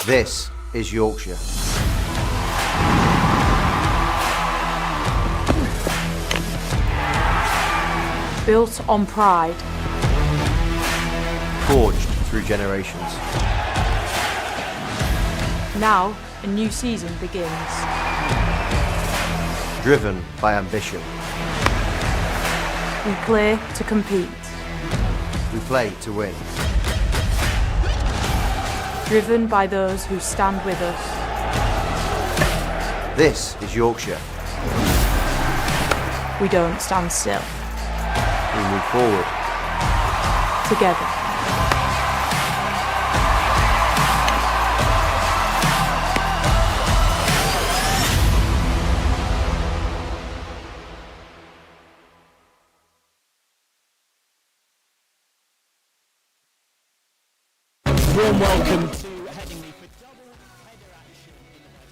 This is Yorkshire. Built on pride. Forged through generations. Now a new season begins. Driven by ambition. We play to compete. We play to win. Driven by those who stand with us. This is Yorkshire. We don't stand still. We move forward. Together. Warm welcome to Headingley for double header action in the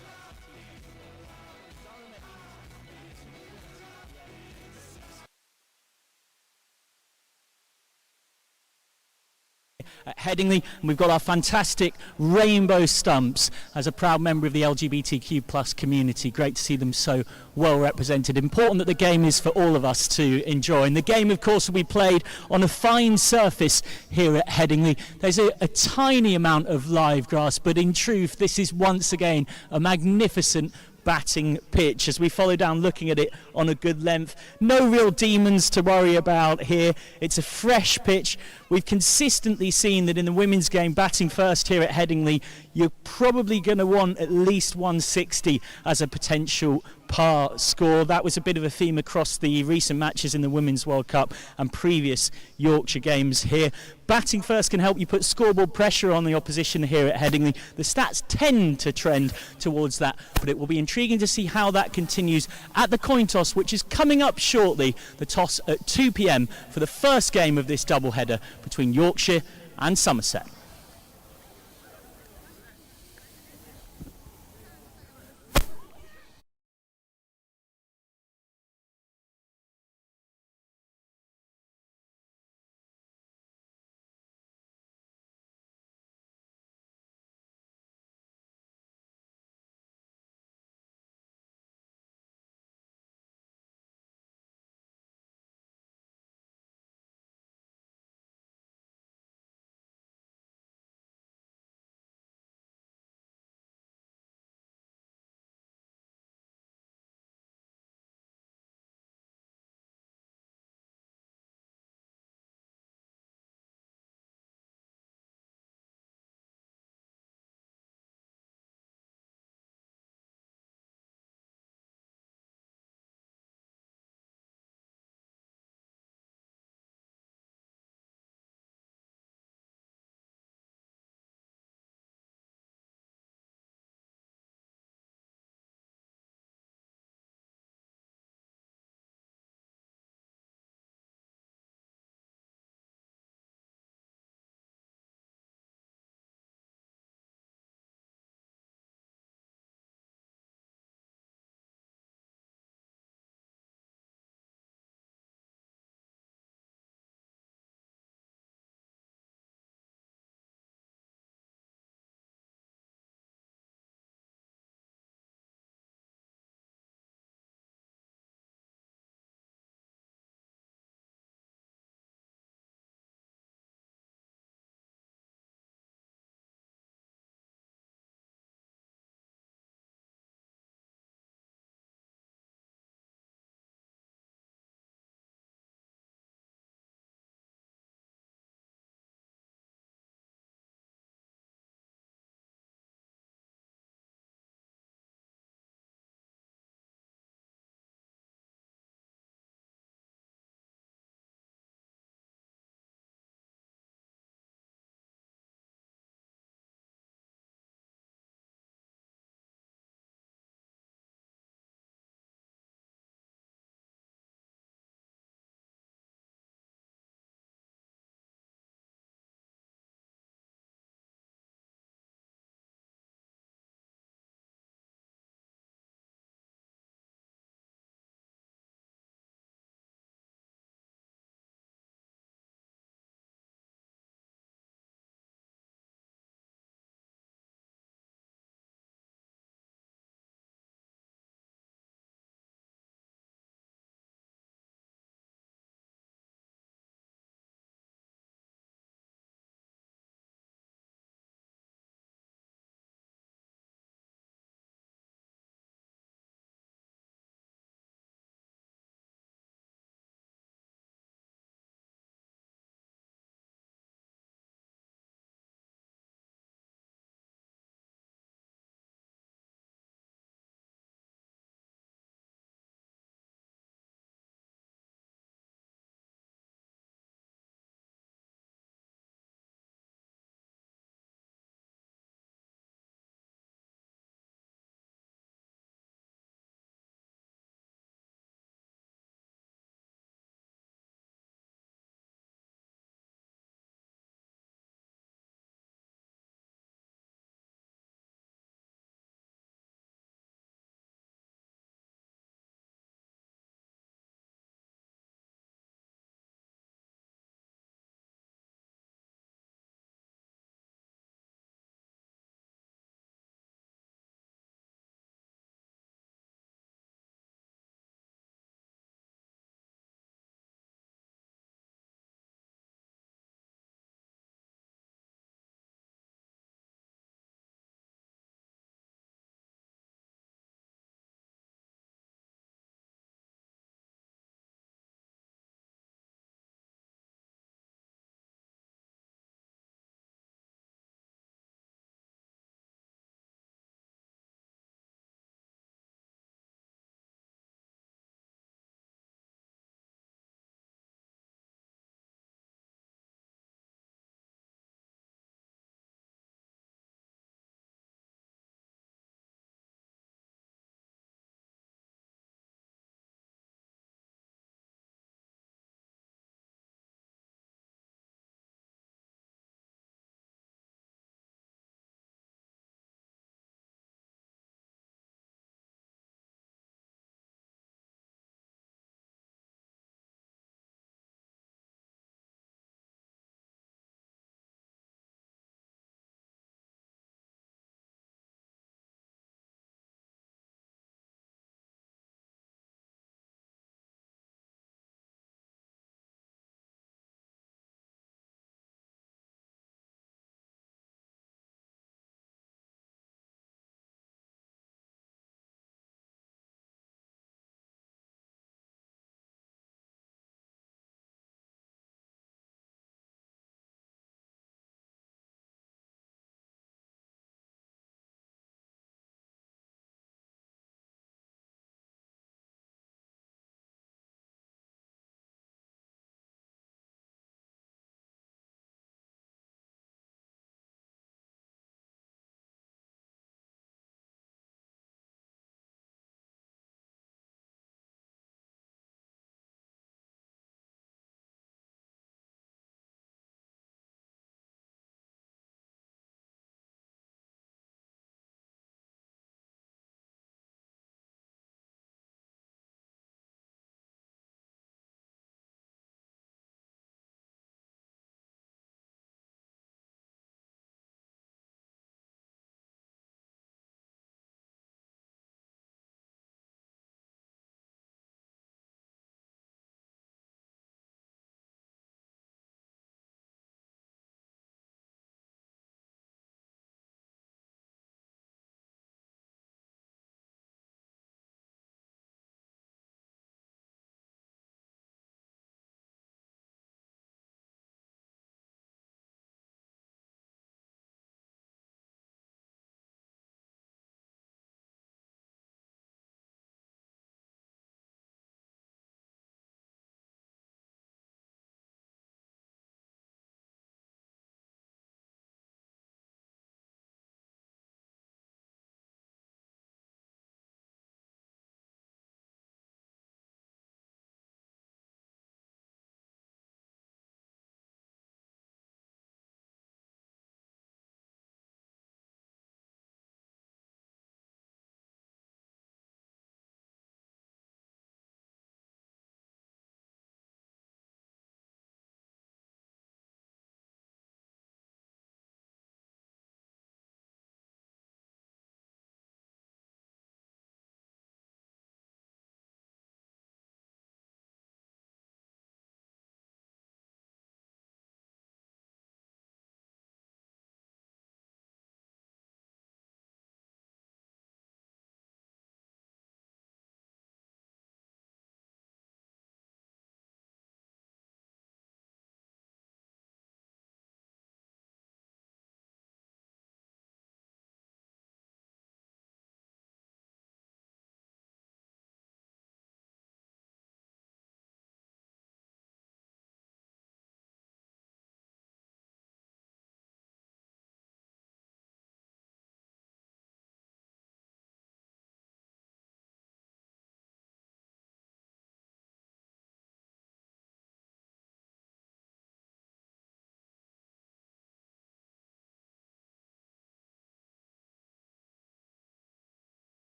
at Headingley, and we've got our fantastic rainbow stumps as a proud member of the LGBTQ plus community. Great to see them so well represented. Important that the game is for all of us to enjoy, and the game of course will be played on a fine surface here at Headingley. There's a tiny amount of live grass, but in truth this is once again a magnificent batting pitch as we follow down looking at it on a good length. No real demons to worry about here. It's a fresh pitch. We've consistently seen that in the women's game, batting first here at Headingley, you're probably going to want at least 160 as a potential par score. That was a bit of a theme across the recent matches in the Women's World Cup and previous Yorkshire games here. Batting first can help you put scoreboard pressure on the opposition here at Headingley. The stats tend to trend towards that, but it will be intriguing to see how that continues at the coin toss, which is coming up shortly. The toss at 2 p.m. for the first game of this doubleheader between Yorkshire and Somerset.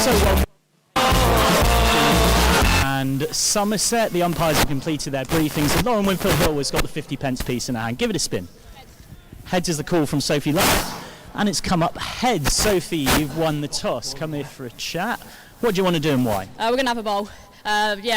So well. And Somerset, the umpires have completed their briefings, and Lauren Winfield Hill has got the 50p piece in her hand. Give it a spin. Heads is the call from Sophie Love, and it's come up heads. Sophie, you've won the toss. Come here for a chat. What do you want to do and why? We're going to have a bowl.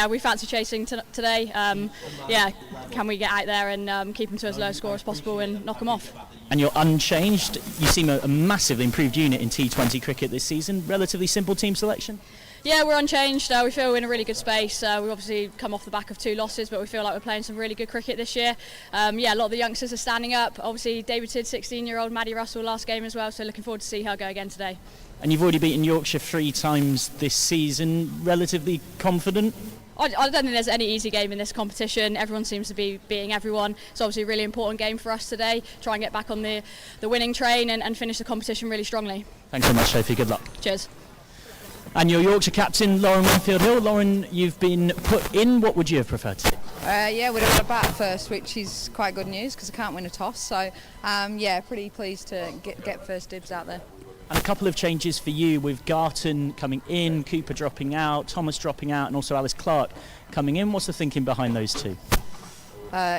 We fancy chasing today. Can we get out there and keep them to as low a score as possible and knock them off? And you're unchanged. You seem a massively improved unit in T20 cricket this season. Relatively simple team selection. Yeah, we're unchanged. We feel we're in a really good space. We've obviously come off the back of 2 losses, but we feel like we're playing some really good cricket this year. A lot of the youngsters are standing up. Obviously, debuted 16-year-old Maddie Russell last game as well, so looking forward to see her go again today. And you've already beaten Yorkshire 3 times this season. Relatively confident? I don't think there's any easy game in this competition. Everyone seems to be beating everyone. It's obviously a really important game for us today. Try and get back on the winning train and finish the competition really strongly. Thanks very much, Sophie. Good luck. Cheers. And your Yorkshire captain, Lauren Winfield Hill. Lauren, you've been put in. What would you have preferred to do? We'd have got a bat first, which is quite good news because I can't win a toss. So, pretty pleased to get first dibs out there. And a couple of changes for you with Garton coming in, Cooper dropping out, Thomas dropping out, and also Alice Clark coming in. What's the thinking behind those 2?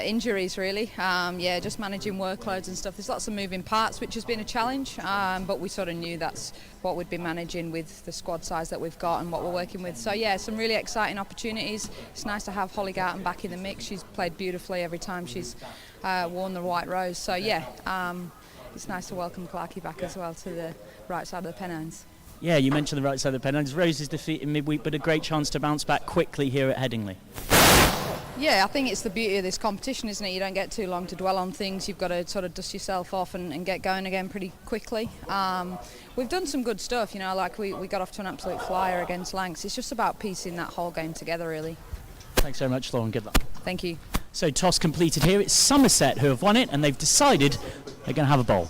Injuries really, just managing workloads and stuff. There's lots of moving parts, which has been a challenge, but we sort of knew that's what we'd be managing with the squad size that we've got and what we're working with. So some really exciting opportunities. It's nice to have Holly Garton back in the mix. She's played beautifully every time she's worn the white rose. So it's nice to welcome Clarkie back as well to the right side of the Pennines. Yeah, you mentioned the right side of the Pennines. Rose is defeated midweek, but a great chance to bounce back quickly here at Headingley. Yeah, I think it's the beauty of this competition, isn't it? You don't get too long to dwell on things. You've got to sort of dust yourself off and get going again pretty quickly. We've done some good stuff, like we got off to an absolute flyer against Lancs. It's just about piecing that whole game together, really. Thanks very much, Lauren. Good luck. Thank you. So toss completed here. It's Somerset who have won it, and they've decided they're going to have a bowl.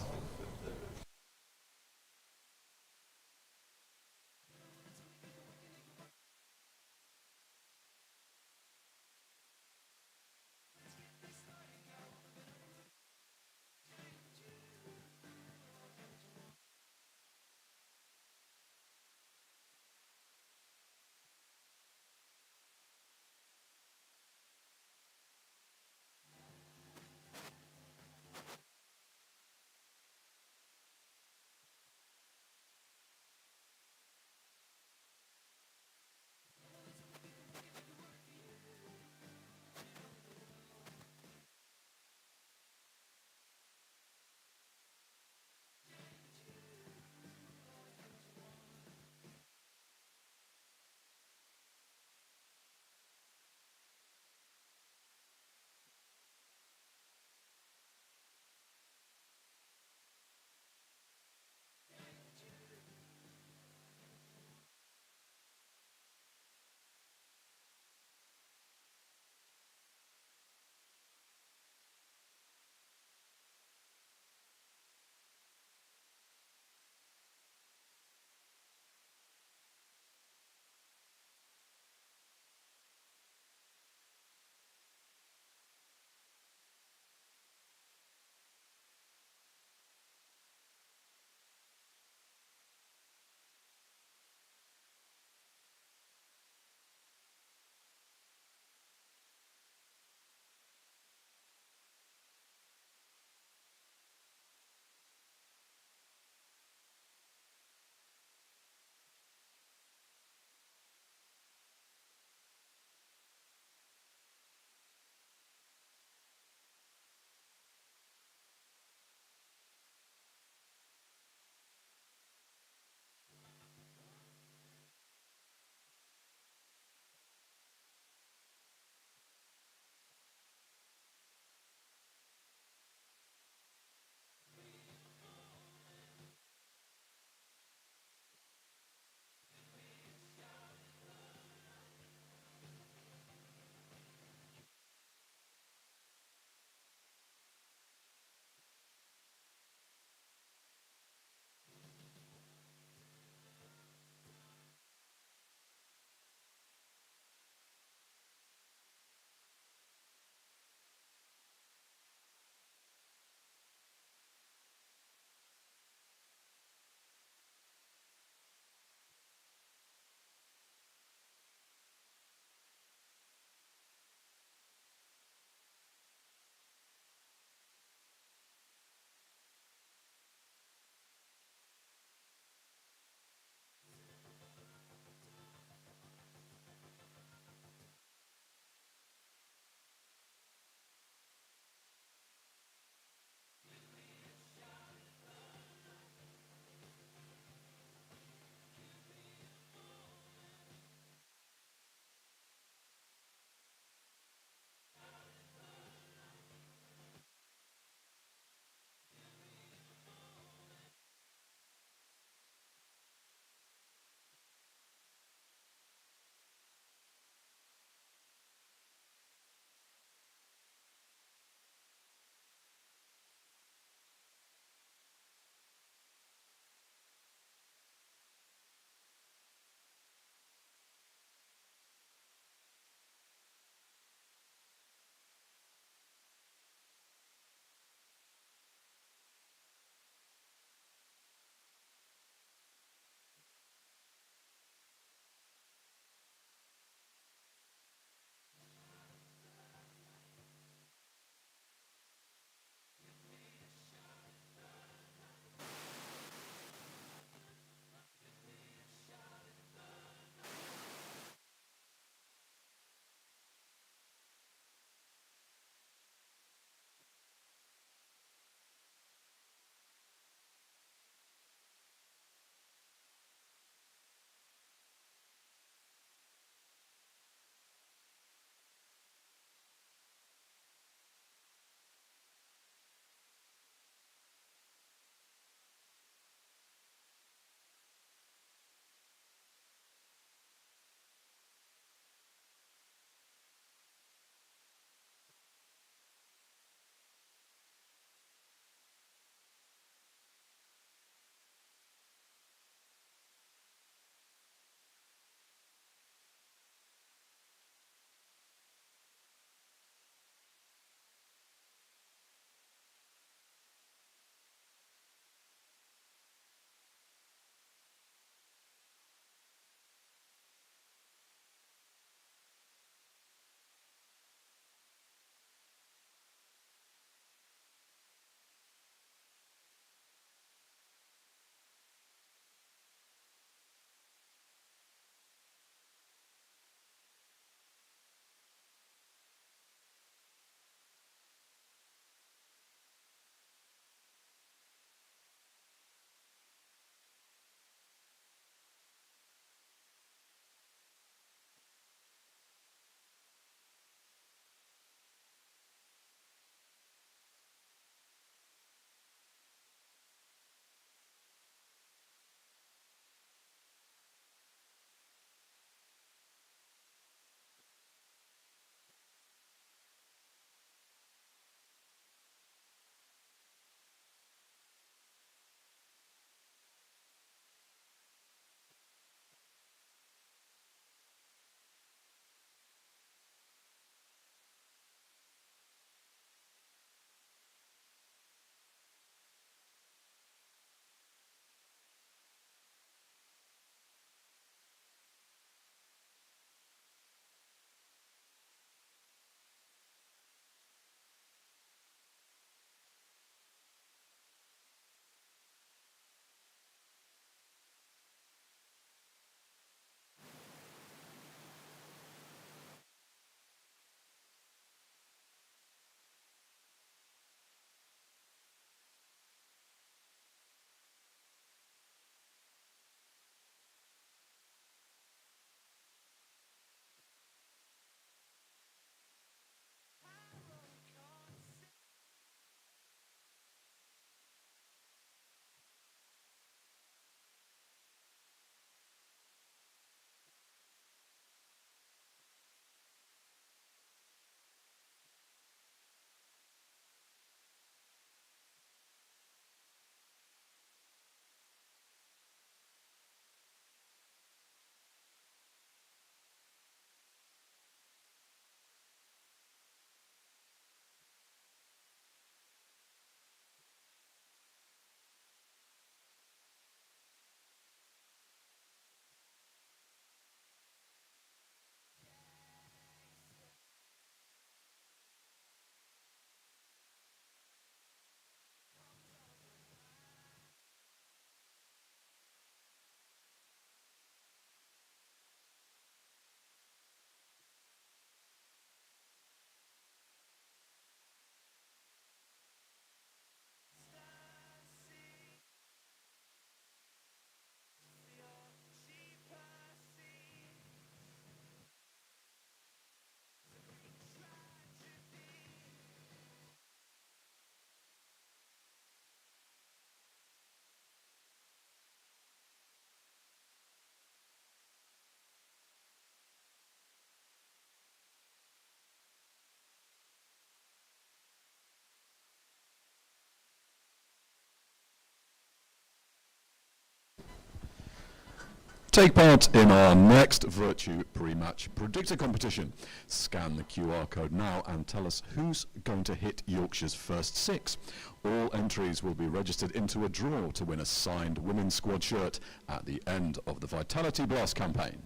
Take part in our next Vertu pre-match predictor competition. Scan the QR code now and tell us who's going to hit Yorkshire's first six. All entries will be registered into a draw to win a signed women's squad shirt at the end of the Vitality Blast campaign.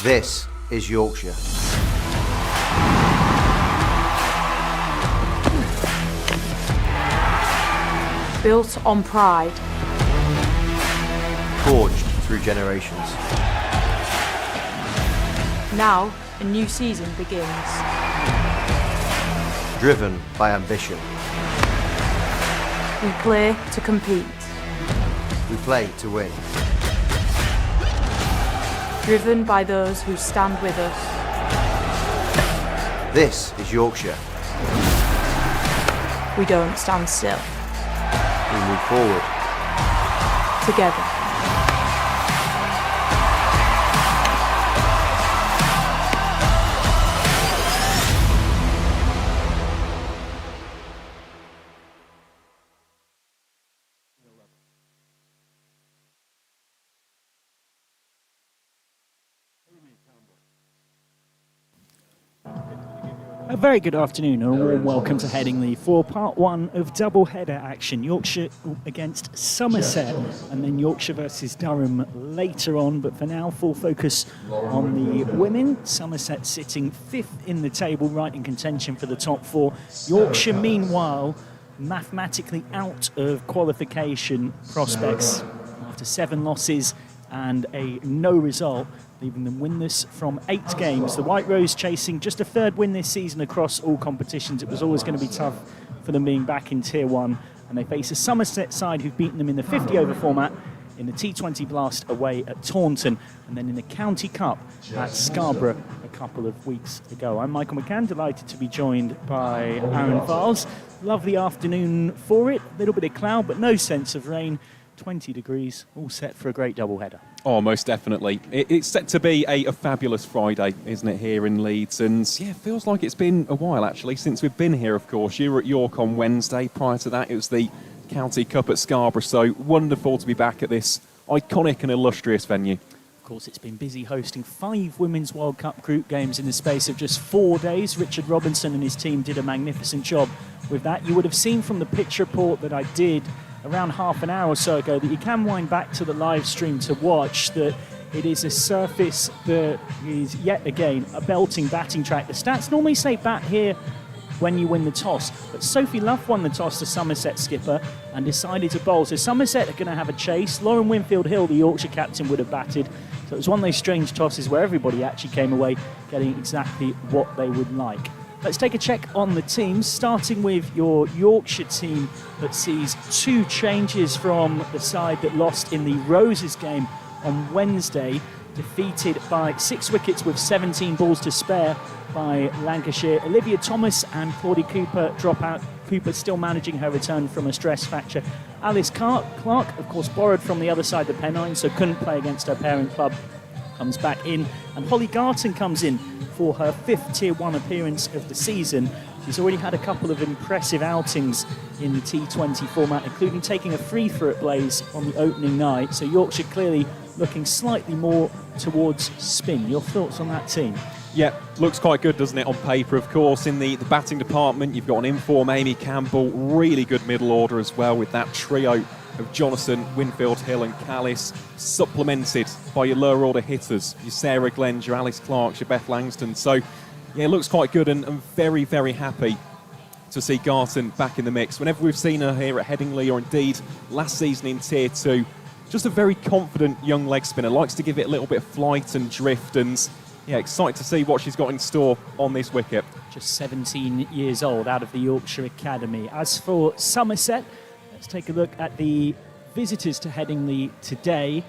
This is Yorkshire. Built on pride, Forged through generations. now a new season begins. Driven by ambition. We play to compete, We play to win. driven by those who stand with us. This is Yorkshire. We don't stand still. We move forward. Together. A very good afternoon and a warm welcome to Headingley for part one of double-header action. Yorkshire against Somerset and then Yorkshire versus Durham later on. But for now, full focus on the women. Somerset sitting fifth in the table, right in contention for the top four. Yorkshire, meanwhile, mathematically out of qualification prospects after 7 losses and a no result, leaving them winless from 8 games. The White Rose chasing just a third win this season across all competitions. It was always going to be tough for them being back in Tier 1, and they face a Somerset side who've beaten them in the 50-over format in the T20 Blast away at Taunton, and then in the County Cup at Scarborough a couple of weeks ago. I'm Michael McCann, delighted to be joined by Aaron Files. Lovely afternoon for it, a little bit of cloud but no sense of rain. 20 degrees, all set for a great doubleheader. Oh, most definitely. It's set to be a fabulous Friday, isn't it, here in Leeds? And yeah, it feels like it's been a while, actually, since we've been here, of course. You were at York on Wednesday. Prior to that, it was the County Cup at Scarborough. So wonderful to be back at this iconic and illustrious venue. Of course, it's been busy hosting 5 Women's World Cup group games in the space of just 4 days. Richard Robinson and his team did a magnificent job with that. You would have seen from the pitch report that I did around half an hour or so ago that you can wind back to the live stream to watch that it is a surface that is yet again a belting batting track. The stats normally say bat here when you win the toss, but Sophie Luff won the toss, the Somerset skipper, and decided to bowl. So Somerset are going to have a chase. Lauren Winfield-Hill, the Yorkshire captain, would have batted. So it was one of those strange tosses where everybody actually came away getting exactly what they would like. Let's take a check on the teams, starting with your Yorkshire team that sees 2 changes from the side that lost in the Roses game on Wednesday, defeated by 6 wickets with 17 balls to spare by Lancashire. Olivia Thomas and Claudie Cooper drop out. Cooper still managing her return from a stress fracture. Alice Clark, of course, borrowed from the other side of the Pennines, so couldn't play against her parent club, comes back in. And Holly Garton comes in for her 5th Tier 1 appearance of the season. She's already had a couple of impressive outings in the T20 format, including taking a free throw at Blaze on the opening night. So Yorkshire clearly looking slightly more towards spin. Your thoughts on that team? Yeah, looks quite good, doesn't it, on paper, of course. In the batting department, you've got an inform Amy Campbell, really good middle order as well with that trio of Jonathan, Winfield-Hill and Callis, supplemented by your lower order hitters, your Sarah Glenn, your Alice Clark, your Beth Langston. So, yeah, it looks quite good, and I'm very, very happy to see Garton back in the mix. Whenever we've seen her here at Headingley, or indeed last season in Tier 2, just a very confident young leg spinner, likes to give it a little bit of flight and drift, and yeah, excited to see what she's got in store on this wicket. Just 17 years old out of the Yorkshire Academy. As for Somerset, let's take a look at the visitors to Headingley today.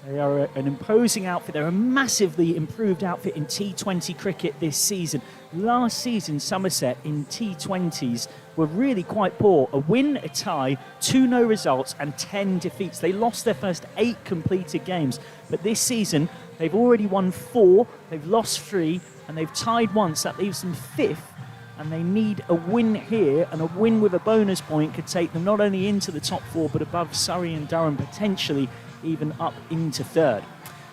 They are an imposing outfit. They're a massively improved outfit in T20 cricket this season. Last season, Somerset in T20s were really quite poor. A win, a tie, 2 no results and 10 defeats. They lost their first 8 completed games. But this season, they've already won 4, they've lost 3, and they've tied once. That leaves them 5th. And they need a win here, and a win with a bonus point could take them not only into the top 4, but above Surrey and Durham, potentially even up into 3rd.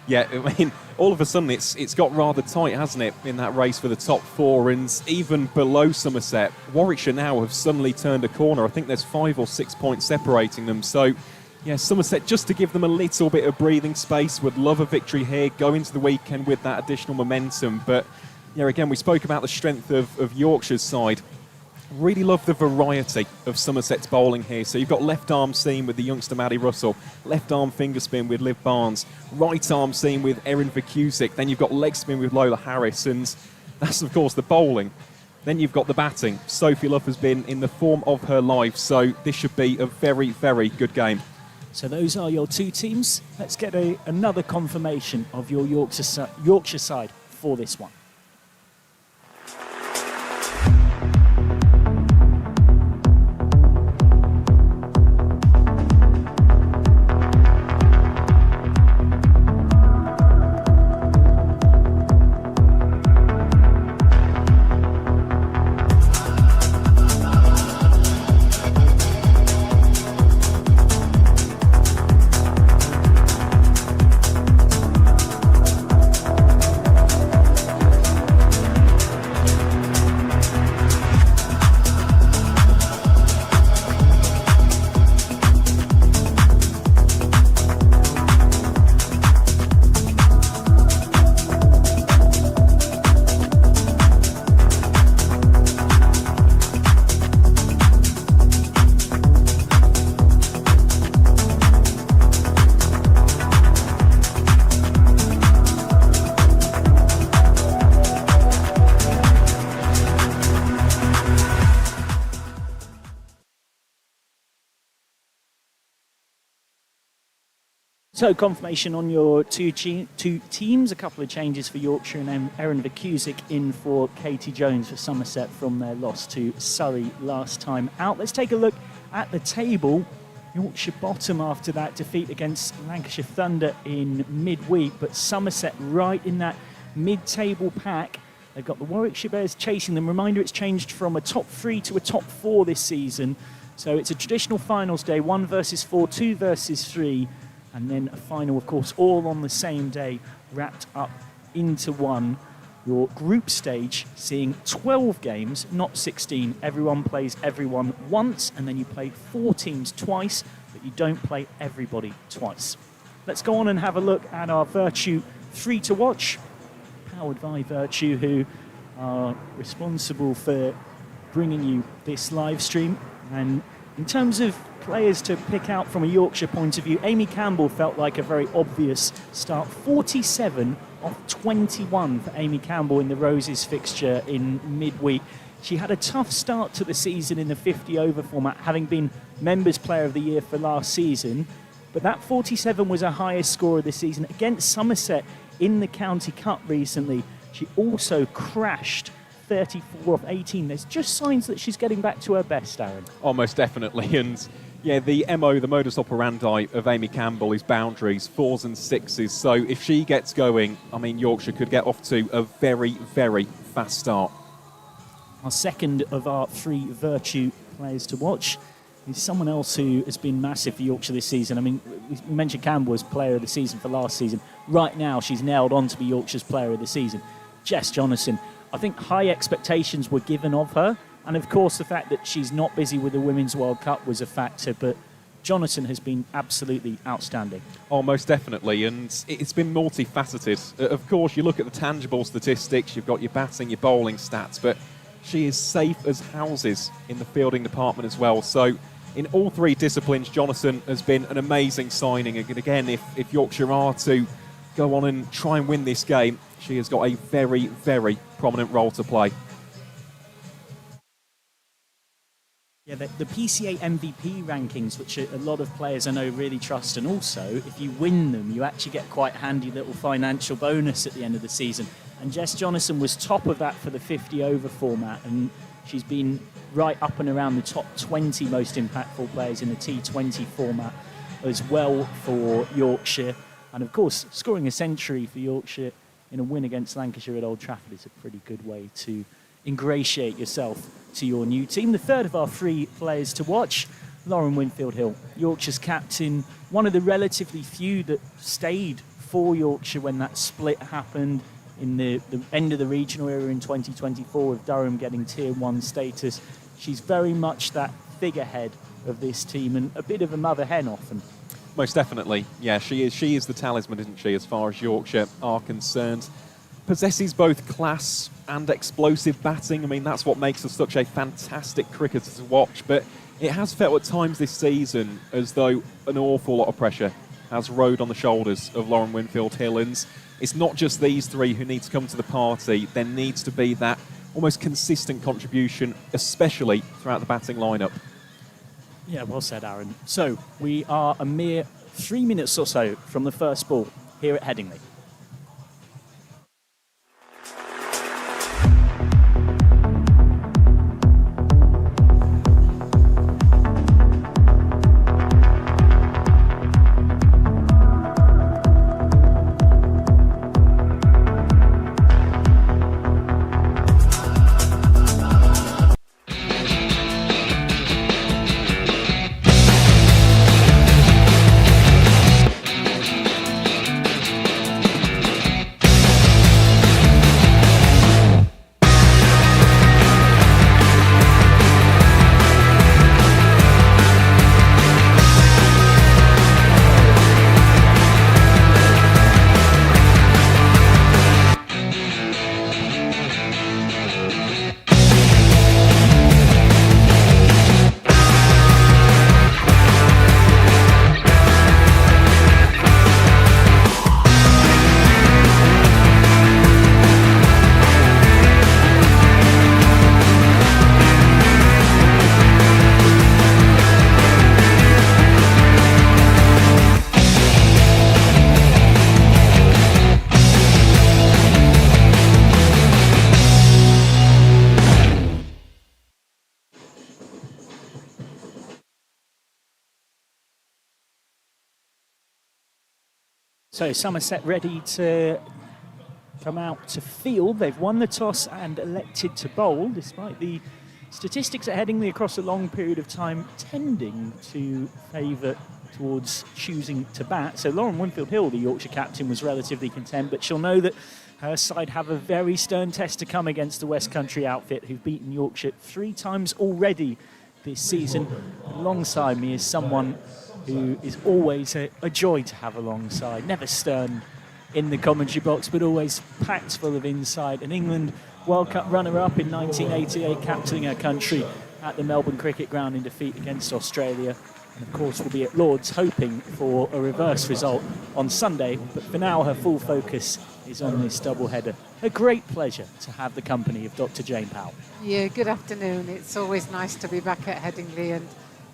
Yeah, I mean, all of a sudden it's got rather tight, hasn't it, in that race for the top 4, and even below Somerset, Warwickshire now have suddenly turned a corner. I think there's 5 or 6 points separating them. So, yeah, Somerset, just to give them a little bit of breathing space, would love a victory here, go into the weekend with that additional momentum. But yeah, again, we spoke about the strength of Yorkshire's side. Really love the variety of Somerset's bowling here. So you've got left arm seam with the youngster Maddie Russell, left arm finger spin with Liv Barnes, right arm seam with Erin Verkusic, then you've got leg spin with Lola Harris, and that's of course the bowling. Then you've got the batting. Sophie Luff has been in the form of her life, so this should be a very, very good game. So those are your 2 teams. Let's get another confirmation of your Yorkshire side for this one. So, confirmation on your two teams. A couple of changes for Yorkshire and Erin Verkusic in for Katie Jones for Somerset from their loss to Surrey last time out. Let's take a look at the table. Yorkshire bottom after that defeat against Lancashire Thunder in midweek, but Somerset right in that mid-table pack. They've got the Warwickshire Bears chasing them. Reminder, it's changed from a top 3 to a top 4 this season. So it's a traditional finals day, 1 versus 4, 2 versus 3, and then a final, of course, all on the same day, wrapped up into one. Your group stage seeing 12 games, not 16. Everyone plays everyone once, and then you play 4 teams twice, but you don't play everybody twice. Let's go on and have a look at our Vertu 3 to watch, powered by Vertu, who are responsible for bringing you this live stream. And in terms of players to pick out from a Yorkshire point of view, Amy Campbell felt like a very obvious start. 47 off 21 for Amy Campbell in the Roses fixture in midweek. She had a tough start to the season in the 50 over format, having been Members Player of the Year for last season. But that 47 was her highest score of the season. Against Somerset in the County Cup recently, she also crashed 34 off 18. There's just signs that she's getting back to her best, Aaron. Almost definitely. And yeah, the modus operandi of Amy Campbell is boundaries, 4s and 6s. So if she gets going, I mean, Yorkshire could get off to a very, very fast start. Our second of our 3 Vertu players to watch is someone else who has been massive for Yorkshire this season. I mean, we mentioned Campbell as player of the season for last season. Right now, she's nailed on to be Yorkshire's player of the season. Jess Jonathan. I think high expectations were given of her, and of course the fact that she's not busy with the Women's World Cup was a factor, but Jonathan has been absolutely outstanding. Oh, most definitely, and it's been multifaceted. Of course, you look at the tangible statistics, you've got your batting, your bowling stats, but she is safe as houses in the fielding department as well. So in all 3 disciplines, Jonathan has been an amazing signing. And again, if Yorkshire are to go on and try and win this game, she has got a very, very prominent role to play. Yeah, the PCA MVP rankings, which a lot of players I know really trust, and also if you win them, you actually get quite a handy little financial bonus at the end of the season. And Jess Jonathan was top of that for the 50 over format, and she's been right up and around the top 20 most impactful players in the T20 format as well for Yorkshire. And of course, scoring a century for Yorkshire in a win against Lancashire at Old Trafford is a pretty good way to ingratiate yourself to your new team. The third of our 3 players to watch, Lauren Winfield-Hill, Yorkshire's captain, one of the relatively few that stayed for Yorkshire when that split happened in the end of the regional era in 2024 with Durham getting Tier 1 status. She's very much that figurehead of this team and a bit of a mother hen often. Most definitely, yeah, she is the talisman, isn't she, as far as Yorkshire are concerned. Possesses both class and explosive batting. I mean, that's what makes her such a fantastic cricketer to watch, but it has felt at times this season as though an awful lot of pressure has rode on the shoulders of Lauren Winfield-Hill, and it's not just these 3 who need to come to the party. There needs to be that almost consistent contribution, especially throughout the batting lineup. Yeah, well said, Aaron. So we are a mere 3 minutes or so from the first ball here at Headingley. So Somerset ready to come out to field. They've won the toss and elected to bowl, despite the statistics at Headingley across a long period of time tending to favour towards choosing to bat. So Lauren Winfield-Hill, the Yorkshire captain, was relatively content, but she'll know that her side have a very stern test to come against the West Country outfit, who've beaten Yorkshire 3 times already this season. Alongside me is someone who is always a joy to have alongside, never stern in the commentary box, but always packed full of insight. An England World Cup runner-up in 1988, captaining her country at the Melbourne Cricket Ground in defeat against Australia. And of course will be at Lord's hoping for a reverse result on Sunday. But for now, her full focus is on this doubleheader. A great pleasure to have the company of Dr. Jane Powell. Yeah, good afternoon. It's always nice to be back at Headingley and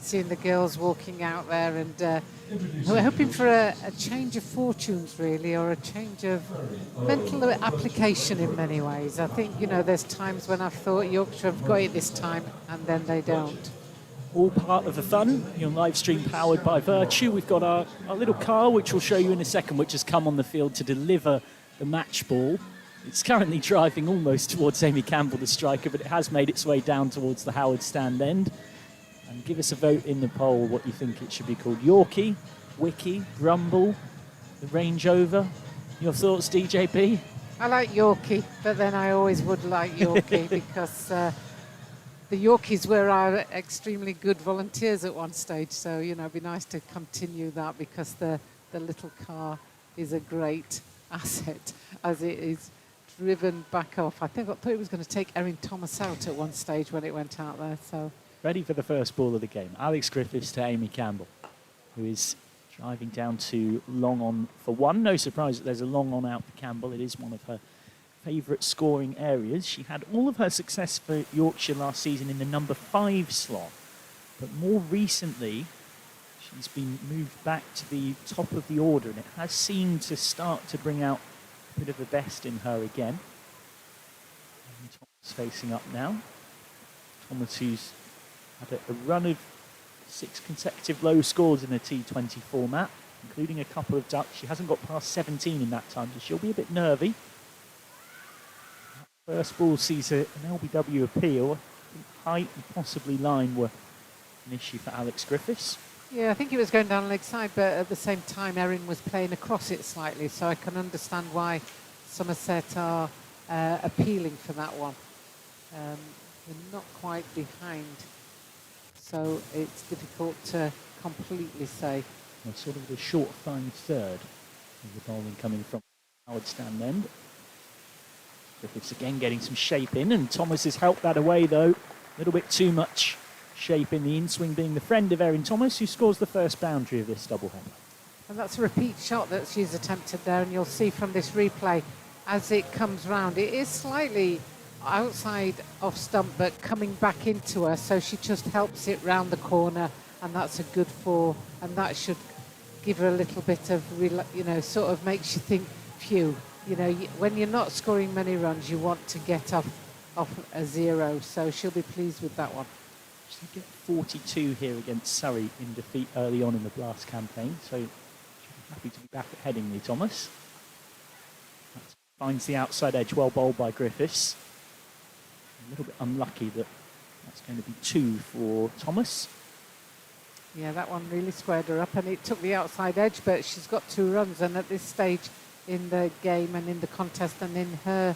seeing the girls walking out there, and we're hoping for a change of fortunes, really, or a change of mental application in many ways. I think, you know, there's times when I've thought Yorkshire have got it this time, and then they don't. All part of the fun. Your live stream powered by Vertu. We've got our little car, which we'll show you in a second, which has come on the field to deliver the match ball. It's currently driving almost towards Amy Campbell, the striker, but it has made its way down towards the Howard stand end. And give us a vote in the poll what you think it should be called. Yorkie, Wiki, Rumble, the Range Rover. Your thoughts, DJP? I like Yorkie, but then I always would like Yorkie because the Yorkies were our extremely good volunteers at one stage. So, you know, it'd be nice to continue that because the little car is a great asset as it is driven back off. I thought it was going to take Erin Thomas out at one stage when it went out there. So. Ready for the first ball of the game. Alex Griffiths to Amy Campbell, who is driving down to long on for 1. No surprise that there's a long on out for Campbell. It is one of her favourite scoring areas. She had all of her success for Yorkshire last season in the number 5 slot. But more recently, she's been moved back to the top of the order, and it has seemed to start to bring out a bit of the best in her again. And Thomas facing up now. Thomas, who's had a run of 6 consecutive low scores in the T20 format, including a couple of ducks. She hasn't got past 17 in that time, so she'll be a bit nervy. That first ball sees an LBW appeal. I think height and possibly line were an issue for Alex Griffiths. Yeah, I think it was going down leg side, but at the same time, Erin was playing across it slightly, so I can understand why Somerset are appealing for that one. They're not quite behind. So it's difficult to completely say. Well, sort of the short fine third of the bowling coming from Howard stand end. Griffiths again getting some shape in, and Thomas has helped that away though. A little bit too much shape in the in-swing, being the friend of Erin Thomas, who scores the first boundary of this doubleheader. And that's a repeat shot that she's attempted there, and you'll see from this replay as it comes round, it is slightly outside off stump but coming back into her, so she just helps it round the corner, and that's a good 4, and that should give her a little bit of, you know, sort of makes you think, phew, you know, when you're not scoring many runs you want to get off a 0, so she'll be pleased with that one. She did get 42 here against Surrey in defeat early on in the Blast campaign, so she'll be happy to be back at Headingley. Thomas finds the outside edge, well bowled by Griffiths. A little bit unlucky that that's going to be 2 for Thomas. Yeah, that one really squared her up, and it took the outside edge, but she's got 2 runs, and at this stage in the game and in the contest and in her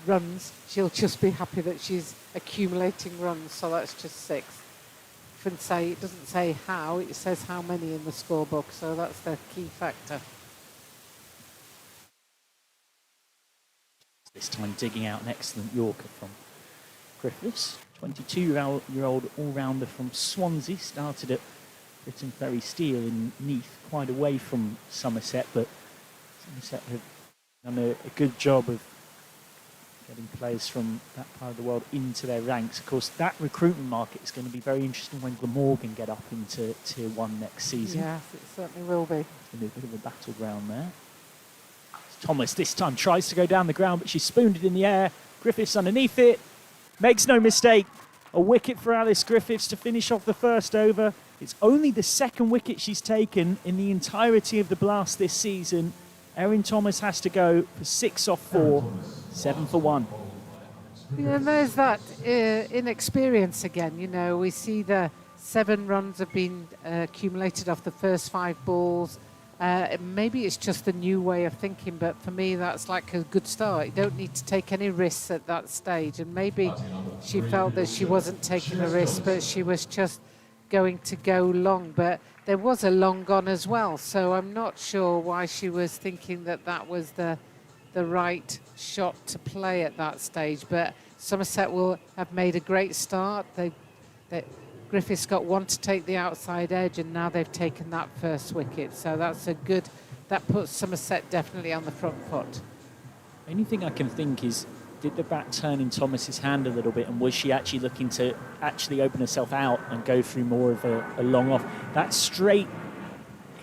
runs, she'll just be happy that she's accumulating runs, so that's just 6. It doesn't say how, it says how many in the scorebook, so that's the key factor. This time digging out an excellent Yorker from Griffiths. 22-year-old all-rounder from Swansea, started at Britain Ferry Steel in Neath, quite away from Somerset, but Somerset have done a good job of getting players from that part of the world into their ranks. Of course, that recruitment market is going to be very interesting when Glamorgan get up into Tier 1 next season. Yes, it certainly will be. It's going to be a bit of a battleground there. Thomas this time tries to go down the ground, but she's spooned it in the air. Griffiths underneath it, makes no mistake A wicket for Alice Griffiths to finish off the first over. It's only the second wicket she's taken in the entirety of the blast this season. Erin Thomas has to go for 6 off 4, 7 for 1. Yeah, there's that inexperience again. You know, we see the 7 runs have been accumulated off the first 5 balls. Maybe it's just a new way of thinking, but for me that's like a good start. You don't need to take any risks at that stage, and maybe she felt that she wasn't taking a risk, but she was just going to go long. But there was a long gone as well, so I'm not sure why she was thinking that that was the right shot to play at that stage. But Somerset will have made a great start. Griffiths got 1 to take the outside edge, and now they've taken that first wicket. So that's a good, that puts Somerset definitely on the front foot. Anything I can think is, did the bat turn in Thomas's hand a little bit, and was she actually looking to actually open herself out and go through more of a long off? That straight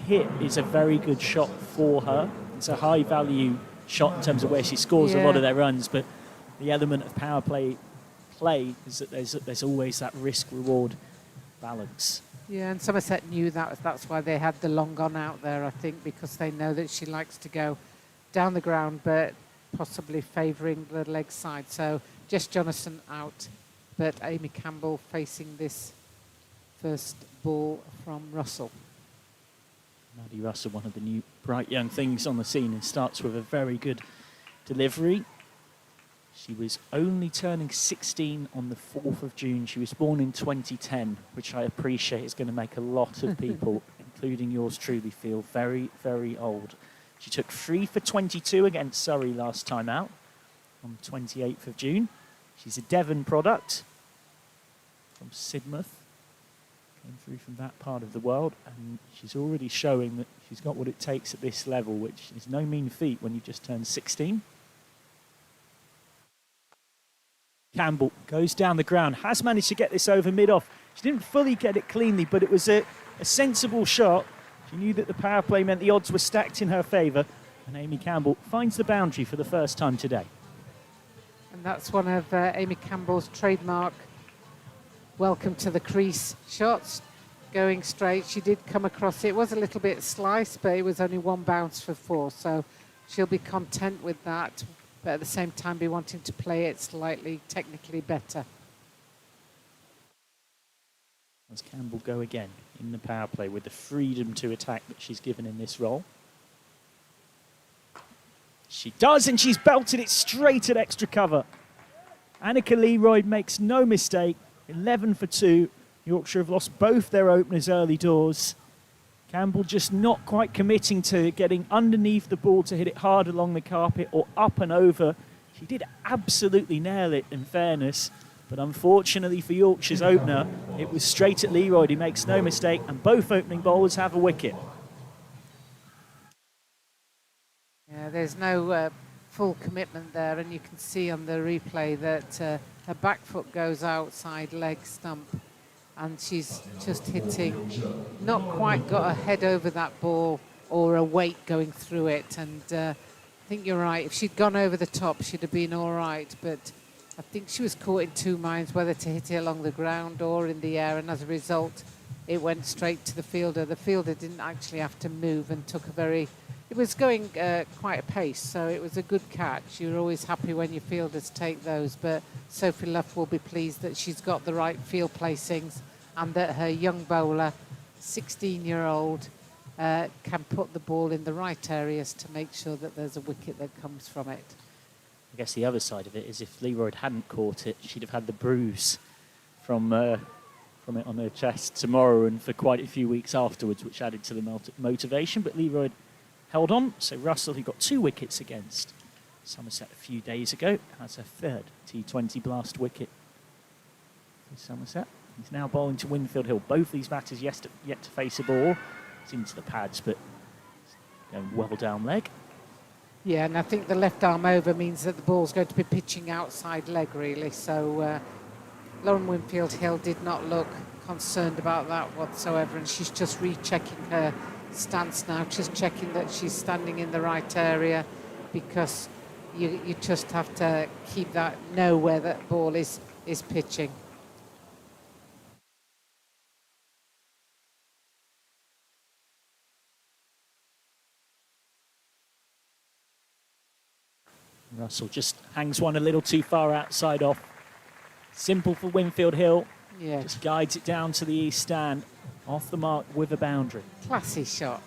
hit is a very good shot for her. It's a high value shot in terms of where she scores a lot of their runs, but the element of power play is that there's always that risk reward balance. Yeah, and Somerset knew that. That's why they had the long gone out there, I think, because they know that she likes to go down the ground, but possibly favouring the leg side. So Jess Jonathan out, but Amy Campbell facing this first ball from Russell. Maddie Russell, one of the new bright young things on the scene, and starts with a very good delivery. She was only turning 16 on the 4th of June. She was born in 2010, which I appreciate is going to make a lot of people, including yours truly, feel very, very old. She took 3 for 22 against Surrey last time out on the 28th of June. She's a Devon product from Sidmouth. Came through from that part of the world, and she's already showing that she's got what it takes at this level, which is no mean feat when you've just turned 16. Campbell goes down the ground, has managed to get this over mid-off. She didn't fully get it cleanly, but it was a sensible shot. She knew that the power play meant the odds were stacked in her favour, and Amy Campbell finds the boundary for the first time today. And that's one of Amy Campbell's trademark welcome to the crease shots, going straight. She did come across, it was a little bit sliced, but it was only 1 bounce for 4, so she'll be content with that, but at the same time be wanting to play it slightly technically better. As Campbell go again in the power play with the freedom to attack that she's given in this role. She does, and she's belted it straight at extra cover. Annika Leroy makes no mistake. 11 for 2. Yorkshire have lost both their openers early doors. Campbell just not quite committing to getting underneath the ball to hit it hard along the carpet or up and over. She did absolutely nail it, in fairness, but unfortunately for Yorkshire's opener, it was straight at Leroy. He makes no mistake, and both opening bowlers have a wicket. Yeah, there's no full commitment there, and you can see on the replay that her back foot goes outside leg stump, and she's just hitting, not quite got her head over that ball or a weight going through it. And I think you're right, if she'd gone over the top she'd have been all right, but I think she was caught in 2 minds whether to hit it along the ground or in the air, and as a result it went straight to the fielder. The fielder didn't actually have to move and took a very, it was going quite a pace, so it was a good catch. You're always happy when your fielders take those, but Sophie Luff will be pleased that she's got the right field placings and that her young bowler, 16-year-old, can put the ball in the right areas to make sure that there's a wicket that comes from it. I guess the other side of it is if Leroy hadn't caught it, she'd have had the bruise from it on her chest tomorrow and for quite a few weeks afterwards, which added to the motivation. But Leroy held on, so Russell, who got 2 wickets against Somerset a few days ago, has her 3rd T20 blast wicket for Somerset. He's now bowling to Winfield Hill. Both these batters yet to face a ball. It's into the pads, but going well down leg. Yeah, and I think the left arm over means that the ball's going to be pitching outside leg, really. So Lauren Winfield Hill did not look concerned about that whatsoever, and she's just rechecking her stance now, just checking that she's standing in the right area, because you just have to keep that, know where that ball is pitching. Russell just hangs one a little too far outside off. Simple for Winfield Hill. Yeah, Just guides it down to the east stand. Off the mark with a boundary. classy shot.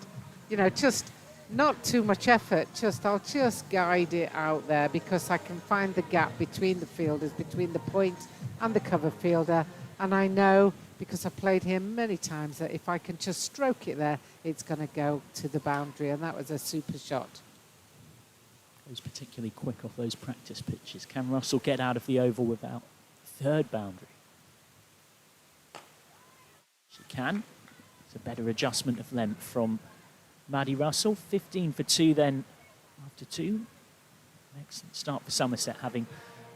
You know, just not too much effort. I'll just guide it out there because I can find the gap between the fielders, between the point and the cover fielder. And I know, because I've played here many times, that if I can just stroke it there, it's going to go to the boundary. And that was a super shot. Goes particularly quick off those practice pitches. Can Russell get out of the oval without third boundary? She can. It's a better adjustment of length from Maddie Russell. 15 for 2 then after 2. Excellent start for Somerset, having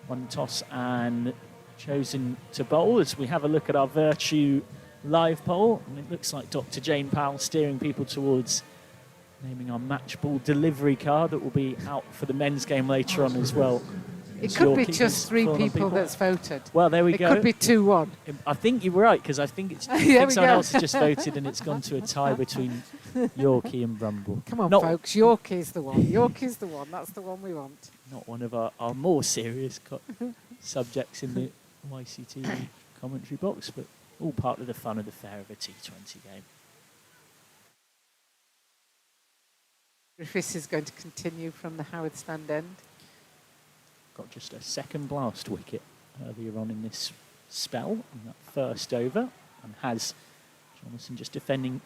won the toss and chosen to bowl. As we have a look at our Vertu live poll, and it looks like Dr. Jane Powell steering people towards naming our match ball delivery card that will be out for the men's game later on as well. It could be just 3 people that's voted. Well, there we go. It could be 2-1. I think you're right, because I think There we someone go. else has just voted and it's gone to a tie between Yorkie and Brumble. Come on, Not- folks. Yorkie's the one. Yorkie's the one. That's the one we want. Not one of our more serious subjects in the YCTV commentary box, but all part of the fun of the fair of a T20 game. Griffiths is going to continue from the Howard stand end. Got just a second blast wicket earlier on in this spell, in that first over, and has Jonathan just defending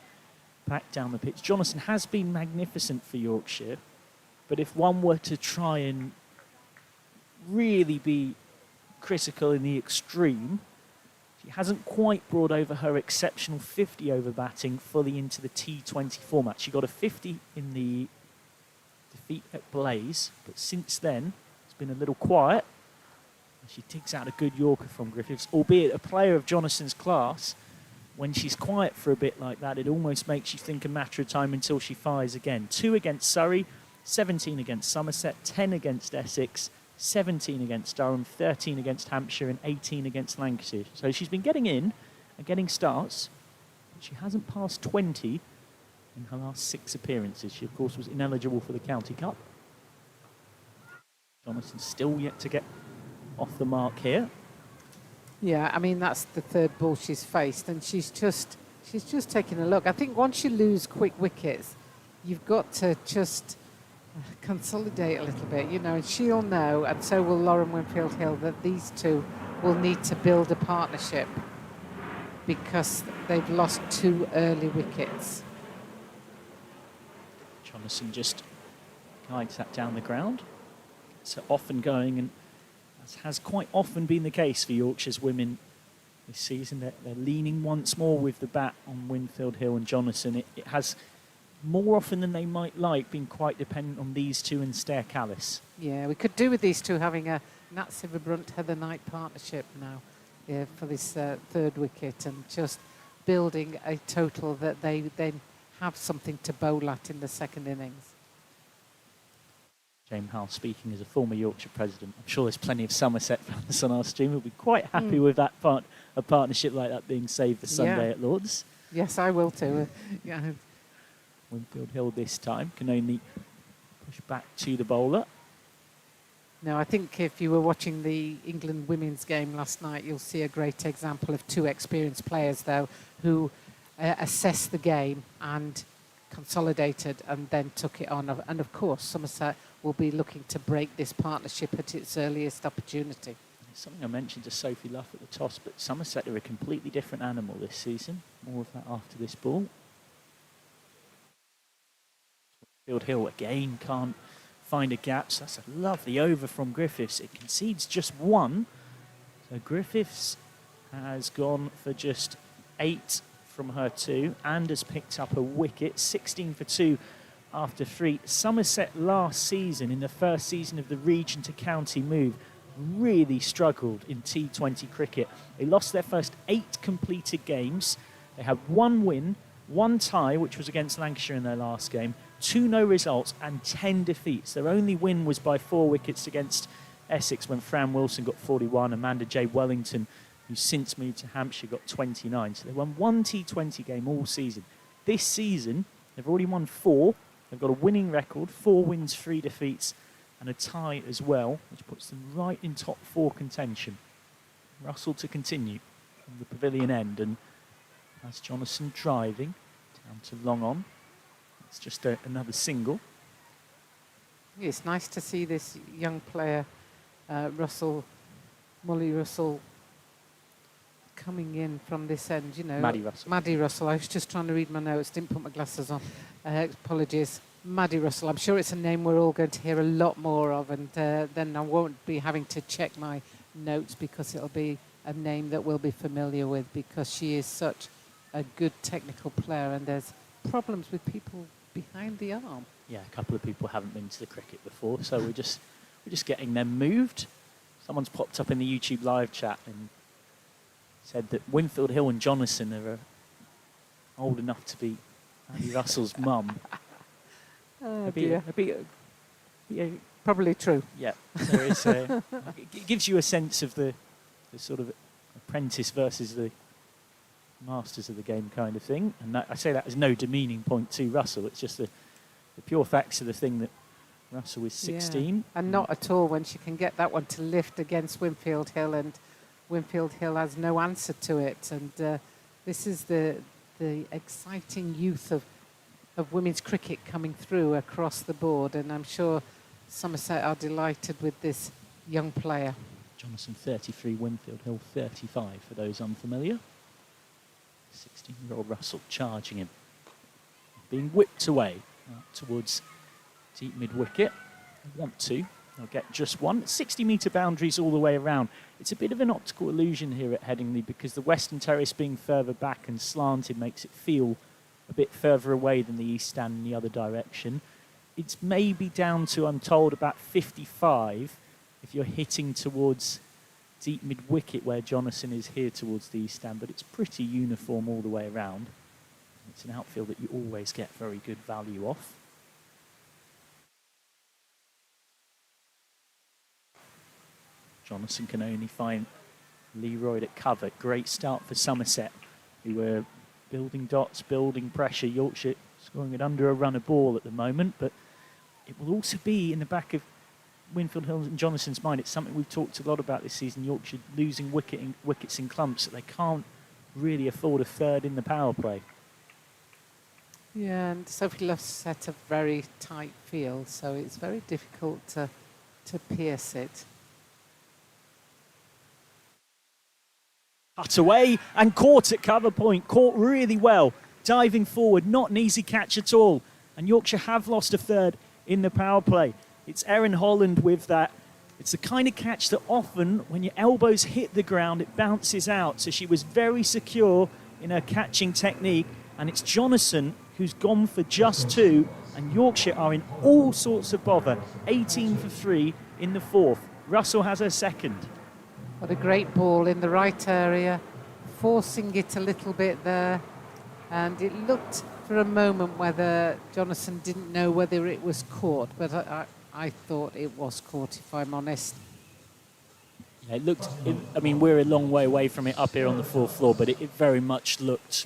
back down the pitch. Jonathan has been magnificent for Yorkshire, but if one were to try and really be critical in the extreme, she hasn't quite brought over her exceptional 50 over batting fully into the T20 format. She got a 50 in the defeat at Blaze, but since then it's been a little quiet. She digs out a good Yorker from Griffiths, albeit a player of Jonathan's class. When she's quiet for a bit like that, it almost makes you think a matter of time until she fires again. 2 against Surrey, 17 against Somerset, 10 against Essex, 17 against Durham, 13 against Hampshire, and 18 against Lancashire. So she's been getting in and getting starts, but she hasn't passed 20 in her last 6 appearances. She, of course, was ineligible for the County Cup. Jonathan's still yet to get off the mark here. Yeah, I mean, that's the third ball she's faced, and she's just taking a look. I think once you lose quick wickets, you've got to just consolidate a little bit, you know, and she'll know, and so will Lauren Winfield Hill, that these two will need to build a partnership because they've lost 2 early wickets. Jonathan just guides that down the ground. So often going, and as has quite often been the case for Yorkshire's women this season, they're leaning once more with the bat on Winfield Hill and Jonathan. It has more often than they might like been quite dependent on these two and Stair Callis. Yeah, we could do with these two having a Nat Silverbrunt Heather Knight partnership now, yeah, for this third wicket, and just building a total that they then have something to bowl at in the second innings. Jane Howell speaking as a former Yorkshire president. I'm sure there's plenty of Somerset fans on our stream who'll be quite happy with that a partnership like that being saved for Sunday at Lord's. Yes, I will too. Yeah. Winfield Hill this time can only push back to the bowler. No, I think if you were watching the England women's game last night, you'll see a great example of 2 experienced players, though, who assessed the game and consolidated and then took it on. And of course, Somerset will be looking to break this partnership at its earliest opportunity. It's something I mentioned to Sophie Luff at the toss, but Somerset are a completely different animal this season. More of that after this ball. Winfield Hill again can't find a gap. So that's a lovely over from Griffiths. It concedes just 1. So Griffiths has gone for just 8 from her 2 and has picked up a wicket. 16 for 2 after 3. Somerset last season, in the first season of the region to county move, really struggled in T20 cricket. They lost their first 8 completed games. They had 1 win, 1 tie, which was against Lancashire in their last game, 2 no results and 10 defeats. Their only win was by 4 wickets against Essex when Fran Wilson got 41. Amanda J. Wellington, who's since moved to Hampshire, got 29. So they won 1 T20 game all season. This season, they've already won 4. They've got a winning record, 4 wins, 3 defeats, and a tie as well, which puts them right in top 4 contention. Russell to continue from the pavilion end, and that's Jonathan driving down to long on. It's just another single. It's nice to see this young player, Molly Russell, coming in from this end, you know. Maddie Russell. Maddie Russell. I was just trying to read my notes, didn't put my glasses on. Apologies. Maddie Russell. I'm sure it's a name we're all going to hear a lot more of, and then I won't be having to check my notes because it'll be a name that we'll be familiar with, because she is such a good technical player, and there's problems with people behind the arm. Yeah, a couple of people haven't been to the cricket before, so we're just getting them moved. Someone's popped up in the YouTube live chat and said that Winfield Hill and Jonathan are old enough to be Andy Russell's mum. Oh, dear. Probably true. Yeah, there is. It gives you a sense of the sort of apprentice versus the masters of the game kind of thing. And that, I say that as no demeaning point to Russell. It's just the pure facts of the thing that Russell is 16. Yeah. And not at all when she can get that one to lift against Winfield Hill, and Winfield Hill has no answer to it. And this is the exciting youth of women's cricket coming through across the board, and I'm sure Somerset are delighted with this young player. Jonathan 33, Winfield Hill 35 for those unfamiliar. 16-year-old Russell charging him. Being whipped away towards deep mid-wicket. They want to. They'll get just one. 60-metre boundaries all the way around. It's a bit of an optical illusion here at Headingley because the western terrace being further back and slanted makes it feel a bit further away than the east stand in the other direction. It's maybe down to, I'm told, about 55 if you're hitting towards deep mid-wicket where Jonathan is here towards the east stand, but it's pretty uniform all the way around. It's an outfield that you always get very good value off. Jonathan can only find Leroyd at cover. Great start for Somerset, who were building dots, building pressure. Yorkshire scoring it under a run a ball at the moment, but it will also be in the back of Winfield Hill and Jonathan's mind. It's something we've talked a lot about this season. Yorkshire losing wickets in clumps, that they can't really afford a third in the power play. Yeah, and Sophie Luff's set a very tight field, so it's very difficult to pierce it. Cut away and caught at cover point. Caught really well. Diving forward, not an easy catch at all. And Yorkshire have lost a third in the power play. It's Erin Holland with that. It's the kind of catch that often, when your elbows hit the ground, it bounces out. So she was very secure in her catching technique. And it's Jonathan who's gone for just 2. And Yorkshire are in all sorts of bother. 18 for 3 in the 4th. Russell has her second. What a great ball in the right area, forcing it a little bit there. And it looked for a moment whether Jonathan didn't know whether it was caught, but I thought it was caught, if I'm honest. Yeah, it looked, I mean, we're a long way away from it up here on the 4th floor, but it very much looked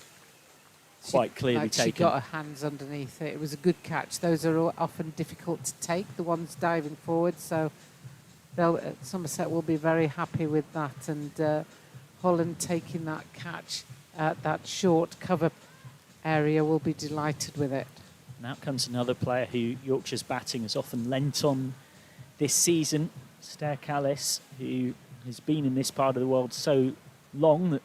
quite clearly taken. She got her hands underneath it. It was a good catch. Those are often difficult to take, the ones diving forward, so Somerset will be very happy with that, and Holland taking that catch at that short cover area will be delighted with it. And out comes another player who Yorkshire's batting has often lent on this season, Stair Callis, who has been in this part of the world so long that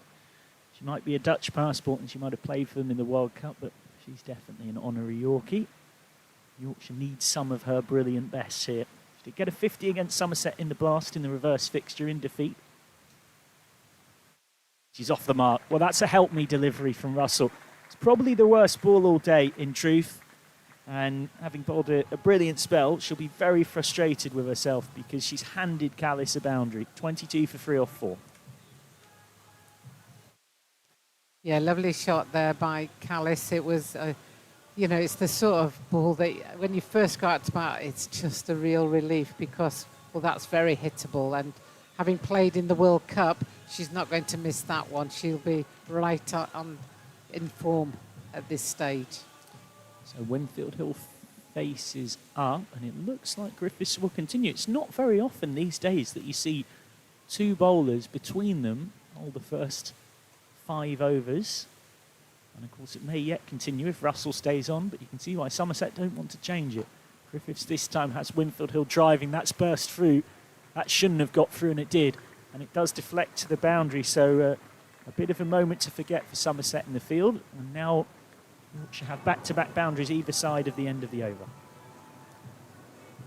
she might be a Dutch passport and she might have played for them in the World Cup, but she's definitely an honorary Yorkie. Yorkshire needs some of her brilliant best here. She did get a 50 against Somerset in the blast in the reverse fixture in defeat. She's off the mark. Well, that's a help me delivery from Russell. It's probably the worst ball all day, in truth. And having bowled a brilliant spell, she'll be very frustrated with herself because she's handed Callis a boundary. 22 for 3 off 4. Yeah, lovely shot there by Callis. It was, you know, it's the sort of ball that when you first go out to bat, it's just a real relief because, well, that's very hittable. And having played in the World Cup, she's not going to miss that one. She'll be right on in form at this stage. So Winfield Hill faces up, and it looks like Griffiths will continue. It's not very often these days that you see two bowlers between them all the first 5 overs. And of course it may yet continue if Russell stays on, but you can see why Somerset don't want to change it. Griffiths this time has Winfield Hill driving. That's burst through. That shouldn't have got through, and it did. And it does deflect to the boundary, so a bit of a moment to forget for Somerset in the field. And now Yorkshire have back-to-back boundaries either side of the end of the over.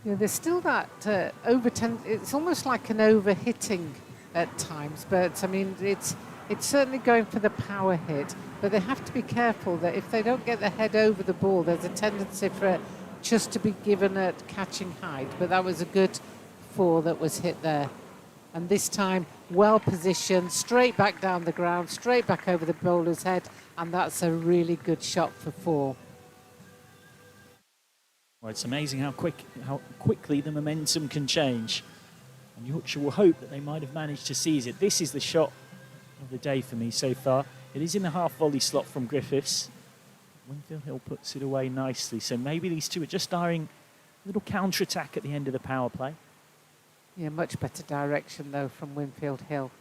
Yeah, there's still that it's almost like an over-hitting at times, but I mean, it's certainly going for the power hit, but they have to be careful that if they don't get the head over the ball, there's a tendency for it just to be given at catching height, but that was a good 4 that was hit there. And this time, well positioned, straight back down the ground, straight back over the bowler's head, and that's a really good shot for 4. Well, it's amazing how quickly the momentum can change. And Yorkshire will hope that they might have managed to seize it. This is the shot of the day for me so far. It is in the half volley slot from Griffiths. Winfield Hill puts it away nicely. So maybe these two are just starting a little counter-attack at the end of the power play. Yeah, much better direction though from Winfield Hill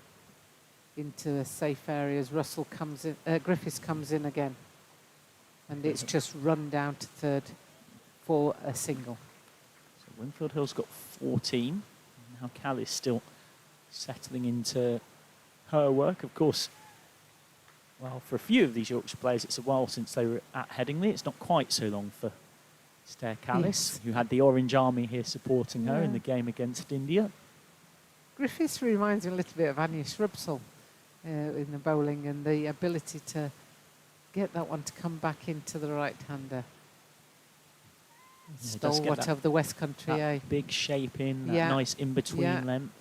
into safe areas. Griffiths comes in again, and it's just run down to third for a single. So Winfield Hill's got 14. Now Callis still settling into her work. Of course, well, for a few of these Yorkshire players, it's a while since they were at Headingley. It's not quite so long for Stair Callis, who had the Orange Army here supporting her in the game against India. Griffiths reminds me a little bit of Anya Shrubsall in the bowling, and the ability to get that one to come back into the right-hander. Stalwart of the West Country, that big shape in, that nice in-between length.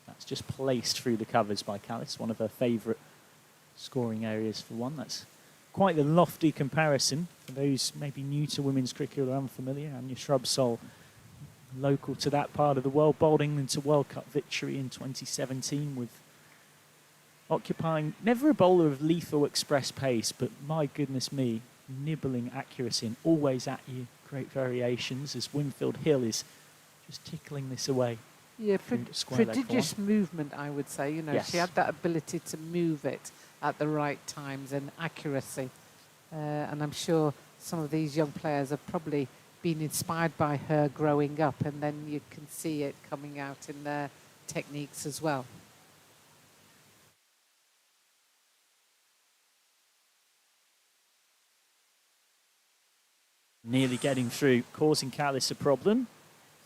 That's just placed through the covers by Callis, one of her favourite scoring areas for one. That's quite the lofty comparison for those maybe new to women's cricket or unfamiliar. Anya Shrubsole, local to that part of the world, bowled England to World Cup victory in 2017 with occupying never a bowler of lethal express pace, but my goodness me, nibbling accuracy and always at you. Great variations as Winfield Hill is just tickling this away. Yeah, prodigious movement, I would say. You know, she had that ability to move it at the right times and accuracy. And I'm sure some of these young players have probably been inspired by her growing up, and then you can see it coming out in their techniques as well. Nearly getting through, causing Callis a problem.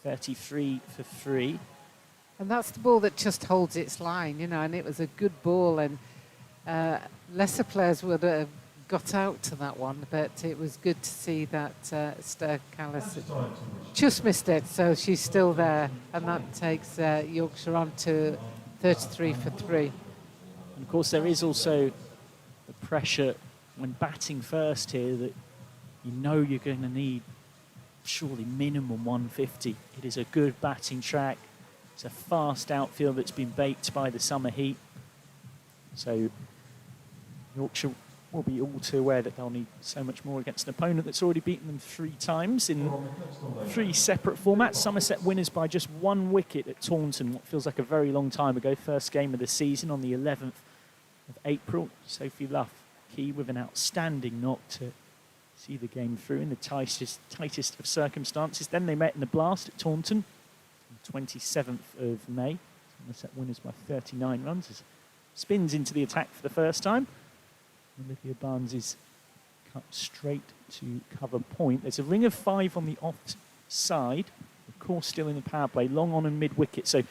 33 for 3. And that's the ball that just holds its line, you know, and it was a good ball, and lesser players would have got out to that one, but it was good to see that Stair Callis just missed it, so she's still there, and that takes Yorkshire on to 33 for 3. And of course, there is also the pressure when batting first here that you know you're going to need surely minimum 150. It is a good batting track. It's a fast outfield that's been baked by the summer heat. So Yorkshire will be all too aware that they'll need so much more against an opponent that's already beaten them 3 times in 3 separate formats. Somerset winners by just 1 wicket at Taunton, what feels like a very long time ago. First game of the season on the 11th of April. Sophie Luff key with an outstanding knock to see the game through in the tightest of circumstances. Then they met in the blast at Taunton on the 27th of May. Somerset winners by 39 runs as spins into the attack for the first time. Olivia Barnes is cut straight to cover point. There's a ring of 5 on the offside. Of course, still in the power play, long on and mid-wicket. So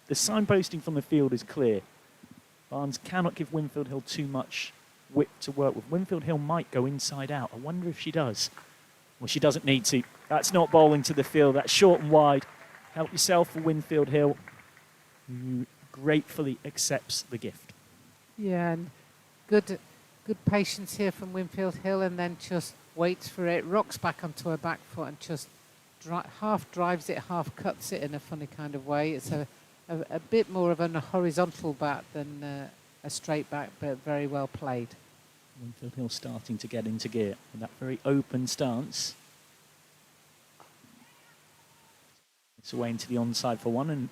the signposting from the field is clear. Barnes cannot give Winfield Hill too much width to work with. Winfield Hill might go inside out. I wonder if she does. Well, she doesn't need to. That's not bowling to the field. That's short and wide. Help yourself for Winfield Hill, who gratefully accepts the gift. Yeah, and good patience here from Winfield Hill, and then just waits for it, rocks back onto her back foot and just half drives it, half cuts it in a funny kind of way. It's a bit more of a horizontal bat than a straight back, but very well played. Winfield Hill starting to get into gear with that very open stance. It's away into the onside for one, and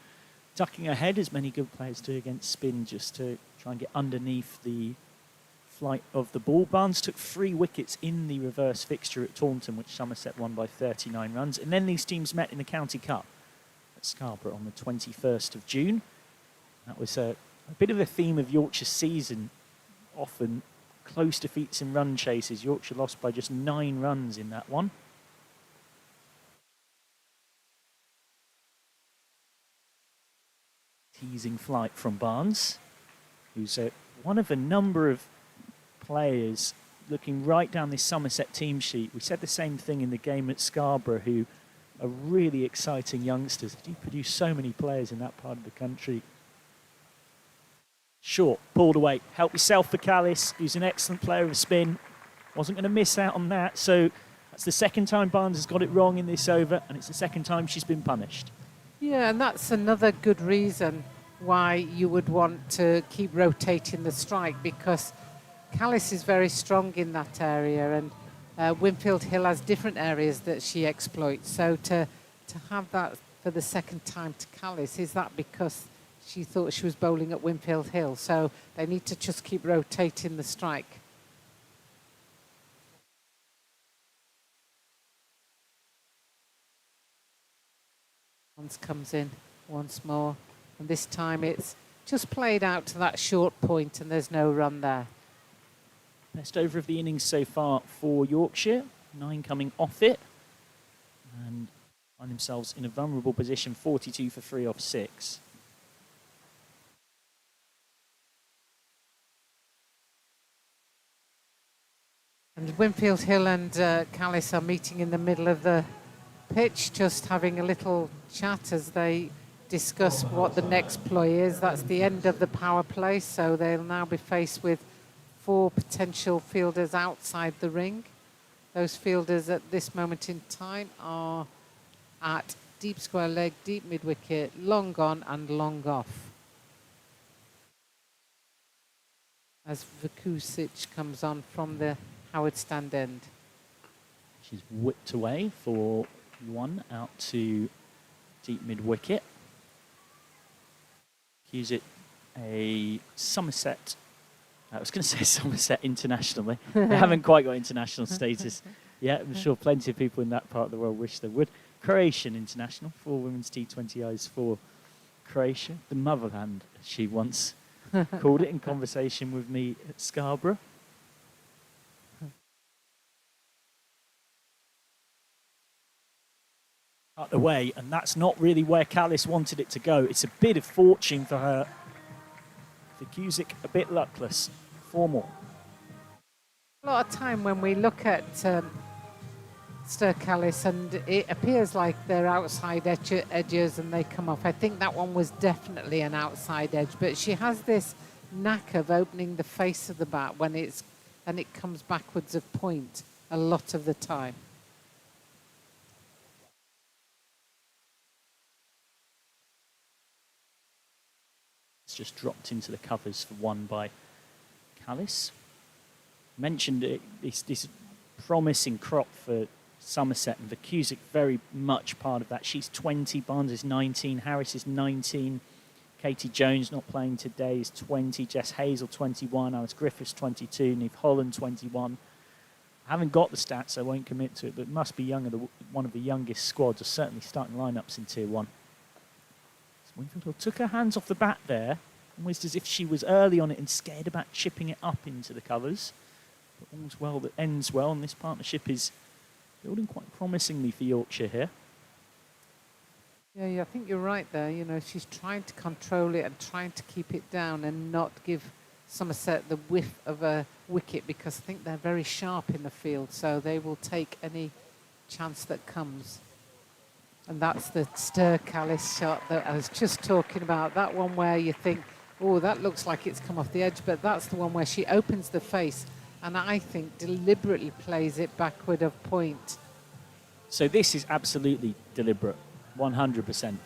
ducking ahead as many good players do against spin, just to try and get underneath the flight of the ball. Barnes took 3 wickets in the reverse fixture at Taunton, which Somerset won by 39 runs. And then these teams met in the County Cup at Scarborough on the 21st of June. That was a bit of a theme of Yorkshire's season, often close defeats in run chases. Yorkshire lost by just 9 runs in that one. Teasing flight from Barnes, who's one of a number of players looking right down this Somerset team sheet. We said the same thing in the game at Scarborough, who are really exciting youngsters. They do produce so many players in that part of the country. Short, pulled away. Help yourself for Callis, who's an excellent player of spin. Wasn't going to miss out on that. So that's the second time Barnes has got it wrong in this over, and it's the second time she's been punished. Yeah, and that's another good reason why you would want to keep rotating the strike, because Callis is very strong in that area, and Winfield Hill has different areas that she exploits. So to have that for the second time to Callis, is that because she thought she was bowling at Winfield Hill? So they need to just keep rotating the strike. Once comes in once more, and this time it's just played out to that short point, and there's no run there. Best over of the innings so far for Yorkshire. 9 coming off it, and find themselves in a vulnerable position, 42 for 3 off 6. And Winfield Hill and Callis are meeting in the middle of the pitch, just having a little chat as they discuss what the next ploy is. That's the end of the power play, so they'll now be faced with 4 potential fielders outside the ring. Those fielders at this moment in time are at deep square leg, deep mid wicket, long on and long off. As Vertu comes on from the Howard stand end. She's whipped away for 1 out to deep mid wicket. Use it a Somerset. I was going to say Somerset internationally. They haven't quite got international status yet. I'm sure plenty of people in that part of the world wish they would. Croatian international, 4 women's T20Is for Croatia. The motherland, as she once called it in conversation with me at Scarborough. Cut away, and that's not really where Callis wanted it to go. It's a bit of fortune for her. For Cusick, a bit luckless. 4 more. A lot of time when we look at Stir Callis, and it appears like they're outside edges and they come off. I think that one was definitely an outside edge, but she has this knack of opening the face of the bat when it comes backwards of point a lot of the time. It's just dropped into the covers for 1 by Callis. Mentioned it, this promising crop for Somerset, and Vercusick very much part of that. She's 20, Barnes is 19, Harris is 19, Katie Jones not playing today is 20, Jess Hazel 21, Alice Griffiths 22, Neve Holland 21. I haven't got the stats, so I won't commit to it, but it must be one of the youngest squads, or certainly starting lineups in Tier 1. Winfield took her hands off the bat there, almost as if she was early on it and scared about chipping it up into the covers. But all's well that ends well, and this partnership is building quite promisingly for Yorkshire here. Yeah, I think you're right there. You know, she's trying to control it and trying to keep it down and not give Somerset the whiff of a wicket, because I think they're very sharp in the field, so they will take any chance that comes. And that's the Stir Callis shot that I was just talking about. That one where you think, oh, that looks like it's come off the edge, but that's the one where she opens the face and I think deliberately plays it backward of point. So this is absolutely deliberate. 100%.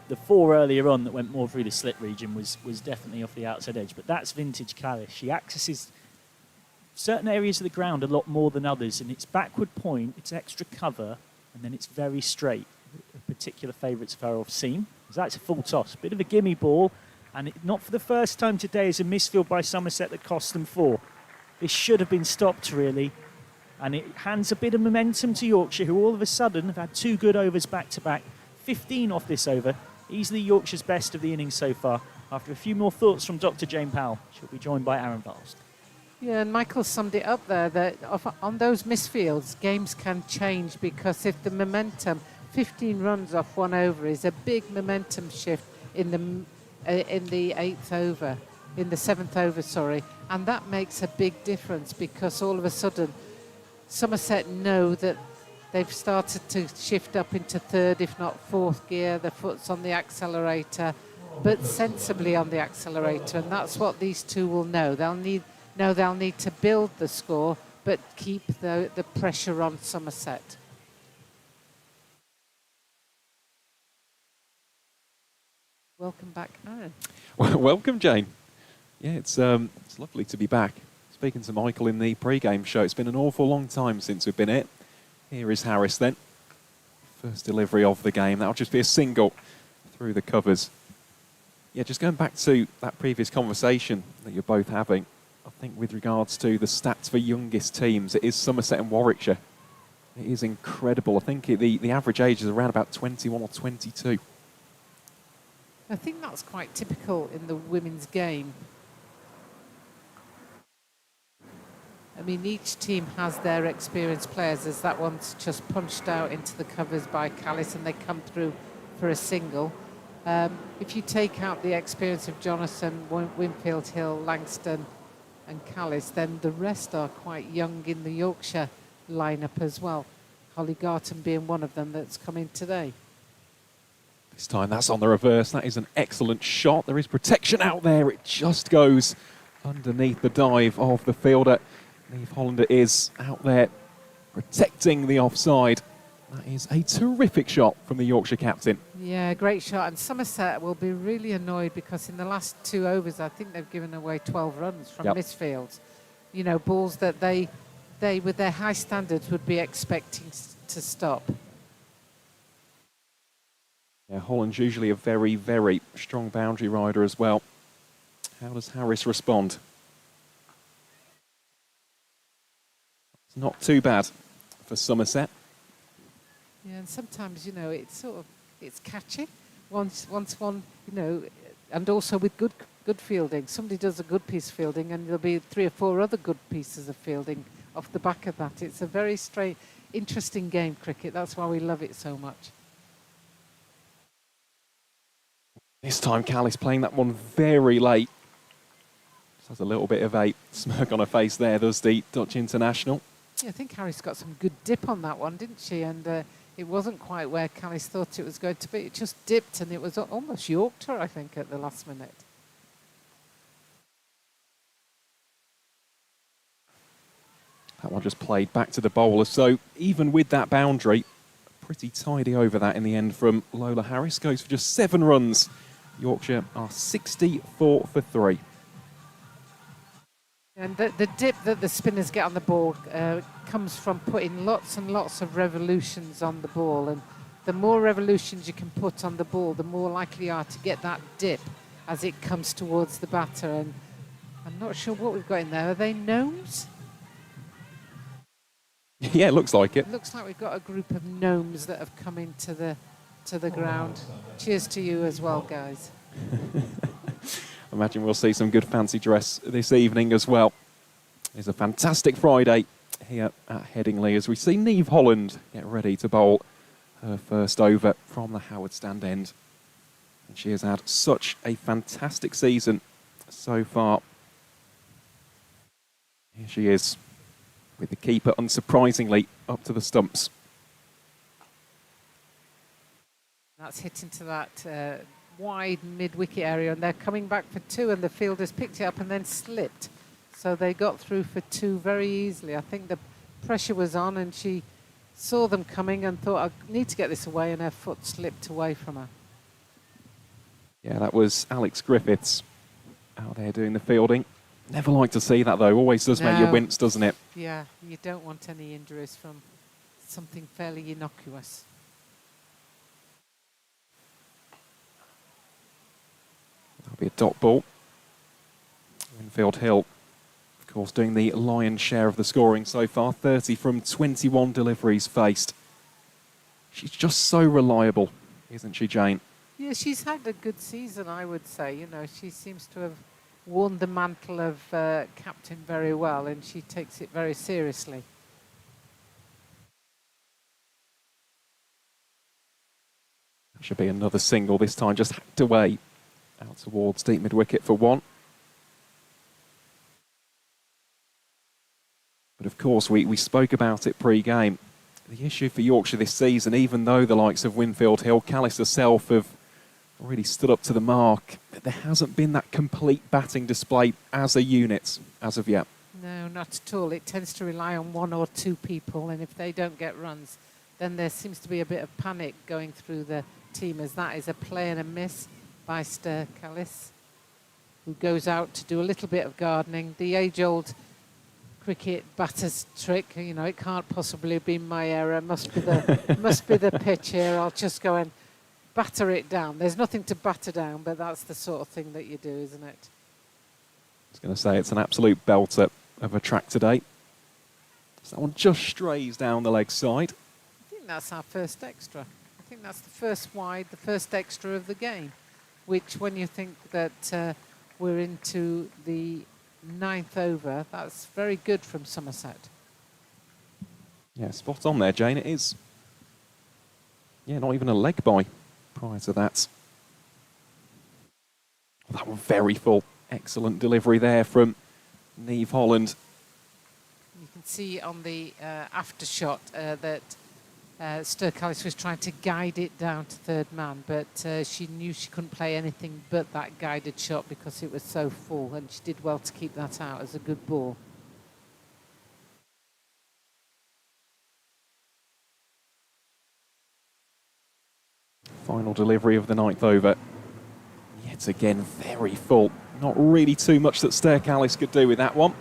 The four earlier on that went more through the slit region was definitely off the outside edge, but that's vintage Callis. She accesses certain areas of the ground a lot more than others, and it's backward point, it's extra cover, and then it's very straight. Particular favourites of her off seam. That's a full toss, bit of a gimme ball, and not for the first time today is a misfield by Somerset that cost them 4. This should have been stopped really, and it hands a bit of momentum to Yorkshire, who all of a sudden have had 2 good overs back to back. 15 off this over, easily Yorkshire's best of the innings so far. After a few more thoughts from Dr. Jane Powell, she'll be joined by Aaron Vast. Yeah, and Michael summed it up there, that on those misfields, games can change, because if the momentum, 15 runs off 1 over is a big momentum shift in the 8th over, in the 7th over, sorry, and that makes a big difference, because all of a sudden Somerset know that they've started to shift up into 3rd, if not 4th gear. The foot's on the accelerator, but sensibly on the accelerator, and that's what these two will know. They'll need to build the score, but keep the pressure on Somerset. Welcome back, Aaron. Well, welcome, Jane. Yeah, it's lovely to be back. Speaking to Michael in the pre-game show, it's been an awful long time since we've been here. Here is Harris then. First delivery of the game. That'll just be a single through the covers. Yeah, just going back to that previous conversation that you're both having, I think with regards to the stats for youngest teams, it is Somerset and Warwickshire. It is incredible. I think the average age is around about 21 or 22. I think that's quite typical in the women's game. I mean, each team has their experienced players, as that one's just punched out into the covers by Callis and they come through for a single. If you take out the experience of Jonathan, Winfield Hill, Langston and Callis, then the rest are quite young in the Yorkshire lineup as well. Holly Garton being one of them that's come in today. This time that's on the reverse. That is an excellent shot. There is protection out there. It just goes underneath the dive of the fielder. Neve Hollander is out there protecting the offside. That is a terrific shot from the Yorkshire captain. Yeah, great shot. And Somerset will be really annoyed, because in the last 2 overs, I think they've given away 12 runs from misfields. You know, balls that they with their high standards would be expecting to stop. Yeah, Holland's usually a very, very strong boundary rider as well. How does Harris respond? It's not too bad for Somerset. Yeah, and sometimes, you know, it's catchy. Once one, you know, and also with good fielding. Somebody does a good piece of fielding, and there'll be 3 or 4 other good pieces of fielding off the back of that. It's a very straight, interesting game, cricket. That's why we love it so much. This time Callis playing that one very late. Just has a little bit of a smirk on her face there, does the Dutch international. Yeah, I think Harris got some good dip on that one, didn't she? And it wasn't quite where Callis thought it was going to be. It just dipped, and it was almost Yorked her, I think, at the last minute. That one just played back to the bowler. So even with that boundary, pretty tidy over that in the end from Lola Harris. Goes for just 7 runs. Yorkshire are 64 for 3. And the dip that the spinners get on the ball comes from putting lots and lots of revolutions on the ball. And the more revolutions you can put on the ball, the more likely you are to get that dip as it comes towards the batter. And I'm not sure what we've got in there. Are they gnomes? Yeah, it looks like it. It looks like we've got a group of gnomes that have come into the ground. Cheers to you as well, guys. I imagine we'll see some good fancy dress this evening as well. It's a fantastic Friday here at Headingley as we see Neve Holland get ready to bowl her first over from the Howard stand end. And she has had such a fantastic season so far. Here she is, with the keeper unsurprisingly up to the stumps. That's hit into that wide mid-wicket area, and they're coming back for 2, and the fielders picked it up and then slipped. So they got through for 2 very easily. I think the pressure was on, and she saw them coming and thought, I need to get this away, and her foot slipped away from her. Yeah, that was Alex Griffiths out there doing the fielding. Never like to see that, though. Always does make you No. wince, doesn't it? Yeah, you don't want any injuries from something fairly innocuous. That'll be a dot ball. Winfield Hill, of course, doing the lion's share of the scoring so far. 30 from 21 deliveries faced. She's just so reliable, isn't she, Jane? Yeah, she's had a good season, I would say. You know, she seems to have worn the mantle of captain very well, and she takes it very seriously. Should be another single this time, just hacked away out towards deep mid-wicket for one. But of course, we spoke about it pre-game. The issue for Yorkshire this season, even though the likes of Winfield Hill, Callis herself have really stood up to the mark, there hasn't been that complete batting display as a unit as of yet. No, not at all. It tends to rely on one or two people, and if they don't get runs, then there seems to be a bit of panic going through the team, as that is a play and a miss by Ster Callis, who goes out to do a little bit of gardening. The age-old cricket batter's trick, you know, it can't possibly be my error. Must be the pitch here. I'll just go and batter it down. There's nothing to batter down, but that's the sort of thing that you do, isn't it? I was going to say it's an absolute belter of a track today. So that one just strays down the leg side. I think that's our first extra. I think that's the first wide, the first extra of the game, which when you think that we're into the 9th over, that's very good from Somerset. Yeah, spot on there, Jane. It is. Yeah, not even a leg by prior to that. That one very full. Excellent delivery there from Niamh Holland. You can see on the after shot that Ster Callis was trying to guide it down to third man, but she knew she couldn't play anything but that guided shot because it was so full, and she did well to keep that out as a good ball. Final delivery of the 9th over. Yet again, very full. Not really too much that Ster Callis could do with that one.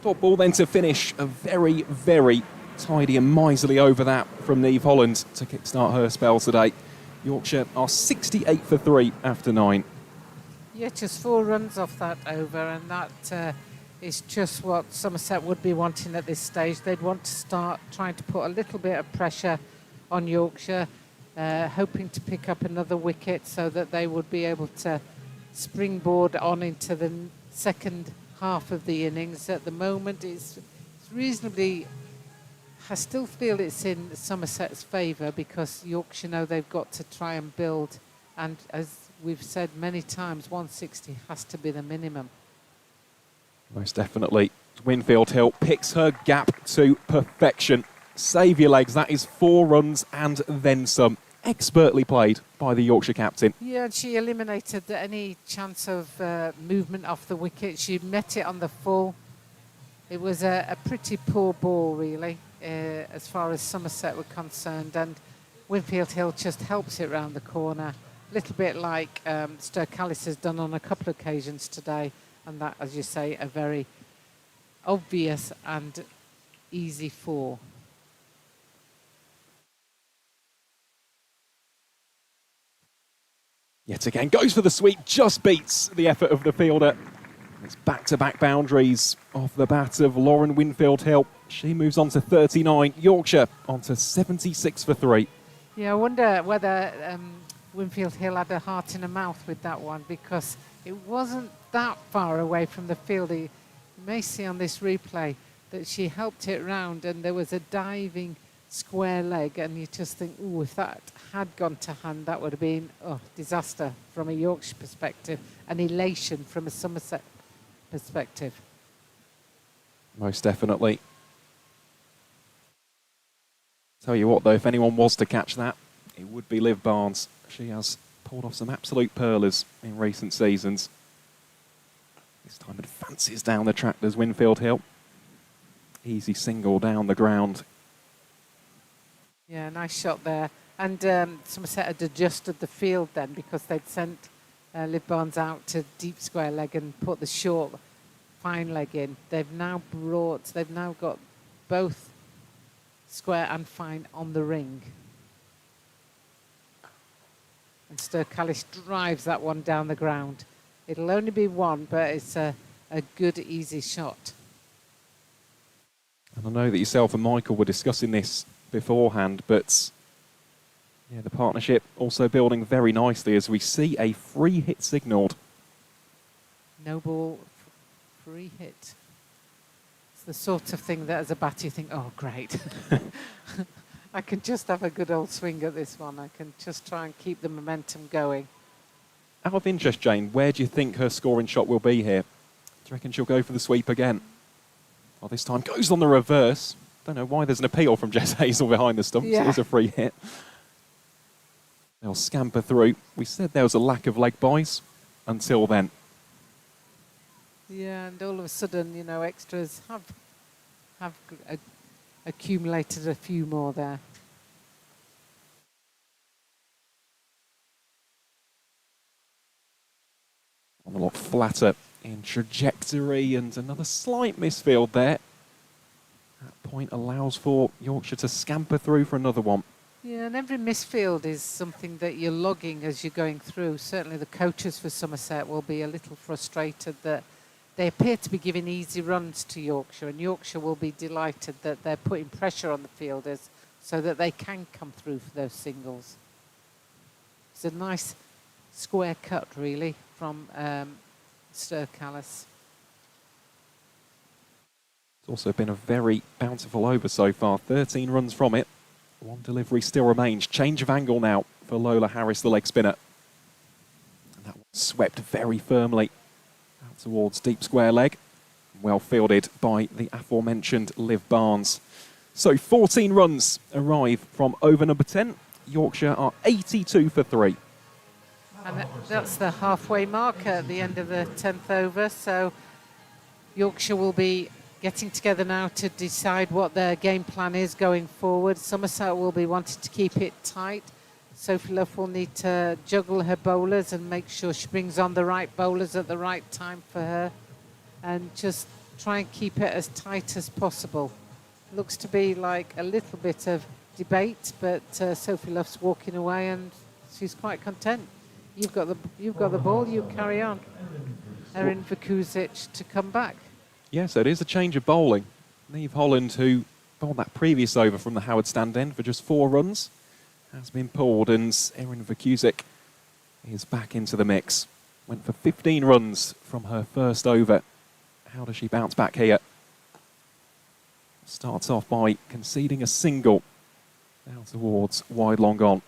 Dot ball then to finish a very, very tidy and miserly over that from Niamh Holland to kickstart her spell today. Yorkshire are 68 for 3 after 9. Yeah, just 4 runs off that over, and that is just what Somerset would be wanting at this stage. They'd want to start trying to put a little bit of pressure on Yorkshire, hoping to pick up another wicket so that they would be able to springboard on into the second half of the innings. At the moment, it's reasonably... I still feel it's in Somerset's favour because Yorkshire know they've got to try and build, and as we've said many times, 160 has to be the minimum. Most definitely. Winfield Hill picks her gap to perfection. Save your legs, that is 4 runs and then some. Expertly played by the Yorkshire captain. Yeah, and she eliminated any chance of movement off the wicket. She met it on the full. It was a pretty poor ball, really, as far as Somerset were concerned, and Winfield Hill just helps it round the corner, a little bit like Ster Callis has done on a couple of occasions today, and that, as you say, a very obvious and easy 4. Yet again, goes for the sweep, just beats the effort of the fielder. It's back-to-back boundaries off the bat of Lauren Winfield Hill. She moves on to 39. Yorkshire on to 76 for 3. Yeah, I wonder whether Winfield Hill had a heart in her mouth with that one, because it wasn't that far away from the fielder. You may see on this replay that she helped it round, and there was a diving square leg, and you just think, oh, if that had gone to hand, that would have been disaster from a Yorkshire perspective, an elation from a Somerset perspective. Most definitely. Tell you what, though, if anyone was to catch that, it would be Liv Barnes. She has pulled off some absolute pearlers in recent seasons. This time advances down the track, does Winfield Hill. Easy single down the ground. Yeah, nice shot there. And Somerset had adjusted the field then because they'd sent Liv Barnes out to deep square leg and put the short fine leg in. They've now got both square and fine on the ring. And Sturkallis drives that one down the ground. It'll only be one, but it's a good, easy shot. And I know that yourself and Michael were discussing this beforehand, but yeah, the partnership also building very nicely as we see a free hit signalled. No ball, free hit. It's the sort of thing that as a batter you think, oh, great. I can just have a good old swing at this one. I can just try and keep the momentum going. Out of interest, Jane, where do you think her scoring shot will be here? Do you reckon she'll go for the sweep again? Well, this time goes on the reverse. Don't know why there's an appeal from Jess Hazel behind the stumps. Yeah. It is a free hit. They'll scamper through. We said there was a lack of leg buys until then. Yeah, and all of a sudden, you know, extras have accumulated a few more there. A lot flatter in trajectory and another slight misfield there. That point allows for Yorkshire to scamper through for another one. Yeah, and every misfield is something that you're logging as you're going through. Certainly the coaches for Somerset will be a little frustrated that they appear to be giving easy runs to Yorkshire, and Yorkshire will be delighted that they're putting pressure on the fielders so that they can come through for those singles. It's a nice square cut, really, from Sturkallis. It's also been a very bountiful over so far. 13 runs from it. One delivery still remains. Change of angle now for Lola Harris, the leg spinner. And that one swept very firmly out towards deep square leg. Well fielded by the aforementioned Liv Barnes. So 14 runs arrive from over number 10. Yorkshire are 82 for 3. And that's the halfway mark at the end of the 10th over. So Yorkshire will be getting together now to decide what their game plan is going forward. Somerset will be wanting to keep it tight. Sophie Love will need to juggle her bowlers and make sure she brings on the right bowlers at the right time for her, and just try and keep it as tight as possible. Looks to be like a little bit of debate, but Sophie Love's walking away and she's quite content. You've got the ball, you carry on. Erin Vertu to come back. Yes, it is a change of bowling. Neve Holland, who bowled that previous over from the Howard stand end for just 4 runs, has been pulled, and Erin Vertu is back into the mix. Went for 15 runs from her first over. How does she bounce back here? Starts off by conceding a single down towards wide long on.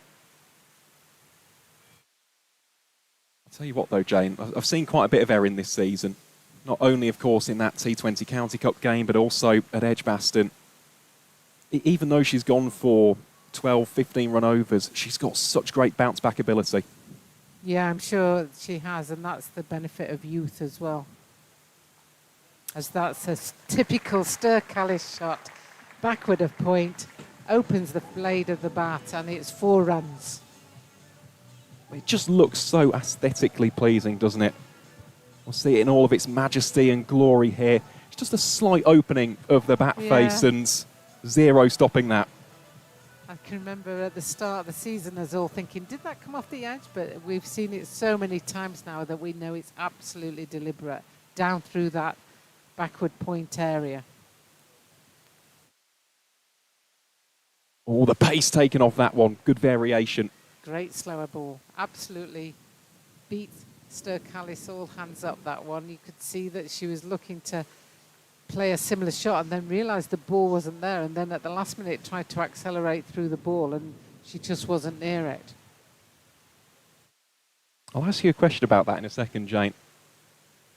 I'll tell you what though, Jane, I've seen quite a bit of Erin this season. Not only, of course, in that T20 County Cup game, but also at Edgbaston. Even though she's gone for 12, 15 run overs, she's got such great bounce back ability. Yeah, I'm sure she has, and that's the benefit of youth as well. As that's a typical Sturkallis shot. Backward of point, opens the blade of the bat, and it's 4 runs. It just looks so aesthetically pleasing, doesn't it? We'll see it in all of its majesty and glory here. It's just a slight opening of the bat face and 0 stopping that. I can remember at the start of the season us all thinking, did that come off the edge? But we've seen it so many times now that we know it's absolutely deliberate, down through that backward point area. Oh, the pace taken off that one. Good variation. Great slower ball. Absolutely beat Sturkallis all hands up that one. You could see that she was looking to play a similar shot and then realised the ball wasn't there, and then at the last minute tried to accelerate through the ball and she just wasn't near it. I'll ask you a question about that in a second, Jane.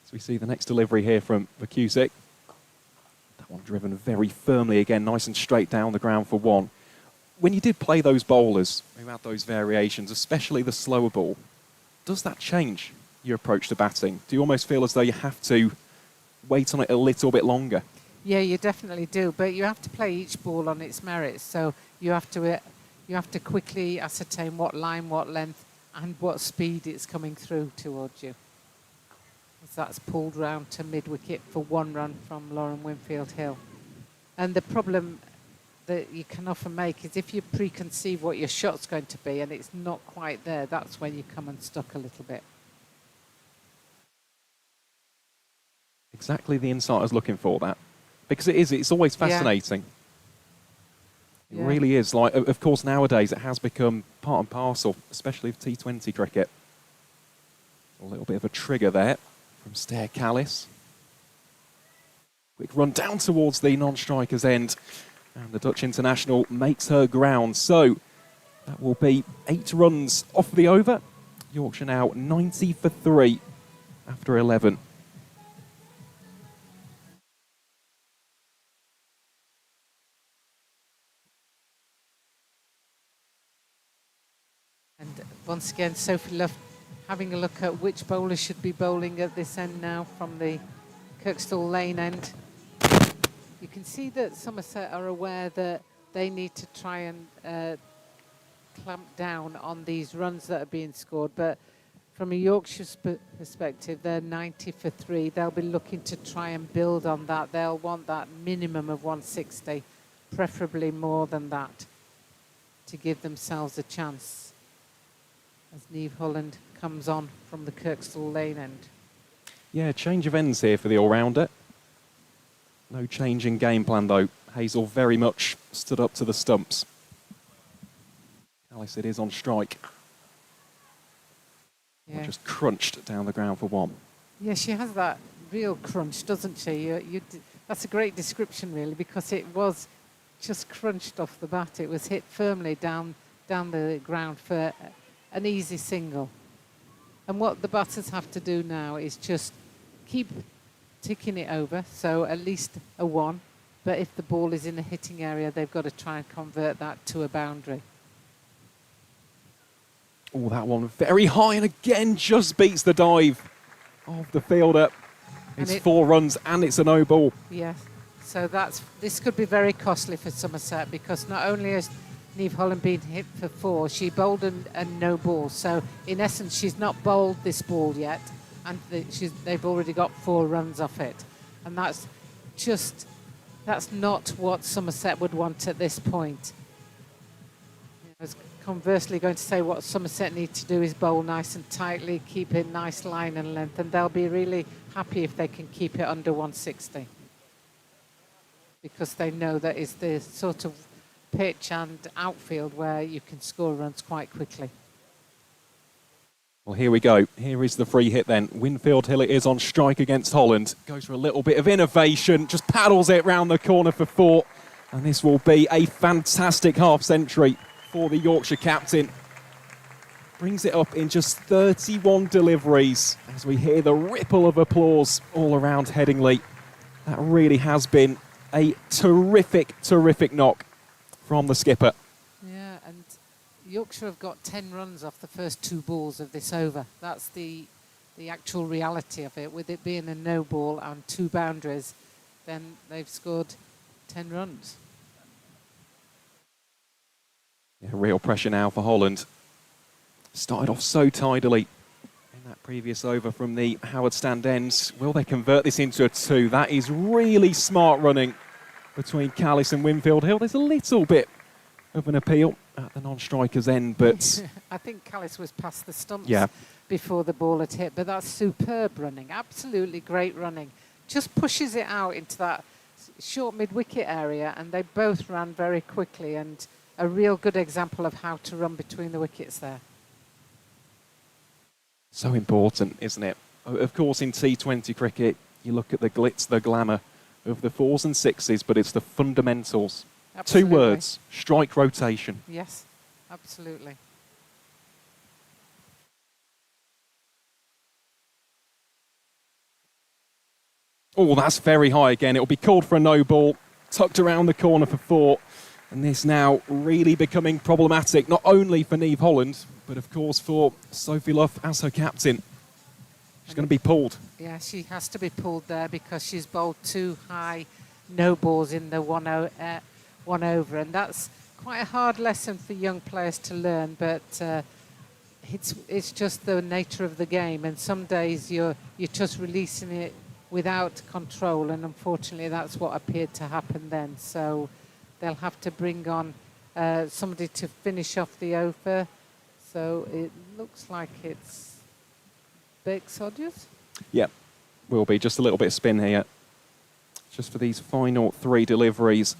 So we see the next delivery here from Vertu. That one driven very firmly again, nice and straight down the ground for 1. When you did play those bowlers who had those variations, especially the slower ball, does that change your approach to batting? Do you almost feel as though you have to wait on it a little bit longer? Yeah, you definitely do, but you have to play each ball on its merits. So you have to you have to quickly ascertain what line, what length, and what speed it's coming through towards you. As that's pulled round to mid-wicket for one run from Lauren Winfield Hill. And the problem that you can often make is if you preconceive what your shot's going to be and it's not quite there, that's when you come unstuck a little bit. Exactly the insight I was looking for, that. Because it's always fascinating. It really is. Like, of course, nowadays it has become part and parcel, especially of T20 cricket. A little bit of a trigger there from Stair Callis. Quick run down towards the non-striker's end. And the Dutch international makes her ground. So that will be 8 runs off the over. Yorkshire now 90 for 3 after 11. And once again, Sophie Luff having a look at which bowler should be bowling at this end now from the Kirkstall Lane end. You can see that Somerset are aware that they need to try and clamp down on these runs that are being scored, but from a Yorkshire perspective, they're 90 for 3. They'll be looking to try and build on that. They'll want that minimum of 160, preferably more than that, to give themselves a chance as Niamh Holland comes on from the Kirkstall Lane end. Yeah, change of ends here for the all-rounder. No change in game plan, though. Hazel very much stood up to the stumps. Alice, it is on strike. Yeah. Just crunched down the ground for 1. Yeah, she has that real crunch, doesn't she? That's a great description, really, because it was just crunched off the bat. It was hit firmly down the ground for an easy single. And what the batters have to do now is just keep ticking it over, so at least a 1. But if the ball is in the hitting area, they've got to try and convert that to a boundary. Oh, that one very high and again just beats the dive of the fielder. It's 4 runs and it's a no ball. Yes, so this could be very costly for Somerset, because not only has Niamh Holland been hit for 4, she bowled a no ball. So in essence, she's not bowled this ball yet, and they've already got 4 runs off it. And that's not what Somerset would want at this point. I was conversely going to say what Somerset need to do is bowl nice and tightly, keep it nice line and length, and they'll be really happy if they can keep it under 160. Because they know that is the sort of pitch and outfield where you can score runs quite quickly. Well, here we go. Here is the free hit then. Winfield Hill it is on strike against Holland. Goes for a little bit of innovation, just paddles it round the corner for 4. And this will be a fantastic half-century for the Yorkshire captain. Brings it up in just 31 deliveries as we hear the ripple of applause all around Headingley. That really has been a terrific, terrific knock from the skipper. Yeah, and Yorkshire have got 10 runs off the first 2 balls of this over. That's the actual reality of it. With it being a no ball and 2 boundaries, then they've scored 10 runs. Yeah, real pressure now for Holland. Started off so tidily in that previous over from the Howard Stand ends. Will they convert this into a 2? That is really smart running between Callis and Winfield Hill. There's a little bit of an appeal at the non-striker's end, but I think Callis was past the stumps before the ball had hit, but that's superb running, absolutely great running. Just pushes it out into that short mid-wicket area, and they both ran very quickly, and a real good example of how to run between the wickets there. So important, isn't it? Of course, in T20 cricket, you look at the glitz, the glamour of the 4s and 6s, but it's the fundamentals. Absolutely. 2 words, strike rotation. Yes, absolutely. Oh, that's very high again. It'll be called for a no ball, tucked around the corner for 4. And this now really becoming problematic, not only for Niamh Holland, but of course for Sophie Luff as her captain. She's going to be pulled. Yeah, she has to be pulled there because she's bowled 2 high no balls in the one over, and that's quite a hard lesson for young players to learn, but it's just the nature of the game, and some days you're just releasing it without control, and unfortunately that's what appeared to happen then. So they'll have to bring on somebody to finish off the over. So it looks like it's Bex Hodges. Yep, will be just a little bit of spin here, just for these final 3 deliveries.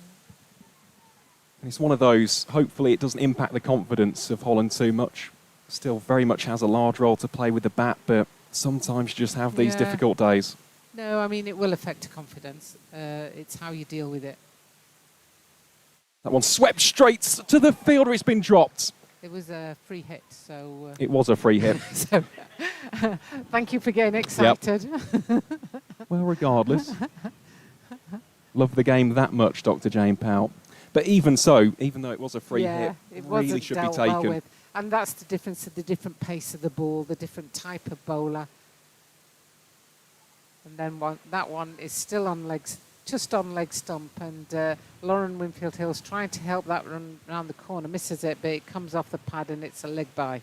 And it's one of those, hopefully it doesn't impact the confidence of Holland too much. Still very much has a large role to play with the bat, but sometimes you just have these difficult days. No, I mean, it will affect confidence. It's how you deal with it. That one swept straight to the fielder, it's been dropped. It was a free hit, so... It was a free hit. So, thank you for getting excited. Yep. Well, regardless. Love the game that much, Dr. Jane Powell. But even so, even though it was a free hit, it really should be dealt taken. well with. And that's the difference of the different pace of the ball, the different type of bowler. And then that one is still on legs, just on leg stump, and Lauren Winfield Hill's trying to help that run around the corner, misses it, but it comes off the pad and it's a leg by.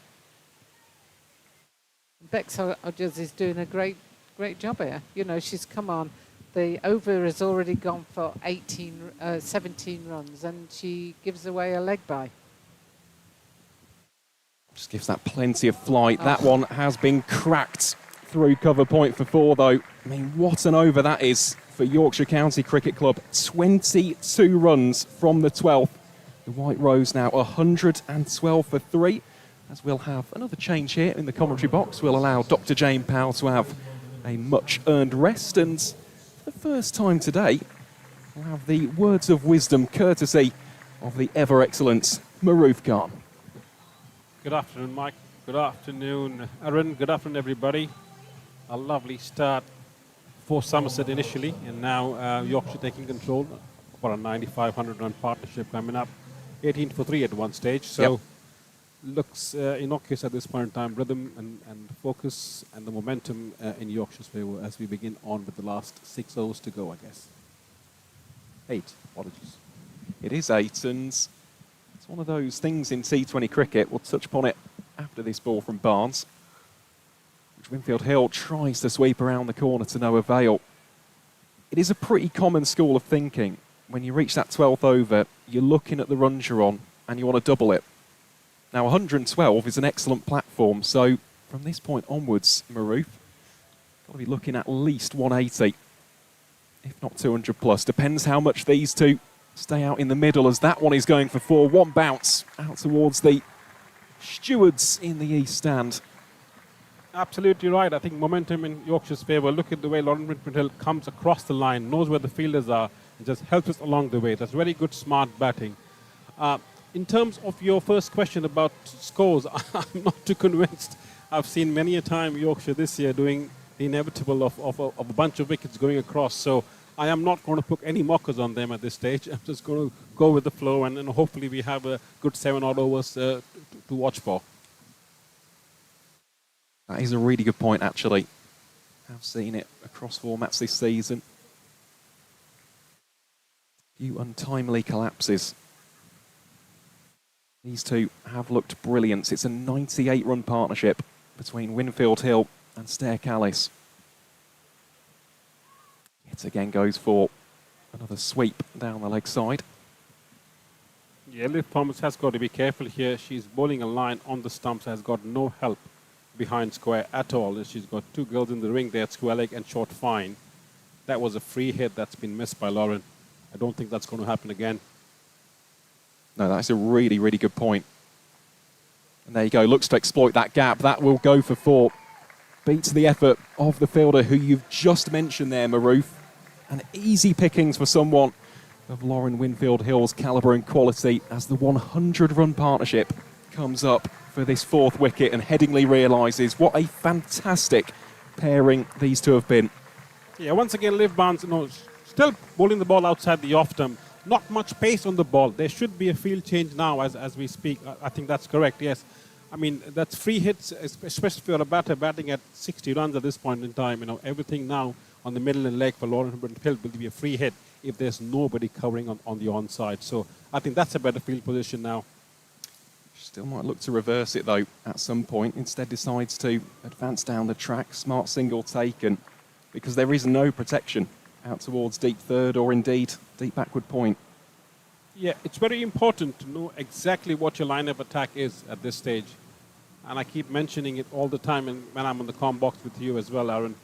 Bex Hodges is doing a great job here. You know, she's come on. The over has already gone for 17 runs, and she gives away a leg by. Just gives that plenty of flight. That one has been cracked through cover point for 4, though. I mean, what an over that is for Yorkshire County Cricket Club. 22 runs from the 12th. The White Rose now 112 for 3. As we'll have another change here in the commentary box. We'll allow Dr. Jane Powell to have a much-earned rest. And for the first time today, we'll have the words of wisdom courtesy of the ever-excellent Maroof Khan. Good afternoon, Mike. Good afternoon, Aaron. Good afternoon, everybody. A lovely start for Somerset initially, and now Yorkshire taking control for a 9,500 run partnership coming up. 18 for 3 at one stage, so looks innocuous at this point in time. Rhythm and focus and the momentum in Yorkshire's favour as we begin on with the last 6 overs to go, I guess. 8, apologies. It is 8, and it's one of those things in T20 cricket. We'll touch upon it after this ball from Barnes, which Winfield Hill tries to sweep around the corner to no avail. It is a pretty common school of thinking. When you reach that 12th over, you're looking at the runs you're on and you want to double it. Now, 112 is an excellent platform, so from this point onwards, Maroof, got to be looking at least 180, if not 200 plus. Depends how much these two stay out in the middle, as that one is going for 4. One bounce out towards the stewards in the east stand. Absolutely right. I think momentum in Yorkshire's favour. Look at the way Lauren Winfield Hill comes across the line, knows where the fielders are, and just helps us along the way. That's very good, smart batting. In terms of your first question about scores, I'm not too convinced. I've seen many a time Yorkshire this year doing the inevitable of a bunch of wickets going across. So I am not going to put any mockers on them at this stage. I'm just going to go with the flow, and hopefully we have a good 7 odd overs to watch for. That is a really good point, actually. I've seen it across formats this season. Few untimely collapses. These two have looked brilliant. It's a 98-run partnership between Winfield Hill and Stair Callis. It again goes for another sweep down the leg side. Yeah, Liv Thomas has got to be careful here. She's bowling a line on the stumps, has got no help behind square at all. And she's got 2 girls in the ring there, square leg and short fine. That was a free hit that's been missed by Lauren. I don't think that's going to happen again. No, that's a really, really good point. And there you go, looks to exploit that gap. That will go for 4. Beats the effort of the fielder who you've just mentioned there, Maroof. And easy pickings for someone of Lauren Winfield Hill's calibre and quality as the 100-run partnership comes up for this 4th wicket, and Headingley realises what a fantastic pairing these two have been. Yeah, once again, Liv Barnes, still bowling the ball outside the off-stump. Not much pace on the ball. There should be a field change now as we speak. I think that's correct, yes. I mean, that's free hits, especially for a batter batting at 60 runs at this point in time. Everything now on the middle of the leg for Lauren Hill will be a free hit if there's nobody covering on the onside. So I think that's a better field position now. Still might look to reverse it though at some point. Instead decides to advance down the track. Smart single taken because there is no protection out towards deep third or indeed deep backward point. Yeah, it's very important to know exactly what your line of attack is at this stage. And I keep mentioning it all the time when I'm on the comm box with you as well, Aaron.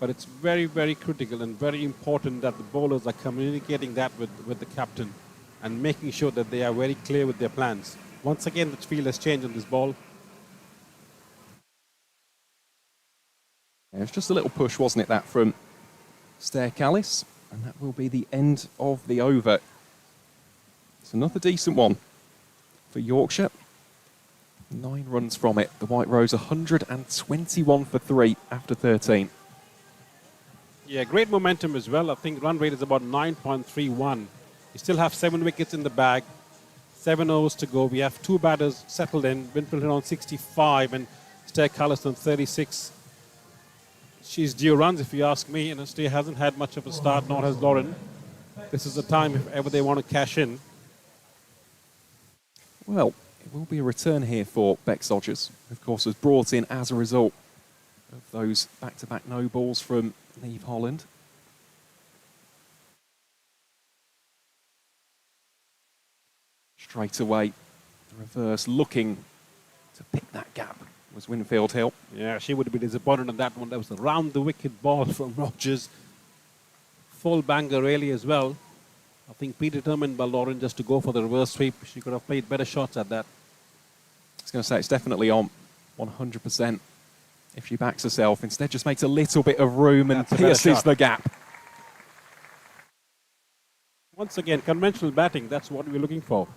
But it's very, very critical and very important that the bowlers are communicating that with the captain and making sure that they are very clear with their plans. Once again, the field has changed on this ball. Yeah, it was just a little push, wasn't it, that from Stair Callis? And that will be the end of the over. It's another decent one for Yorkshire. 9 runs from it. The White Rose 121 for 3 after 13. Yeah, great momentum as well. I think run rate is about 9.31. You still have 7 wickets in the bag, 7 overs to go. We have 2 batters settled in. Winfield on 65 and Stair Callis on 36. She's due runs, if you ask me. And Stair hasn't had much of a start, nor has Lauren. This is the time if ever they want to cash in. Well, it will be a return here for Beck Sodgers. Of course, was brought in as a result of those back-to-back no balls from Neve Holland. Straight away, the reverse looking to pick that gap was Winfield Hill. Yeah, she would have been disappointed on that one. That was a round-the-wicket ball from Rogers. Full banger really as well. I think predetermined by Lauren just to go for the reverse sweep. She could have played better shots at that. I was going to say, it's definitely on 100%. If she backs herself, instead just makes a little bit of room and pierces the gap. Once again, conventional batting, that's what we're looking for.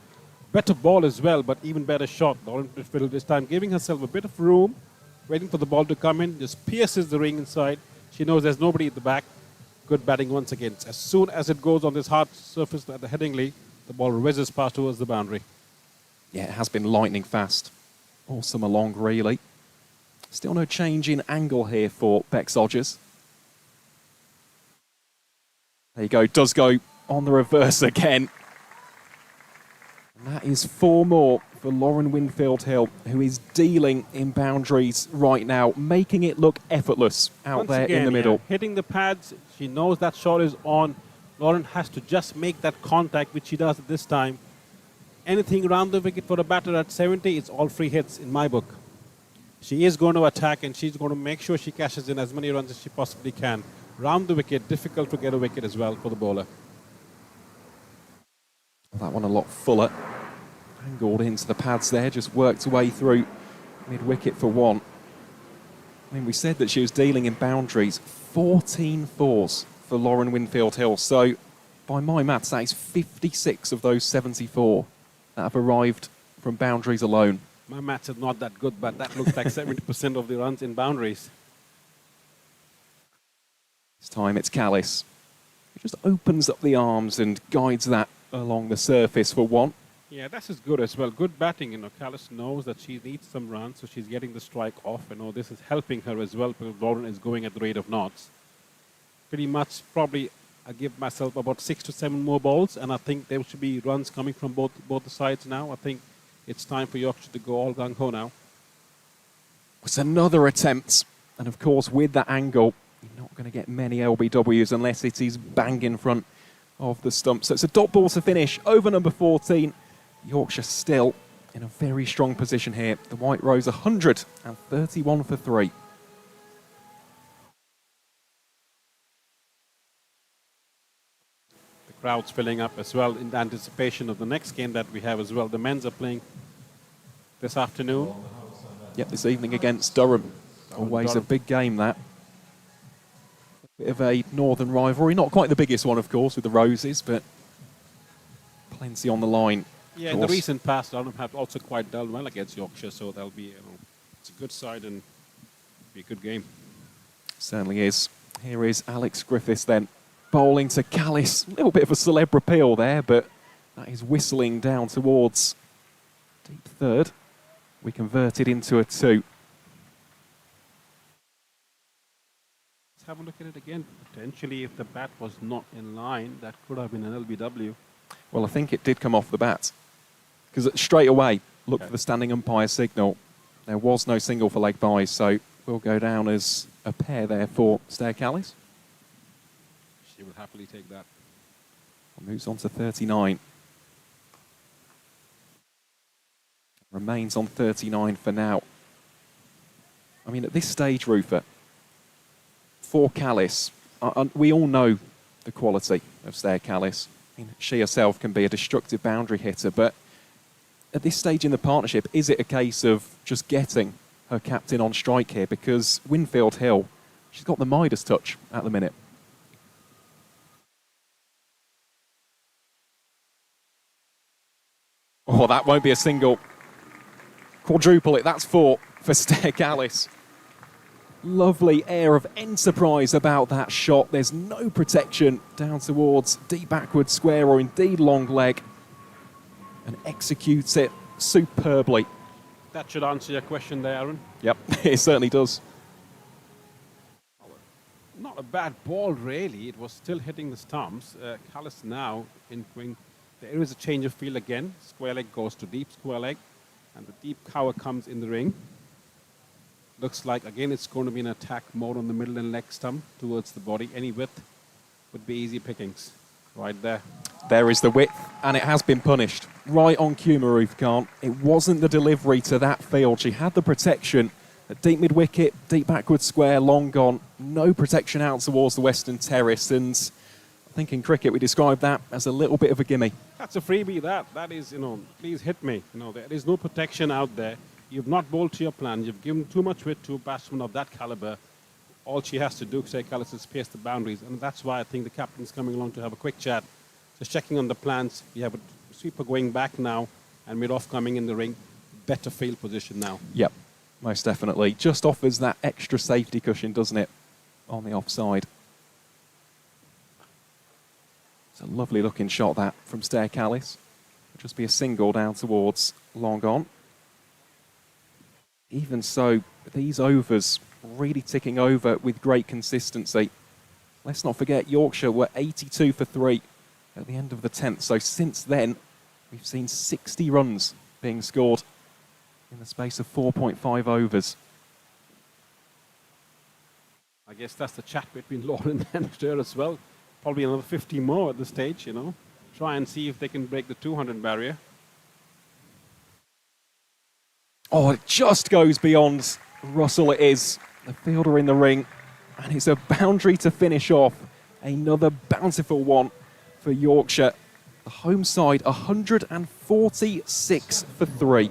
Better ball as well, but even better shot. Lauren Whitfield this time giving herself a bit of room, waiting for the ball to come in, just pierces the ring inside. She knows there's nobody at the back. Good batting once again. As soon as it goes on this hard surface at the Headingley, the ball whizzes past towards the boundary. Yeah, it has been lightning fast all summer long, really. Still no change in angle here for Beck Sodgers. There you go, does go on the reverse again. And that is 4 more for Lauren Winfield Hill, who is dealing in boundaries right now, making it look effortless out Once there again, in the middle. Hitting the pads, she knows that shot is on. Lauren has to just make that contact, which she does at this time. Anything around the wicket for a batter at 70, it's all free hits in my book. She is going to attack and she's going to make sure she cashes in as many runs as she possibly can. Round the wicket, difficult to get a wicket as well for the bowler. That one a lot fuller. Angled into the pads there, just worked her way through mid-wicket for 1. I mean, we said that she was dealing in boundaries. 14 fours for Lauren Winfield Hill. So, by my maths, that is 56 of those 74 that have arrived from boundaries alone. My maths is not that good, but that looks like 70% of the runs in boundaries. This time it's Callis. He just opens up the arms and guides that along the surface for 1. Yeah, that's as good as well. Good batting, Callis knows that she needs some runs, so she's getting the strike off. This is helping her as well because Lauren is going at the rate of knots. Pretty much, probably, I give myself about 6 to 7 more balls, and I think there should be runs coming from both the sides now. I think it's time for Yorkshire to go all gung-ho now. It's another attempt, and of course, with that angle, you're not going to get many LBWs unless it is bang in front of the stump. So it's a dot ball to finish over number 14. Yorkshire still in a very strong position here. The White Rose 131 for 3. The crowd's filling up as well in anticipation of the next game that we have as well. The men's are playing this afternoon. Yep, this evening against Durham. Always a big game, that. Bit of a northern rivalry. Not quite the biggest one, of course, with the Roses, but plenty on the line. Yeah, in the recent past, Durham have also quite done well against Yorkshire, so that'll be, it's a good side and be a good game. Certainly is. Here is Alex Griffiths then, bowling to Callis. A little bit of a celeb repeal there, but that is whistling down towards deep third. We converted into a 2. have a look at it again. Potentially, if the bat was not in line, that could have been an LBW. Well, I think it did come off the bat. Because straight away, look for the standing umpire signal. There was no single for leg byes, so we'll go down as a pair there for Stair Callis. She will happily take that. Moves on to 39. Remains on 39 for now. I mean, at this stage, Rupert, for Callis, we all know the quality of Stair Callis. I mean, she herself can be a destructive boundary hitter, but at this stage in the partnership, is it a case of just getting her captain on strike here? Because Winfield Hill, she's got the Midas touch at the minute. Oh, that won't be a single. Quadruple it, that's four for Stair Callis. Lovely air of enterprise about that shot. There's no protection down towards deep backward square or indeed long leg. And executes it superbly. That should answer your question there, Aaron. Yep, it certainly does. Not a bad ball, really. It was still hitting the stumps. Callis now in going. There is a change of field again. Square leg goes to deep square leg. And the deep cover comes in the ring. Looks like, again, it's going to be an attack more on the middle and leg stump towards the body. Any width would be easy pickings. Right there. There is the width, and it has been punished. Right on cue, Maroof Khan. It wasn't the delivery to that field. She had the protection at deep mid-wicket, deep backward square, long gone. No protection out towards the western terrace. And I think in cricket we describe that as a little bit of a gimme. That's a freebie, that is, please hit me. There is no protection out there. You've not bowled to your plan. You've given too much width to a batsman of that caliber. All she has to do, say, Callis, is pace the boundaries. And that's why I think the captain's coming along to have a quick chat. Just checking on the plans. We have a sweeper going back now and mid-off coming in the ring. Better field position now. Yep, most definitely. Just offers that extra safety cushion, doesn't it, on the offside. It's a lovely looking shot, that, from Stair Callis. It'll just be a single down towards long on. Even so, these overs really ticking over with great consistency. Let's not forget, Yorkshire were 82 for 3 at the end of the 10th. So since then, we've seen 60 runs being scored in the space of 4.5 overs. I guess that's the chat between Lauren and Ster as well. Probably another 50 more at this stage, Try and see if they can break the 200 barrier. Oh, it just goes beyond Russell, it is. The fielder in the ring, and it's a boundary to finish off. Another bountiful one for Yorkshire. The home side, 146 for 3.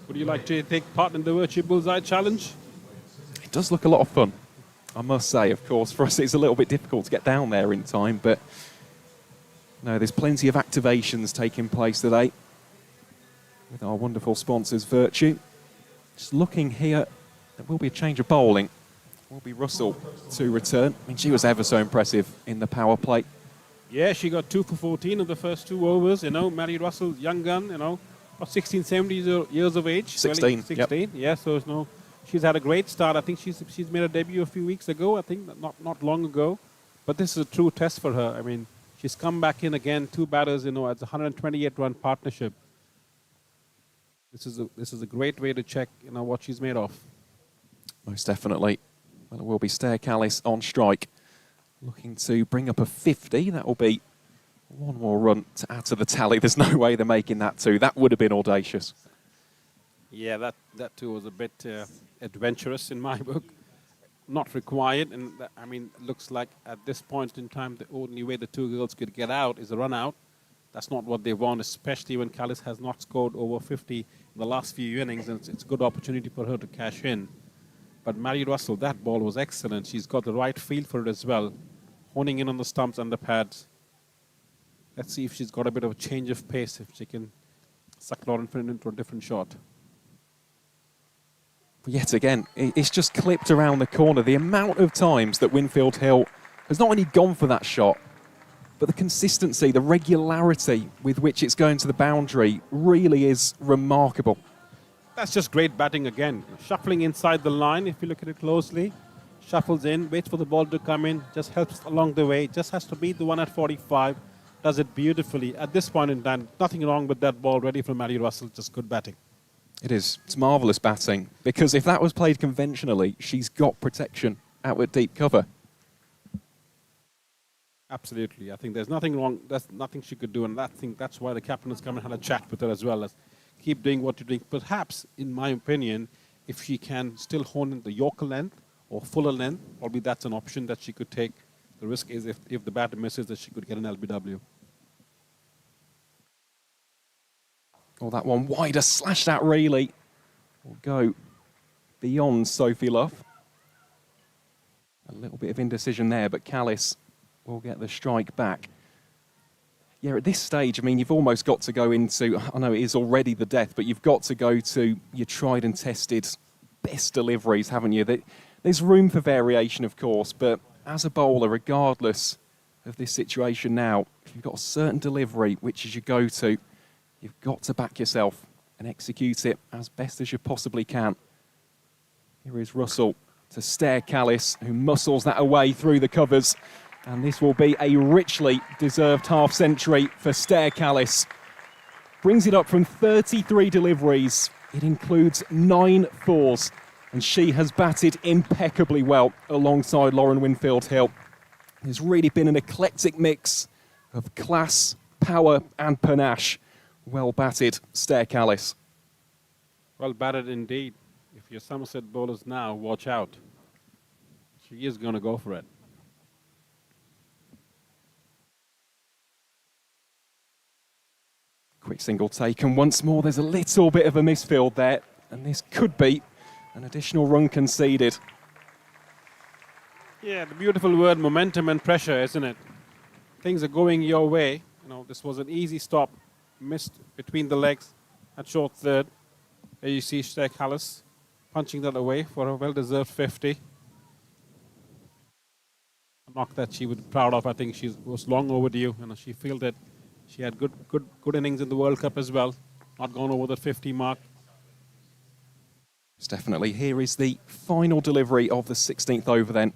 Would you like to take part in the Vertu Bullseye Challenge? It does look a lot of fun, I must say. Of course, for us it's a little bit difficult to get down there in time, but no, there's plenty of activations taking place today with our wonderful sponsors, Vertu. Just looking here, there will be a change of bowling. Will be Russell to return. I mean, she was ever so impressive in the power play. Yeah, she got 2 for 14 of the first 2 overs. Mary Russell, young gun, about 16, 17 years of age. 16. Really, 16. Yep. Yeah, so she's had a great start. I think she's made a debut a few weeks ago. I think not long ago, but this is a true test for her. I mean, she's come back in again, 2 batters. It's a 128-run partnership. This is a great way to check what she's made of. Most definitely. Well, it will be Stair Callis on strike, looking to bring up a 50. That will be one more run to add to the tally. There's no way they're making that 2. That would have been audacious. Yeah, that too was a bit adventurous in my book. Not required, and it looks like at this point in time the only way the 2 girls could get out is a run out. That's not what they want, especially when Callis has not scored over 50 in the last few innings, and it's a good opportunity for her to cash in. But Mary Russell, that ball was excellent. She's got the right feel for it as well, honing in on the stumps and the pads. Let's see if she's got a bit of a change of pace, if she can suck Lauren Flynn into a different shot. Yet again, it's just clipped around the corner. The amount of times that Winfield Hill has not only gone for that shot, but the consistency, the regularity with which it's going to the boundary really is remarkable. That's just great batting again. Shuffling inside the line, if you look at it closely. Shuffles in, waits for the ball to come in, just helps along the way, just has to beat the one at 45. Does it beautifully. At this point in time, nothing wrong with that ball, ready for Maddie Russell, just good batting. It is. It's marvellous batting, because if that was played conventionally, she's got protection out with deep cover. Absolutely. I think there's nothing wrong. There's nothing she could do, and that's why the captain has come and had a chat with her as well. As keep doing what you're doing. Perhaps, in my opinion, if she can still hone in the Yorker length or fuller length, probably that's an option that she could take. The risk is if the batter misses, that she could get an LBW. Oh, that one wider, slashed out really. Will go beyond Sophie Luff. A little bit of indecision there, but Callis will get the strike back. Yeah, at this stage, I mean, you've almost got to go into, I know it is already the death, but you've got to go to your tried and tested best deliveries, haven't you? There's room for variation, of course, but as a bowler, regardless of this situation now, if you've got a certain delivery, which is your go-to, you've got to back yourself and execute it as best as you possibly can. Here is Russell to stare Callis, who muscles that away through the covers. And this will be a richly deserved half-century for Stair Callis. Brings it up from 33 deliveries. It includes 9 fours. And she has batted impeccably well alongside Lauren Winfield-Hill. There's really been an eclectic mix of class, power and panache. Well batted, Stair Callis. Well batted indeed. If you're Somerset bowlers now, watch out. She is going to go for it. Quick single take, and once more there's a little bit of a misfield there, and this could be an additional run conceded. Yeah, the beautiful word momentum and pressure, isn't it? Things are going your way. You know, this was an easy stop, missed between the legs at short third. There you see Stair Callis punching that away for a well-deserved 50. A knock that she was proud of. I think she was long overdue. You know, she fielded. She had good innings in the World Cup as well. Not gone over the 50 mark. It's definitely. Here is the final delivery of the 16th over then.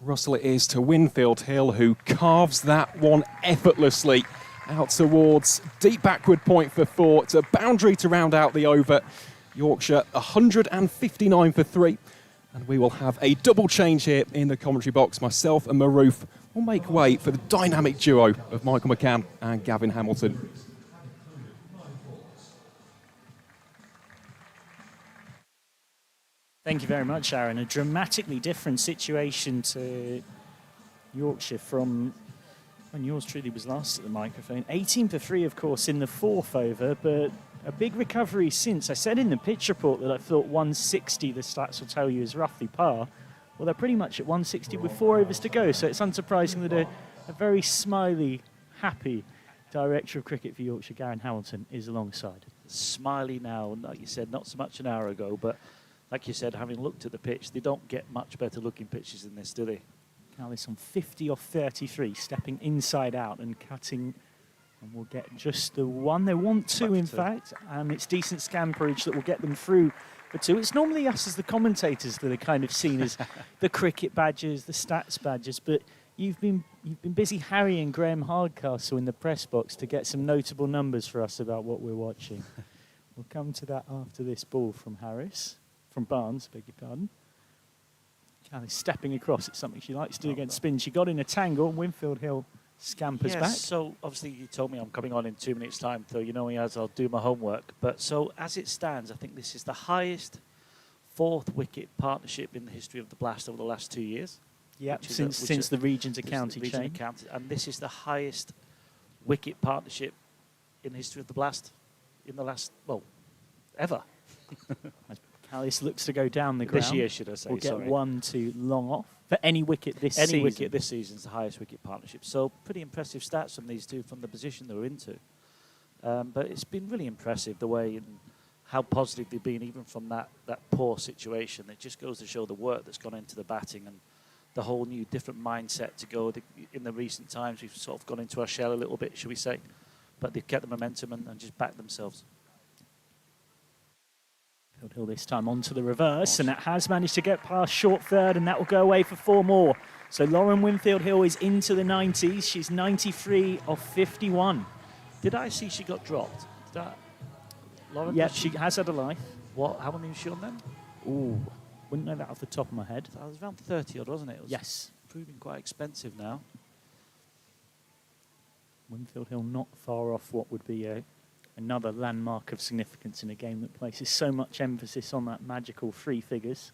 Russell it is to Winfield-Hill, who carves that one effortlessly out towards deep backward point for 4. It's a boundary to round out the over. Yorkshire 159 for 3. And we will have a double change here in the commentary box. Myself and Maroof will make way for the dynamic duo of Michael McCann and Gavin Hamilton. Thank you very much, Aaron. A dramatically different situation to Yorkshire from when yours truly was last at the microphone. 18 for 3, of course, in the 4th over, but a big recovery since. I said in the pitch report that I thought 160, the stats will tell you, is roughly par. Well, they're pretty much at 160 with 4 overs to go, so it's unsurprising that a very smiley, happy director of cricket for Yorkshire, Gavin Hamilton, is alongside. Smiley now, like you said, not so much an hour ago, but like you said, having looked at the pitch, they don't get much better looking pitches than this, do they? Callis on 50 off 33, stepping inside out and cutting, and we'll get just the one. They want 2, in fact, and it's decent scamperage that will get them through for 2. It's normally us as the commentators that are kind of seen as the cricket badges, the stats badges, but you've been busy harrying Graham Hardcastle in the press box to get some notable numbers for us about what we're watching. We'll come to that after this ball from Barnes, beg your pardon. Callis stepping across. It's something she likes to do against spin. She got in a tangle, and Winfield-Hill scampers back. So obviously you told me I'm coming on in 2 minutes' time, so you know me as I'll do my homework. But so as it stands, I think this is the highest 4th wicket partnership in the history of the Blast over the last 2 years. Yeah, since the Regions of County chain. And this is the highest wicket partnership in the history of the Blast in the last, well, ever. Callis looks to go down the ground. This year, should I say. We'll get 1 to long off. For any wicket this season. Any wicket this season is the highest wicket partnership. So pretty impressive stats from these two from the position they were into. But it's been really impressive the way and how positive they've been even from that poor situation. It just goes to show the work that's gone into the batting and the whole new different mindset to go. In the recent times, we've sort of gone into our shell a little bit, should we say. But they've kept the momentum and just backed themselves. Hill this time onto the reverse, and that has managed to get past short third, and that will go away for 4 more. So Lauren Winfield Hill is into the 90s. She's 93 of 51. Did I see she got dropped? Lauren? Yeah, she has had a life. How many was she on then? Ooh, wouldn't know that off the top of my head. It was around 30 odd, wasn't it? It was yes. Proving quite expensive now. Winfield Hill not far off what would be another landmark of significance in a game that places so much emphasis on that magical 3 figures.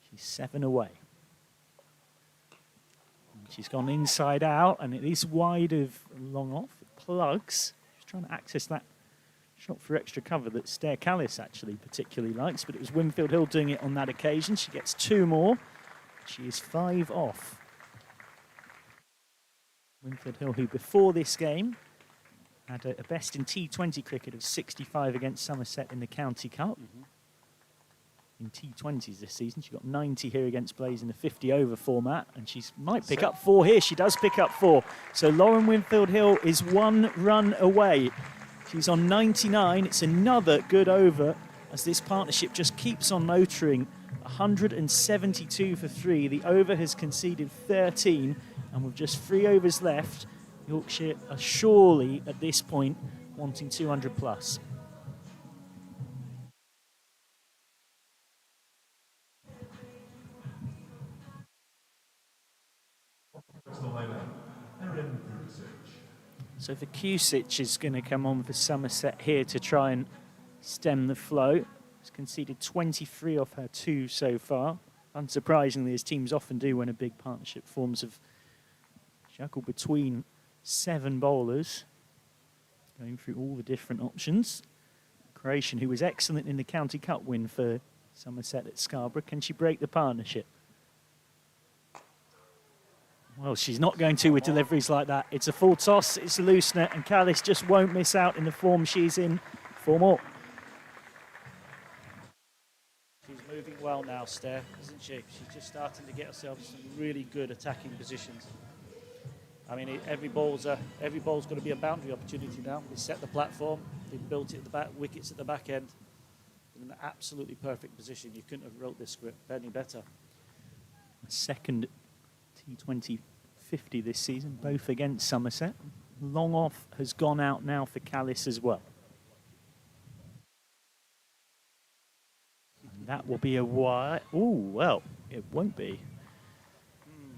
She's 7 away. And she's gone inside out, and it is wide of long off. It plugs. She's trying to access that shot for extra cover that Stair Callis actually particularly likes, but it was Winfield Hill doing it on that occasion. She gets 2 more. She is 5 off. Winfield Hill, who before this game had a best in T20 cricket of 65 against Somerset in the County Cup. In T20s this season, she got 90 here against Blaze in the 50-over format, and she might pick up 4 here. She does pick up 4. So Lauren Winfield Hill is 1 run away. She's on 99. It's another good over as this partnership just keeps on motoring. 172 for 3. The over has conceded 13, and with just 3 overs left, Yorkshire are surely at this point wanting 200 plus. So Vertu is going to come on for Somerset here to try and stem the flow. She's conceded 23 off her 2 so far. Unsurprisingly, as teams often do when a big partnership forms, of juggle between 7 bowlers, going through all the different options. Croatian, who was excellent in the County Cup win for Somerset at Scarborough. Can she break the partnership? Well, she's not going to with deliveries like that. It's a full toss, it's a loose net, and Callis just won't miss out in the form she's in. 4 more. She's moving well now, Stair, isn't she? She's just starting to get herself some really good attacking positions. I mean, every ball's got to be a boundary opportunity now. They set the platform, they built it at the back, wickets at the back end. In an absolutely perfect position. You couldn't have wrote this script any better. Second T20 50 this season, both against Somerset. Long off has gone out now for Callis as well. And that will be a wide. Oh, well, it won't be.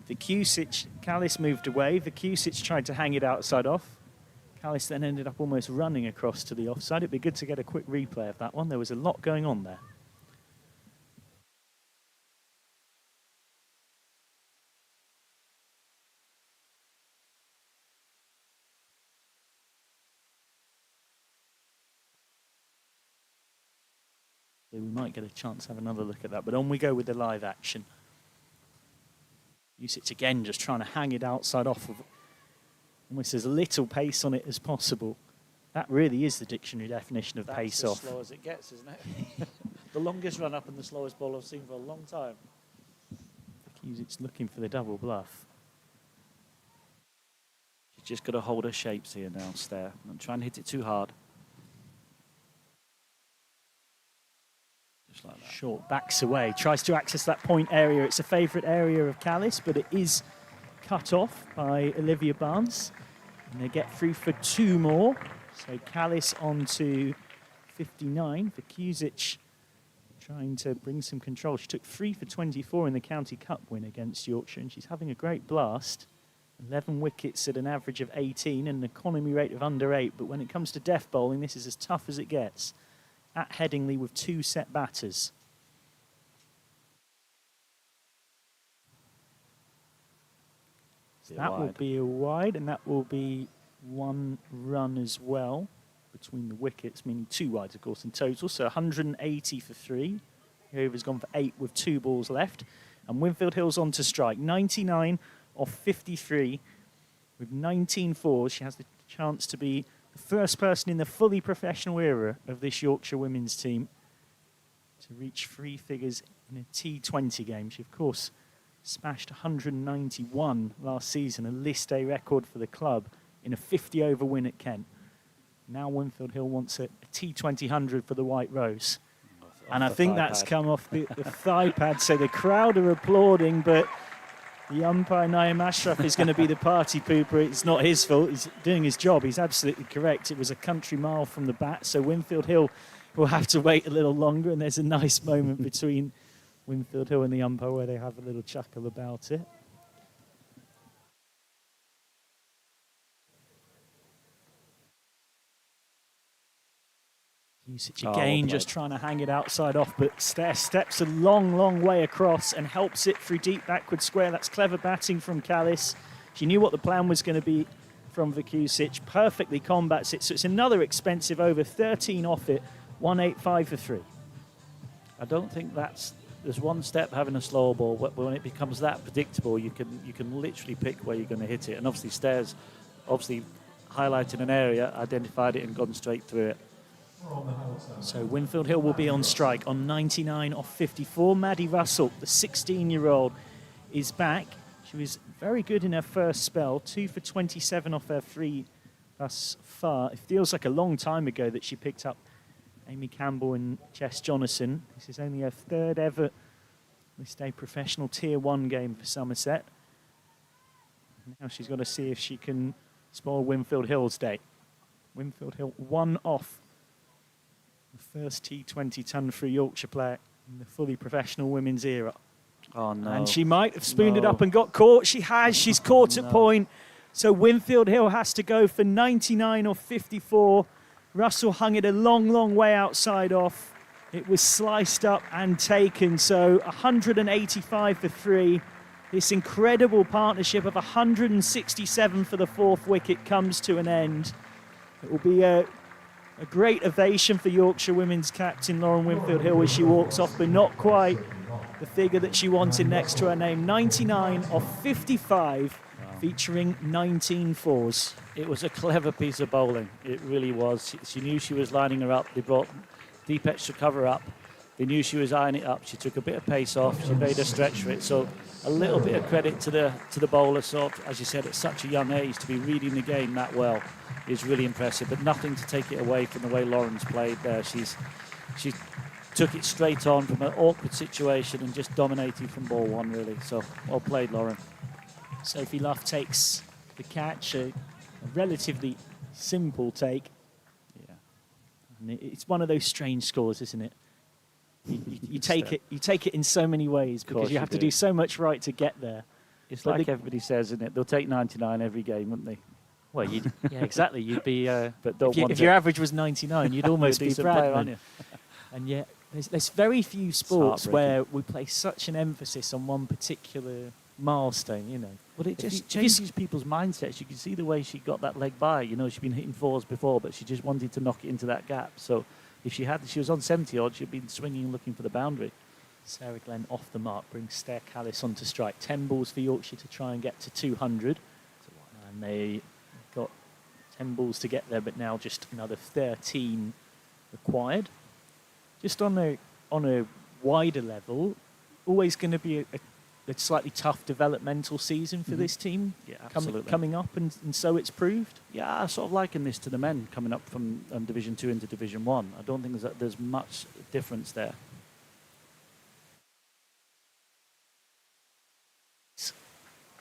Vertu, Callis moved away. Vertu tried to hang it outside off. Callis then ended up almost running across to the offside. It'd be good to get a quick replay of that one. There was a lot going on there. So we might get a chance to have another look at that, but on we go with the live action. Usage again, just trying to hang it outside off of almost as little pace on it as possible. That really is the dictionary definition of pace off. That's as slow as it gets, isn't it? The longest run up and the slowest ball I've seen for a long time. It's looking for the double bluff. She's just got to hold her shapes here now, Stair. Not try and hit it too hard. Just like that. Short backs away, tries to access that point area. It's a favourite area of Callis, but it is cut off by Olivia Barnes. And they get through for 2 more. So Callis on to 59. Vertu trying to bring some control. She took 3 for 24 in the County Cup win against Yorkshire, and she's having a great blast. 11 wickets at an average of 18 and an economy rate of under 8. But when it comes to death bowling, this is as tough as it gets. At Headingley with 2 set batters. So that will be a wide, and that will be 1 run as well between the wickets, meaning 2 wides, of course, in total. So 180 for 3. The over's gone for 8 with 2 balls left. And Winfield Hill's on to strike. 99 off 53 with 19 fours. She has the chance to be the first person in the fully professional era of this Yorkshire women's team to reach 3 figures in a T20 game. She, of course, Smashed 191 last season, a list A record for the club in a 50-over win at Kent. Now Winfield Hill wants a T20 for the White Rose. And I think that's come off the thigh pad, so the crowd are applauding, but the umpire, Naim Ashraf, is going to be the party pooper. It's not his fault. He's doing his job. He's absolutely correct. It was a country mile from the bat, so Winfield Hill will have to wait a little longer, and there's a nice moment between Winfield Hill and the umpire where they have a little chuckle about it. Usage again, just trying to hang it outside off, but Stair steps a long way across and helps it through deep backward square. That's clever batting from Callis. She knew what the plan was going to be from Vertu, perfectly combats it. So it's another expensive over, 13 off it, 185 for 3. I don't think there's one step having a slow ball, but when it becomes that predictable, you can literally pick where you're going to hit it. And obviously Stairs highlighted an area, identified it and gone straight through it. So Winfield Hill will be on strike on 99 off 54. Maddie Russell, the 16-year-old, is back. She was very good in her first spell, 2 for 27 off her 3 thus far. It feels like a long time ago that she picked up Amy Campbell and Jess Jonathan. This is only her 3rd ever List A professional Tier 1 game for Somerset. Now she's got to see if she can spoil Winfield Hill's day. Winfield Hill 1 off. The first T20 ton for a Yorkshire player in the fully professional women's era. Oh, no. And she might have spooned it up and got caught. She has. She's caught at point. So Winfield Hill has to go for 99 or 54. Russell hung it a long way outside off. It was sliced up and taken. So 185 for 3. This incredible partnership of 167 for the 4th wicket comes to an end. It will be a great ovation for Yorkshire women's captain Lauren Winfield Hill as she walks off, but not quite the figure that she wanted next to her name. 99 off 55, featuring 19 fours. It was a clever piece of bowling. It really was. She knew she was lining her up. They brought deep extra cover up. They knew she was eyeing it up. She took a bit of pace off. She made her stretch for it. So a little bit of credit to the bowler. So as you said, at such a young age to be reading the game that well is really impressive. But nothing to take it away from the way Lauren's played there. She took it straight on from an awkward situation and just dominated from ball 1 really. So well played, Lauren. Sophie Luff takes the catch, a relatively simple take. Yeah, and it's one of those strange scores, isn't it? You take it in so many ways because you have to do so much right to get there. It's like everybody says, isn't it? They'll take 99 every game, wouldn't they? Well, yeah, exactly. You'd be, but if your average was 99, you'd almost be proud, aren't you? And yet, there's very few sports where we place such an emphasis on one particular milestone. You know, well, it just changes people's mindsets. You can see the way she got that leg by. You know, she'd been hitting 4s before, but she just wanted to knock it into that gap. So if she was on 70 odd, she'd been swinging and looking for the boundary. Sarah Glenn off the mark brings Stair Callis onto strike. 10 balls for Yorkshire to try and get to 200. And they got 10 balls to get there, but now just another 13 required. Just on a wider level, always going to be a slightly tough developmental season for this team. Yeah, absolutely. Coming up, and so it's proved. Yeah, I sort of liken this to the men coming up from Division 2 into Division 1. I don't think there's much difference there.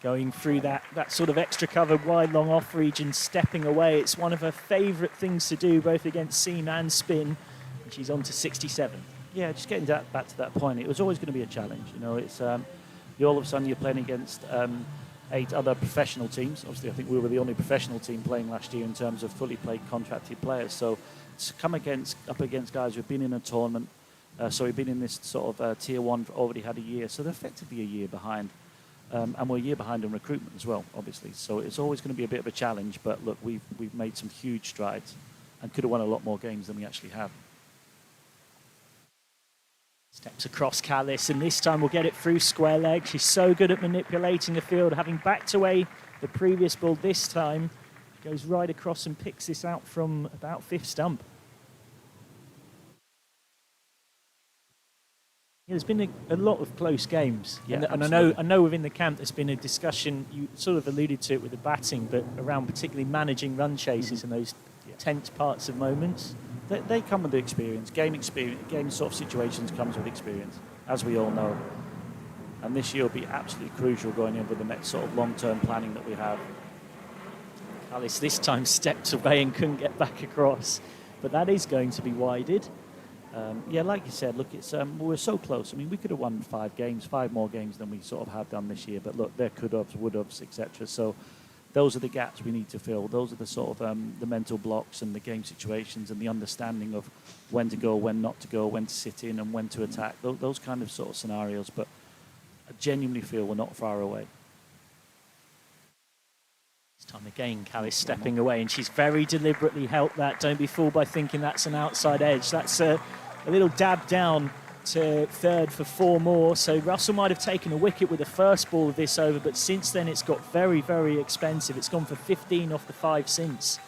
Going through that sort of extra cover, wide, long off region, stepping away. It's one of her favourite things to do, both against seam and spin. And she's on to 67. Yeah, just getting back to that point. It was always going to be a challenge. You know, it's all of a sudden you're playing against 8 other professional teams. Obviously, I think we were the only professional team playing last year in terms of fully played contracted players. So to come up against guys who've been in a tournament, been in this sort of Tier 1, already had a year. So they're effectively a year behind. And we're a year behind in recruitment as well, obviously. So it's always going to be a bit of a challenge. But look, we've made some huge strides and could have won a lot more games than we actually have. Steps across Callis, and this time we'll get it through square leg. She's so good at manipulating the field, having backed away the previous ball this time. Goes right across and picks this out from about 5th stump. there's been a lot of close games. Yeah, and I know within the camp there's been a discussion, you sort of alluded to it with the batting, but around particularly managing run chases and those tense parts of moments. They come with the experience. Game sort of situations comes with experience, as we all know. And this year will be absolutely crucial going in with the next sort of long-term planning that we have. Alice this time stepped away and couldn't get back across, but that is going to be wided. Like you said, look, it's we're so close. I mean, we could have won 5 more games than we sort of have done this year. But look, there could-haves, would-haves, etc. So those are the gaps we need to fill. Those are the sort of the mental blocks and the game situations and the understanding of when to go, when not to go, when to sit in and when to attack. Those kind of sort of scenarios. But I genuinely feel we're not far away. This time again, Callis stepping away, and she's very deliberately helped that. Don't be fooled by thinking that's an outside edge. That's a little dab down to third for 4 more. So Russell might have taken a wicket with the first ball of this over, but since then it's got very, very expensive. It's gone for 15 off the 5 since.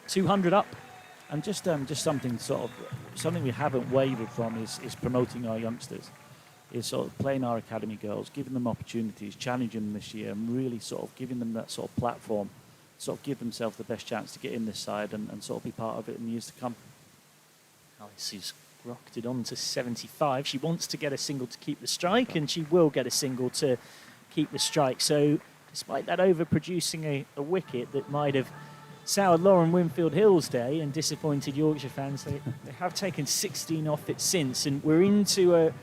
200 up, and just something we haven't wavered from is promoting our youngsters. Is sort of playing our academy girls, giving them opportunities, challenging them this year, and really sort of giving them that sort of platform, sort of give themselves the best chance to get in this side and sort of be part of it in the years to come. Alice has rocketed on to 75. She wants to get a single to keep the strike, and she will get a single to keep the strike. So despite that overproducing a wicket that might have soured Lauren Winfield Hill's day and disappointed Yorkshire fans, they have taken 16 off it since, and we're into a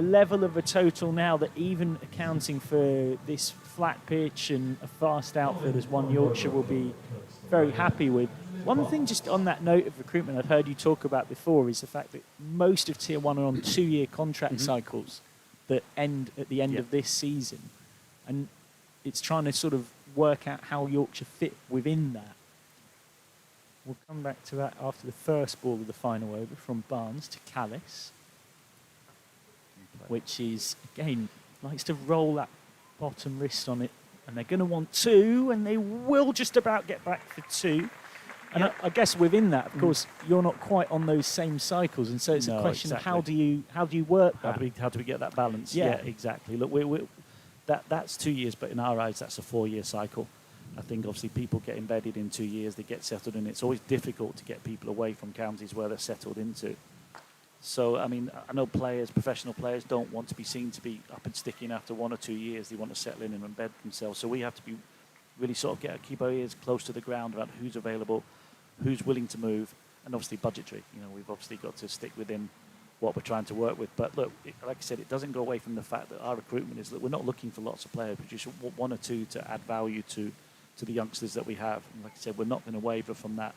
level of a total now that, even accounting for this flat pitch and a fast outfield as one, Yorkshire will be very happy with. One thing just on that note of recruitment I've heard you talk about before is the fact that most of Tier 1 are on 2-year contract cycles that end at the end of this season. And it's trying to sort of work out how Yorkshire fit within that. We'll come back to that after the first ball of the final over from Barnes to Callis, which is, again, likes to roll that bottom wrist on it. And they're going to want 2, and they will just about get back for 2. And I guess within that, of course, you're not quite on those same cycles, and so it's a question of how do you work that? How do we get that balance? Yeah, exactly. Look, that's 2 years, but in our eyes, that's a 4-year cycle. I think obviously people get embedded in 2 years, they get settled in. It's always difficult to get people away from counties where they're settled into. So, I mean, I know professional players don't want to be seen to be up and sticking after 1 or 2 years. They want to settle in and embed themselves. So we have to be really sort of keep our ears close to the ground about who's available, who's willing to move, and obviously budgetary. You know, we've obviously got to stick within what we're trying to work with. But look, like I said, it doesn't go away from the fact that our recruitment is that we're not looking for lots of players, but just 1 or 2 to add value to the youngsters that we have. And like I said, we're not going to waver from that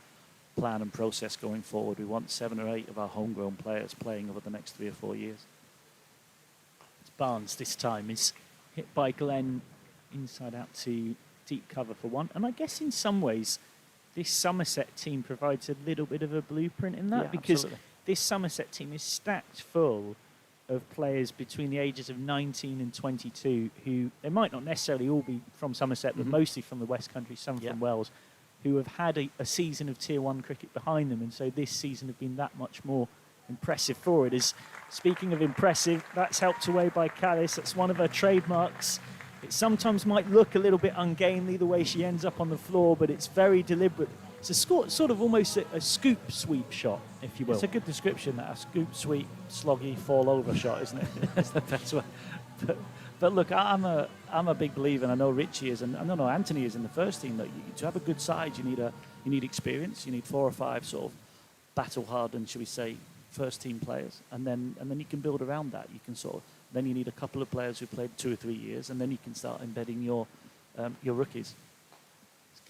plan and process going forward. We want 7 or 8 of our homegrown players playing over the next 3 or 4 years. It's Barnes this time is hit by Glenn inside out to deep cover for 1. And I guess in some ways, this Somerset team provides a little bit of a blueprint in that, because this Somerset team is stacked full of players between the ages of 19 and 22 who, they might not necessarily all be from Somerset, but mostly from the West Country, some from Wales, who have had a season of Tier 1 cricket behind them, and so this season have been that much more impressive for it. Speaking of impressive, that's helped away by Callis. That's one of her trademarks. It sometimes might look a little bit ungainly the way she ends up on the floor, but it's very deliberate. It's a sort of almost a scoop sweep shot, if you will. It's a good description, that a scoop sweep, sloggy, fall over shot, isn't it? That's the best way. But look, I'm a big believer, and I know Richie is, and I know Anthony is in the first team. That to have a good side, you need experience. You need 4 or 5 sort of battle-hardened, shall we say, first-team players, and then you can build around that. You can then you need a couple of players who played 2 or 3 years, and then you can start embedding your rookies.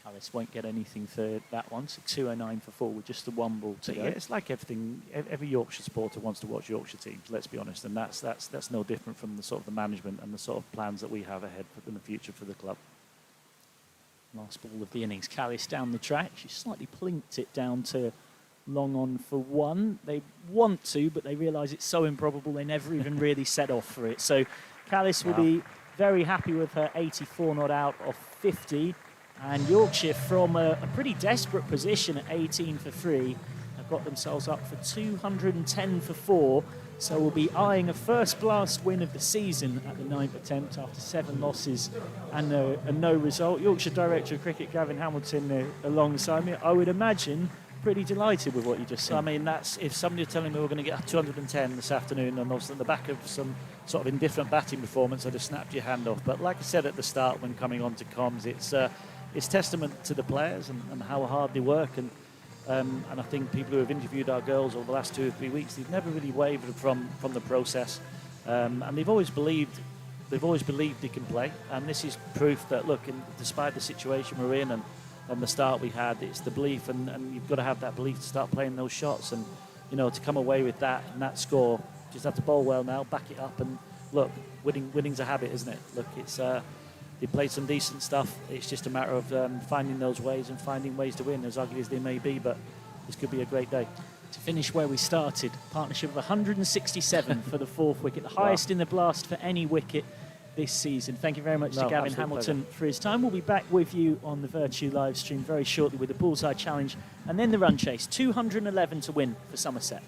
Callis won't get anything for that one, so 209 for 4 with just the 1 ball to go. Yeah, it's like everything. Every Yorkshire supporter wants to watch Yorkshire teams. Let's be honest, and that's no different from the sort of the management and the sort of plans that we have ahead in the future for the club. Last ball of the innings, Callis down the track. She slightly plinked it down to long on for 1. They want to, but they realise it's so improbable they never even really set off for it. So Callis will be very happy with her 84 not out of 50. And Yorkshire, from a pretty desperate position at 18 for 3, have got themselves up for 210 for 4, so we'll be eyeing a first blast win of the season at the 9th attempt after 7 losses and no result. Yorkshire Director of Cricket Gavin Hamilton alongside me. I would imagine pretty delighted with what you just said. I mean, that's if somebody telling me we're going to get 210 this afternoon and obviously on the back of some sort of indifferent batting performance, I'd have snapped your hand off. But like I said at the start when coming on to comms, it's testament to the players and how hard they work. And I think people who have interviewed our girls over the last 2 or 3 weeks, they've never really wavered from the process. And they've always believed they can play. And this is proof that, look, despite the situation we're in and the start we had, it's the belief, and you've got to have that belief to start playing those shots. And, you know, to come away with that and that score, just have to bowl well now, back it up, and look, winning's a habit, isn't it? Look, it's they played some decent stuff. It's just a matter of finding those ways and finding ways to win, as ugly as they may be, but this could be a great day. To finish where we started, partnership of 167 for the 4th wicket, the highest in the blast for any wicket this season. Thank you very much to Gavin Hamilton for his time. We'll be back with you on the Vertu live stream very shortly with the Bullseye Challenge and then the run chase. 211 to win for Somerset.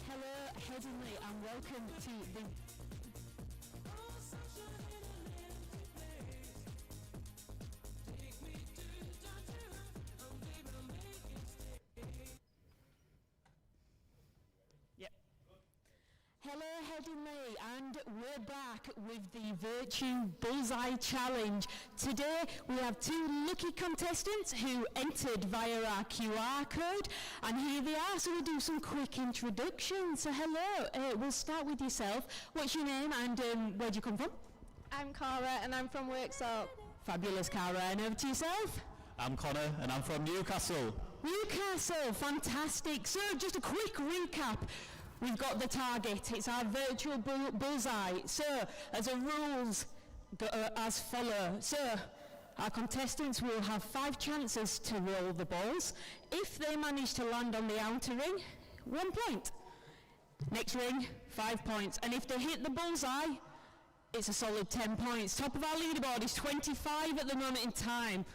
Hello, Headingley, and welcome to the... Hello, Headingley, and we're back with the Vertu Bullseye Challenge. Today we have 2 lucky contestants who entered via our QR code, and here they are, so we'll do some quick introductions. So hello, we'll start with yourself. What's your name and where do you come from? I'm Cara and I'm from Worksop. Fabulous, Cara, and over to yourself? I'm Connor and I'm from Newcastle. Newcastle, fantastic. So just a quick recap. We've got the target, it's our virtual bullseye. So, as a rules as follow. So, our contestants will have 5 chances to roll the balls. If they manage to land on the outer ring, 1 point. Next ring, 5 points. And if they hit the bullseye, it's a solid 10 points. Top of our leaderboard is 25 at the moment in time.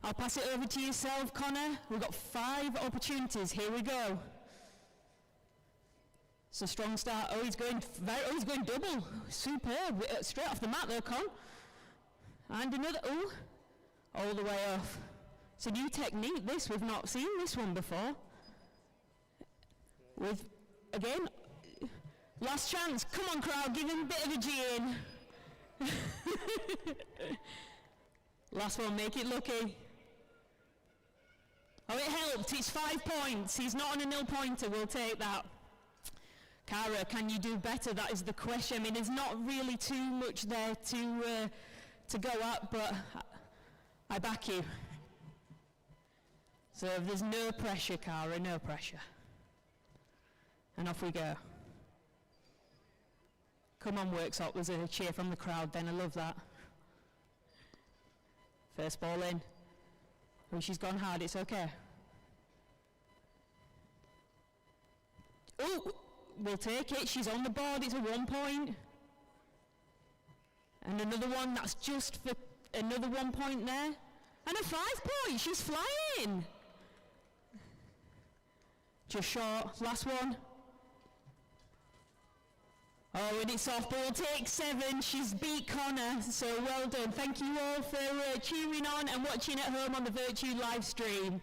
I'll pass it over to yourself, Connor. We've got 5 opportunities. Here we go. It's a strong start. Oh, he's going double. Superb. Straight off the mat there, Con. And another, oh, all the way off. It's a new technique, this. We've not seen this one before. With, again, last chance. Come on, crowd, give him a bit of a G in. Last one, make it lucky. Oh, it helped. It's 5 points. He's not on a nil pointer. We'll take that. Cara, can you do better? That is the question. I mean, there's not really too much there to go at, but I back you. So there's no pressure, Cara, no pressure. And off we go. Come on, Worksop. There's a cheer from the crowd then. I love that. First ball in. Oh, she's gone hard. It's okay. Oh, we'll take it. She's on the board. It's a 1 point. And another one. That's just for another 1 point there. And a 5 point. She's flying. Just short. Last one. Oh, and it's off, but we'll take 7. She's beat Connor, so well done. Thank you all for cheering on and watching at home on the Vertu live stream.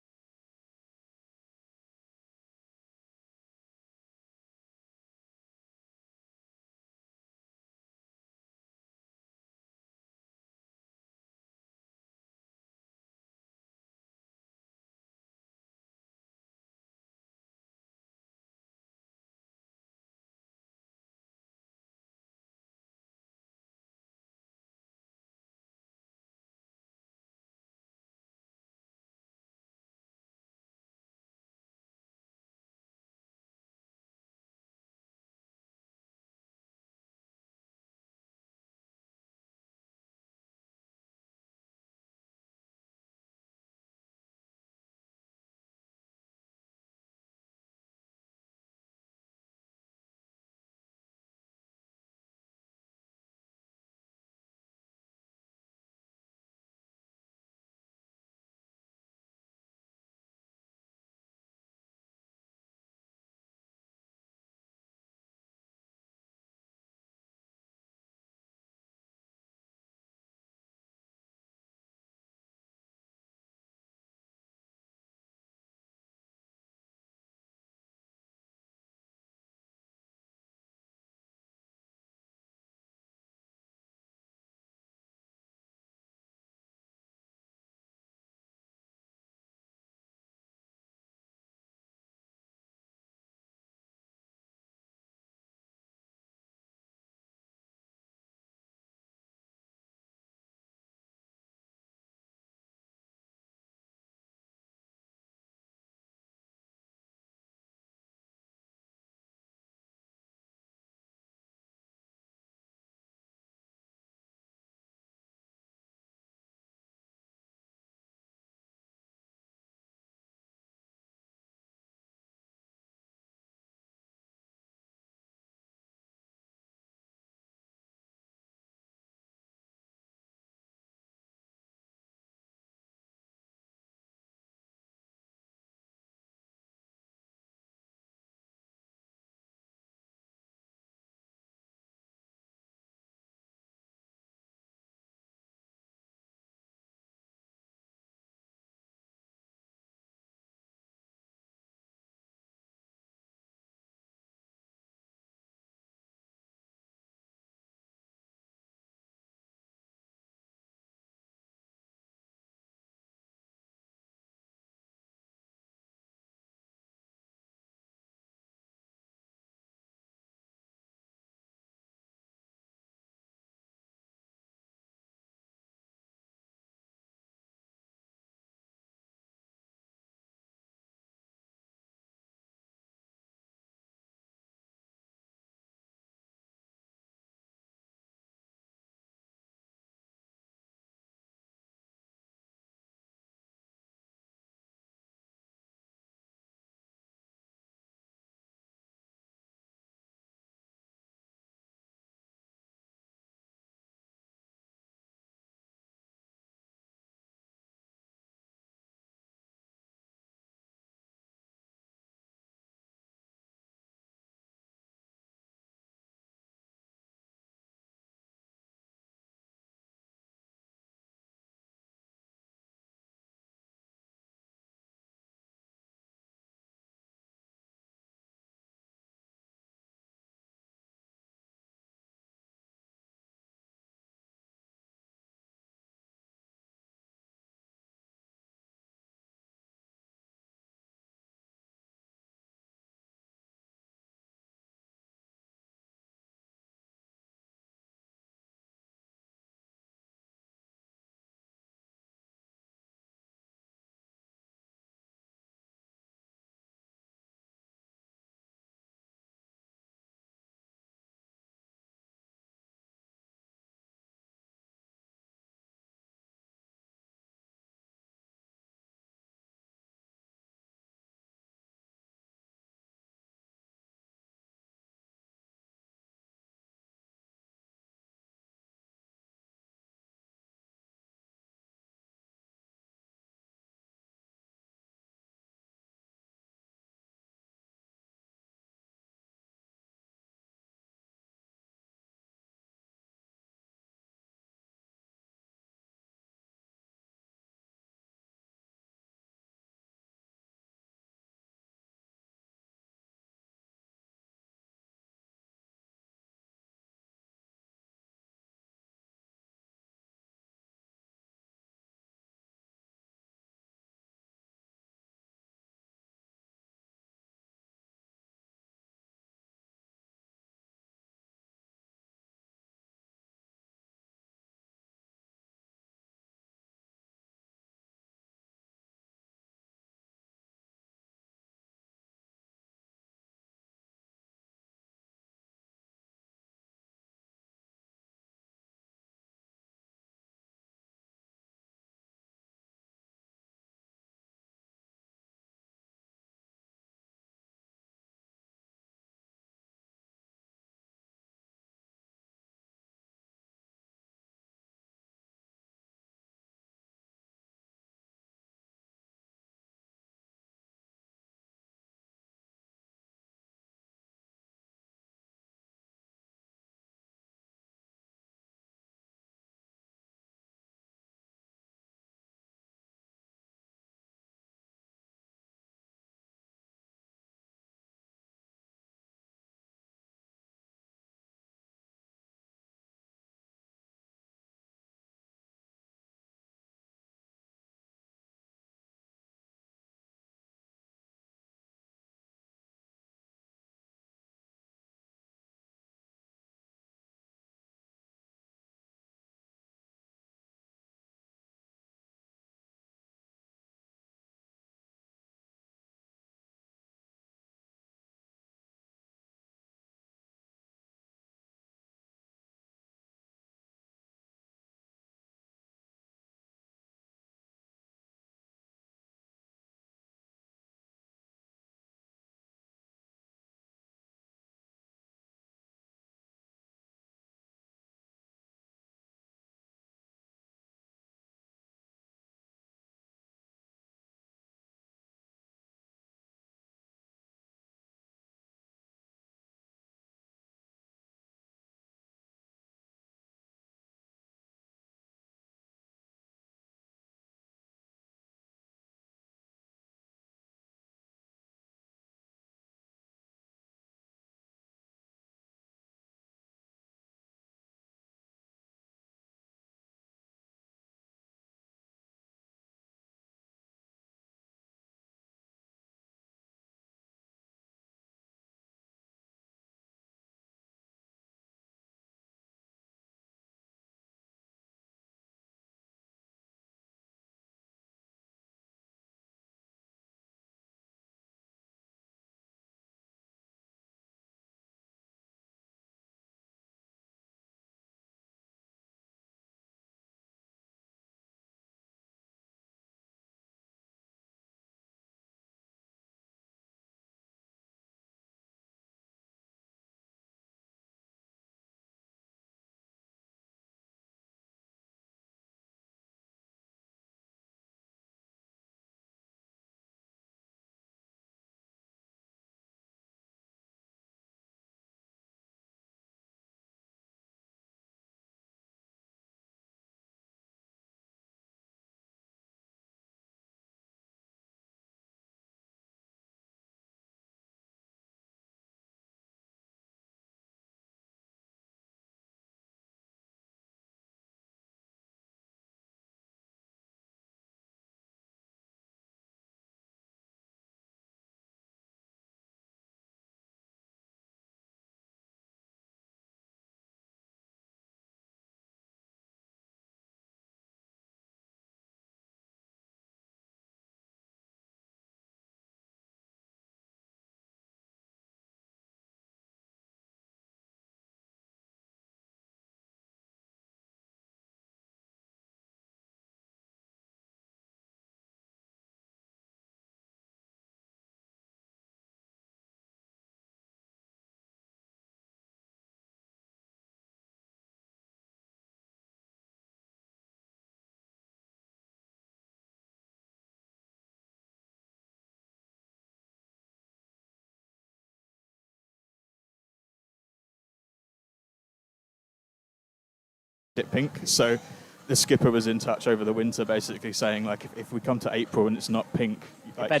it pink. So the skipper was in touch over the winter, basically saying like, if we come to April and it's not pink, like,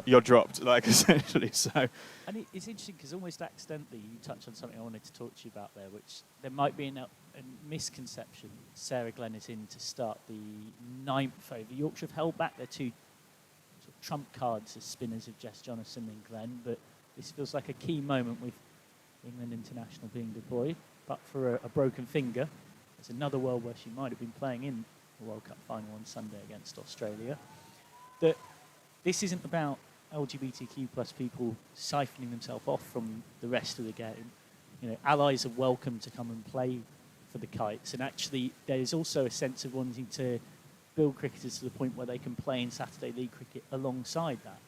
you're dropped, like essentially. So. And it's interesting because almost accidentally you touched on something I wanted to talk to you about there, which there might be a misconception. Sarah Glenn is in to start the 9th over. Yorkshire have held back their 2 sort of trump cards as spinners of Jess Jonathan and Glenn, but this feels like a key moment with England international being deployed. But for a broken finger, there's another world where she might have been playing in the World Cup final on Sunday against Australia. That this isn't about LGBTQ plus people siphoning themselves off from the rest of the game. You know, allies are welcome to come and play for the Kites, and actually there is also a sense of wanting to build cricketers to the point where they can play in Saturday League cricket alongside that.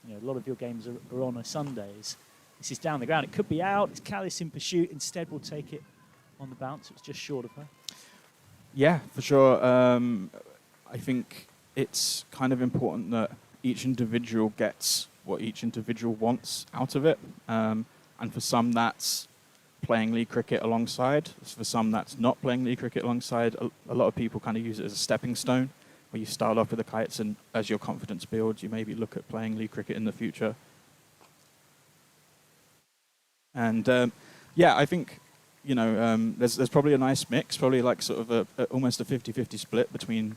You know, a lot of your games are on a Sundays. This is down the ground. It could be out. It's Callis in pursuit. Instead, we'll take it on the bounce. It was just short of her. Yeah, for sure. I think it's kind of important that each individual gets what each individual wants out of it. And for some, that's playing league cricket alongside. For some, that's not playing league cricket alongside. A lot of people kind of use it as a stepping stone, where you start off with the Kites, and as your confidence builds, you maybe look at playing league cricket in the future. And yeah, I think, you know, there's probably a nice mix, probably like sort of almost a 50-50 split between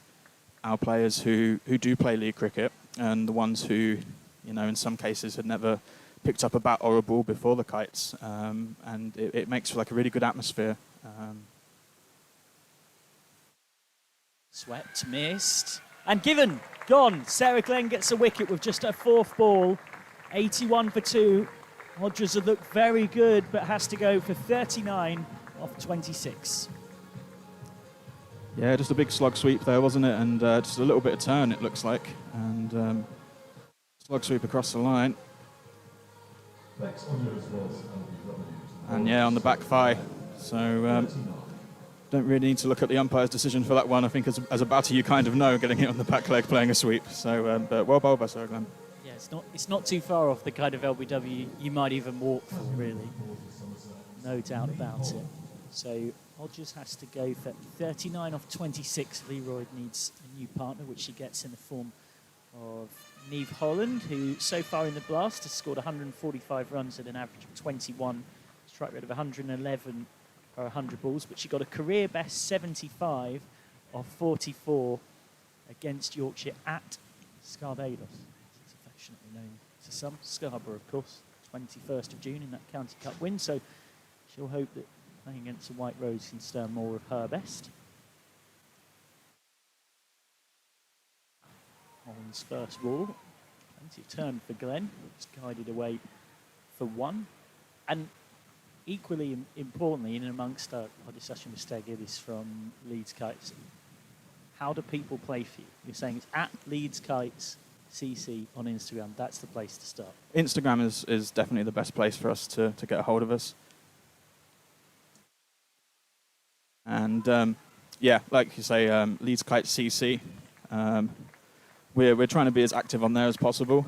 our players who do play league cricket and the ones who, you know, in some cases had never picked up a bat or a ball before the Kites. And it makes for like a really good atmosphere. Swept, missed, and given, gone. Sarah Glenn gets a wicket with just her 4th ball, 81 for 2. Hodges have looked very good, but has to go for 39 off 26. Yeah, just a big slug sweep there, wasn't it? And just a little bit of turn, it looks like. And slug sweep across the line. And yeah, on the back thigh. So don't really need to look at the umpire's decision for that one. I think as a batter, you kind of know getting it on the back leg, playing a sweep. So, but well bowled by Sarah Glenn. Yeah, it's not too far off the kind of LBW you might even walk for, really. No doubt about it. So Hodges has to go for 39 off 26. Leroy needs a new partner, which she gets in the form of Niamh Holland, who so far in the Blast has scored 145 runs at an average of 21, strike rate of 111 per 100 balls, but she got a career best 75 off 44 against Yorkshire at Scarbados. It's affectionately known to some. Scarborough, of course, 21st of June in that County Cup win, so she'll hope that playing against the White Rose can stir more of her best. Holland's first ball. Plenty of turn for Glenn. It's guided away for 1. And equally importantly, in and amongst our discussion with Steg Gillis from Leeds Kites, how do people play for you? You're saying it's at Leeds Kites CC on Instagram. That's the place to start. Instagram is definitely the best place for us to get a hold of us. And yeah, like you say, Leeds Kites CC. We're trying to be as active on there as possible.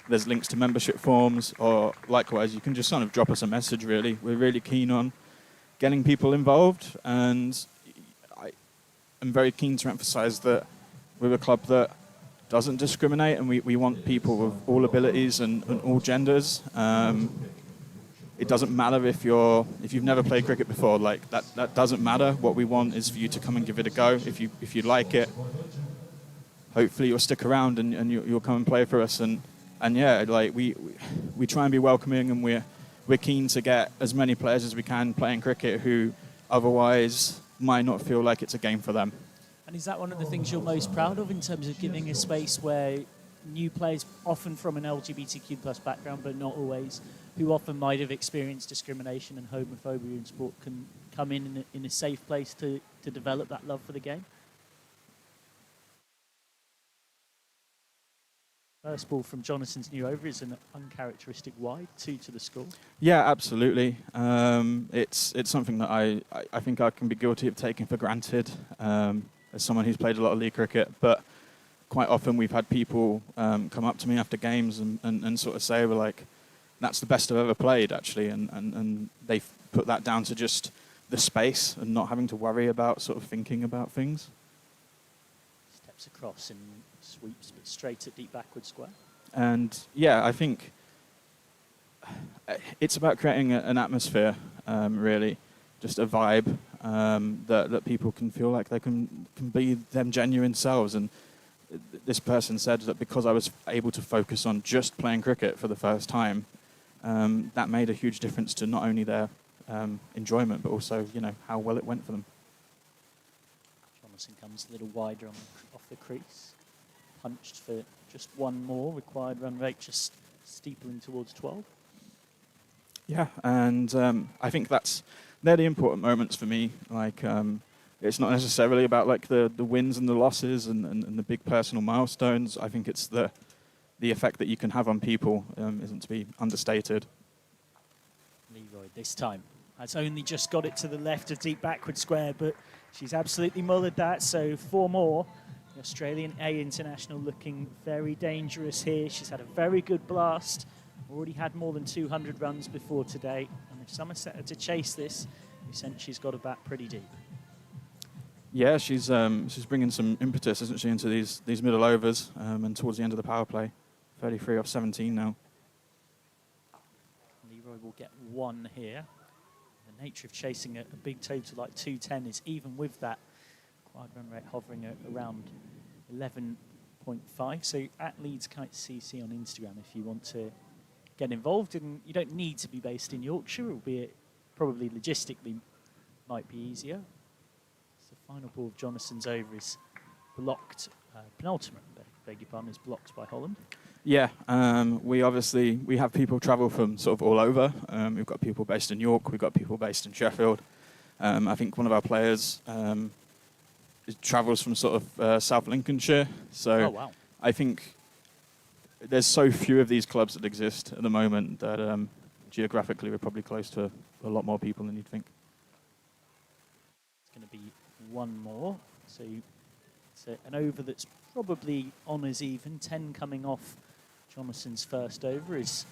There's links to membership forms, or likewise, you can just sort of drop us a message, really. We're really keen on getting people involved, and I'm very keen to emphasize that we're a club that doesn't discriminate, and we want people with all abilities and all genders. It doesn't matter if you've never played cricket before, like that doesn't matter. What we want is for you to come and give it a go. If you like it, hopefully you'll stick around and you'll come and play for us. And yeah, like we try and be welcoming, and we're keen to get as many players as we can playing cricket who otherwise might not feel like it's a game for them. And is that one of the things you're most proud of in terms of giving a space where new players, often from an LGBTQ plus background, but not always, who often might have experienced discrimination and homophobia in sport, can come in a safe place to develop that love for the game? First ball from Jonathan's new over is an uncharacteristic wide, 2 to the score. Yeah, absolutely. It's something that I think I can be guilty of taking for granted as someone who's played a lot of league cricket. But quite often we've had people come up to me after games and sort of say, well, like, that's the best I've ever played, actually. And they've put that down to just the space and not having to worry about sort of thinking about things. Steps across and sweeps, but straight at deep backward square. And yeah, I think it's about creating an atmosphere, really, just a vibe that people can feel like they can be them genuine selves. And this person said that because I was able to focus on just playing cricket for the first time, that made a huge difference to not only their enjoyment, but also, you know, how well it went for them. Jonathan comes a little wider off the crease. Punched for just one more. Required run rate just steepling towards 12. Yeah, and I think they're the important moments for me. Like, it's not necessarily about like the wins and the losses and the big personal milestones. I think it's the effect that you can have on people isn't to be understated. Leroy this time has only just got it to the left of deep backward square, but she's absolutely mullered that, so 4 more. The Australian A international looking very dangerous here. She's had a very good blast. Already had more than 200 runs before today. And if Somerset are to chase this, we sense she's got a bat pretty deep. Yeah, she's bringing some impetus, isn't she, into these middle overs and towards the end of the power play. 33 off 17 now. Leroy will get 1 here. The nature of chasing a big total like 210 is even with that required run rate hovering at around 11.5. So at Leeds Kite CC on Instagram if you want to get involved. And you don't need to be based in Yorkshire, albeit probably logistically might be easier. So the final ball of Jonathan's over is blocked, penultimate, beg your pardon, is blocked by Holland. Yeah, we have people travel from sort of all over. We've got people based in York, we've got people based in Sheffield. I think one of our players travels from sort of South Lincolnshire. So oh, wow. I think there's so few of these clubs that exist at the moment that geographically we're probably close to a lot more people than you'd think. It's going to be 1 more. So it's an over that's probably honours even. 10 coming off Jonathan's first over is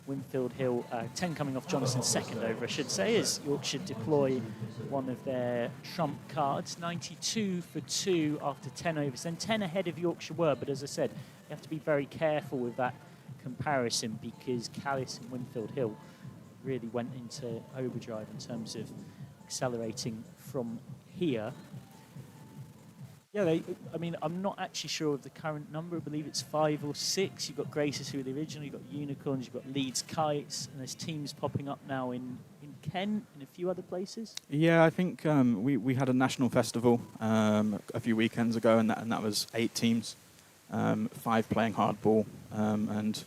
Winfield Hill. 10 coming off Jonathan's second over, I should say, as Yorkshire deploy one of their trump cards. 92 for 2 after 10 overs. Then 10 ahead of Yorkshire were, but as I said, you have to be very careful with that comparison because Callis and Winfield Hill really went into overdrive in terms of accelerating from here. Yeah, I mean, I'm not actually sure of the current number. I believe it's 5 or 6. You've got Graces, who were the original. You've got Unicorns. You've got Leeds Kites. And there's teams popping up now in Kent and a few other places. Yeah, I think we had a national festival a few weekends ago, and that was 8 teams, 5 playing hardball and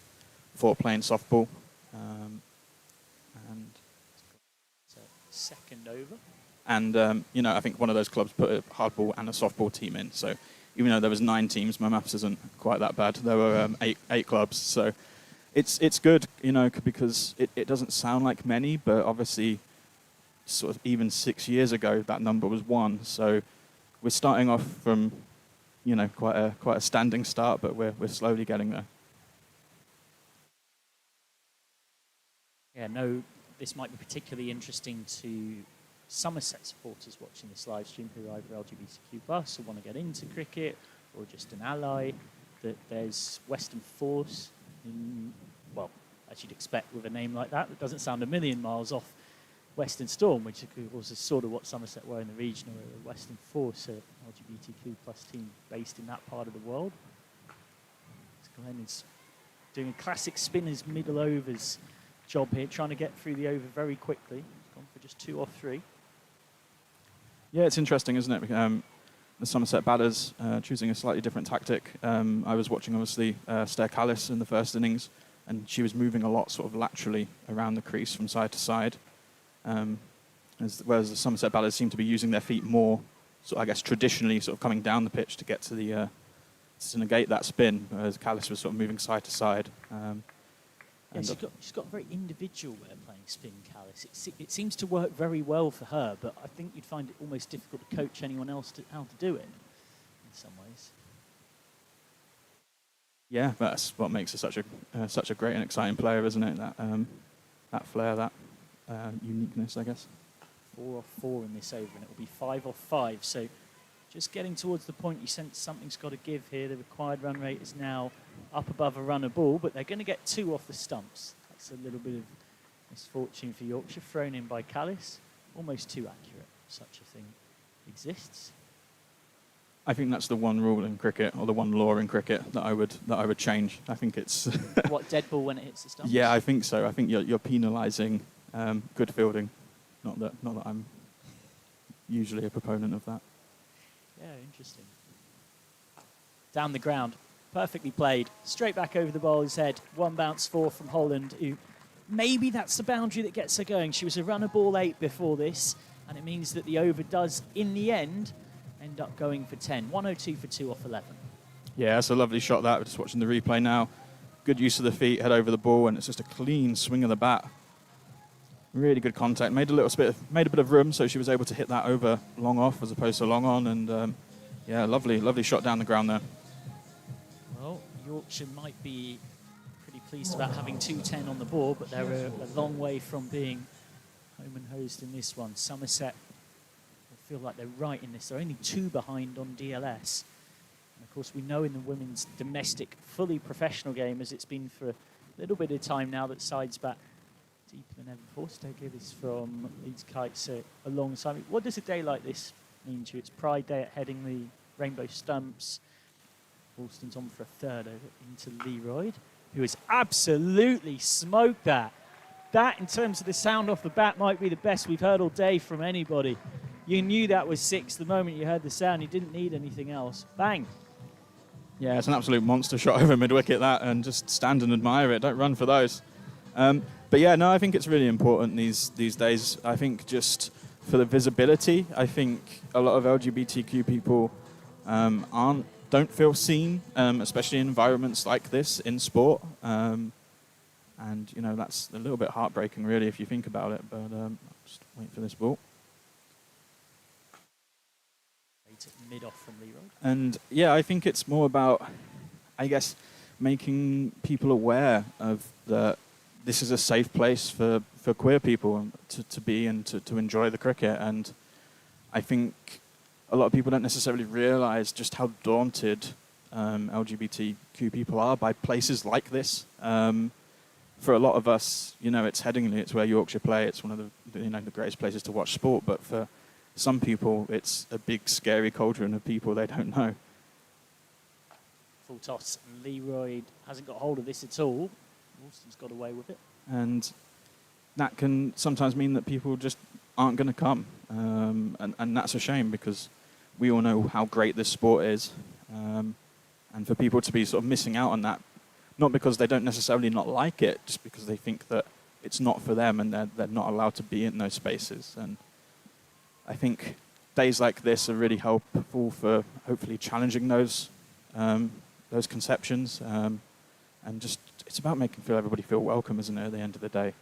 4 playing softball. And so second over. And, I think one of those clubs put a hardball and a softball team in. So even though there was 9 teams, my maths isn't quite that bad. There were 8 clubs. So it's good, because it doesn't sound like many, but obviously sort of even 6 years ago, that number was 1. So we're starting off from, quite a standing start, but we're slowly getting there. Yeah, no, this might be particularly interesting to Somerset supporters watching this live stream who are either LGBTQ+ or want to get into cricket or just an ally, that there's Western Force, as you'd expect with a name like that doesn't sound a million miles off Western Storm, which of course is sort of what Somerset were in the regional area. Western Force, an LGBTQ+ team based in that part of the world. Glenn is doing a classic spinners middle overs job here, trying to get through the over very quickly. Gone for just 2 off 3. Yeah, it's interesting, isn't it? The Somerset batters choosing a slightly different tactic. I was watching, obviously, Stair Callis in the first innings, and she was moving a lot sort of laterally around the crease from side to side, whereas the Somerset batters seem to be using their feet more, so I guess traditionally sort of coming down the pitch to get to the to negate that spin, whereas Callis was sort of moving side to side. Yeah, she's got a very individual way of playing spin, Callis. It seems to work very well for her, but I think you'd find it almost difficult to coach anyone else how to do it in some ways. Yeah, that's what makes her such a great and exciting player, isn't it? That flair, that uniqueness, I guess. 4 off 4 in this over, and it will be 5 off 5. So just getting towards the point you sense something's got to give here. The required run rate is now up above a runner ball, but they're going to get 2 off the stumps. That's a little bit of misfortune for Yorkshire, thrown in by Callis. Almost too accurate. Such a thing exists. I think that's the one rule in cricket, or the one law in cricket that I would change. I think it's what, dead ball when it hits the stumps? Yeah, I think so. I think you're penalising good fielding. Not that I'm usually a proponent of that. Yeah, interesting. Down the ground, perfectly played, straight back over the bowler's head. 1 bounce 4 from Holland, who maybe that's the boundary that gets her going. She was a runner ball 8 before this, and it means that the over does, in the end up going for 10. 102 for 2 off 11. Yeah, that's a lovely shot. That we're just watching the replay now. Good use of the feet, head over the ball, and it's just a clean swing of the bat. Really good contact. Made a bit of room, so she was able to hit that over long off as opposed to long on. And yeah, lovely shot down the ground there. Well, Yorkshire might be pretty pleased about having 210 on the board, but they're a long way from being home and hosed in this one. Somerset feel like they're right in this. They're only 2 behind on DLS. And of course, we know in the women's domestic, fully professional game, as it's been for a little bit of time now, that sides bat deeper than ever before. Stoke this from Leeds Kites alongside me. What does a day like this mean to you? It's Pride Day at Headingley, Rainbow Stumps. Alston's on for a third over into Leroyd, who has absolutely smoked that. That, in terms of the sound off the bat, might be the best we've heard all day from anybody. You knew that was 6 the moment you heard the sound. You didn't need anything else. Bang. Yeah, it's an absolute monster shot over mid-wicket, that, and just stand and admire it. Don't run for those. But yeah, no, I think it's really important these days. I think just for the visibility, I think a lot of LGBTQ people don't feel seen, especially in environments like this in sport. And, you know, that's a little bit heartbreaking, really, if you think about it. But just wait for this ball. Mid off from Leroy. And yeah, I think it's more about, I guess, making people aware of that this is a safe place for queer people to be and to enjoy the cricket. And I think a lot of people don't necessarily realise just how daunted LGBTQ people are by places like this. For a lot of us, you know, it's Headingley, it's where Yorkshire play, it's one of the greatest places to watch sport. But for some people, it's a big, scary cauldron of people they don't know. Full toss. Leroy hasn't got hold of this at all. Alston's got away with it. And that can sometimes mean that people just aren't going to come. And that's a shame, because we all know how great this sport is. And for people to be sort of missing out on that, not because they don't necessarily not like it, just because they think that it's not for them and they're not allowed to be in those spaces. And I think days like this are really helpful for hopefully challenging those conceptions, and just it's about making everybody feel welcome, isn't it, at the end of the day?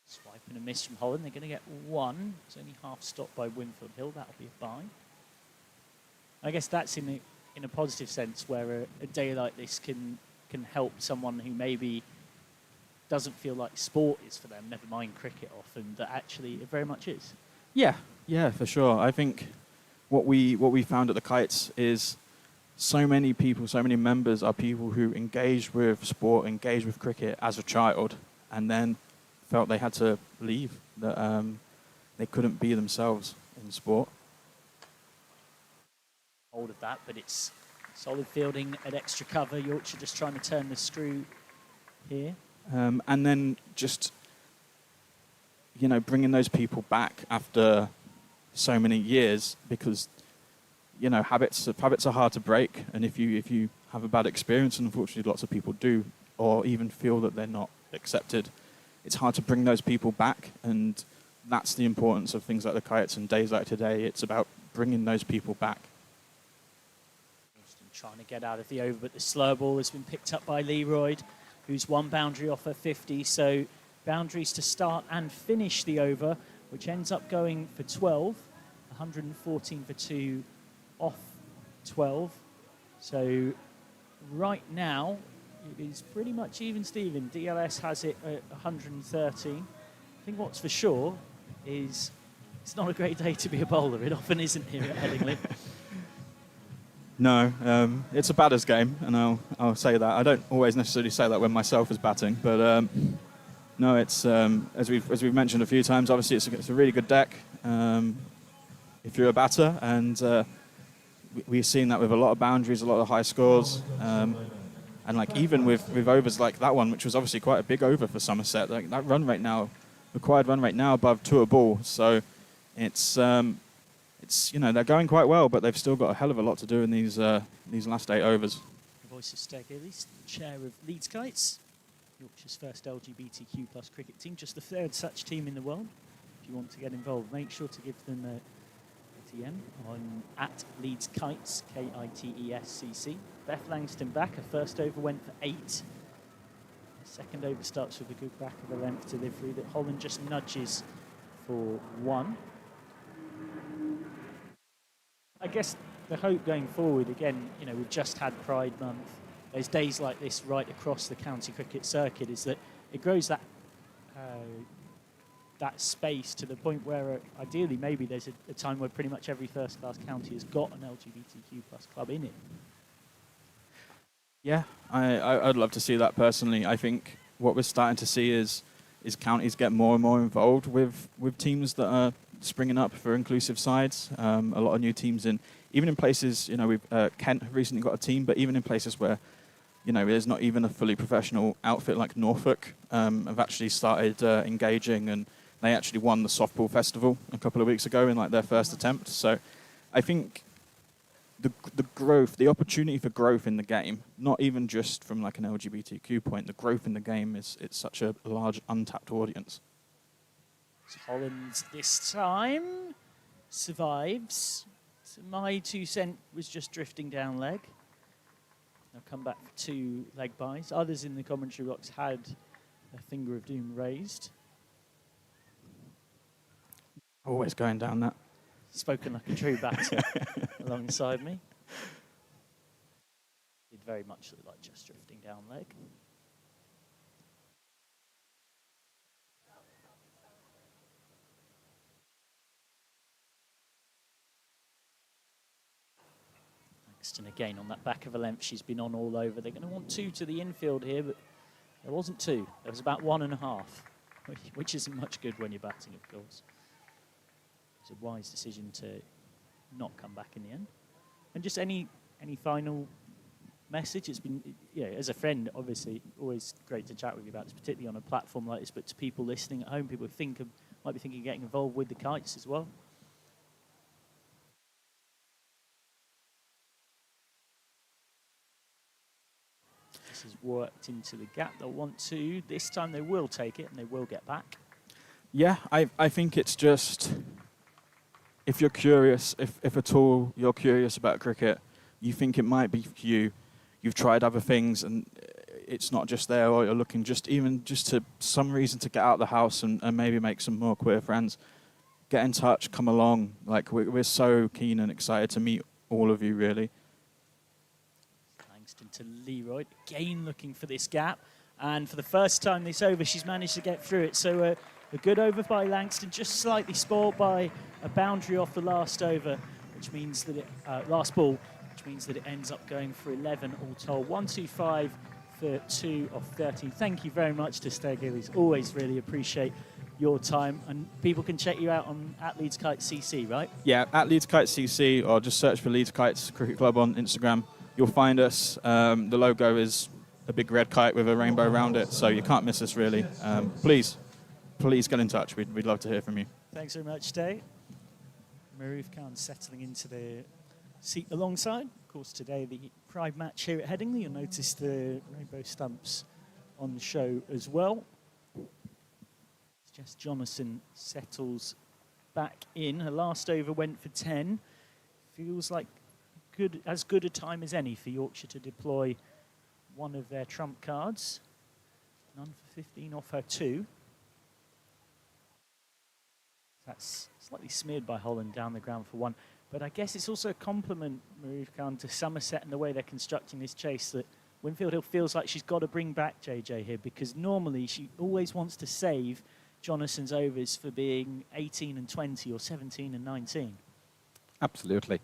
Swipe and a miss from Holland. They're going to get 1. It's only half stopped by Winfield Hill. That'll be a bye. I guess that's in a positive sense, where a day like this can help someone who maybe doesn't feel like sport is for them, never mind cricket often, that actually it very much is. Yeah, for sure. I think what we found at the Kites is so many people, so many members are people who engaged with sport, engaged with cricket as a child, and then felt they had to leave, that they couldn't be themselves in sport. Hold of that, but it's solid fielding at extra cover. Yorkshire just trying to turn the screw here. And then just, you know, bringing those people back after so many years, because, you know, habits are hard to break. And if you have a bad experience, and unfortunately lots of people do, or even feel that they're not accepted, it's hard to bring those people back. And that's the importance of things like the Kites and days like today. It's about bringing those people back. Trying to get out of the over, but the slow ball has been picked up by Leroy, who's 1 boundary off her 50. So boundaries to start and finish the over, which ends up going for 12. 114 for 2 off 12. So right now, it is pretty much even Steven. DLS has it at 113. think what's for sure is it's not a great day to be a bowler. It often isn't here at Headingley. No, it's a batter's game, and I'll say that. I don't always necessarily say that when myself is batting, but no, it's as we've mentioned a few times. Obviously, it's a really good deck if you're a batter, and we've seen that with a lot of boundaries, a lot of high scores, and like even with overs like that one, which was obviously quite a big over for Somerset. Like that required run rate now above 2 a ball, so it's they're going quite well, but they've still got a hell of a lot to do in these last 8 overs. The voice of Steg Ellis, chair of Leeds Kites, Yorkshire's first LGBTQ plus cricket team, just the 3rd such team in the world. If you want to get involved, make sure to give them a TM on at Leeds Kites, KITESCC. Beth Langston back. Her first over went for 8. The second over starts with a good back of a length delivery that Holland just nudges for 1. I guess the hope going forward, again, we've just had Pride Month. There's days like this right across the county cricket circuit, is that it grows that space to the point where ideally maybe there's a time where pretty much every first-class county has got an LGBTQ plus club in it. Yeah, I'd love to see that personally. I think what we're starting to see is counties get more and more involved with teams that are springing up for inclusive sides. A lot of new teams even in places, Kent have recently got a team, but even in places where, there's not even a fully professional outfit like Norfolk, have actually started engaging, and they actually won the softball festival a couple of weeks ago in like their first attempt. So I think the growth, the opportunity for growth in the game, not even just from like an LGBTQ point, the growth in the game it's such a large untapped audience. Holland this time survives. So my 2 cent was just drifting down leg. I'll come back for 2 leg byes. Others in the commentary box had a finger of doom raised. Always going down that. Spoken like a true batter alongside me. Did very much look like just drifting down leg. And again on that back of a length, she's been on all over. They're going to want 2 to the infield here, but there wasn't 2. There was about 1.5, which isn't much good when you're batting, of course. It's a wise decision to not come back in the end. And just any final message? It's been, as a friend, obviously, always great to chat with you about this, particularly on a platform like this, but to people listening at home, people might be thinking of getting involved with the Kites as well. This is worked into the gap. They'll want to. This time they will take it and they will get back. Yeah, I think it's just, if you're curious, if at all you're curious about cricket, you think it might be for you, you've tried other things and it's not just there, or you're looking just to some reason to get out of the house and maybe make some more queer friends, get in touch, come along. Like, we're so keen and excited to meet all of you, really. To Leroy, again looking for this gap, and for the first time this over she's managed to get through it. So a good over by Langston, just slightly spoiled by a boundary off the last over, which means that last ball, which means that it ends up going for 11 all told. 125 for 2 of 13. Thank you very much to Steg Ellis. Always really appreciate your time, and people can check you out on at Leeds Kites CC, right? Yeah, at Leeds Kites CC, or just search for Leeds Kites Cricket Club on Instagram. You'll find us. The logo is a big red kite with a rainbow around it, so you can't miss us, really. Please get in touch. We'd love to hear from you. Thanks very much, Dave. Maroof Khan settling into the seat alongside. Of course, today the Pride match here at Headingley. You'll notice the rainbow stumps on the show as well. Jess Jonathan settles back in. Her last over went for 10. Feels like as good a time as any for Yorkshire to deploy one of their trump cards. None for 15 off her 2. That's slightly smeared by Holland down the ground for 1. But I guess it's also a compliment, Maroof Khan, to Somerset and the way they're constructing this chase, that Winfield Hill feels like she's got to bring back JJ here, because normally she always wants to save Jonason's overs for being 18 and 20 or 17 and 19. Absolutely.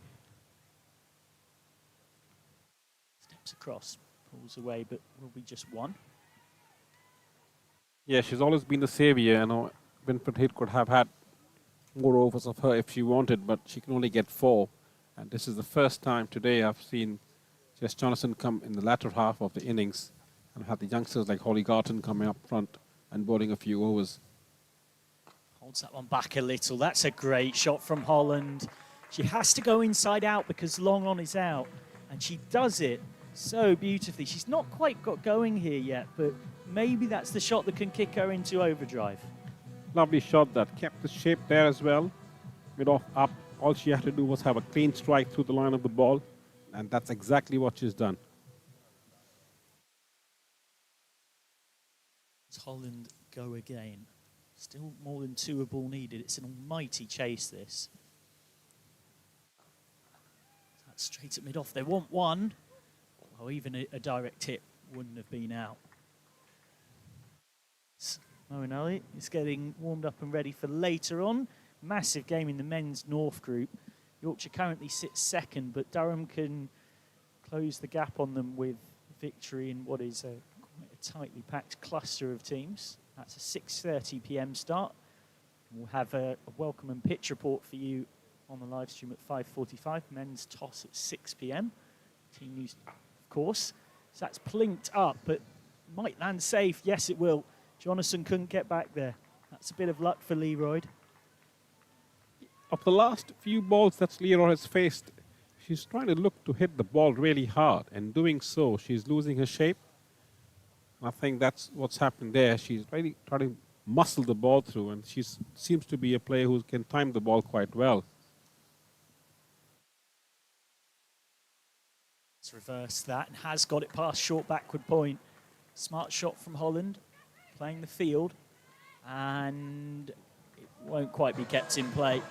Steps across, pulls away, but will be just one. Yeah, she's always been the saviour. You know, Winfred Hill could have had more overs of her if she wanted, but she can only get 4. And this is the first time today I've seen Jess Jonason come in the latter half of the innings and had the youngsters like Holly Garton coming up front and bowling a few overs. Holds that one back a little. That's a great shot from Holland. She has to go inside out because long on is out. And she does it so beautifully. She's not quite got going here yet, but maybe that's the shot that can kick her into overdrive. Lovely shot that kept the shape there as well. Mid off up. All she had to do was have a clean strike through the line of the ball. And that's exactly what she's done. Does Holland go again? Still more than 2 a ball needed. It's an almighty chase, this. That's straight at mid-off. They want 1. Well, even a direct hit wouldn't have been out. Moeen Ali is getting warmed up and ready for later on. Massive game in the men's North group. Yorkshire currently sits second, but Durham can close the gap on them with victory in what is quite a tightly packed cluster of teams. That's a 6:30 p.m. start. We'll have a welcome and pitch report for you on the live stream at 5:45. Men's toss at 6 p.m. Team news, of course. So that's plinked up, but might land safe. Yes, it will. Jonason couldn't get back there. That's a bit of luck for Leroy. Of the last few balls that Leroy has faced, she's trying to look to hit the ball really hard. And doing so, she's losing her shape. I think that's what's happened there. She's really trying to muscle the ball through, and she seems to be a player who can time the ball quite well. Let's reverse that and has got it past short backward point. Smart shot from Holland, playing the field, and it won't quite be kept in play.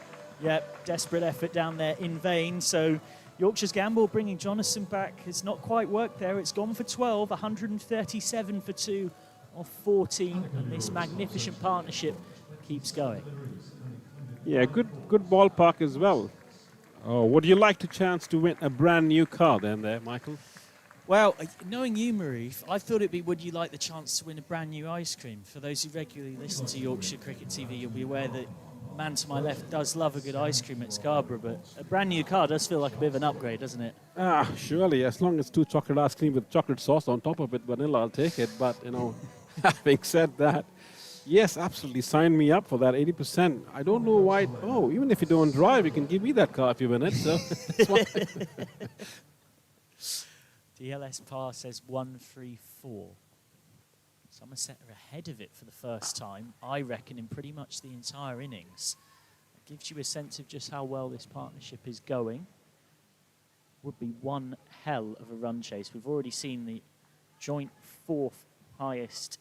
Yep, desperate effort down there in vain. So Yorkshire's gamble bringing Jonason back has not quite worked there. It's gone for 12, 137 for 2 off 14, and this magnificent partnership keeps going. Yeah, good ballpark as well. Oh, would you like the chance to win a brand new car then there, Michael? Well, knowing you, Marif, I thought it'd be, would you like the chance to win a brand new ice cream? For those who regularly listen to Yorkshire Cricket TV, you'll be aware that the man to my left does love a good ice cream at Scarborough, but a brand new car does feel like a bit of an upgrade, doesn't it? Ah, surely, as long as 2 chocolate ice cream with chocolate sauce on top of it, vanilla, I'll take it. But, you know, having said that, yes, absolutely, sign me up for that, 80%. I don't know why, even if you don't drive, you can give me that car if you win it, so that's why. DLS Par says 134. Somerset are ahead of it for the first time, I reckon, in pretty much the entire innings. It gives you a sense of just how well this partnership is going. Would be one hell of a run chase. We've already seen the joint 4th highest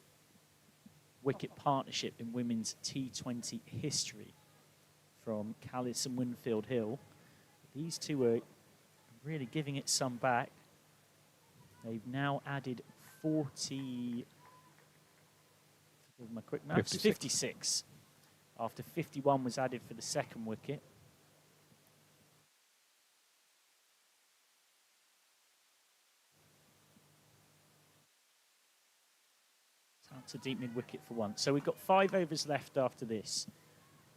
wicket partnership in women's T20 history from Callis and Winfield Hill. These two are really giving it some back. They've now added 40... Give my quick maths. 56. After 51 was added for the second wicket. Out to deep mid wicket for 1. So we've got 5 overs left after this.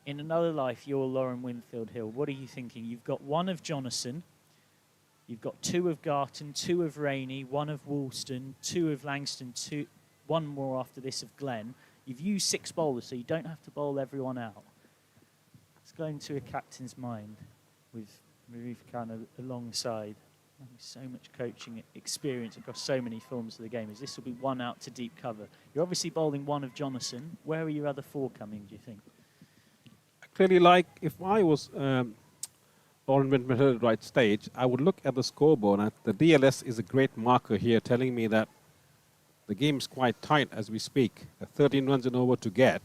In another life, you're Lauren Winfield Hill. What are you thinking? You've got 1 of Jonason. You've got 2 of Garton, 2 of Rainey, 1 of Woolston, 2 of Langston, 1 more after this of Glenn. You've used 6 bowlers, so you don't have to bowl everyone out. Let's go into a captain's mind with Marif Khan alongside. Having so much coaching experience across so many forms of the game, as this will be 1 out to deep cover. You're obviously bowling 1 of Jonason. Where are your other 4 coming, do you think? I clearly like, if I was Lauren Winfield Hill at the right stage, I would look at the scoreboard. And the DLS is a great marker here, telling me that the game's quite tight as we speak. 13 runs and over to get.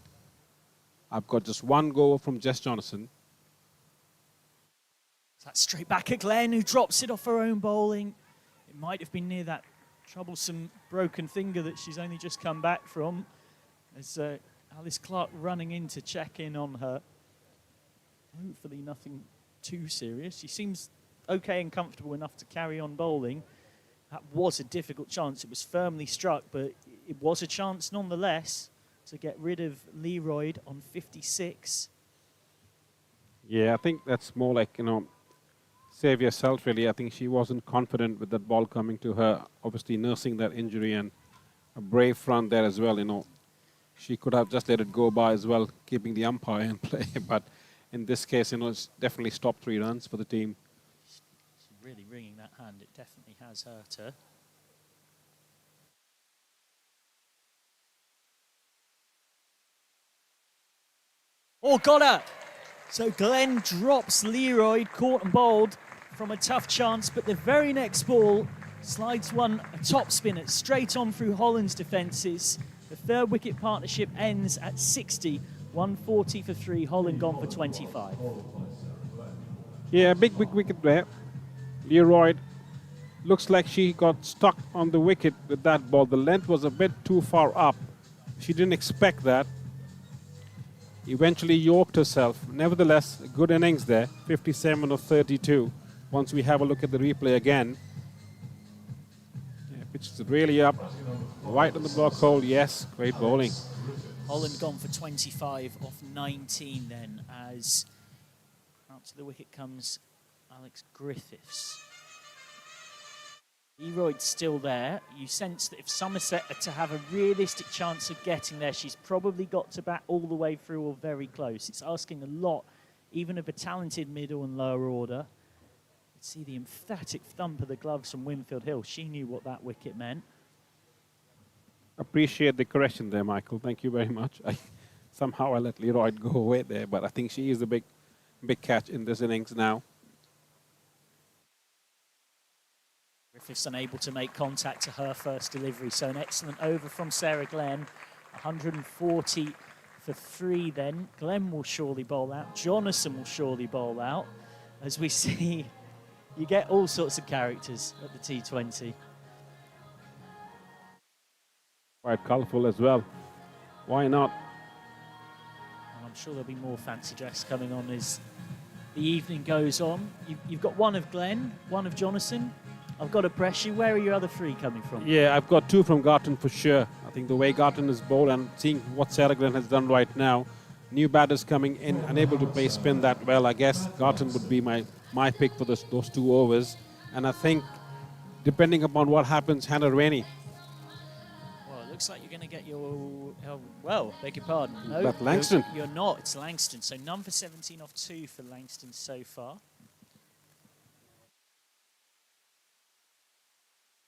I've got just 1 go from Jess Jonason. That's straight back at Glenn, who drops it off her own bowling. It might have been near that troublesome broken finger that she's only just come back from. As Alice Clark running in to check in on her. Hopefully nothing too serious. She seems okay and comfortable enough to carry on bowling. That was a difficult chance. It was firmly struck, but it was a chance nonetheless to get rid of Leroyd on 56. Yeah, I think that's more like, save yourself, really. I think she wasn't confident with that ball coming to her, obviously nursing that injury, and a brave front there as well. She could have just let it go by as well, keeping the umpire in play. But in this case, it's definitely stopped 3 runs for the team. She's really wringing that hand. It definitely has hurt her. Oh, got her! So Glenn drops Leroyd, caught and bowled from a tough chance, but the very next ball slides one a top spinner straight on through Holland's defences. The 3rd wicket partnership ends at 60, 140 for 3, Holland gone for 25. Yeah, big wicket there. Leroyd looks like she got stuck on the wicket with that ball. The length was a bit too far up. She didn't expect that. Eventually yorked herself. Nevertheless, a good innings there, 57 of 32. Once we have a look at the replay again. Yeah, pitch is really up. Right on the block hole, yes, great bowling. Holland gone for 25 off 19 then, as out to the wicket comes Alex Griffiths. Leroyd's still there. You sense that if Somerset are to have a realistic chance of getting there, she's probably got to bat all the way through or very close. It's asking a lot, even of a talented middle and lower order. You see the emphatic thump of the gloves from Winfield Hill. She knew what that wicket meant. Appreciate the correction there, Michael. Thank you very much. Somehow I let Leroyd go away there, but I think she is the big catch in this innings now. Griffiths unable to make contact to her first delivery, so an excellent over from Sarah Glenn. 140 for 3 then. Glenn will surely bowl out. Jonathan will surely bowl out. As we see, you get all sorts of characters at the T20. Quite colourful as well. Why not? And I'm sure there'll be more fancy dress coming on as the evening goes on. You've got one of Glenn, one of Jonathan. I've got to press you. Where are your other 3 coming from? Yeah, I've got 2 from Garton for sure. I think the way Garton is bowled and seeing what Sarah Glenn has done right now, new batters coming in, unable to play spin that well. I guess Garton would be my pick for those 2 overs. And I think, depending upon what happens, Hannah Rainey. Well, it looks like you're going to get your... beg your pardon. No, But Langston. You're not. It's Langston. So none for 17 off 2 for Langston so far.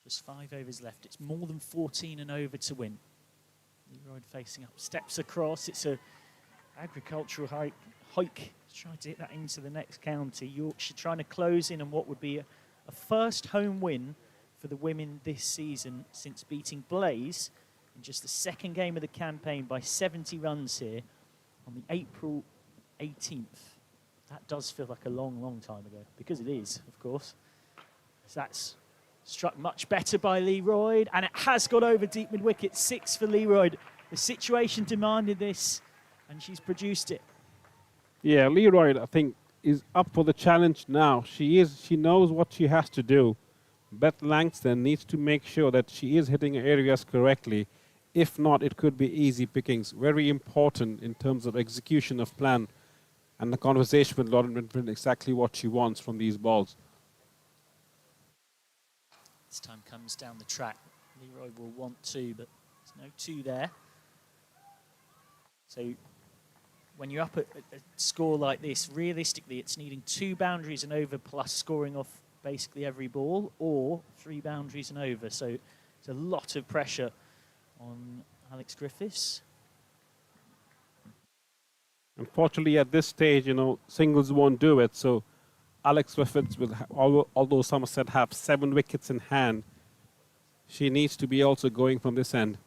Just 5 overs left. It's more than 14 and over to win. Leroyd facing up, steps across. It's a agricultural hike. Trying to hit that into the next county. Yorkshire trying to close in on what would be a first home win for the women this season since beating Blaze in just the 2nd game of the campaign by 70 runs here on the April 18th. That does feel like a long, long time ago, because it is, of course. So that's struck much better by Leroyd, and it has got over deep mid-wicket. 6 for Leroyd. The situation demanded this, and she's produced it. Yeah, Leroyd, I think, is up for the challenge now. She knows what she has to do. Beth Langston needs to make sure that she is hitting her areas correctly. If not, it could be easy pickings. Very important in terms of execution of plan and the conversation with Lauren Winfield, exactly what she wants from these balls. This time comes down the track. Leroyd will want 2, but there's no 2 there. So when you're up at a score like this, realistically, it's needing 2 boundaries and over plus scoring off basically every ball, or 3 boundaries and over. So it's a lot of pressure on Alex Griffiths. Unfortunately, at this stage, singles won't do it. So Alex Griffiths will, although Somerset have 7 wickets in hand, she needs to be also going from this end.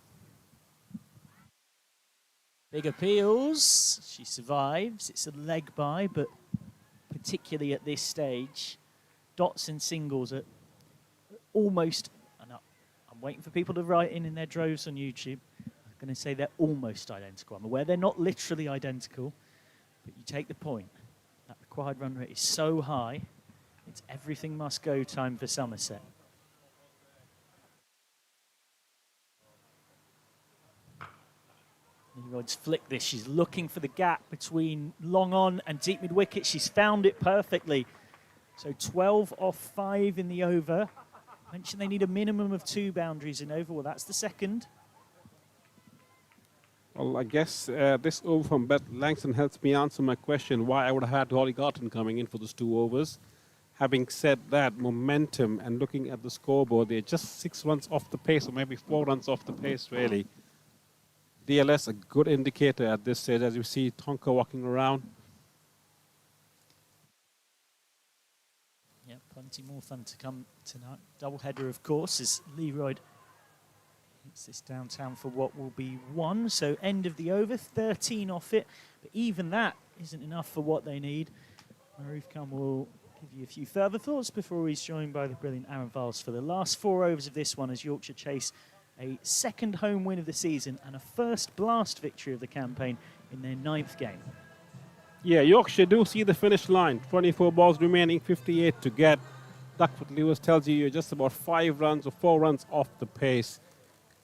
Big appeals. She survives. It's a leg by, but particularly at this stage, dots and singles are almost... And I'm waiting for people to write in their droves on YouTube. I'm going to say they're almost identical. I'm aware they're not literally identical, but you take the point. That required run rate is so high, it's everything must go time for Somerset. Leroyd's flicked this. She's looking for the gap between long on and deep mid wicket. She's found it perfectly. So 12 off 5 in the over. Mentioned they need a minimum of 2 boundaries in over. Well, that's the second. Well, I guess this over from Beth Langston helps me answer my question why I would have had Holly Garton coming in for those 2 overs. Having said that, momentum and looking at the scoreboard, they're just 6 runs off the pace, or maybe 4 runs off the pace, really. DLS, a good indicator at this stage, as you see Tonka walking around. Yeah, plenty more fun to come tonight. Double header, of course, as Leroyd hits this downtown for what will be 1. So end of the over, 13 off it. But even that isn't enough for what they need. Maroof Khan will give you a few further thoughts before he's joined by the brilliant Aaron Viles for the last 4 overs of this one as Yorkshire chase a second home win of the season and a first blast victory of the campaign in their 9th game. Yeah, Yorkshire do see the finish line. 24 balls remaining, 58 to get. Duckfoot Lewis tells you you're just about 5 runs or 4 runs off the pace.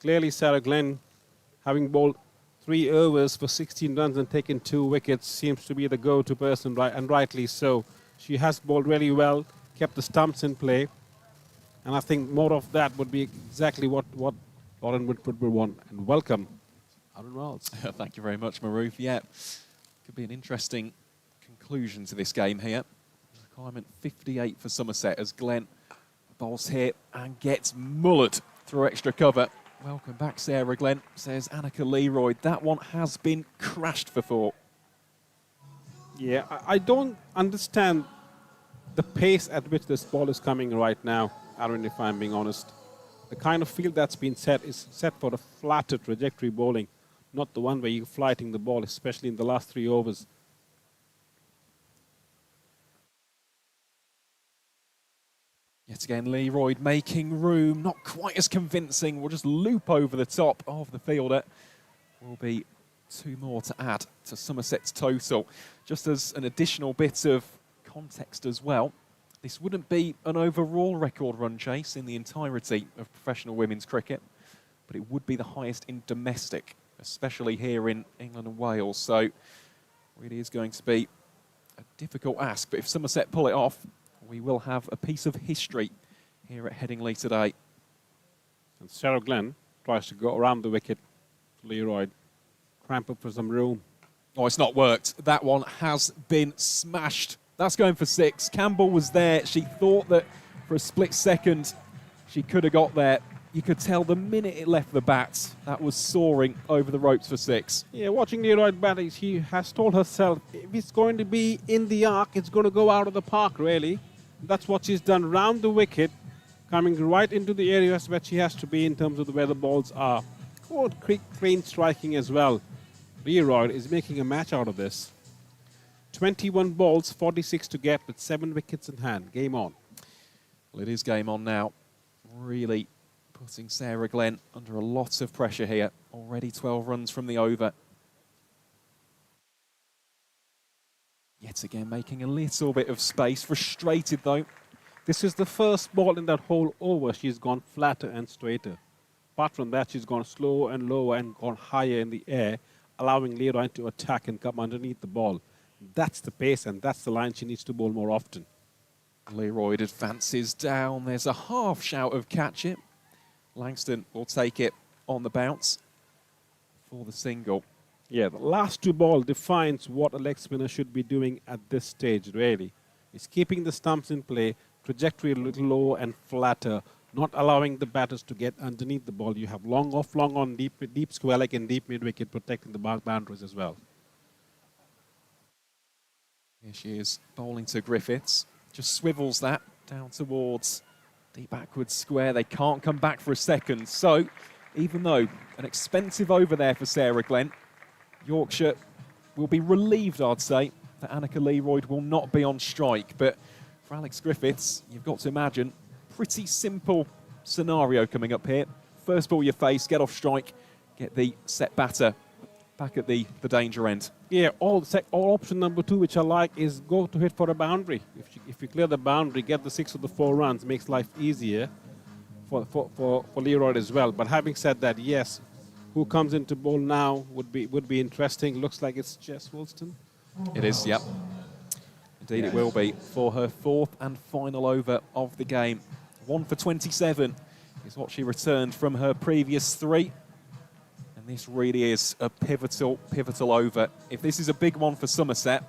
Clearly, Sarah Glenn, having bowled 3 overs for 16 runs and taken 2 wickets, seems to be the go-to person, right, and rightly so. She has bowled really well, kept the stumps in play, and I think more of that would be exactly what Lauren Woodford will want. And welcome, Aaron Viles. Thank you very much, Maroof. Yeah, could be an interesting conclusion to this game here. Requirement 58 for Somerset as Glenn bowls here and gets mullered through extra cover. Welcome back, Sarah Glenn, says Annika Leroyd. That one has been crashed for 4. Yeah, I don't understand the pace at which this ball is coming right now, Aaron, if I'm being honest. The kind of field that's been set is set for a flatter trajectory bowling, not the one where you're flighting the ball, especially in the last 3 overs. Yet again, Leroyd making room, not quite as convincing. We'll just loop over the top of the fielder. Will be 2 more to add to Somerset's total. Just as an additional bit of context as well, this wouldn't be an overall record run chase in the entirety of professional women's cricket, but it would be the highest in domestic, especially here in England and Wales. So really is going to be a difficult ask, but if Somerset pull it off, we will have a piece of history here at Headingley today. And Sarah Glenn tries to go around the wicket. Leroyd, cramp up for some room. Oh, it's not worked. That one has been smashed. That's going for 6. Campbell was there. She thought that for a split second she could have got there. You could tell the minute it left the bat, that was soaring over the ropes for 6. Yeah, watching Leroyd batting, she has told herself, if it's going to be in the arc, it's going to go out of the park, really. That's what she's done, round the wicket, coming right into the areas where she has to be in terms of where the balls are. Good, quick, clean striking as well. Leroyd is making a match out of this. 21 balls, 46 to get with 7 wickets in hand. Game on. Well, it is game on now. Really putting Sarah Glenn under a lot of pressure here. Already 12 runs from the over. Yet again, making a little bit of space. Frustrated, though. This is the first ball in that whole over. She's gone flatter and straighter. Apart from that, she's gone slower and lower and gone higher in the air, allowing Leroyd to attack and come underneath the ball. That's the pace, and that's the line she needs to bowl more often. Leroyd advances down. There's a half shout of catch it. Langston will take it on the bounce for the single. Yeah, the last 2 balls defines what a leg spinner should be doing at this stage, really. It's keeping the stumps in play, trajectory a little lower and flatter, not allowing the batters to get underneath the ball. You have long off, long on, deep square leg and deep mid-wicket protecting the boundaries as well. Here she is, bowling to Griffiths. Just swivels that down towards the backwards square. They can't come back for a second. So, even though an expensive over there for Sarah Glenn, Yorkshire will be relieved, I'd say, that Annika Leroyd will not be on strike. But for Alex Griffiths, you've got to imagine, pretty simple scenario coming up here. First ball you face, get off strike, get the set batter back at the danger end. Yeah, all option number 2, which I like, is go to hit for a boundary. If you clear the boundary, get the 6 or the 4 runs, makes life easier for Leroy as well. But having said that, yes, who comes into bowl now would be interesting. Looks like it's Jess Woolston. It is, yep. Indeed, it will be for her 4th and final over of the game. 1 for 27 is what she returned from her previous 3. And this really is a pivotal over. If this is a big one for Somerset,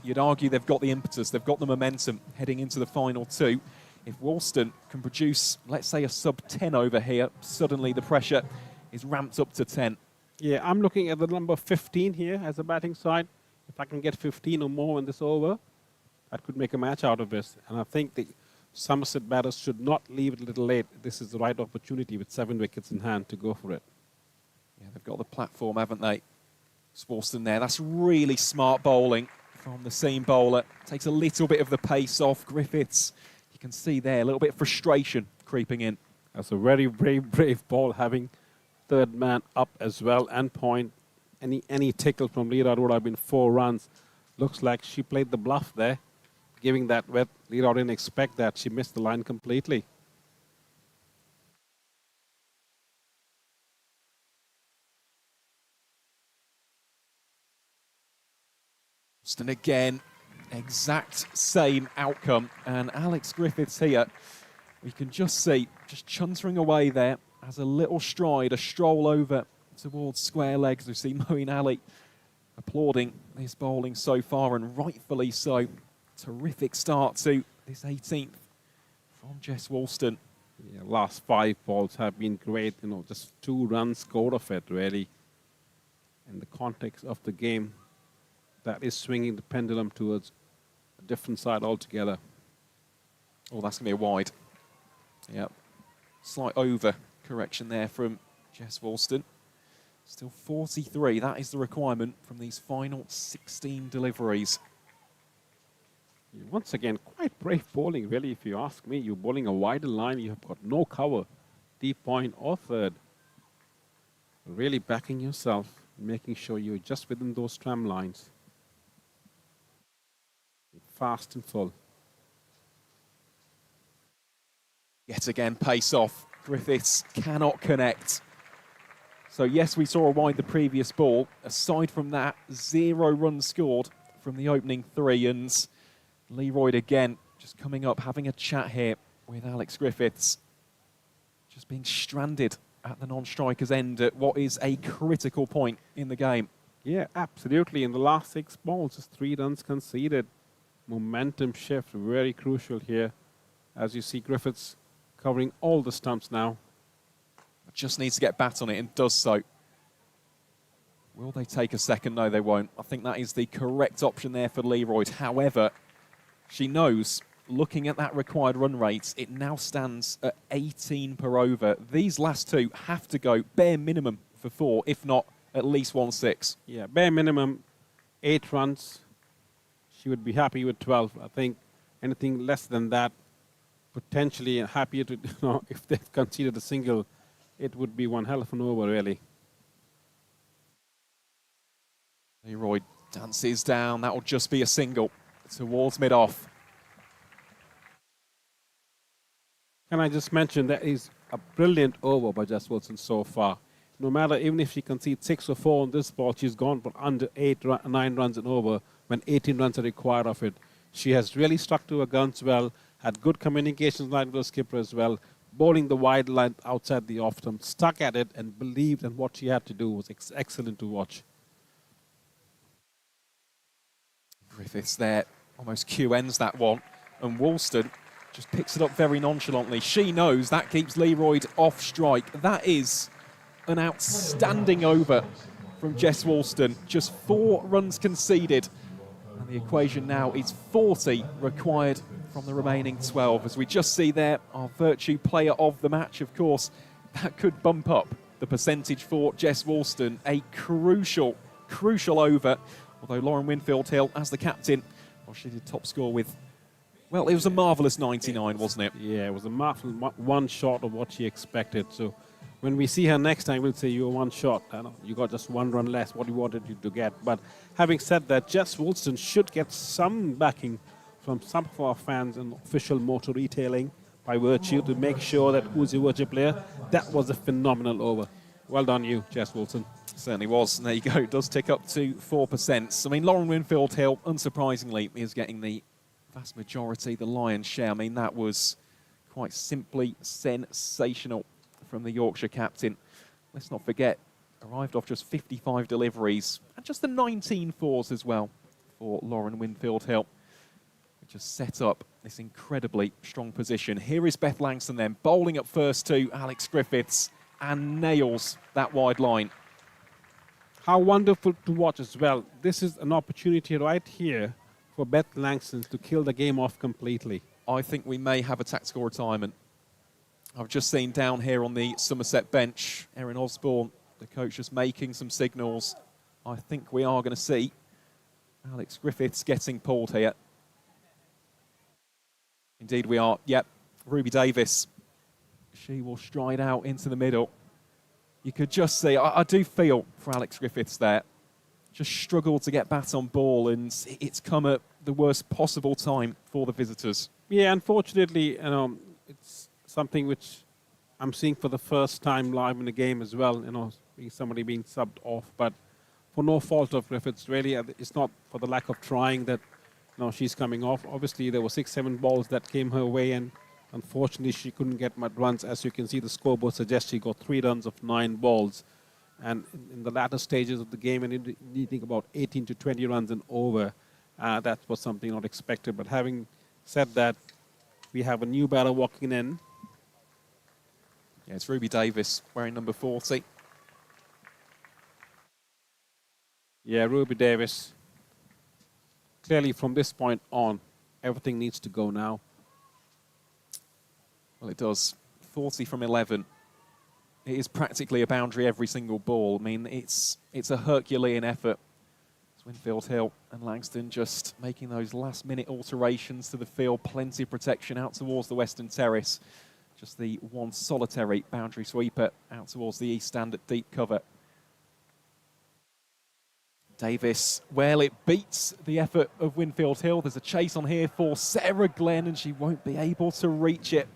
you'd argue they've got the impetus, they've got the momentum heading into the final 2. If Woolston can produce, let's say, a sub-10 over here, suddenly the pressure is ramped up to 10. Yeah, I'm looking at the number 15 here as a batting side. If I can get 15 or more in this over, that could make a match out of this. And I think the Somerset batters should not leave it a little late. This is the right opportunity with 7 wickets in hand to go for it. Yeah, they've got the platform, haven't they? Woolston there. That's really smart bowling from the seam bowler. Takes a little bit of the pace off Griffiths. You can see there a little bit of frustration creeping in. That's a very brave ball, having 3rd man up as well and point. Any tickle from Leroy would have been 4 runs. Looks like she played the bluff there, giving that wet. Leroy didn't expect that. She missed the line completely. And again, exact same outcome. And Alex Griffiths here, we can just see, just chuntering away there, has a little stride, a stroll over towards square legs. We see Moeen Ali applauding his bowling so far, and rightfully so. Terrific start to this 18th from Jess Woolston. Yeah, last 5 balls have been great. Just 2 runs scored of it, really. In the context of the game, that is swinging the pendulum towards a different side altogether. Oh, that's going to be a wide. Yep. Slight over correction there from Jess Woolston. Still 43. That is the requirement from these final 16 deliveries. Once again, quite brave bowling, really, if you ask me. You're bowling a wider line. You have got no cover, deep point or 3rd. Really backing yourself, making sure you're just within those tram lines. Fast and full. Yet again, pace off. Griffiths cannot connect. So yes, we saw a wide the previous ball. Aside from that, 0 runs scored from the opening 3. And Leroy again just coming up, having a chat here with Alex Griffiths. Just being stranded at the non-striker's end at what is a critical point in the game. Yeah, absolutely. In the last 6 balls, just 3 runs conceded. Momentum shift, very crucial here. As you see, Griffiths covering all the stumps now. Just needs to get bat on it and does so. Will they take a second? No, they won't. I think that is the correct option there for Leroy. However, she knows, looking at that required run rate, it now stands at 18 per over. These last 2 have to go bare minimum for 4, if not at least 1-6. Yeah, bare minimum 8 runs. She would be happy with 12. I think anything less than that, potentially happier to, if they've conceded a single, it would be one hell of an over, really. Leroy dances down. That will just be a single towards mid-off. Can I just mention that is a brilliant over by Jess Woolston so far. No matter, even if she concedes 6 or 4 on this ball, she's gone for under 9 runs and over when 18 runs are required of it. She has really stuck to her guns well, had good communications line with the skipper as well, bowling the wide line outside the off stump, stuck at it and believed in what she had to do. Was excellent to watch. Griffiths there, almost QNs that one, and Woolston just picks it up very nonchalantly. She knows that keeps Leroy off strike. That is an outstanding over from Jess Woolston. Just 4 runs conceded, and the equation now is 40 required from the remaining 12. As we just see there, our Vertu player of the match, of course, that could bump up the percentage for Jess Woolston. A crucial over, although Lauren Winfield-Hill, as the captain, well, she did top score with, well, it was a marvellous 99, wasn't it? Yeah, it was a marvellous one short of what she expected. So when we see her next time, we'll say you were one shot. You got just one run less. What we wanted you to get. But having said that, Jess Woolston should get some backing from some of our fans and official motor retailing by Vertu to make sure that who's your Vertu player. That was a phenomenal over. Well done, you, Jess Woolston. Certainly was. And there you go. It does tick up to 4%. I mean, Lauren Winfield Hill, unsurprisingly, is getting the vast majority, the lion's share. I mean, that was quite simply sensational from the Yorkshire captain. Let's not forget, arrived off just 55 deliveries and just the 19 fours as well for Lauren Winfield Hill, which has set up this incredibly strong position. Here is Beth Langston then, bowling up first to Alex Griffiths and nails that wide line. How wonderful to watch as well. This is an opportunity right here for Beth Langston to kill the game off completely. I think we may have a tactical retirement. I've just seen down here on the Somerset bench, Erin Osborne, the coach, just making some signals. I think we are going to see Alex Griffiths getting pulled here. Indeed we are. Yep, Ruby Davis. She will stride out into the middle. You could just see, I do feel for Alex Griffiths there. Just struggled to get bat on ball, and it's come at the worst possible time for the visitors. Yeah, unfortunately, it's something which I'm seeing for the first time live in the game as well. Somebody being subbed off, but for no fault of Griffiths, really. It's not for the lack of trying that she's coming off. Obviously, there were 6-7 balls that came her way, and unfortunately, she couldn't get much runs. As you can see, the scoreboard suggests she got 3 runs of 9 balls. And in the latter stages of the game, and needing about 18 to 20 runs and over, that was something not expected. But having said that, we have a new batter walking in. Yeah, it's Ruby Davis wearing number 40. Yeah, Ruby Davis. Clearly, from this point on, everything needs to go now. Well, it does. 40 from 11. It is practically a boundary every single ball. I mean, it's a Herculean effort. It's Winfield Hill and Langston just making those last-minute alterations to the field. Plenty of protection out towards the Western Terrace. Just the one solitary boundary sweeper out towards the east stand at deep cover. Davis, well, it beats the effort of Winfield Hill. There's a chase on here for Sarah Glenn, and she won't be able to reach it.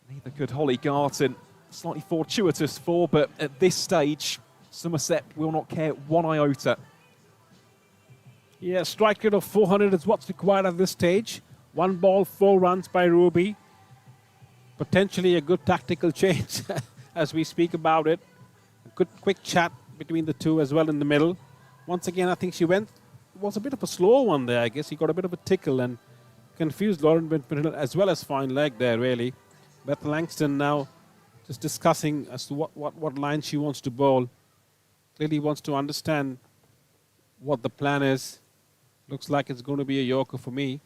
Neither could Holly Garton. Slightly fortuitous for, but at this stage, Somerset will not care one iota. Yeah, strike rate of 400 is what's required at this stage. 1 ball, 4 runs by Ruby. Potentially a good tactical change as we speak about it. A good quick chat between the two as well in the middle. Once again, I think she went, it was a bit of a slow one there, I guess. He got a bit of a tickle and confused Lauren Winfield as well as fine leg there, really. Beth Langston now just discussing as to what line she wants to bowl. Clearly wants to understand what the plan is. Looks like it's going to be a Yorker for me.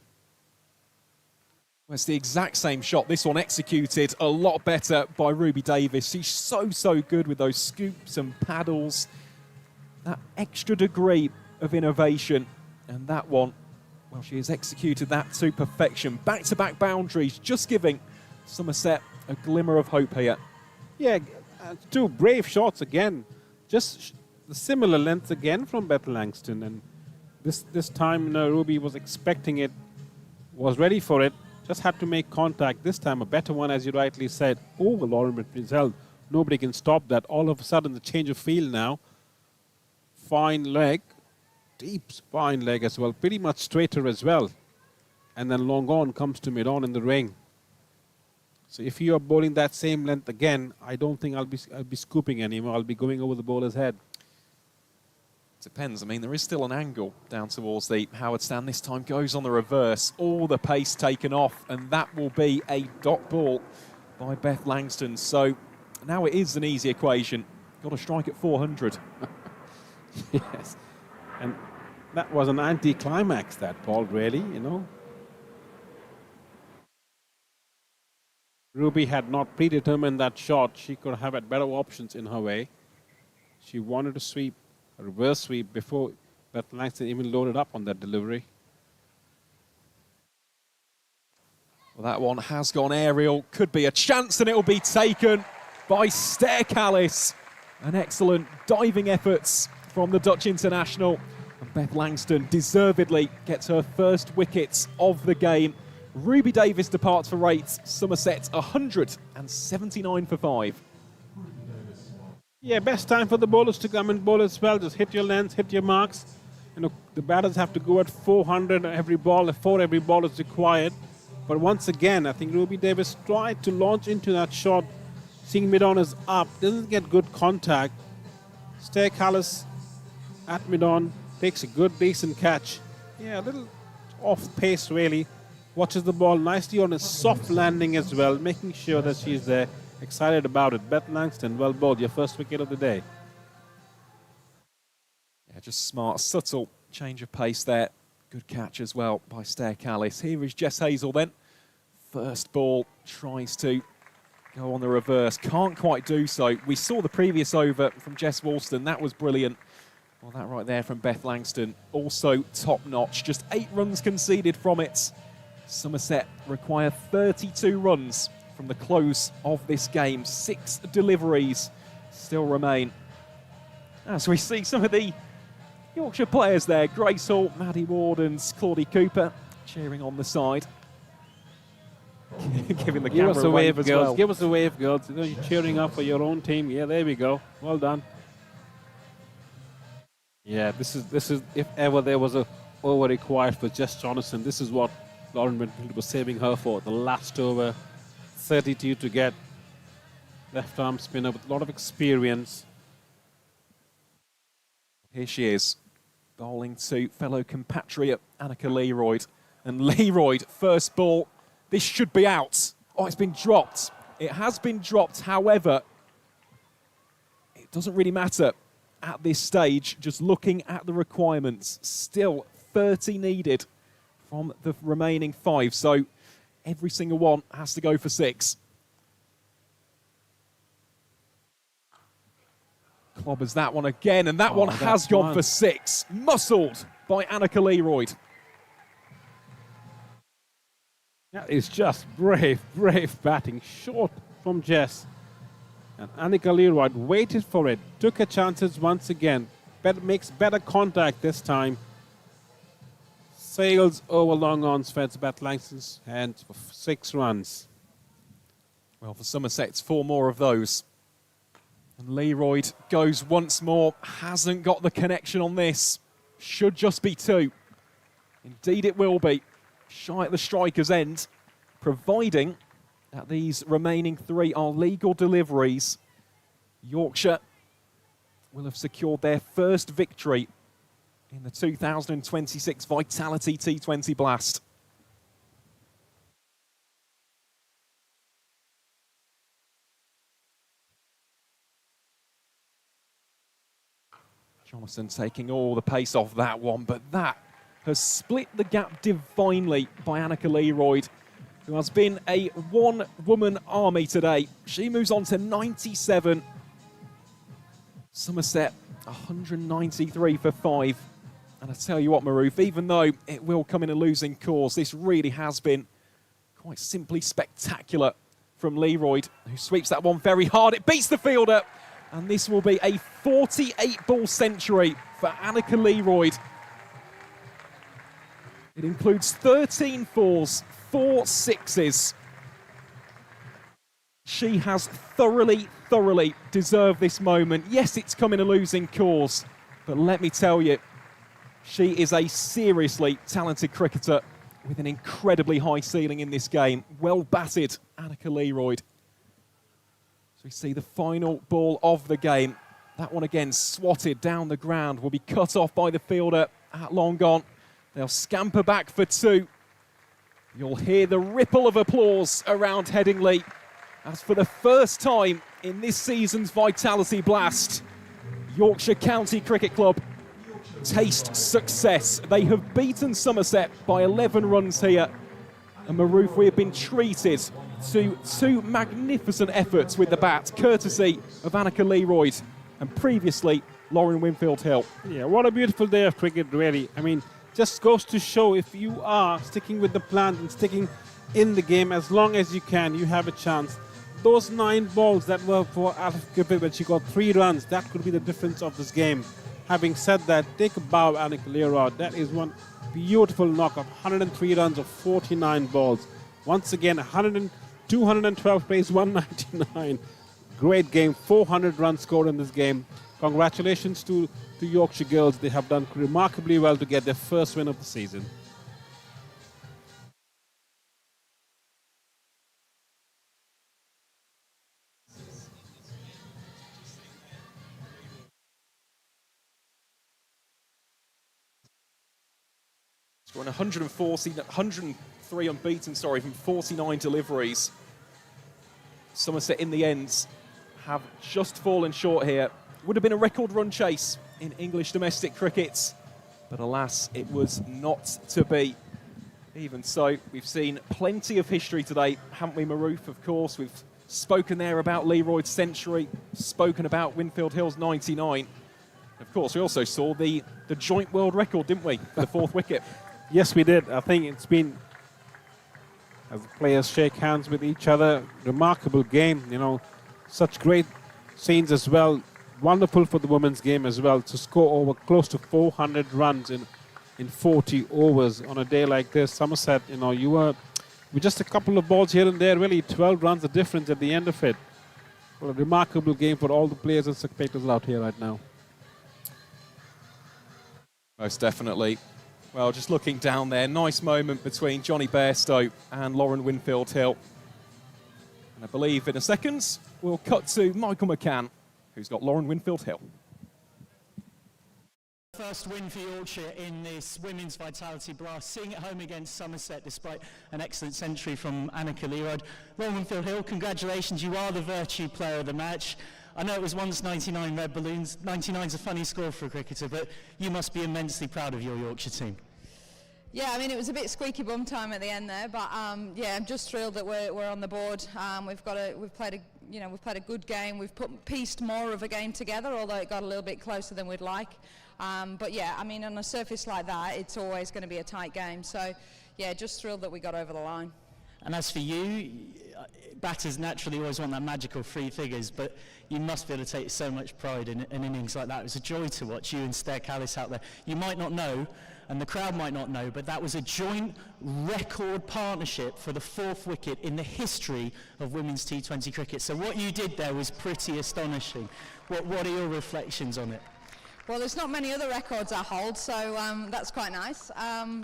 Well, it's the exact same shot. This one executed a lot better by Ruby Davis. She's so good with those scoops and paddles. That extra degree of innovation. And that one, well, she has executed that to perfection. Back-to-back boundaries, just giving Somerset a glimmer of hope here. Yeah, 2 brave shots again. Just the similar length again from Beth Langston. And this time Ruby was expecting it, was ready for it, just had to make contact. This time a better one, as you rightly said, over Lauren Winfield Hill. Nobody can stop that. All of a sudden, the change of field now. Fine leg, deep fine leg as well, pretty much straighter as well. And then long on comes to mid-on in the ring. So if you are bowling that same length again, I don't think I'll be scooping anymore. I'll be going over the bowler's head. Depends. I mean, there is still an angle down towards the Howard stand. This time goes on the reverse. All the pace taken off, and that will be a dot ball by Beth Langston. So now it is an easy equation. Got to strike at 400. Yes. And that was an anti-climax, that ball, really, Ruby had not predetermined that shot. She could have had better options in her way. She wanted to sweep, a reverse sweep, before Beth Langston even loaded up on that delivery. Well, that one has gone aerial. Could be a chance, and it will be taken by Stair Callis. An excellent diving efforts from the Dutch international. And Beth Langston deservedly gets her first wickets of the game. Ruby Davis departs for 8. Somerset 179 for 5. Yeah, best time for the bowlers to come and bowl as well. Just hit your lengths, hit your marks. You know, the batters have to go at 400 every ball. 4 every ball is required. But once again, I think Ruby Davis tried to launch into that shot. Seeing mid-on is up, doesn't get good contact. Stair Callis at mid-on, takes a good, decent catch. Yeah, a little off pace really. Watches the ball nicely on a soft landing as well, making sure that she's there. Excited about it. Beth Langston, well bowled, your first wicket of the day. Yeah, just smart, subtle change of pace there. Good catch as well by Stair Callis. Here is Jess Hazel then. First ball, tries to go on the reverse. Can't quite do so. We saw the previous over from Jess Walston. That was brilliant. Well, that right there from Beth Langston. Also top-notch. Just 8 runs conceded from it. Somerset require 32 runs from the close of this game. 6 deliveries still remain. As we see some of the Yorkshire players there. Grace Hall, Maddie Ward and Claudie Cooper cheering on the side. Giving the camera Give us a wave, as girls. well. Give us a wave, girls. You know, you're cheering up for your own team. Yeah, there we go. Well done. Yeah, this is if ever there was a over required for Jess Jonathan, this is what Lauren Winfield was saving her for. The last over, 32 to get. Left arm spinner with a lot of experience. Here she is, bowling to fellow compatriot Annika Leroyd. And Leroyd, first ball, this should be out. Oh, it's been dropped. It has been dropped, however, it doesn't really matter at this stage, just looking at the requirements. Still 30 needed from the remaining 5, so every single one has to go for 6. Clobbers that one again, and that one has gone for 6. Muscled by Annika Leroyd. That is just brave, brave batting. Short from Jess. And Annika Leroyd waited for it. Took her chances once again. Makes better contact this time. Sails over long on Svets Beth Langston's hands for 6 runs. Well, for Somerset, it's 4 more of those. And Leroyd goes once more. Hasn't got the connection on this. Should just be 2. Indeed it will be. Shy at the striker's end, providing that these remaining 3 are legal deliveries. Yorkshire will have secured their first victory in the 2026 Vitality T20 Blast. Jonathan taking all the pace off that one, but that has split the gap divinely by Annika Leroyd, who has been a one-woman army today. She moves on to 97. Somerset 193 for 5. And I tell you what, Maroof, even though it will come in a losing cause, this really has been quite simply spectacular from Leroyd, who sweeps that one very hard. It beats the fielder, and this will be a 48-ball century for Annika Leroyd. It includes 13 fours, 4 sixes. She has thoroughly deserved this moment. Yes, it's come in a losing cause, but let me tell you, she is a seriously talented cricketer with an incredibly high ceiling in this game. Well batted, Annika Leroyd. So we see the final ball of the game. That one again swatted down the ground, will be cut off by the fielder at long on. They'll scamper back for 2. You'll hear the ripple of applause around Headingley as for the first time in this season's Vitality Blast, Yorkshire County Cricket Club taste success. They have beaten Somerset by 11 runs here. And Maroof, we have been treated to 2 magnificent efforts with the bat, courtesy of Annika Leroyd and previously Lauren Winfield Hill. Yeah, what a beautiful day of cricket, really. I mean, just goes to show if you are sticking with the plan and sticking in the game as long as you can, you have a chance. those 9 balls that were for Alf Griffith when she got 3 runs, that could be the difference of this game. Having said that, take a bow, Annika Learard. That is one beautiful knock of 103 runs of 49 balls. Once again, 212 plays, 199. Great game, 400 runs scored in this game. Congratulations to the Yorkshire girls. They have done remarkably well to get their first win of the season. Scoring 103 unbeaten, sorry, from 49 deliveries. Somerset in the end have just fallen short here. Would have been a record run chase in English domestic cricket, but alas, it was not to be. Even so, we've seen plenty of history today, haven't we, Maroof? Of course, we've spoken there about Leroyd's century, spoken about Winfield Hill's 99. Of course, we also saw the joint world record, didn't we, for the 4th wicket? Yes, we did. I think it's been, as the players shake hands with each other, remarkable game, you know, such great scenes as well. Wonderful for the women's game as well to score over close to 400 runs in 40 overs on a day like this. Somerset, you know, you were with just a couple of balls here and there, really 12 runs the difference at the end of it. Well, a remarkable game for all the players and spectators out here right now. Most definitely. Well, just looking down there, nice moment between Johnny Bairstow and Lauren Winfield Hill. And I believe in a second, we'll cut to Michael McCann, who's got Lauren Winfield Hill. First win for Yorkshire in this Women's Vitality Blast, seeing it home against Somerset despite an excellent century from Annika Learard. Lauren Winfield Hill, congratulations, you are the Vertu player of the match. I know it was once 99 red balloons. 99's a funny score for a cricketer, but you must be immensely proud of your Yorkshire team. Yeah, I mean, it was a bit squeaky bum time at the end there, but yeah, I'm just thrilled that we're on the board. We've played a good game. We've pieced more of a game together, although it got a little bit closer than we'd like. But yeah, I mean, on a surface like that, it's always going to be a tight game. So yeah, just thrilled that we got over the line. And as for you, batters naturally always want that magical 3 figures, but you must be able to take so much pride in innings like that. It was a joy to watch you and Stair Callis out there. You might not know, and the crowd might not know, but that was a joint record partnership for the 4th wicket in the history of women's T20 cricket. So what you did there was pretty astonishing. What are your reflections on it? Well, there's not many other records I hold, so that's quite nice.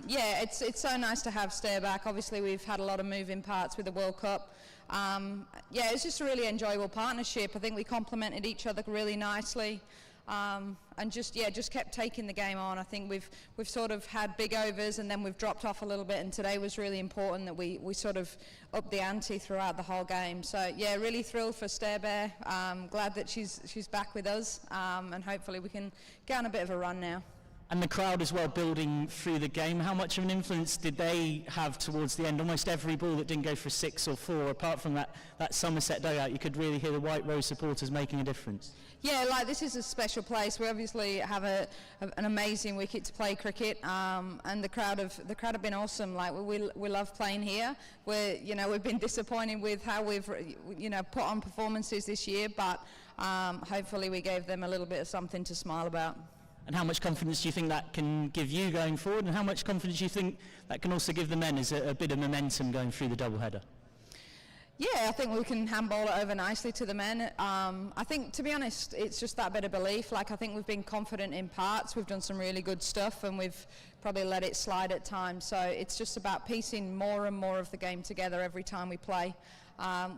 Yeah, it's so nice to have Stair back. Obviously, we've had a lot of moving parts with the World Cup. Yeah, it's just a really enjoyable partnership. I think we complemented each other really nicely. And just kept taking the game on. I think we've sort of had big overs and then we've dropped off a little bit, and today was really important that we sort of upped the ante throughout the whole game. So yeah, really thrilled for Stair Bear. Glad that she's back with us, and hopefully we can get on a bit of a run now. And the crowd as well building through the game, how much of an influence did they have towards the end? Almost every ball that didn't go for 6 or 4, apart from that Somerset dugout, you could really hear the White Rose supporters making a difference. Yeah, like this is a special place. We obviously have an amazing wicket to play cricket, and the crowd have been awesome. Like we love playing here. We've been disappointed with how we've put on performances this year, but hopefully we gave them a little bit of something to smile about. And how much confidence do you think that can give you going forward, and how much confidence do you think that can also give the men as a bit of momentum going through the doubleheader? Yeah, I think we can handball it over nicely to the men. I think, to be honest, it's just that bit of belief. Like, I think we've been confident in parts. We've done some really good stuff, and we've probably let it slide at times. So it's just about piecing more and more of the game together every time we play.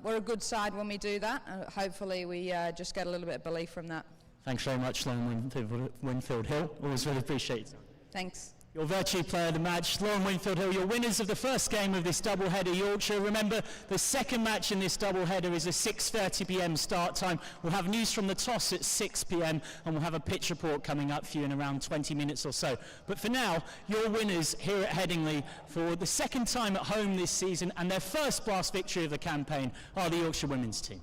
We're a good side when we do that. Hopefully we just get a little bit of belief from that. Thanks very much, Lauren Winfield Hill. Always really appreciate it. Thanks. Your Vertu player of the match, Lauren Winfield Hill, your winners of the first game of this doubleheader, Yorkshire. Remember, the second match in this doubleheader is a 6:30 p.m. start time. We'll have news from the toss at 6 p.m. and we'll have a pitch report coming up for you in around 20 minutes or so. But for now, your winners here at Headingley for the second time at home this season and their first blast victory of the campaign are the Yorkshire women's team.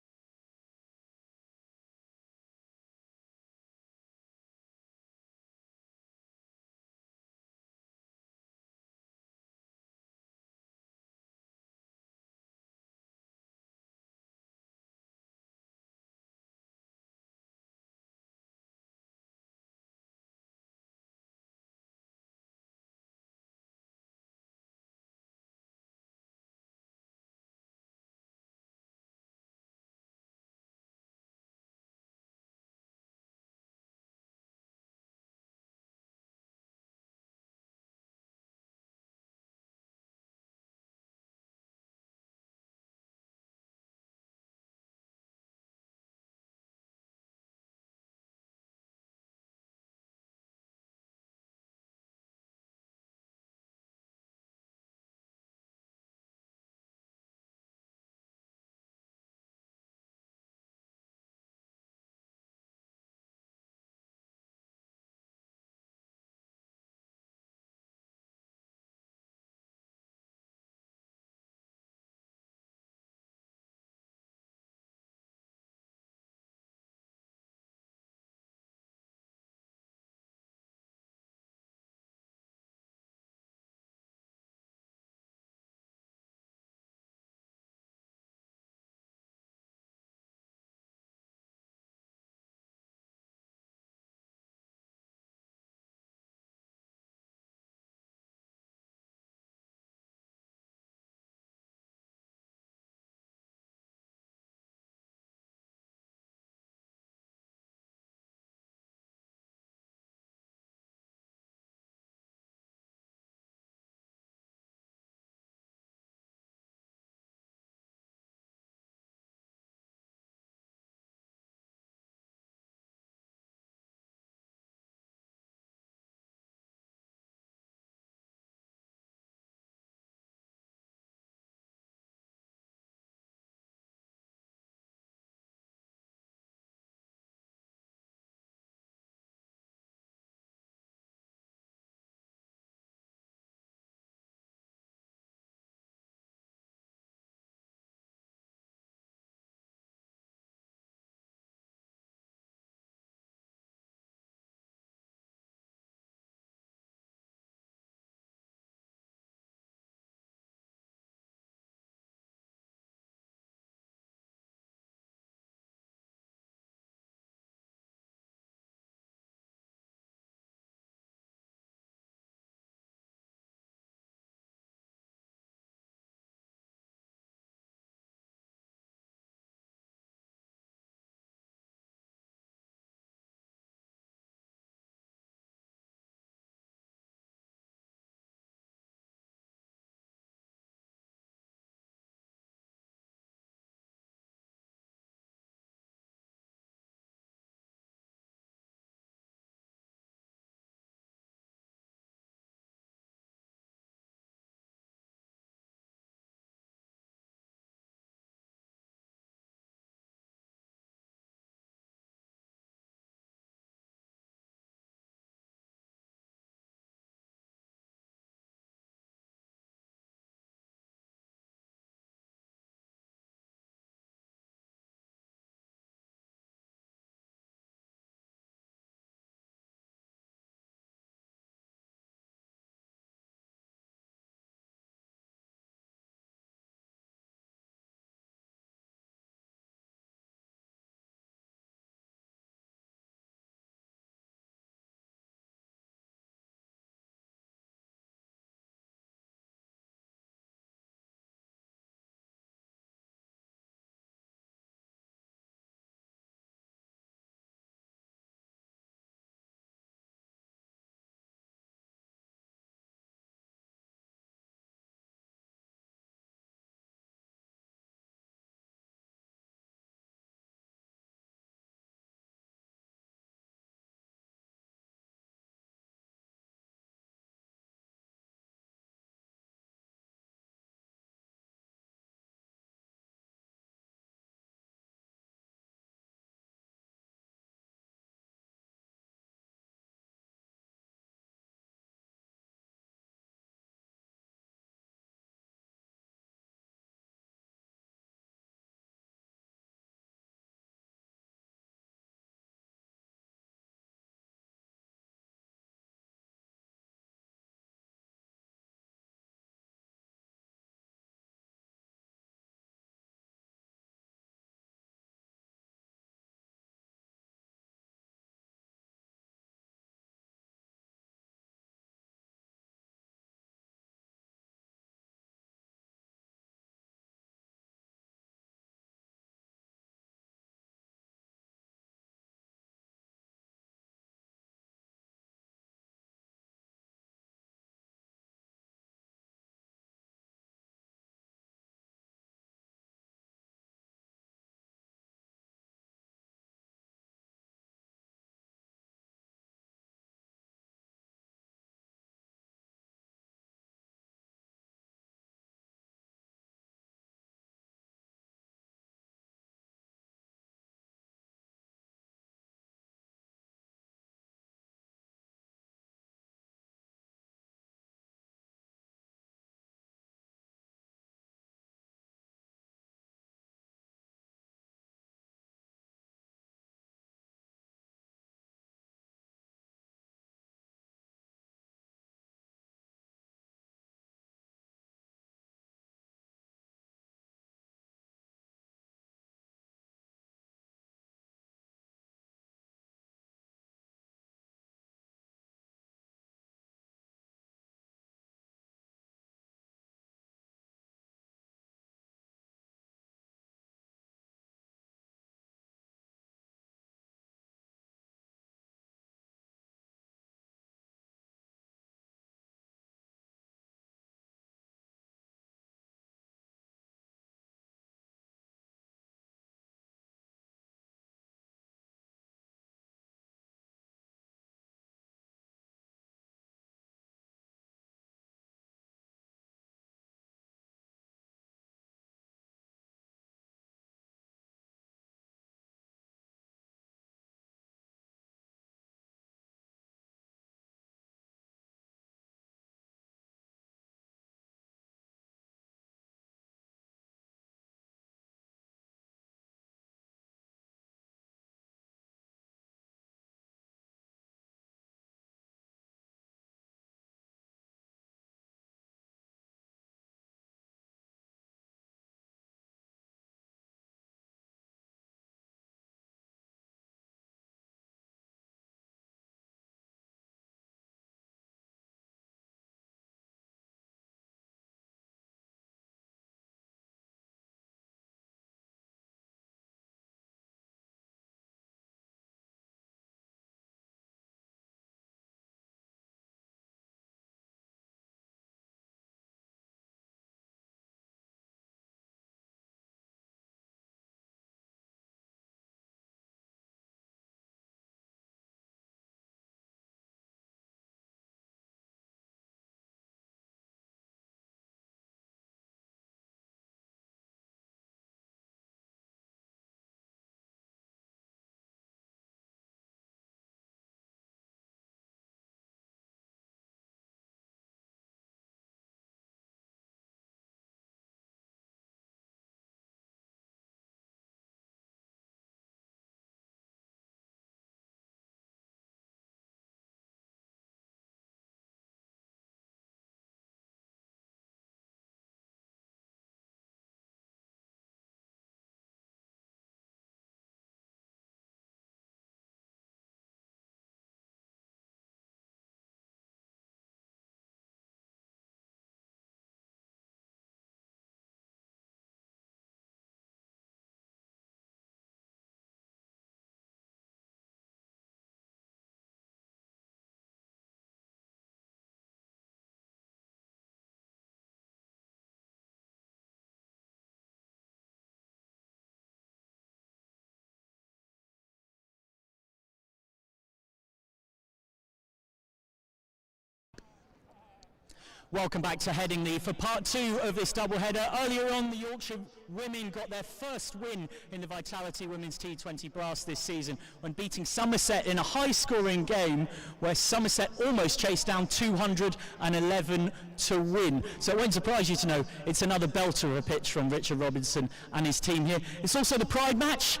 Welcome back to Headingley for part 2 of this doubleheader. Earlier on, the Yorkshire women got their first win in the Vitality Women's T20 Brass this season when beating Somerset in a high-scoring game where Somerset almost chased down 211 to win. So it won't surprise you to know it's another belter of a pitch from Richard Robinson and his team here. It's also the Pride match.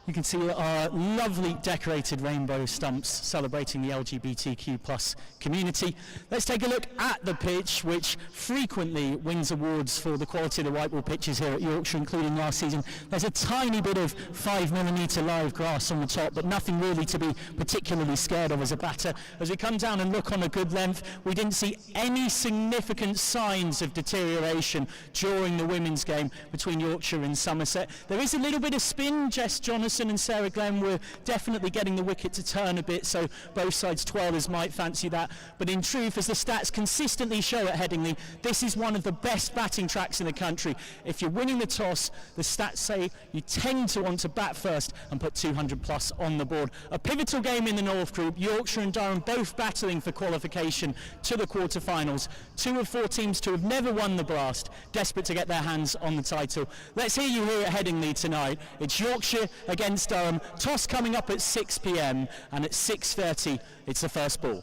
You can see our lovely decorated rainbow stumps celebrating the LGBTQ plus community. Let's take a look at the pitch, which frequently wins awards for the quality of the white ball pitches here at Yorkshire, including last season. There's a tiny bit of 5mm live grass on the top, but nothing really to be particularly scared of as a batter. As we come down and look on a good length, we didn't see any significant signs of deterioration during the women's game between Yorkshire and Somerset. There is a little bit of spin. Jess Jonathan and Sarah Glenn were definitely getting the wicket to turn a bit, so both sides twirlers might fancy that. But in truth, as the stats consistently show at Headingley, this is one of the best batting tracks in the country. If you're winning the toss, the stats say you tend to want to bat first and put 200 plus on the board. A pivotal game in the North Group, Yorkshire and Durham both battling for qualification to the quarter-finals. 2 of 4 teams to have never won the Blast, desperate to get their hands on the title. Let's hear you here at Headingley tonight. It's Yorkshire against Durham. Toss coming up at 6 p.m. and at 6:30 it's the first ball.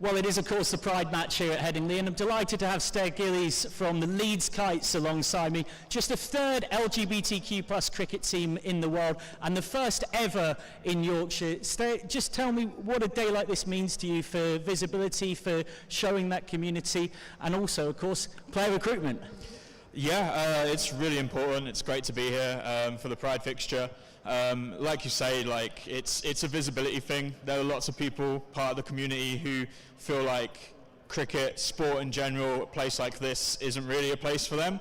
Well, it is, of course, the Pride match here at Headingley, and I'm delighted to have Stair Gillies from the Leeds Kites alongside me. Just the 3rd LGBTQ plus cricket team in the world, and the first ever in Yorkshire. Stair, just tell me what a day like this means to you for visibility, for showing that community, and also, of course, player recruitment. Yeah, it's really important. It's great to be here for the Pride fixture. Like you say, like it's a visibility thing. There are lots of people, part of the community, who feel like cricket, sport in general, a place like this isn't really a place for them.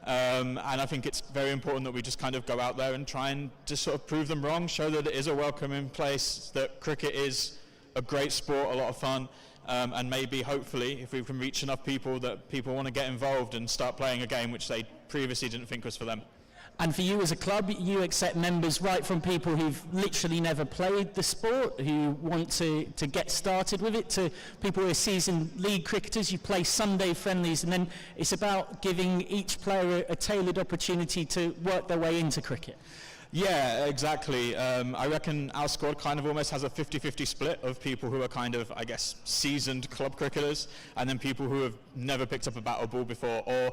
And I think it's very important that we just kind of go out there and try and just sort of prove them wrong, show that it is a welcoming place, that cricket is a great sport, a lot of fun. And maybe, hopefully, if we can reach enough people, that people want to get involved and start playing a game which they previously didn't think was for them. And for you as a club, you accept members right from people who've literally never played the sport, who want to get started with it, to people who are seasoned league cricketers. You play Sunday friendlies, and then it's about giving each player a tailored opportunity to work their way into cricket. Yeah, exactly. I reckon our squad kind of almost has a 50-50 split of people who are kind of, I guess, seasoned club cricketers, and then people who have never picked up a bat or ball before, or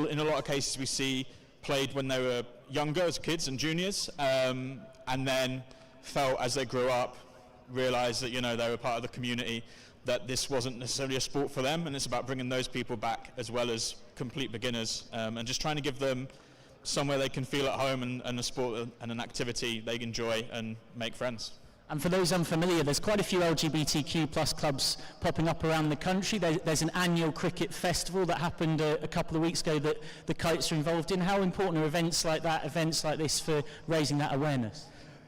in a lot of cases we see played when they were younger as kids and juniors, and then felt as they grew up, realised that, you know, they were part of the community, that this wasn't necessarily a sport for them, and it's about bringing those people back as well as complete beginners, and just trying to give them somewhere they can feel at home, and a sport and an activity they enjoy and make friends. And for those unfamiliar, there's quite a few LGBTQ plus clubs popping up around the country. There's an annual cricket festival that happened a couple of weeks ago that the Kites are involved in. How important are events like that, events like this, for raising that awareness?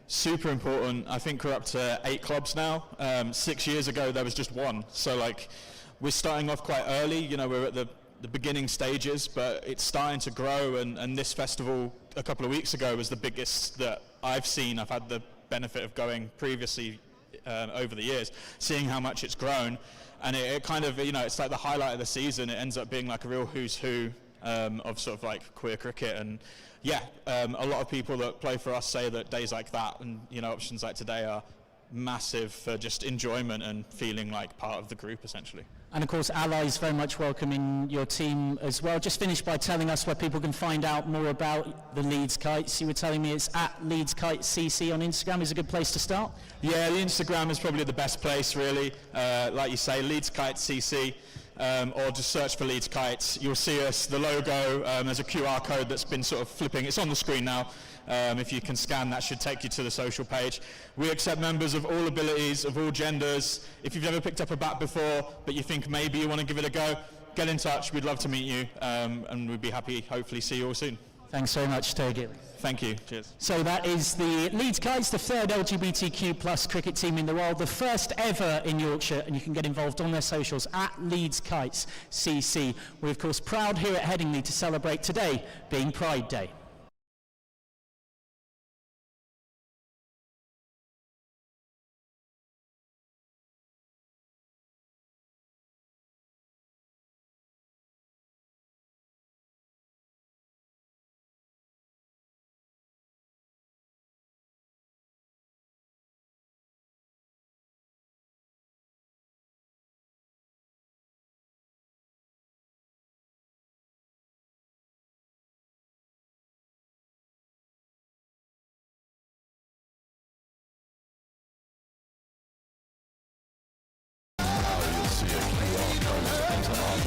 Super important. I think we're up to 8 clubs now. 6 years ago there was just 1. So like, we're starting off quite early. You know, we're at the beginning stages, but it's starting to grow. And this festival a couple of weeks ago was the biggest that I've seen. I've had the benefit of going previously over the years, seeing how much it's grown, and it kind of, you know, it's like the highlight of the season. It ends up being like a real who's who of sort of like queer cricket. And yeah, a lot of people that play for us say that days like that and, you know, options like today are massive for just enjoyment and feeling like part of the group essentially. And of course, Allies very much welcome in your team as well. Just finish by telling us where people can find out more about the Leeds Kites. You were telling me it's at Leeds Kites CC on Instagram is a good place to start. Yeah, the Instagram is probably the best place really. Like you say, Leeds Kites CC, or just search for Leeds Kites. You'll see us, the logo, there's a QR code that's been sort of flipping. It's on the screen now. If you can scan, that should take you to the social page. We accept members of all abilities, of all genders. If you've never picked up a bat before, but you think maybe you want to give it a go, get in touch. We'd love to meet you, and we'd be happy, hopefully, see you all soon. Thanks very much, Sturgill. Thank you. Cheers. So that is the Leeds Kites, the 3rd LGBTQ plus cricket team in the world, the first ever in Yorkshire, and you can get involved on their socials at Leeds Kites CC. We're of course proud here at Headingley to celebrate today being Pride Day.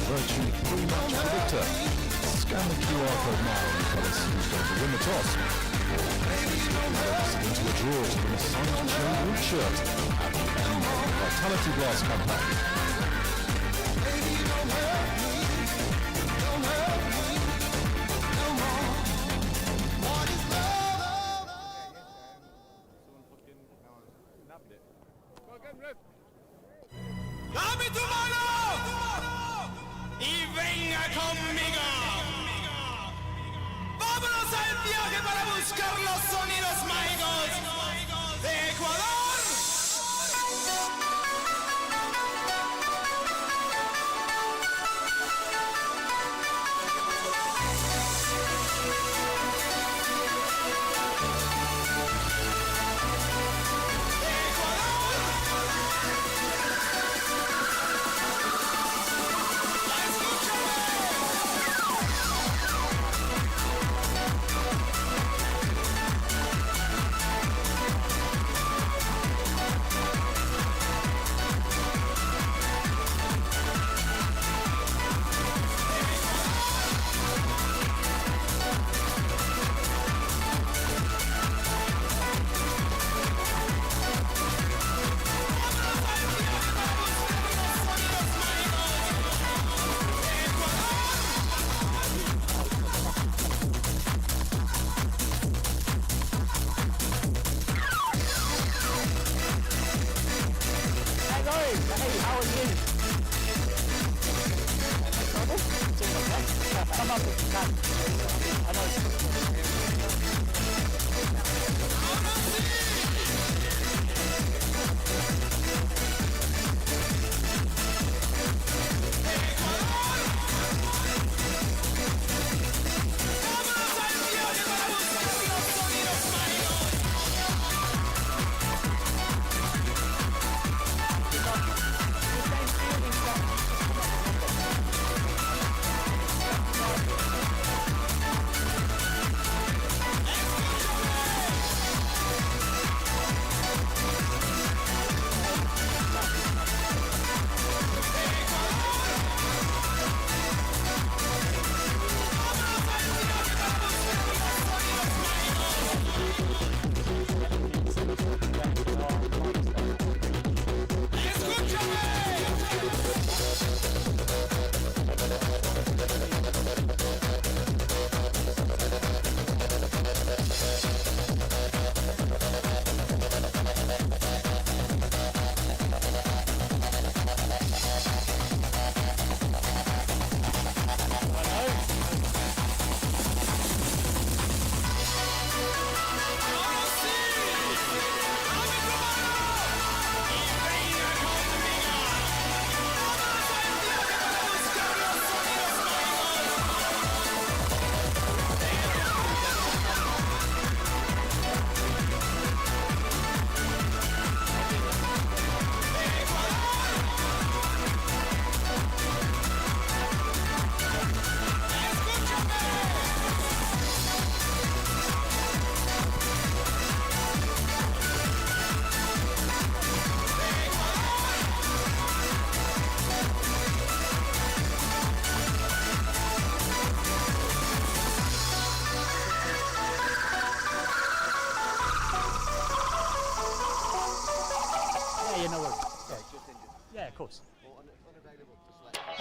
Vertu pre-match predictor. Scan the QR code now and tell us who's going to win the toss. Or into a draw to win a signed children's shirt at the end of the Vitality Glass campaign. ¡Dame tu mano! ¡Y venga conmigo! ¡Vámonos al viaje para buscar los sonidos mágicos de Ecuador!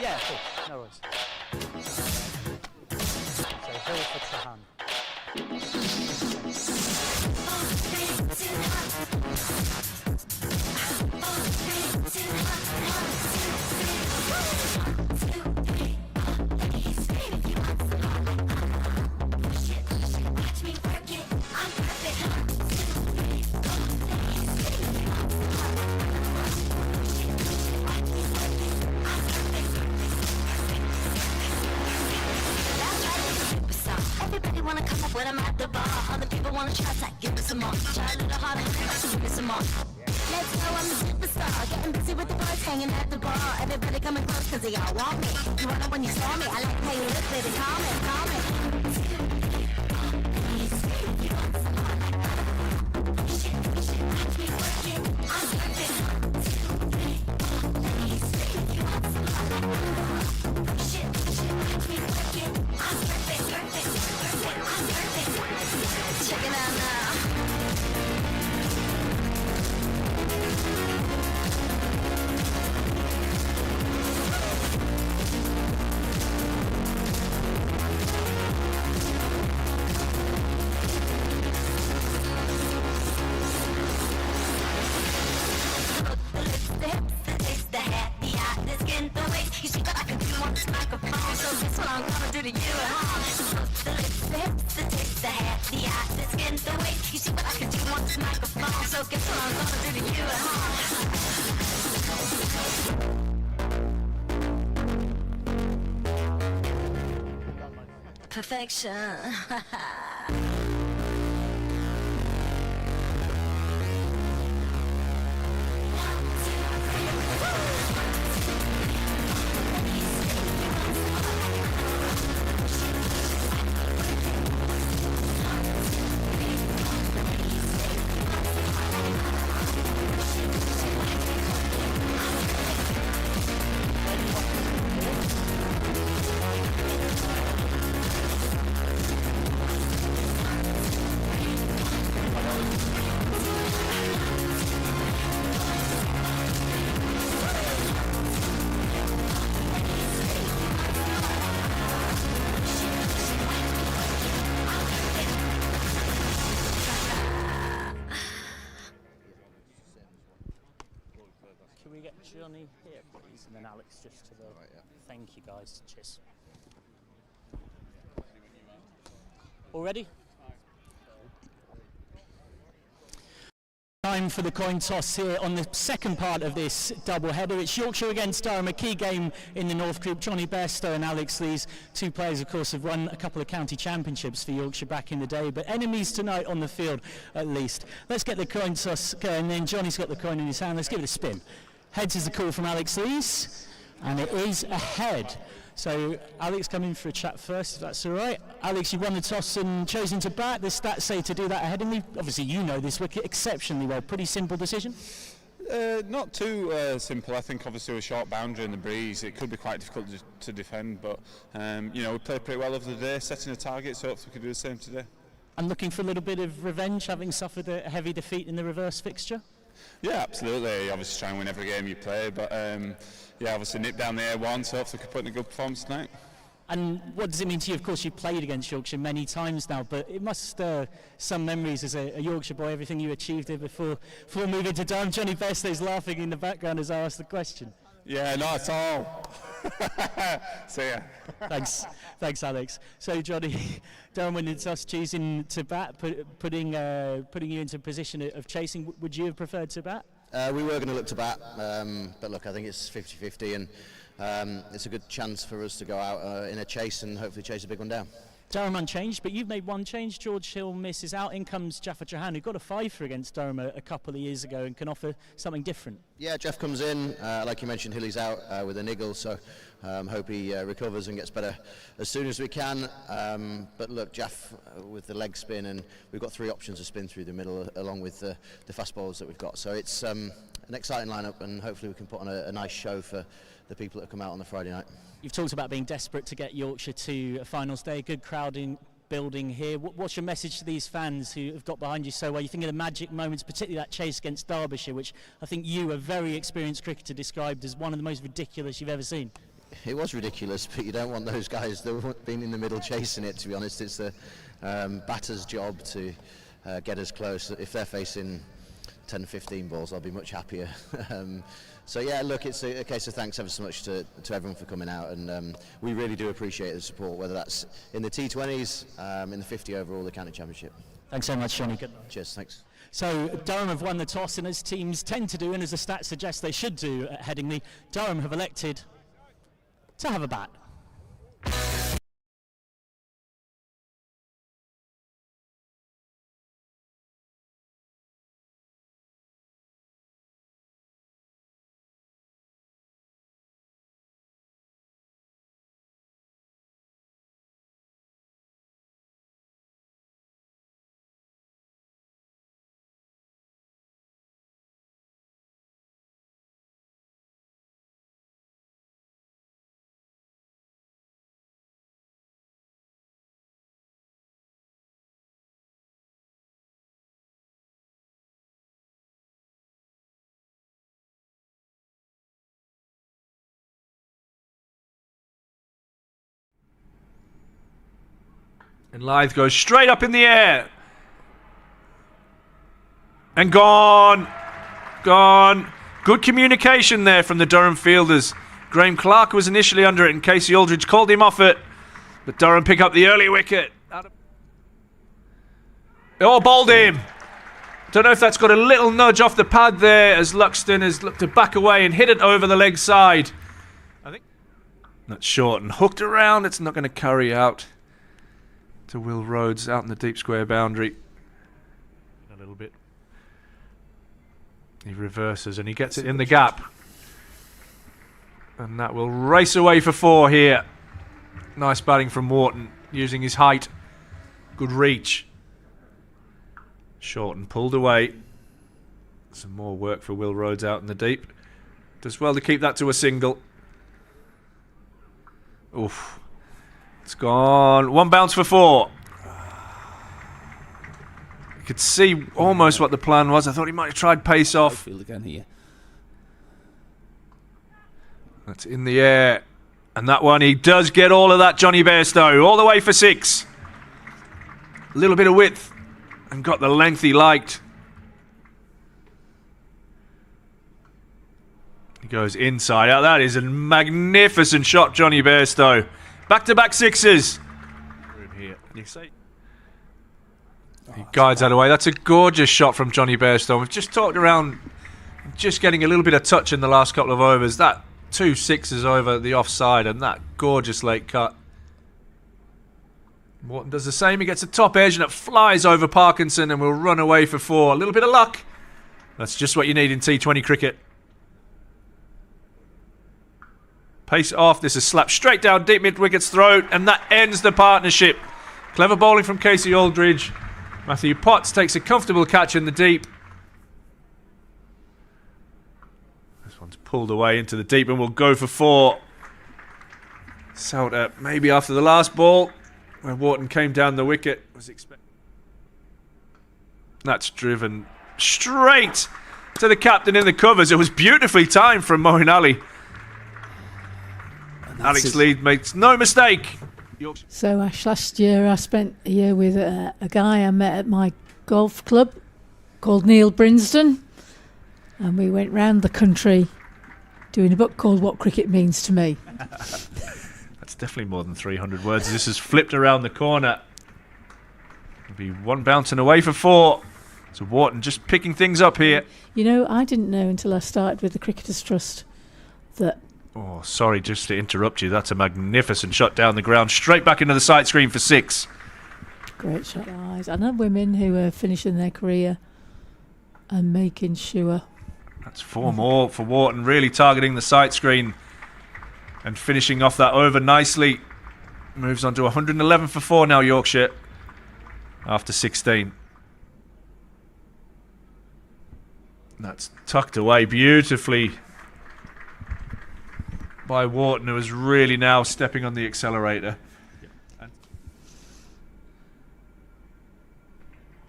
Yeah, cool. No worries. So Hill for Trahan. Everybody wanna come up when I'm at the bar. Other people wanna try to give me some more. Try a little harder, give me some more. Let's go, I'm the superstar. Getting busy with the boys, hanging at the bar. Everybody coming close cause they all want me. You wanna when you saw me. I like how you look, baby, call me, call me. Check it out now. The hat, the eye, the skin, the waist. You see what I can do on this microphone. So this what I'm gonna do to you at home. The lips, the hips, the tits, the hat, the eye, the skin, the waist. You see what I can do on this microphone. So guess what I'm gonna do to you at home. Perfection. Can we get Johnny here, please? And then Alex just to the right, yeah. Thank you, guys. Cheers. All ready? Time for the coin toss here on the second part of this double header. It's Yorkshire against Durham, a key game in the North Group. Johnny Bairstow and Alex Lees, two players, of course, have won a couple of county championships for Yorkshire back in the day, but enemies tonight on the field at least. Let's get the coin toss going, and then Johnny's got the coin in his hand. Let's give it a spin. Heads is the call from Alex Lees, and it is a head. So Alex, come in for a chat first, if that's all right. Alex, you won the toss and chosen to bat. The stats say to do that at Headingley. Obviously, you know this wicket exceptionally well. Pretty simple decision? Not too simple. I think obviously with a short boundary in the breeze, it could be quite difficult to defend. But you know, we played pretty well over the day, setting a target. So hopefully we can do the same today. And looking for a little bit of revenge, having suffered a heavy defeat in the reverse fixture. Yeah, absolutely. You obviously try and win every game you play, but yeah, obviously nip down the A1, so hopefully we can put in a good performance tonight. And what does it mean to you? Of course, you've played against Yorkshire many times now, but it must stir some memories as a Yorkshire boy, everything you achieved here before moving to Durham. Johnny Bairstow's laughing in the background as I ask the question. Yeah, not at all. See ya. Thanks, Alex. So, Johnny, Durham winning the toss, choosing to bat, putting you into a position of chasing. Would you have preferred to bat? We were going to look to bat, but look, I think it's 50-50, and it's a good chance for us to go out in a chase and hopefully chase a big one down. Durham unchanged, but you've made one change. George Hill misses out. In comes Jaffa Trahan, who got a fiver against Durham a couple of years ago and can offer something different. Yeah, Jeff comes in. Like you mentioned, Hilly's out with a niggle, so hope he recovers and gets better as soon as we can. But look, Jeff with the leg spin, and we've got three options to spin through the middle along with the fast bowls that we've got. So it's an exciting lineup, and hopefully we can put on a nice show for the people that come out on the Friday night. You've talked about being desperate to get Yorkshire to a finals day. Good crowd in building here. What's your message to these fans who have got behind you so well? You think of the magic moments, particularly that chase against Derbyshire, which I think you, a very experienced cricketer, described as one of the most ridiculous you've ever seen. It was ridiculous, but you don't want those guys that have been in the middle chasing it, to be honest. It's the batter's job to get us close. If they're facing 10, 15 balls, I'll be much happier. So yeah, look, it's a case of thanks ever so much to everyone for coming out, and we really do appreciate the support, whether that's in the T20s, in the 50 overall, the county championship. Thanks so much, Johnny. Good. Cheers, thanks. So Durham have won the toss, and as teams tend to do, and as the stats suggest they should do at Headingley, Durham have elected to have a bat. And Lyth goes straight up in the air. And gone. Gone. Good communication there from the Durham fielders. Graham Clark was initially under it and Casey Aldridge called him off it. But Durham pick up the early wicket. Oh, bowled him. Don't know if that's got a little nudge off the pad there as Luxton has looked to back away and hit it over the leg side. I think that's short and hooked around. It's not going to carry out to Will Rhodes out in the deep square boundary. A little bit. He reverses and he gets it in the gap. And that will race away for 4 here. Nice batting from Wharton, using his height. Good reach. Short and pulled away. Some more work for Will Rhodes out in the deep. Does well to keep that to a single. Oof. It's gone. 1 bounce for 4. You could see almost what the plan was. I thought he might have tried pace off. Field again here. That's in the air. And that one, he does get all of that, Johnny Bairstow. All the way for 6. A little bit of width. And got the length he liked. He goes inside out. That is a magnificent shot, Johnny Bairstow. Back-to-back 6s. He guides that away. That's a gorgeous shot from Johnny Bairstow. We've just talked around just getting a little bit of touch in the last couple of overs. That 2 6s over the offside and that gorgeous late cut. Wharton does the same. He gets a top edge and it flies over Parkinson and will run away for 4. A little bit of luck. That's just what you need in T20 cricket. Pace off. This is slapped straight down deep mid-wicket's throat, and that ends the partnership. Clever bowling from Casey Aldridge. Matthew Potts takes a comfortable catch in the deep. This one's pulled away into the deep and will go for 4. Sauter, maybe after the last ball, where Wharton came down the wicket, was expected. That's driven straight to the captain in the covers. It was beautifully timed from Moeen Ali. Alex Lead makes no mistake. So Ash, last year I spent a year with a guy I met at my golf club called Neil Brinsden, and we went round the country doing a book called What Cricket Means to Me. That's definitely more than 300 words. This is flipped around the corner. It'll be 1 bouncing away for 4. So Wharton just picking things up here. You know, I didn't know until I started with the Cricketers Trust that... Oh, sorry, just to interrupt you. That's a magnificent shot down the ground, straight back into the side screen for 6. Great shot, eyes. I know women who are finishing their career and making sure. That's 4 more for Wharton, really targeting the side screen and finishing off that over nicely. Moves on to 111 for 4 now, Yorkshire, after 16. That's tucked away beautifully by Wharton, who is really now stepping on the accelerator.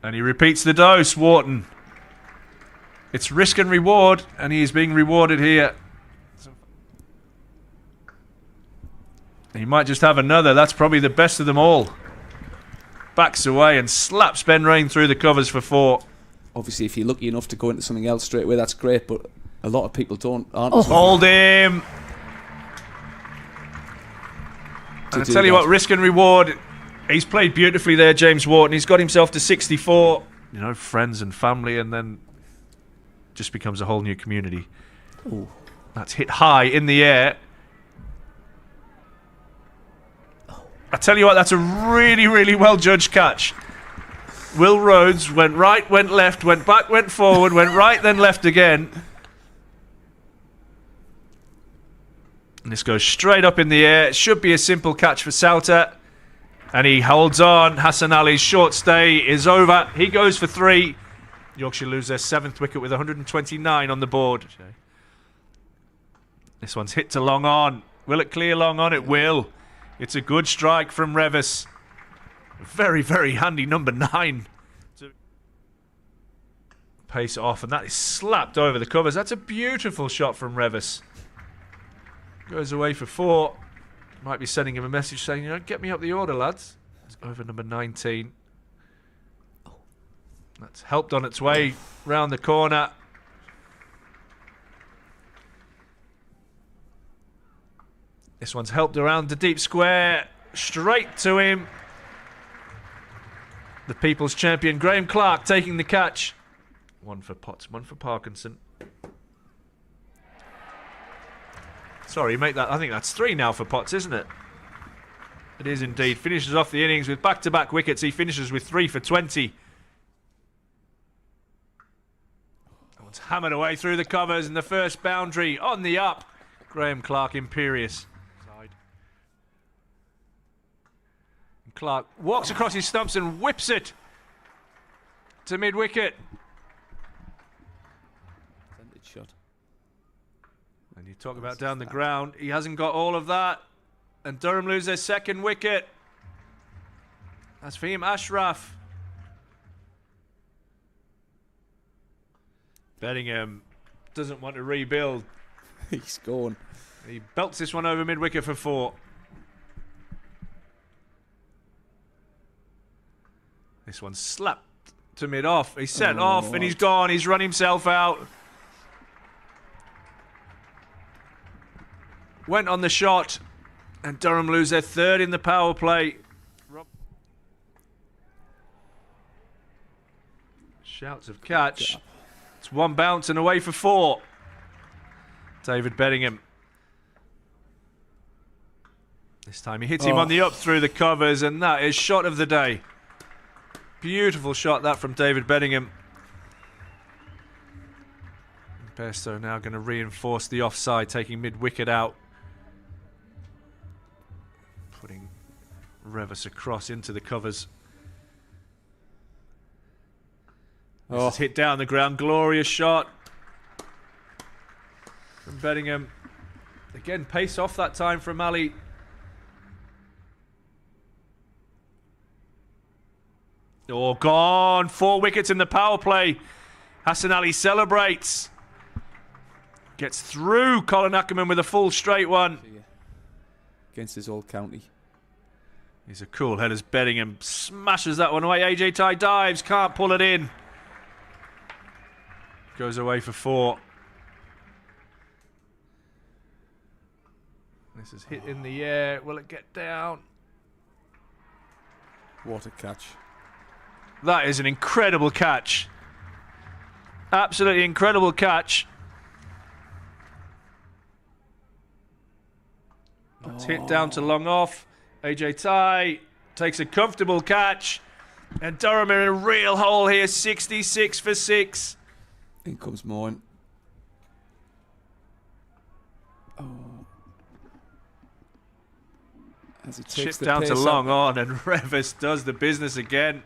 And he repeats the dose, Wharton. It's risk and reward, and he is being rewarded here. He might just have another. That's probably the best of them all. Backs away and slaps Ben Rain through the covers for 4. Obviously, if you're lucky enough to go into something else straight away, that's great, but a lot of people aren't. Hold him. And I tell you what, risk and reward. He's played beautifully there, James Wharton. He's got himself to 64. You know, friends and family, and then just becomes a whole new community. Ooh. That's hit high in the air. I tell you what, that's a really, really well judged catch. Will Rhodes went right, went left, went back, went forward, went right, then left again. And this goes straight up in the air. It should be a simple catch for Sauter. And he holds on. Hassan Ali's short stay is over. He goes for 3. Yorkshire lose their 7th wicket with 129 on the board. This one's hit to long on. Will it clear long on? It will. It's a good strike from Revis. Very, very handy number 9 to pace it off, and that is slapped over the covers. That's a beautiful shot from Revis. Goes away for 4. Might be sending him a message saying, you know, get me up the order, lads. It's over number 19. That's helped on its way round the corner. This one's helped around the deep square. Straight to him. The people's champion, Graham Clark, taking the catch. 1 for Potts, 1 for Parkinson. Sorry, make that. I think that's 3 now for Potts, isn't it? It is indeed. Finishes off the innings with back-to-back wickets. He finishes with 3 for 20. That one's hammered away through the covers, and the first boundary on the up. Graham Clark, imperious. Clark walks across his stumps and whips it to mid-wicket. Shot. And you talk about down the ground. He hasn't got all of that. And Durham lose their 2nd wicket. That's for him, Ashraf. Bellingham doesn't want to rebuild. He's gone. He belts this one over mid-wicket for 4. This one's slapped to mid-off. He's set off and he's gone. He's run himself out. Went on the shot. And Durham lose their 3rd in the power play. Shouts of catch. It's 1 bounce and away for 4. David Bedingham. This time he hits him on the up through the covers, and that is shot of the day. Beautiful shot that from David Bedingham. Bairstow now going to reinforce the offside, taking mid-wicket out. Putting Revis across into the covers. This is hit down the ground. Glorious shot from Bedingham. Again, pace off that time from Ali. Oh, gone. 4 wickets in the power play. Hassan Ali celebrates. Gets through Colin Ackerman with a full straight one. Against his old county. He's a cool head as Bedingham smashes that one away. AJ Ty dives, can't pull it in. Goes away for 4. This is hit in the air. Will it get down? What a catch. That is an incredible catch. Absolutely incredible catch. It's hit down to long off. AJ Ty takes a comfortable catch. And Durham are in a real hole here. 66 for 6. In comes mine. Oh. As he takes Chipped the down to pace long up. on, and Revis does the business again.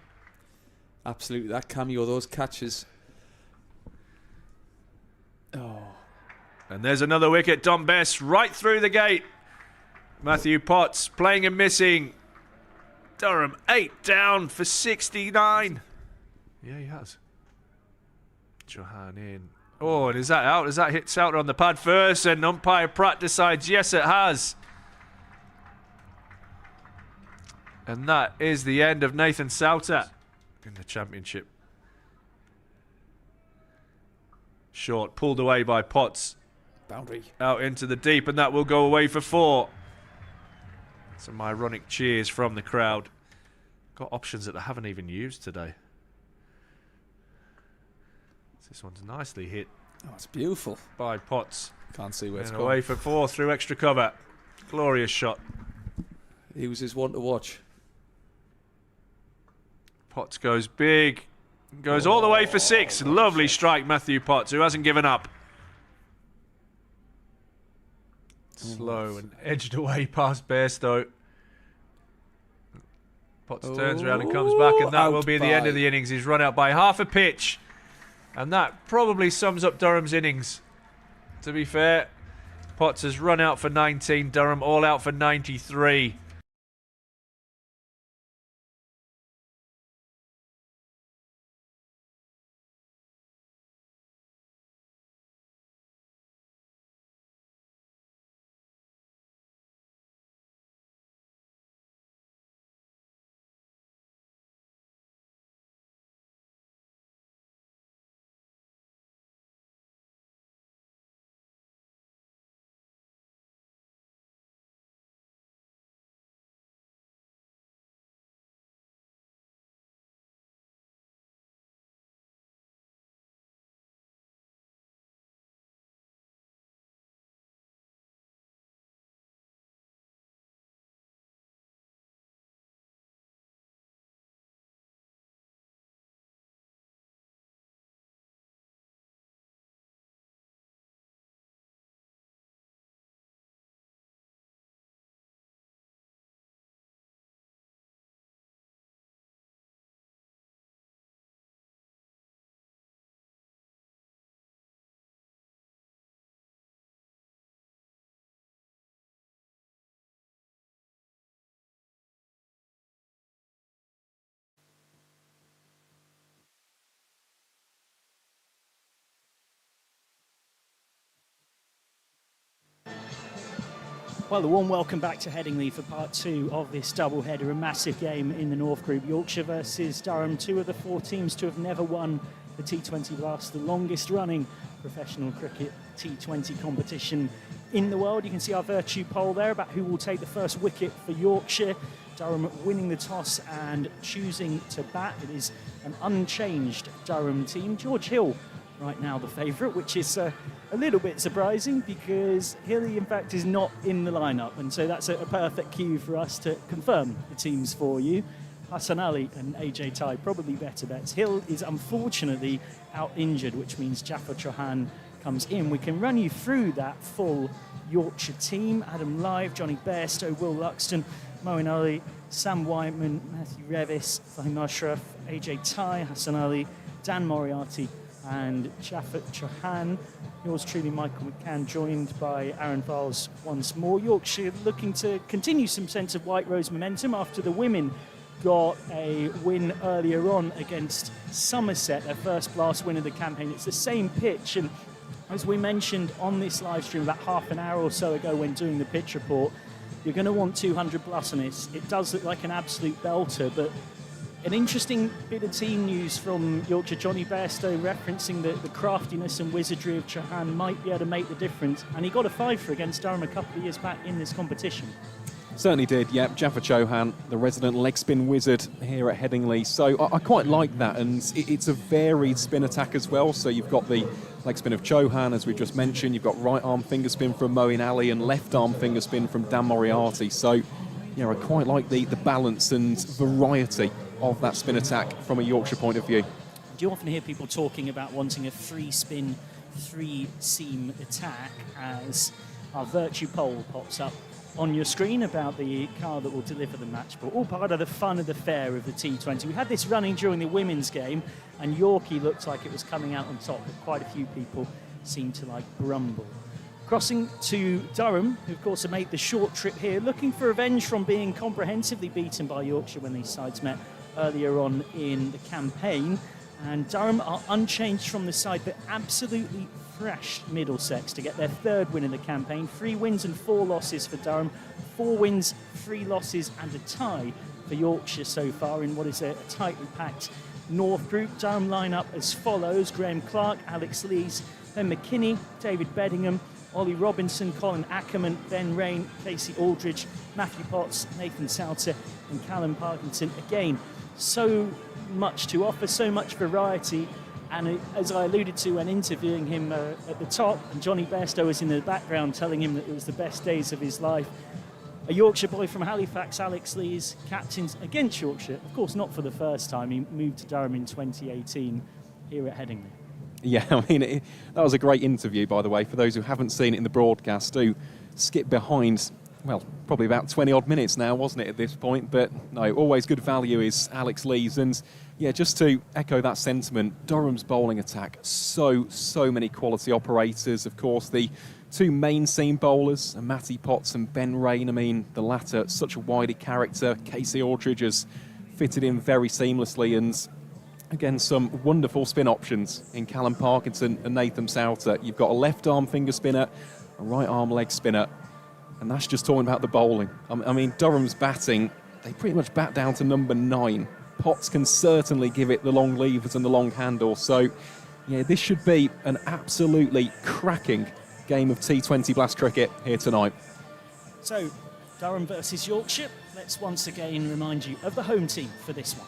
Absolutely, that cameo, those catches. Oh. And there's another wicket. Dom Bess right through the gate. Matthew Potts playing and missing. Durham 8 down for 69. Yeah, he has. Johan in. Oh, and is that out? Has that hit Sauter on the pad first? And umpire Pratt decides yes, it has. And that is the end of Nathan Sauter in the championship. Short, pulled away by Potts. Boundary. Out into the deep, and that will go away for 4. Some ironic cheers from the crowd. Got options that they haven't even used today. This one's nicely hit. Oh, it's beautiful. By Potts. Can't see where it's And gone. away for 4 through extra cover. Glorious shot. He was his one to watch. Potts goes big. Goes all the way for 6. Lovely strike, Matthew Potts, who hasn't given up. Slow and edged away past Bairstow. Potts turns around and comes back, and that will be the end of the innings. He's run out by half a pitch. And that probably sums up Durham's innings. To be fair, Potts has run out for 19, Durham all out for 93. Well, a warm welcome back to Headingley for part 2 of this doubleheader, a massive game in the North Group. Yorkshire versus Durham, 2 of the 4 teams to have never won the T20 Blast, the longest running professional cricket T20 competition in the world. You can see our Vertu poll there about who will take the first wicket for Yorkshire. Durham winning the toss and choosing to bat. It is an unchanged Durham team. George Hill right now the favourite, which is a little bit surprising because Hilly in fact is not in the lineup, and so that's a perfect cue for us to confirm the teams for you. Hassan Ali and AJ Tai probably better bets. Hill is unfortunately out injured, which means Jaffa Chauhan comes in. We can run you through that full Yorkshire team. Adam Live, Johnny Bairstow, Will Luxton, Moeen Ali, Sam Whiteman, Matthew Revis, Fahim Ashraf, AJ Tai, Hassan Ali, Dan Moriarty and Jaffa Chauhan. Yours truly, Michael McCann, joined by Aaron Files once more. Yorkshire looking to continue some sense of White Rose momentum after the women got a win earlier on against Somerset, their first blast win of the campaign. It's the same pitch, and as we mentioned on this live stream about half an hour or so ago when doing the pitch report, you're going to want 200 plus on this. It does look like an absolute belter, but an interesting bit of team news from Yorkshire. Johnny Bairstow referencing the craftiness and wizardry of Chauhan might be able to make the difference, and he got a 5 against Durham a couple of years back in this competition. Certainly did, yeah. Jaffa Chauhan, the resident leg spin wizard here at Headingley. So I quite like that, and it's a varied spin attack as well. So you've got the leg spin of Chauhan, as we just mentioned. You've got right arm finger spin from Moeen Ali and left arm finger spin from Dan Moriarty. So, I quite like the balance and variety of that spin attack from a Yorkshire point of view. Do you often hear people talking about wanting a 3-spin, 3-seam attack as our Vertu poll pops up on your screen about the car that will deliver the match ball? All part of the fun of the fair of the T20. We had this running during the women's game, and Yorkie looked like it was coming out on top, but quite a few people seemed to like Brumble. Crossing to Durham, who of course have made the short trip here, looking for revenge from being comprehensively beaten by Yorkshire when these sides met earlier on in the campaign. And Durham are unchanged from the side, but absolutely thrashed Middlesex to get their 3rd win in the campaign. 3 wins and 4 losses for Durham, 4 wins, 3 losses and a tie for for Yorkshire so far in what is a tightly packed North group. Durham line up as follows: Graham Clark, Alex Lees, Ben McKinney, David Beddingham, Ollie Robinson, Colin Ackerman, Ben Rain, Casey Aldridge, Matthew Potts, Nathan Souter and Callum Parkinson. Again, so much to offer, so much variety. And as I alluded to when interviewing him at the top, and Johnny Bairstow was in the background telling him that it was the best days of his life. A Yorkshire boy from Halifax, Alex Lees, captains against Yorkshire. Of course, not for the first time. He moved to Durham in 2018 here at Headingley. Yeah, I mean, that was a great interview, by the way. For those who haven't seen it in the broadcast, do skip behind, well, probably about 20-odd minutes now, wasn't it, at this point? But no, always good value is Alex Lees. And yeah, just to echo that sentiment, Durham's bowling attack, so many quality operators. Of course, the two main seam bowlers, Matty Potts and Ben Rain. I mean, the latter, such a widey character. Casey Aldridge has fitted in very seamlessly, and again, some wonderful spin options in Callum Parkinson and Nathan Souter. You've got a left-arm finger spinner, a right-arm leg spinner, and that's just talking about the bowling. I mean, Durham's batting, they pretty much bat down to number 9. Potts can certainly give it the long levers and the long handle. So, yeah, this should be an absolutely cracking game of T20 Blast cricket here tonight. So, Durham versus Yorkshire. Let's once again remind you of the home team for this one.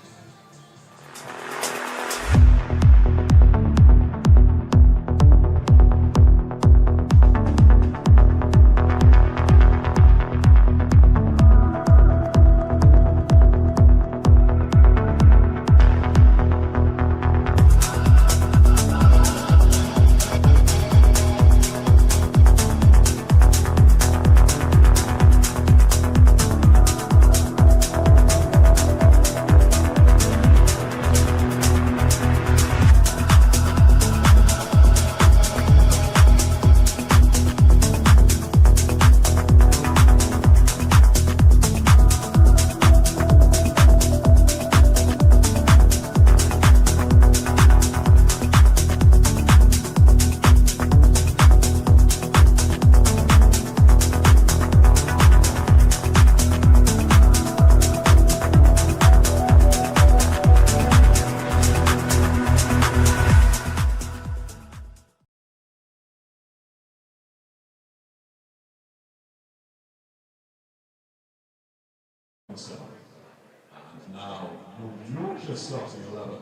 And now, your Yorkshire starting 11.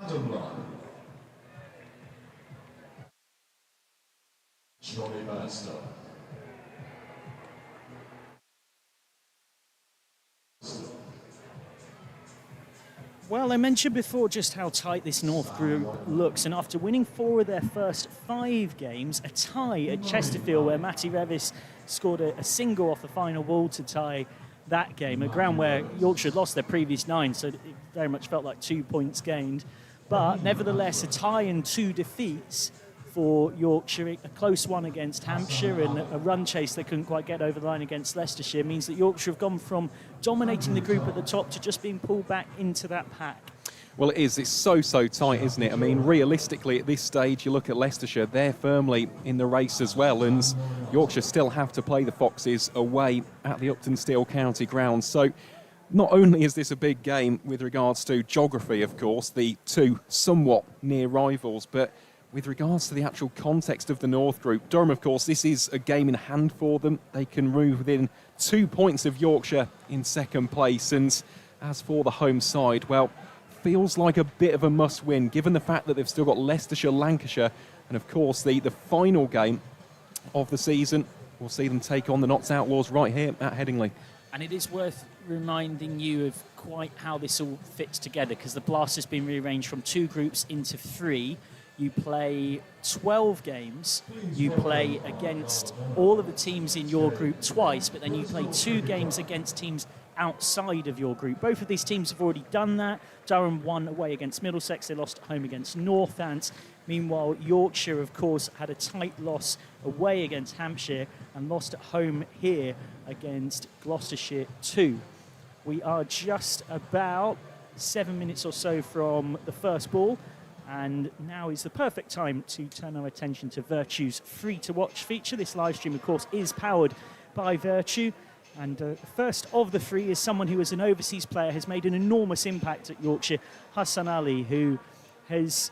Headingley, Johnny Bairstow, Well, I mentioned before just how tight this North group looks, and after winning 4 of their first 5 games, a tie at Chesterfield where Matty Revis scored a single off the final ball to tie that game, a ground where Yorkshire had lost their previous 9, so it very much felt like 2 points gained. But nevertheless, a tie and 2 defeats for Yorkshire, a close one against Hampshire and a run chase they couldn't quite get over the line against Leicestershire, means that Yorkshire have gone from dominating the group at the top to just being pulled back into that pack. Well, it is. It's so tight, isn't it? I mean, realistically, at this stage, you look at Leicestershire, they're firmly in the race as well, and Yorkshire still have to play the Foxes away at the Upton Steel County ground. So not only is this a big game with regards to geography, of course, the two somewhat near rivals, but with regards to the actual context of the North Group, Durham, of course, this is a game in hand for them. They can move within 2 points of Yorkshire in second place. And as for the home side, well, feels like a bit of a must-win, given the fact that they've still got Leicestershire, Lancashire, and of course the final game of the season will see them take on the Notts Outlaws right here at Headingley. And it is worth reminding you of quite how this all fits together, because the Blast has been rearranged from 2 groups into 3. You play 12 games, you play against all of the teams in your group twice, but then you play 2 games against teams outside of your group. Both of these teams have already done that. Durham won away against Middlesex, they lost at home against Northants. Meanwhile, Yorkshire, of course, had a tight loss away against Hampshire and lost at home here against Gloucestershire 2. We are just about 7 minutes or so from the first ball. And now is the perfect time to turn our attention to Vertu's free-to-watch feature. This live stream, of course, is powered by Vertu. And the first of the three is someone who, as an overseas player, has made an enormous impact at Yorkshire, Hassan Ali, who has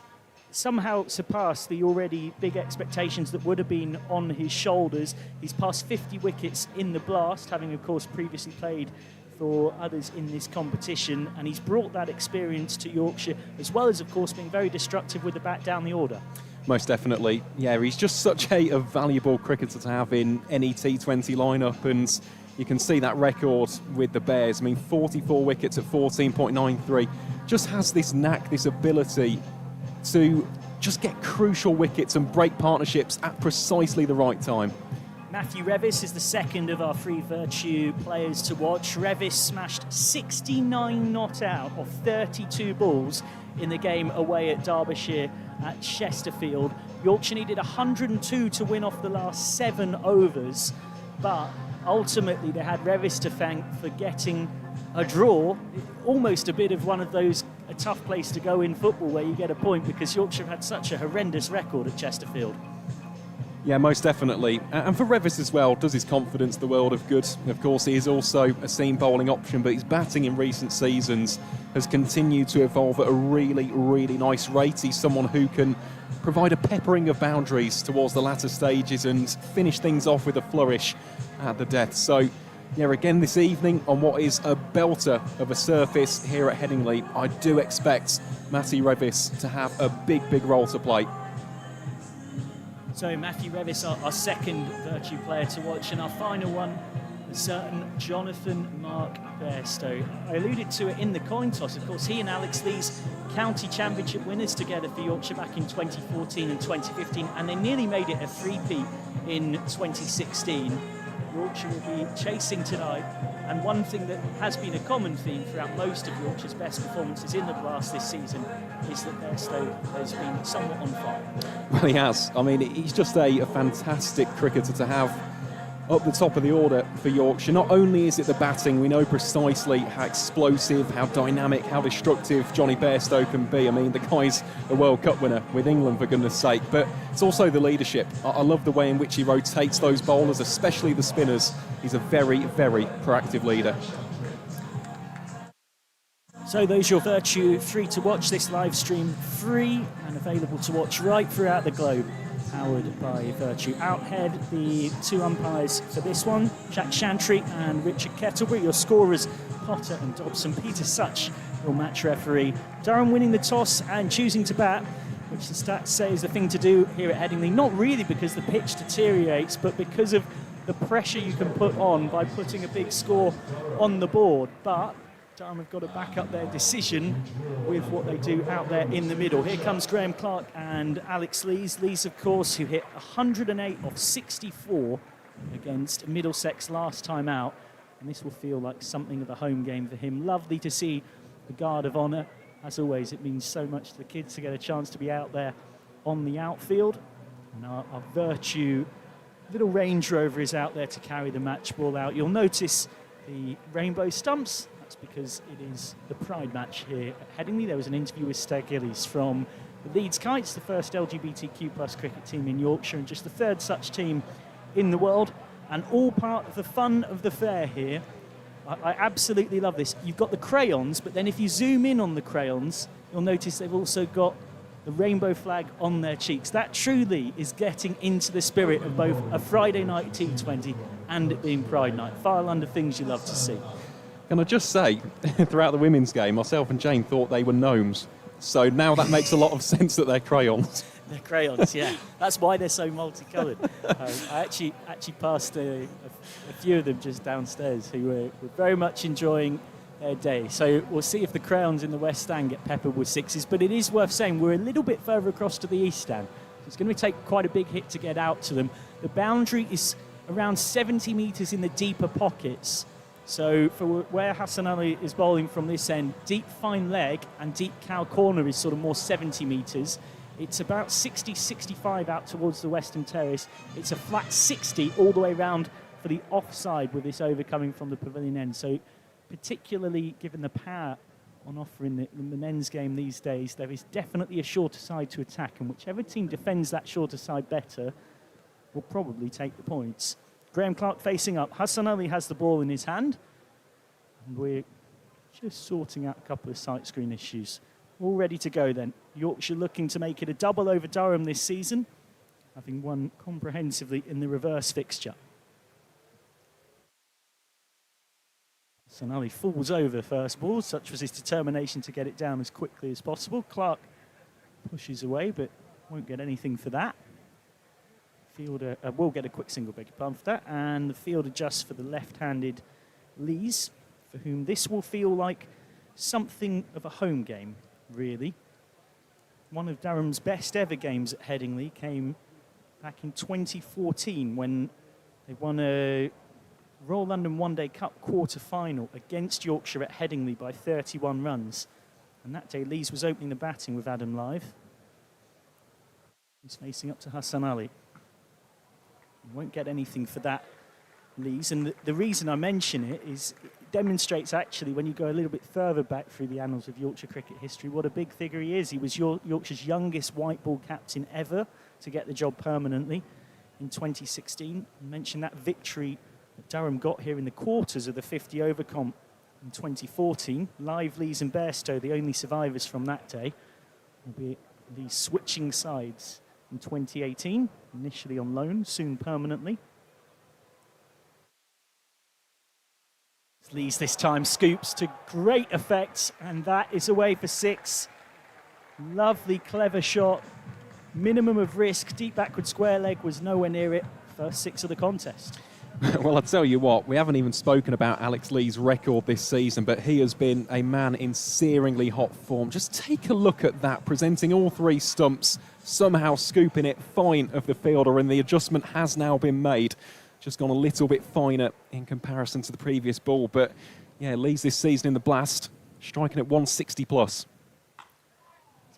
somehow surpassed the already big expectations that would have been on his shoulders. He's passed 50 wickets in the Blast, having, of course, previously played for others in this competition, and he's brought that experience to Yorkshire, as well as, of course, being very destructive with the bat down the order. Most definitely. Yeah, he's just such a valuable cricketer to have in any T20 lineup, and you can see that record with the Bears. I mean, 44 wickets at 14.93. Just has this knack, this ability to just get crucial wickets and break partnerships at precisely the right time. Matthew Revis is the second of our free Vertu players to watch. Revis smashed 69 not out of 32 balls in the game away at Derbyshire at Chesterfield. Yorkshire needed 102 to win off the last 7 overs, but ultimately they had Revis to thank for getting a draw. Almost a bit of one of those, a tough place to go in football where you get a point, because Yorkshire had such a horrendous record at Chesterfield. Yeah, most definitely. And for Revis as well, does his confidence the world of good. Of course, he is also a seam bowling option, but his batting in recent seasons has continued to evolve at a really, really nice rate. He's someone who can provide a peppering of boundaries towards the latter stages and finish things off with a flourish at the death. So, yeah, again this evening on what is a belter of a surface here at Headingley, I do expect Matty Revis to have a big, big role to play. So Matthew Revis, our second Vertu player to watch, and our final one, a certain Jonathan Mark Bairstow. I alluded to it in the coin toss. Of course, he and Alex Lees, county championship winners together for Yorkshire back in 2014 and 2015, and they nearly made it a three-peat in 2016. Yorkshire will be chasing tonight, and one thing that has been a common theme throughout most of Yorkshire's best performances in the Blast this season is that Bairstow has been somewhat on fire. Well, he has. I mean, he's just a fantastic cricketer to have up the top of the order for Yorkshire. Not only is it the batting, we know precisely how explosive, how dynamic, how destructive Johnny Bairstow can be. I mean, the guy's a World Cup winner with England, for goodness sake. But it's also the leadership. I love the way in which he rotates those bowlers, especially the spinners. He's a very, very proactive leader. So those your Vertu free to watch. This live stream free and available to watch right throughout the globe, powered by Vertu. Outhead, the two umpires for this one, Jack Shantry and Richard Kettlebury. Your scorers, Potter and Dobson. Peter Such, your match referee. Durham winning the toss and choosing to bat, which the stats say is the thing to do here at Headingley. Not really because the pitch deteriorates, but because of the pressure you can put on by putting a big score on the board. But Durham have got to back up their decision with what they do out there in the middle. Here comes Graham Clark and Alex Lees. Lees, of course, who hit 108 of 64 against Middlesex last time out. And this will feel like something of a home game for him. Lovely to see the Guard of Honour. As always, it means so much to the kids to get a chance to be out there on the outfield. And our Vertu little Range Rover is out there to carry the match ball out. You'll notice the rainbow stumps. That's because it is the Pride match here at Headingley. There was an interview with Steg Gillies from the Leeds Kites, the first LGBTQ plus cricket team in Yorkshire, and just the third such team in the world, and all part of the fun of the fair here. I absolutely love this. You've got the crayons, but then if you zoom in on the crayons, you'll notice they've also got the rainbow flag on their cheeks. That truly is getting into the spirit of both a Friday night T20 and it being Pride night. File under things you love to see. Can I just say, throughout the women's game, myself and Jane thought they were gnomes. So now that makes a lot of sense that they're crayons. They're crayons, yeah. That's why they're so multicoloured. I actually passed a few of them just downstairs who were very much enjoying their day. So we'll see if the crayons in the West Stand get peppered with sixes. But it is worth saying we're a little bit further across to the East Stand. So it's going to take quite a big hit to get out to them. The boundary is around 70 metres in the deeper pockets. So for where Hassan Ali is bowling from this end, deep fine leg and deep cow corner is sort of more 70 metres. It's about 60, 65 out towards the Western Terrace. It's a flat 60 all the way round for the offside with this over coming from the pavilion end. So particularly given the power on offer in the men's game these days. There is definitely a shorter side to attack, and whichever team defends that shorter side better will probably take the points. Graham Clark facing up. Hassan Ali has the ball in his hand, and we're just sorting out a couple of sight screen issues. All ready to go then. Yorkshire looking to make it a double over Durham this season, having won comprehensively in the reverse fixture. Sanali falls over first ball. Such was his determination to get it down as quickly as possible. Clark pushes away, but won't get anything for that. Fielder will get a quick single, beg your pardon for that. And the field adjusts for the left-handed Lees, for whom this will feel like something of a home game, really. One of Durham's best ever games at Headingley came back in 2014 when they won a Royal London One Day Cup quarter-final against Yorkshire at Headingley by 31 runs. And that day, Lees was opening the batting with Adam Live. He's facing up to Hassan Ali. He won't get anything for that, Lees. And the reason I mention it is it demonstrates actually, when you go a little bit further back through the annals of Yorkshire cricket history, what a big figure he is. He was Yorkshire's youngest white ball captain ever to get the job permanently in 2016. I mentioned that victory that Durham got here in the quarters of the 50 over comp in 2014. Live, Lees and Bairstow, the only survivors from that day, albeit Lees switching sides in 2018, initially on loan, soon permanently. Lees this time scoops to great effect, and that is away for 6. Lovely, clever shot. Minimum of risk, deep backward square leg was nowhere near it. First 6 of the contest. Well, I'll tell you what, we haven't even spoken about Alex Lee's record this season, but he has been a man in searingly hot form. Just take a look at that, presenting all 3 stumps, somehow scooping it fine of the fielder, and the adjustment has now been made. Just gone a little bit finer in comparison to the previous ball, but yeah, Lee's this season in the blast, striking at 160 plus.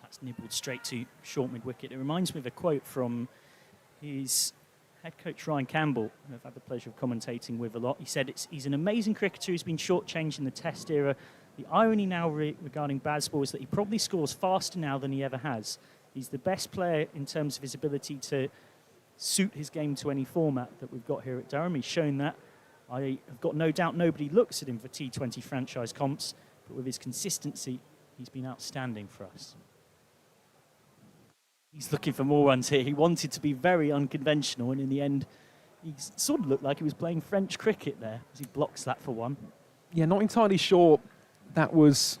That's nibbled straight to short mid-wicket. It reminds me of a quote from his head coach Ryan Campbell, who I've had the pleasure of commentating with a lot. He said he's an amazing cricketer who's been shortchanged in the Test era. The irony now regarding Bazball is that he probably scores faster now than he ever has. He's the best player in terms of his ability to suit his game to any format that we've got here at Durham. He's shown that. I have got no doubt nobody looks at him for T20 franchise comps, but with his consistency, he's been outstanding for us. He's looking for more runs here. He wanted to be very unconventional, and in the end, he sort of looked like he was playing French cricket there as he blocks that for 1. Yeah, not entirely sure that was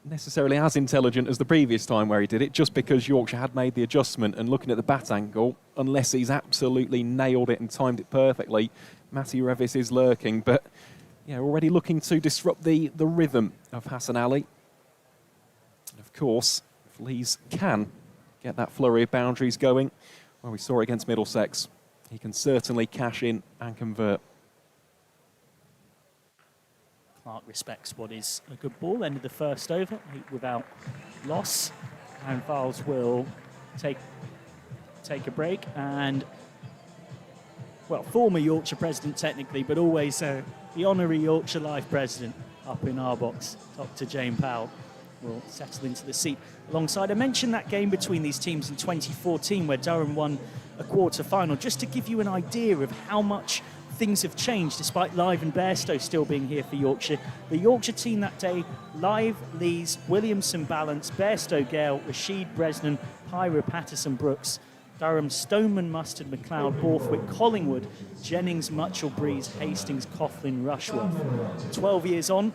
necessarily as intelligent as the previous time where he did it, just because Yorkshire had made the adjustment, and looking at the bat angle, unless he's absolutely nailed it and timed it perfectly, Matty Revis is lurking. But yeah, already looking to disrupt the rhythm of Hassan Ali. And of course, if Lees can get that flurry of boundaries going, well, we saw it against Middlesex, he can certainly cash in and convert. Clark respects what is a good ball. Ended the first over without loss. Aaron Files will take a break, and well, former Yorkshire president technically, but always the honorary Yorkshire Life president up in our box, Dr. Jane Powell, will settle into the seat alongside. I mentioned that game between these teams in 2014 where Durham won a quarter-final, just to give you an idea of how much things have changed despite Live and Bairstow still being here for Yorkshire. The Yorkshire team that day, Live, Lees, Williamson, Balance, Bairstow, Gale, Rashid, Bresnan, Pyra, Patterson, Brooks, Durham, Stoneman, Mustard, McLeod, Borthwick, Collingwood, Jennings, Mutchell, Breeze, Hastings, Coughlin, Rushworth. 12 years on,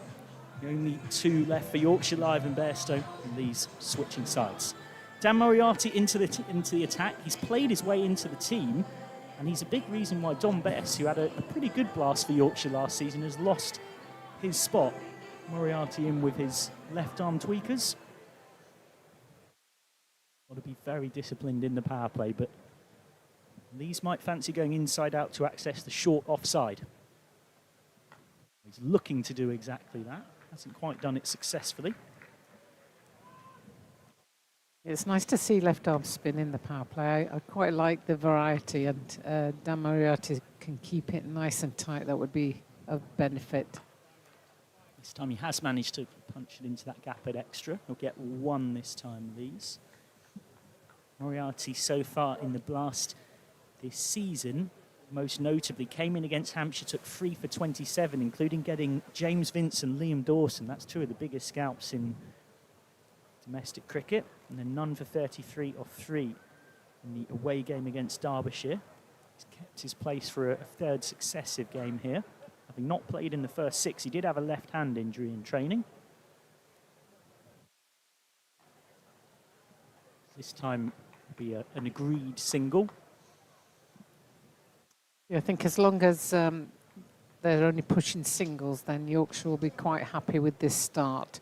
only 2 left for Yorkshire, Live and Bairstow, and Lees switching sides. Dan Moriarty into the attack. He's played his way into the team, and he's a big reason why Dom Bess, who had a pretty good blast for Yorkshire last season, has lost his spot. Moriarty in with his left-arm tweakers. Got to be very disciplined in the power play, but Lees might fancy going inside out to access the short offside. He's looking to do exactly that. Hasn't quite done it successfully. It's nice to see left arm spin in the power play. I quite like the variety, and Dan Moriarty can keep it nice and tight. That would be of benefit. This time he has managed to punch it into that gap at extra. He'll get 1 this time, Lees. Moriarty so far in the blast this season, most notably, came in against Hampshire, took 3 for 27, including getting James Vince and Liam Dawson. That's 2 of the biggest scalps in domestic cricket. And then none for 33 off 3 in the away game against Derbyshire. He's kept his place for a 3rd successive game here. Having not played in the first 6, he did have a left hand injury in training. This time will be an agreed single. Yeah, I think as long as they're only pushing singles, then Yorkshire will be quite happy with this start.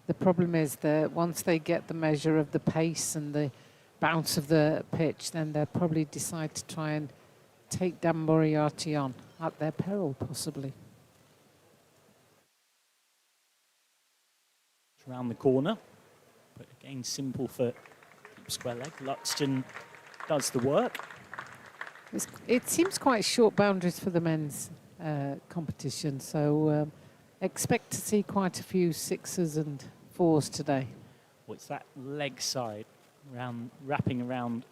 The problem is that once they get the measure of the pace and the bounce of the pitch, then they'll probably decide to try and take Dan Moriarty on at their peril, possibly. It's around the corner, but again simple for deep square leg. Luxton does the work. It seems quite short boundaries for the men's competition, so expect to see quite a few 6s and 4s today. Well, it's that leg side wrapping around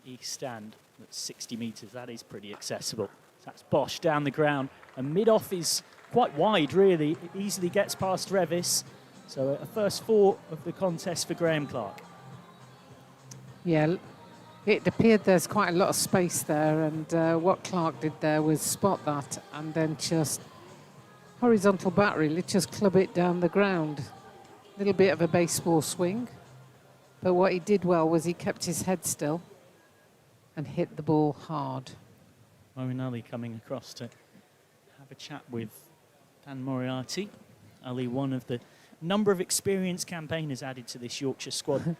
the east stand. That's 60 metres. That is pretty accessible. So that's Bosch down the ground. And mid-off is quite wide, really. It easily gets past Revis. So a first 4 of the contest for Graham Clark. Yeah, it appeared there's quite a lot of space there, and what Clark did there was spot that and then just horizontal bat, really, just club it down the ground. A little bit of a baseball swing, but what he did well was he kept his head still and hit the ball hard. Moeen Ali coming across to have a chat with Dan Moriarty. Ali, one of the number of experienced campaigners added to this Yorkshire squad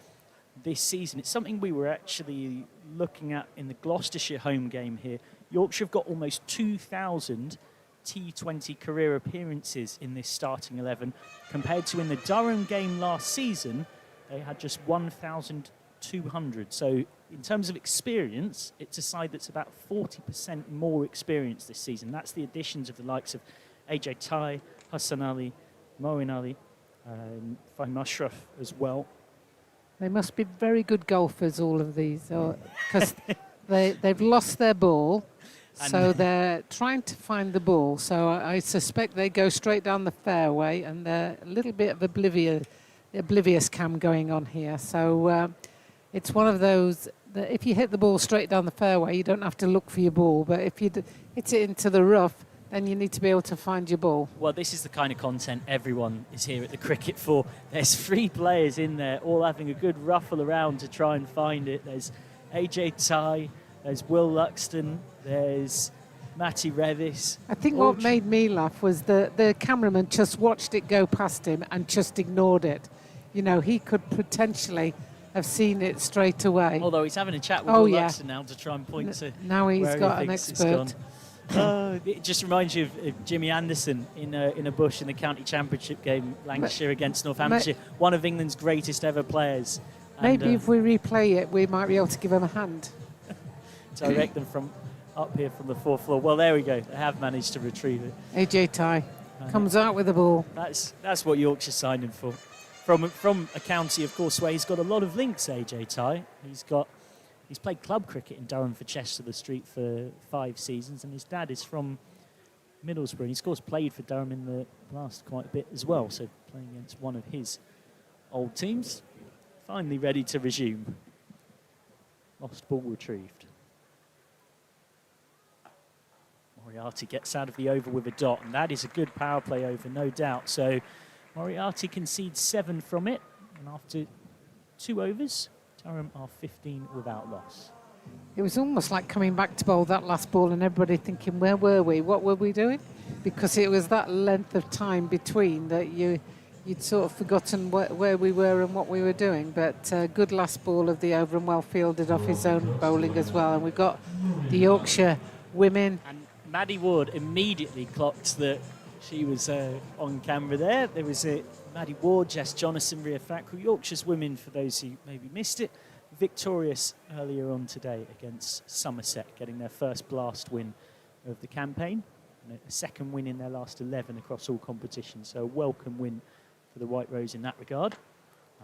this season. It's something we were actually looking at in the Gloucestershire home game here. Yorkshire have got almost 2,000 T20 career appearances in this starting 11, compared to in the Durham game last season, they had just 1,200. So in terms of experience, it's a side that's about 40% more experienced this season. That's the additions of the likes of AJ Tai, Hassan Ali, Moeen Ali, Fahim Ashraf as well. They must be very good golfers, all of these, because they've lost their ball, so they're trying to find the ball. So I suspect they go straight down the fairway, and they're a little bit of oblivious cam going on here. So it's one of those that if you hit the ball straight down the fairway, you don't have to look for your ball. But if you hit it into the rough, then you need to be able to find your ball. Well, this is the kind of content everyone is here at the cricket for. There's 3 players in there, all having a good ruffle around to try and find it. There's AJ Tai, there's Will Luxton, there's Matty Revis. I think what made me laugh was the cameraman just watched it go past him and just ignored it. You know, he could potentially have seen it straight away. Although he's having a chat with Will Luxton now to try and point to now he's where got he an thinks expert. It just reminds you of Jimmy Anderson in a bush in the county championship game, Lancashire against Northamptonshire, one of England's greatest ever players. Maybe if we replay it, we might be able to give him a hand. Direct them from up here from the 4th floor. Well, there we go. They have managed to retrieve it. AJ Tai comes out with the ball. That's what Yorkshire signed him for. From a county, of course, where he's got a lot of links, AJ Tai. He's played club cricket in Durham for Chester Street for 5 seasons, and his dad is from Middlesbrough. And he's, of course, played for Durham in the last quite a bit as well, so playing against one of his old teams. Finally ready to resume. Lost ball retrieved. Moriarty gets out of the over with a dot, and that is a good power play over, no doubt. So Moriarty concedes 7 from it, and after 2 overs, Durham are 15 without loss. It was almost like coming back to bowl that last ball and everybody thinking, where were we? What were we doing? Because it was that length of time between that you'd sort of forgotten where we were and what we were doing. But good last ball of the over and well fielded off his own bowling as well. And we've got the Yorkshire women. And Maddie Ward immediately clocked that she was on camera there. There was Maddie Ward, Jess Jonathan, Ria Thackeray, Yorkshire's women, for those who maybe missed it, victorious earlier on today against Somerset, getting their first blast win of the campaign. and a second win in their last 11 across all competitions. So a welcome win for the White Rose in that regard.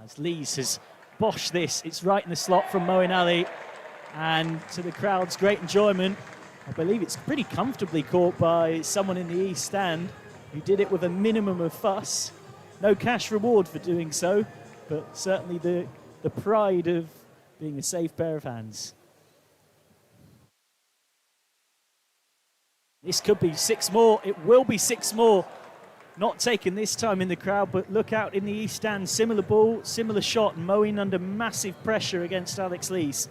As Lees has boshed this, it's right in the slot from Moeen Ali, and to the crowd's great enjoyment, I believe it's pretty comfortably caught by someone in the East Stand who did it with a minimum of fuss. No cash reward for doing so, but certainly the pride of being a safe pair of hands. This could be 6 more. It will be 6 more. Not taken this time in the crowd, but look out in the East Stand. Similar ball, similar shot. Moeen under massive pressure against Alex Lees.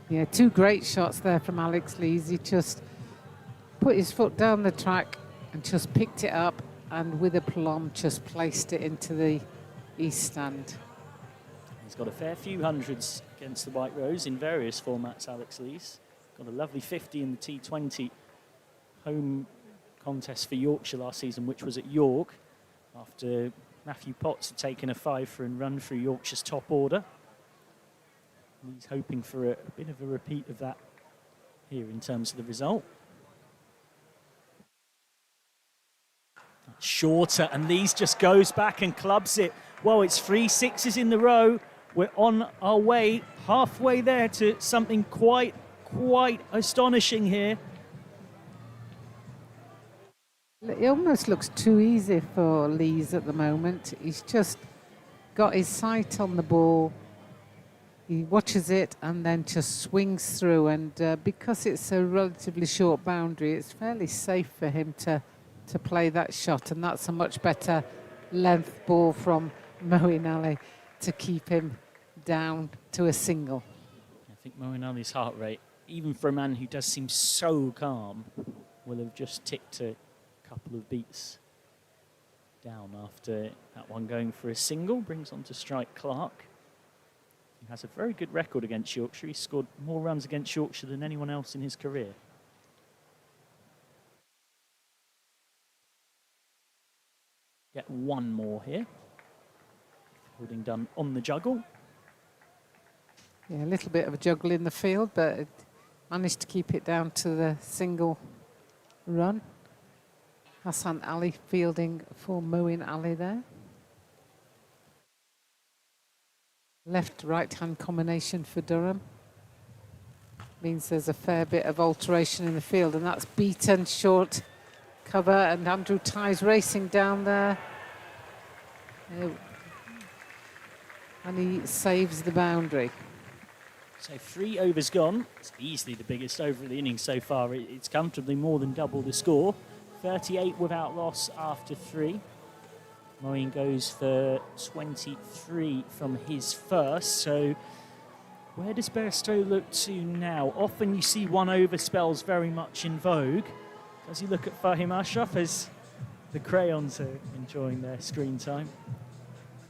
Yeah, 2 great shots there from Alex Lees. He just put his foot down the track and just picked it up, and with aplomb just placed it into the East Stand. He's got a fair few hundreds against the White Rose in various formats, Alex Lees. Got a lovely 50 in the T20 home contest for Yorkshire last season, which was at York, after Matthew Potts had taken a 5 and run through Yorkshire's top order. And he's hoping for a bit of a repeat of that here in terms of the result. Shorter, and Lees just goes back and clubs it. Well, it's 3 6s in the row. We're on our way, halfway there to something quite astonishing here. It almost looks too easy for Lees at the moment. He's just got his sight on the ball. He watches it and then just swings through. And because it's a relatively short boundary, it's fairly safe for him to play that shot. And that's a much better length ball from Moeen Ali to keep him down to a single. I think Moeen Ali's heart rate, even for a man who does seem so calm, will have just ticked a couple of beats down after that one going for a single. Brings on to strike Clark, who has a very good record against Yorkshire. He's scored more runs against Yorkshire than anyone else in his career. Get 1 more here. Holding done on the juggle. Yeah, a little bit of a juggle in the field, but it managed to keep it down to the single run. Hassan Ali fielding for Moeen Ali there. Left-right hand combination for Durham. Means there's a fair bit of alteration in the field, and that's beaten short cover, and Andrew Tighe's racing down there. And he saves the boundary. So 3 overs gone. It's easily the biggest over of the innings so far. It's comfortably more than double the score. 38 without loss after 3. Moeen goes for 23 from his first. So where does Bairstow look to now? Often you see 1 over spells very much in vogue. Does he look at Fahim Ashraf as the Crayons are enjoying their screen time?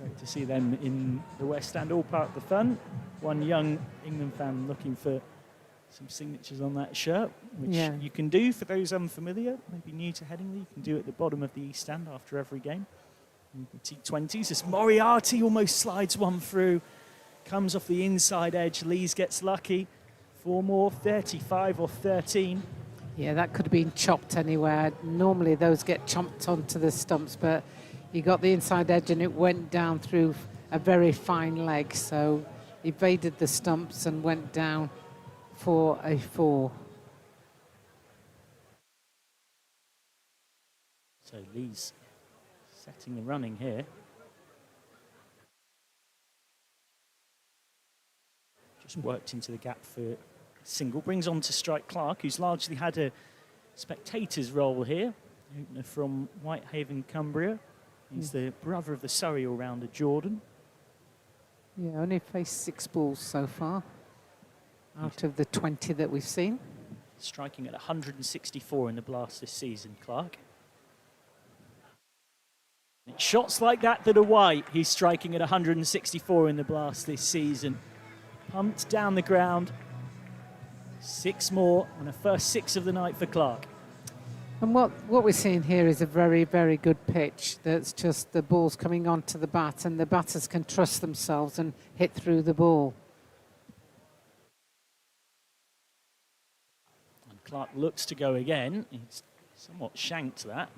Great to see them in the West Stand, all part of the fun. One young England fan looking for some signatures on that shirt, which you can do for those unfamiliar, maybe new to Headingley. You can do at the bottom of the East Stand after every game. T20s, as Moriarty almost slides one through, comes off the inside edge. Lees gets lucky. 4 more, 35 or 13. Yeah, that could have been chopped anywhere. Normally those get chopped onto the stumps, but he got the inside edge and it went down through a very fine leg. So evaded the stumps and went down for a 4. So Lees setting the running here. Just worked into the gap for single. Brings on to strike Clark, who's largely had a spectator's role here. Opener from Whitehaven, Cumbria. He's the brother of the Surrey all-rounder Jordan. Yeah, only faced 6 balls so far out of the 20 that we've seen. Striking at 164 in the blast this season, Clark. It's shots like that are white. He's striking at 164 in the blast this season. Pumped down the ground. 6 more, and a first 6 of the night for Clark. And what we're seeing here is a very, very good pitch. That's just the ball's coming onto the bat, and the batters can trust themselves and hit through the ball. And Clark looks to go again. He's Somewhat shanked that.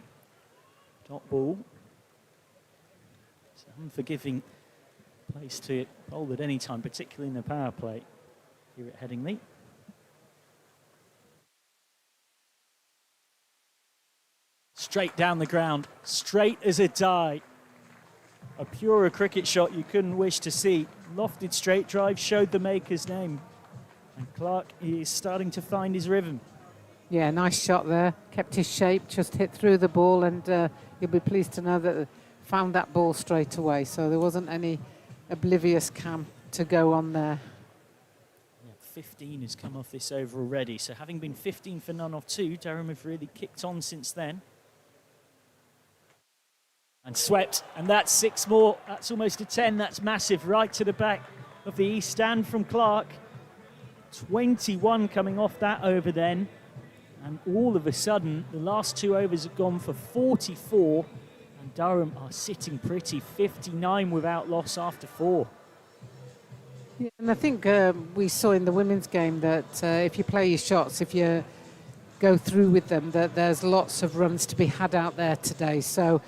Dot ball. It's an unforgiving place to bowl at any time, particularly in the power play here at Headingley. Straight down the ground, straight as a die. A purer cricket shot you couldn't wish to see. Lofted straight drive showed the maker's name. And Clark is starting to find his rhythm. Yeah, nice shot there. Kept his shape, just hit through the ball, and you'll be pleased to know that they found that ball straight away. So there wasn't any oblivious cam to go on there. Yeah, 15 has come off this over already. So having been 15 for none of 2, Durham have really kicked on since then. And swept, and that's 6 more. That's almost a 10. That's massive, right to the back of the east stand from Clark. 21 coming off that over then. And all of a sudden, the last 2 overs have gone for 44. And Durham are sitting pretty, 59 without loss after 4. Yeah, and I think we saw in the women's game that if you play your shots, if you go through with them, that there's lots of runs to be had out there today. So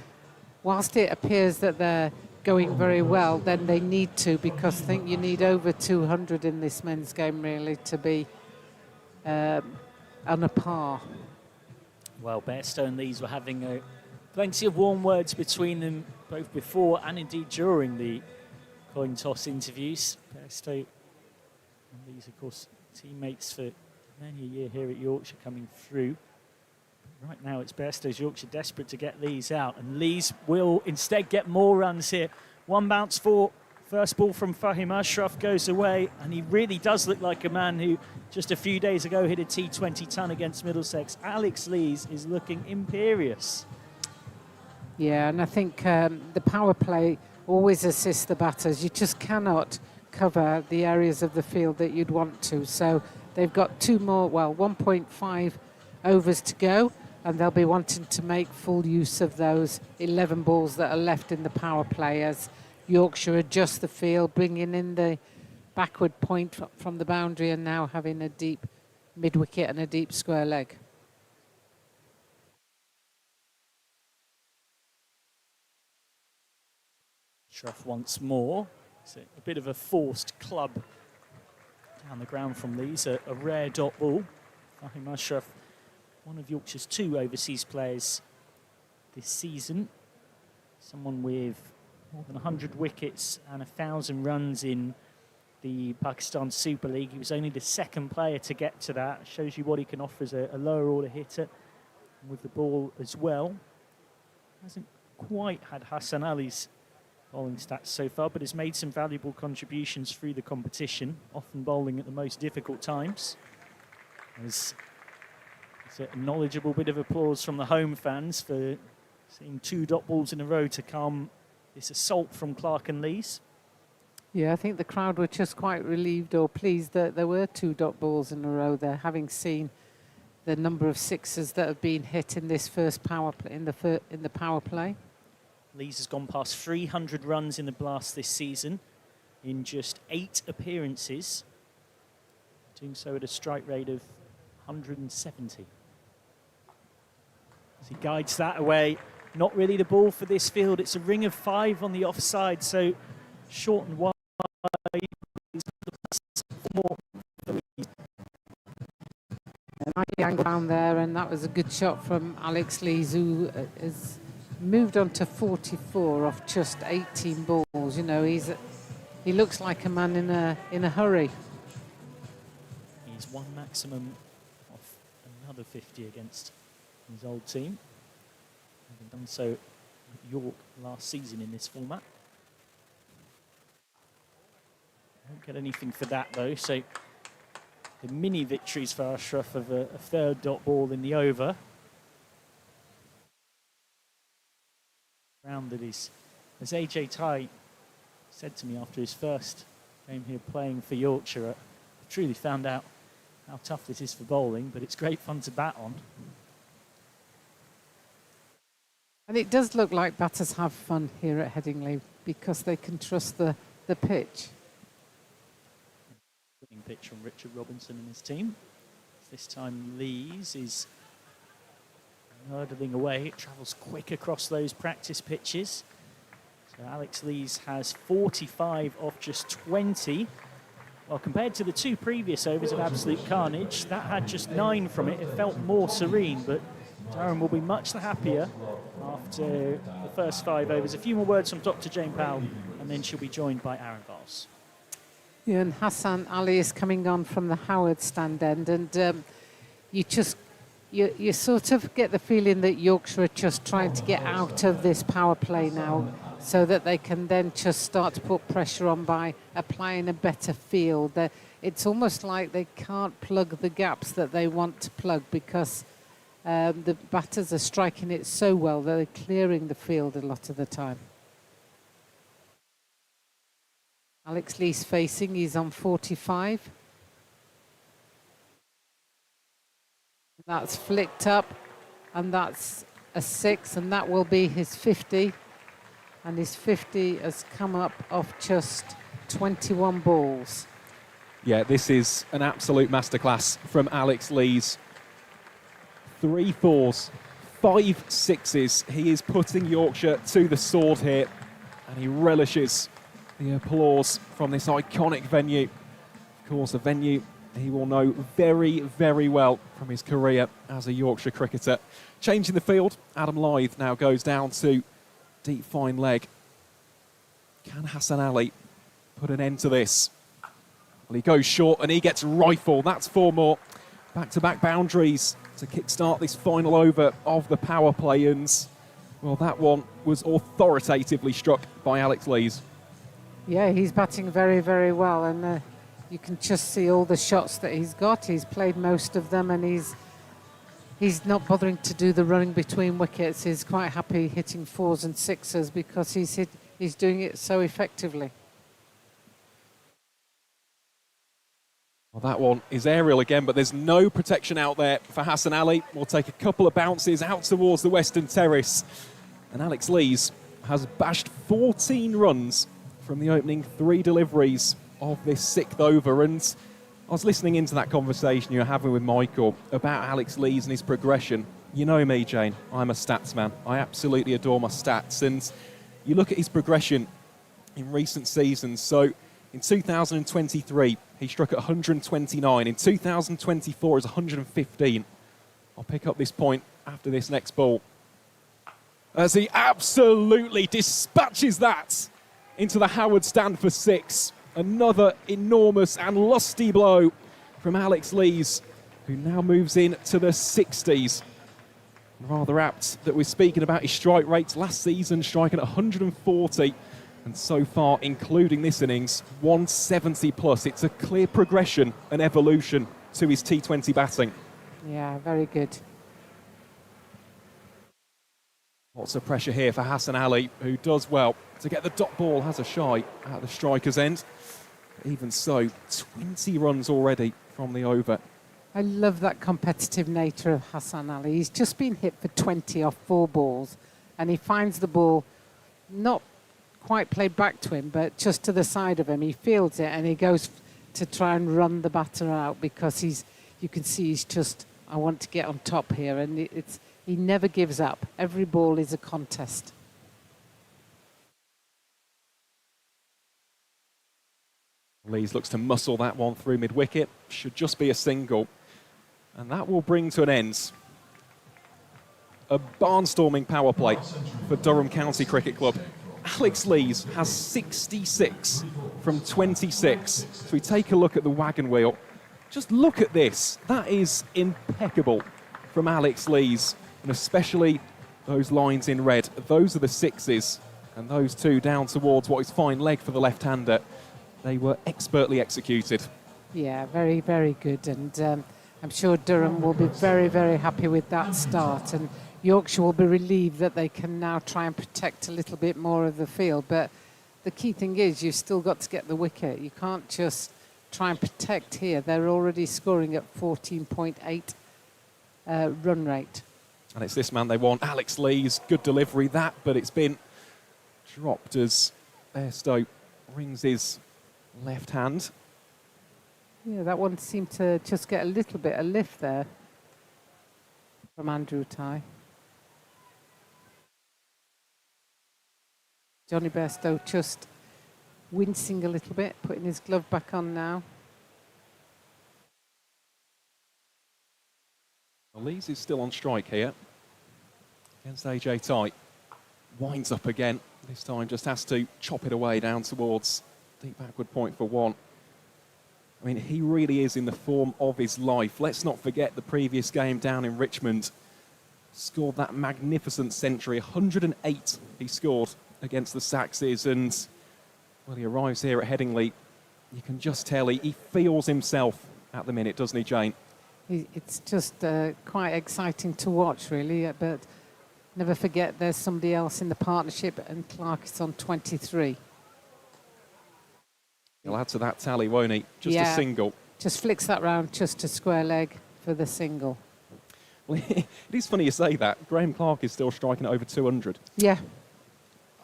whilst it appears that they're going very well, then they need to, because I think you need over 200 in this men's game really to be on a par. Well, Bairstow and Lees were having plenty of warm words between them both before and indeed during the coin toss interviews. Bairstow and Lees, of course, teammates for many a year here at Yorkshire coming through. Right now it's Bairstow's Yorkshire desperate to get Lees out, and Lees will instead get more runs here. 1 bounce for first ball from Fahim Ashraf goes away, and he really does look like a man who just a few days ago hit a T20 ton against Middlesex. Alex Lees is looking imperious. Yeah, and I think the power play always assists the batters. You just cannot cover the areas of the field that you'd want to. So they've got 2 more, well, 1.5 overs to go, and they'll be wanting to make full use of those 11 balls that are left in the power play as Yorkshire adjust the field, bringing in the backward point from the boundary and now having a deep mid-wicket and a deep square leg. Shroff once more. It's a bit of a forced club down the ground from Lees, a rare dot ball. Fahim Ashraf, one of Yorkshire's 2 overseas players this season. Someone with more than 100 wickets and 1,000 runs in the Pakistan Super League. He was only the 2nd player to get to that. Shows you what he can offer as a lower order hitter and with the ball as well. Hasn't quite had Hassan Ali's bowling stats so far, but has made some valuable contributions through the competition, often bowling at the most difficult times. It's a knowledgeable bit of applause from the home fans for seeing 2 dot balls in a row to calm this assault from Clark and Lees. Yeah, I think the crowd were just quite relieved or pleased that there were 2 dot balls in a row there, having seen the number of 6s that have been hit in this first power play, in the power play. Lees has gone past 300 runs in the blast this season in just 8 appearances, doing so at a strike rate of 170. As he guides that away, not really the ball for this field. It's a ring of 5 on the offside, so short and wide. Nice angle down there, and that was a good shot from Alex Lees, who has moved on to 44 off just 18 balls. You know, he looks like a man in a hurry. He's one maximum of another 50 against his old team, having done so at York last season in this format. Won't get anything for that though, so the mini victories for Ashraf of a 3rd dot ball in the over. Round that is, as AJ Ty said to me after his first game here playing for Yorkshire, I've truly found out how tough this is for bowling, but it's great fun to bat on. And it does look like batters have fun here at Headingley because they can trust the pitch. Pitch from Richard Robinson and his team. This time Lees is hurdling away. It travels quick across those practice pitches. So Alex Lees has 45 off just 20. Well, compared to the 2 previous overs of absolute carnage, that had just 9 from it. It felt more serene, but Durham will be much the happier after the first 5 overs. A few more words from Dr. Jane Powell, and then she'll be joined by Aaron Voss. Yeah, and Hassan Ali is coming on from the Howard stand end, and you sort of get the feeling that Yorkshire are just trying to get out of this power play now, so that they can then just start to put pressure on by applying a better field. It's almost like they can't plug the gaps that they want to plug, because the batters are striking it so well that they're clearing the field a lot of the time. Alex Lees facing, he's on 45. That's flicked up, and that's a 6, and that will be his 50. And his 50 has come up off just 21 balls. Yeah, this is an absolute masterclass from Alex Lees. 3 4s, 5 6s. He is putting Yorkshire to the sword here, and he relishes the applause from this iconic venue. Of course, a venue he will know very, very well from his career as a Yorkshire cricketer. Changing the field, Adam Lyth now goes down to deep fine leg. Can Hassan Ali put an end to this? Well, he goes short and he gets rifled. That's 4 more. Back-to-back boundaries to kickstart this final over of the power play. And, well, that one was authoritatively struck by Alex Lees. Yeah, he's batting very, very well, and you can just see all the shots that he's got. He's played most of them, and he's not bothering to do the running between wickets. He's quite happy hitting 4s and 6s because he's doing it so effectively. Well, that one is aerial again, but there's no protection out there for Hassan Ali. We'll take a couple of bounces out towards the western terrace. And Alex Lees has bashed 14 runs from the opening 3 deliveries of this 6th over. And I was listening into that conversation you were having with Michael about Alex Lees and his progression. You know me, Jane, I'm a stats man. I absolutely adore my stats. And you look at his progression in recent seasons. So in 2023, he struck at 129. In 2024, it's 115. I'll pick up this point after this next ball, as he absolutely dispatches that into the Howard stand for 6. Another enormous and lusty blow from Alex Lees, who now moves in to the 60s. Rather apt that we're speaking about his strike rates. Last season, striking at 140, and so far, including this innings, 170 plus. It's a clear progression and evolution to his T20 batting. Yeah, very good. Lots of pressure here for Hassan Ali, who does well to get the dot ball, has a shy at the striker's end. Even so, 20 runs already from the over. I love that competitive nature of Hassan Ali. He's just been hit for 20 off 4 balls, and he finds the ball not quite played back to him, but just to the side of him. He fields it, and he goes to try and run the batter out, because you can see he's just, I want to get on top here, and he never gives up. Every ball is a contest. Lees looks to muscle that one through mid-wicket. Should just be a single. And that will bring to an end a barnstorming power play for Durham County Cricket Club. Alex Lees has 66 from 26. So we take a look at the wagon wheel. Just look at this. That is impeccable from Alex Lees. And especially those lines in red. Those are the 6s. And those 2 down towards what is fine leg for the left-hander. They were expertly executed. Yeah, very, very good. And I'm sure Durham will be very, very happy with that start. And Yorkshire will be relieved that they can now try and protect a little bit more of the field. But the key thing is you've still got to get the wicket. You can't just try and protect here. They're already scoring at 14.8 run rate. And it's this man they want, Alex Lees. Good delivery, that, but it's been dropped as Bairstow rings his left hand. Yeah, that one seemed to just get a little bit of lift there from Andrew Ty. Johnny Bairstow just wincing a little bit, putting his glove back on now. Well, Lees is still on strike here against AJ Tight. Winds up again. This time just has to chop it away down towards deep backward point for one. I mean, he really is in the form of his life. Let's not forget the previous game down in Richmond. Scored that magnificent century. 108 he scored against the Saxes. And, well, he arrives here at Headingley. You can just tell he feels himself at the minute, doesn't he, Jane? It's just quite exciting to watch, really. But never forget there's somebody else in the partnership, and Clark is on 23. He'll add to that tally, won't he? Just a single. Just flicks that round, just a square leg for the single. Well, it is funny you say that. Graham Clark is still striking at over 200. Yeah.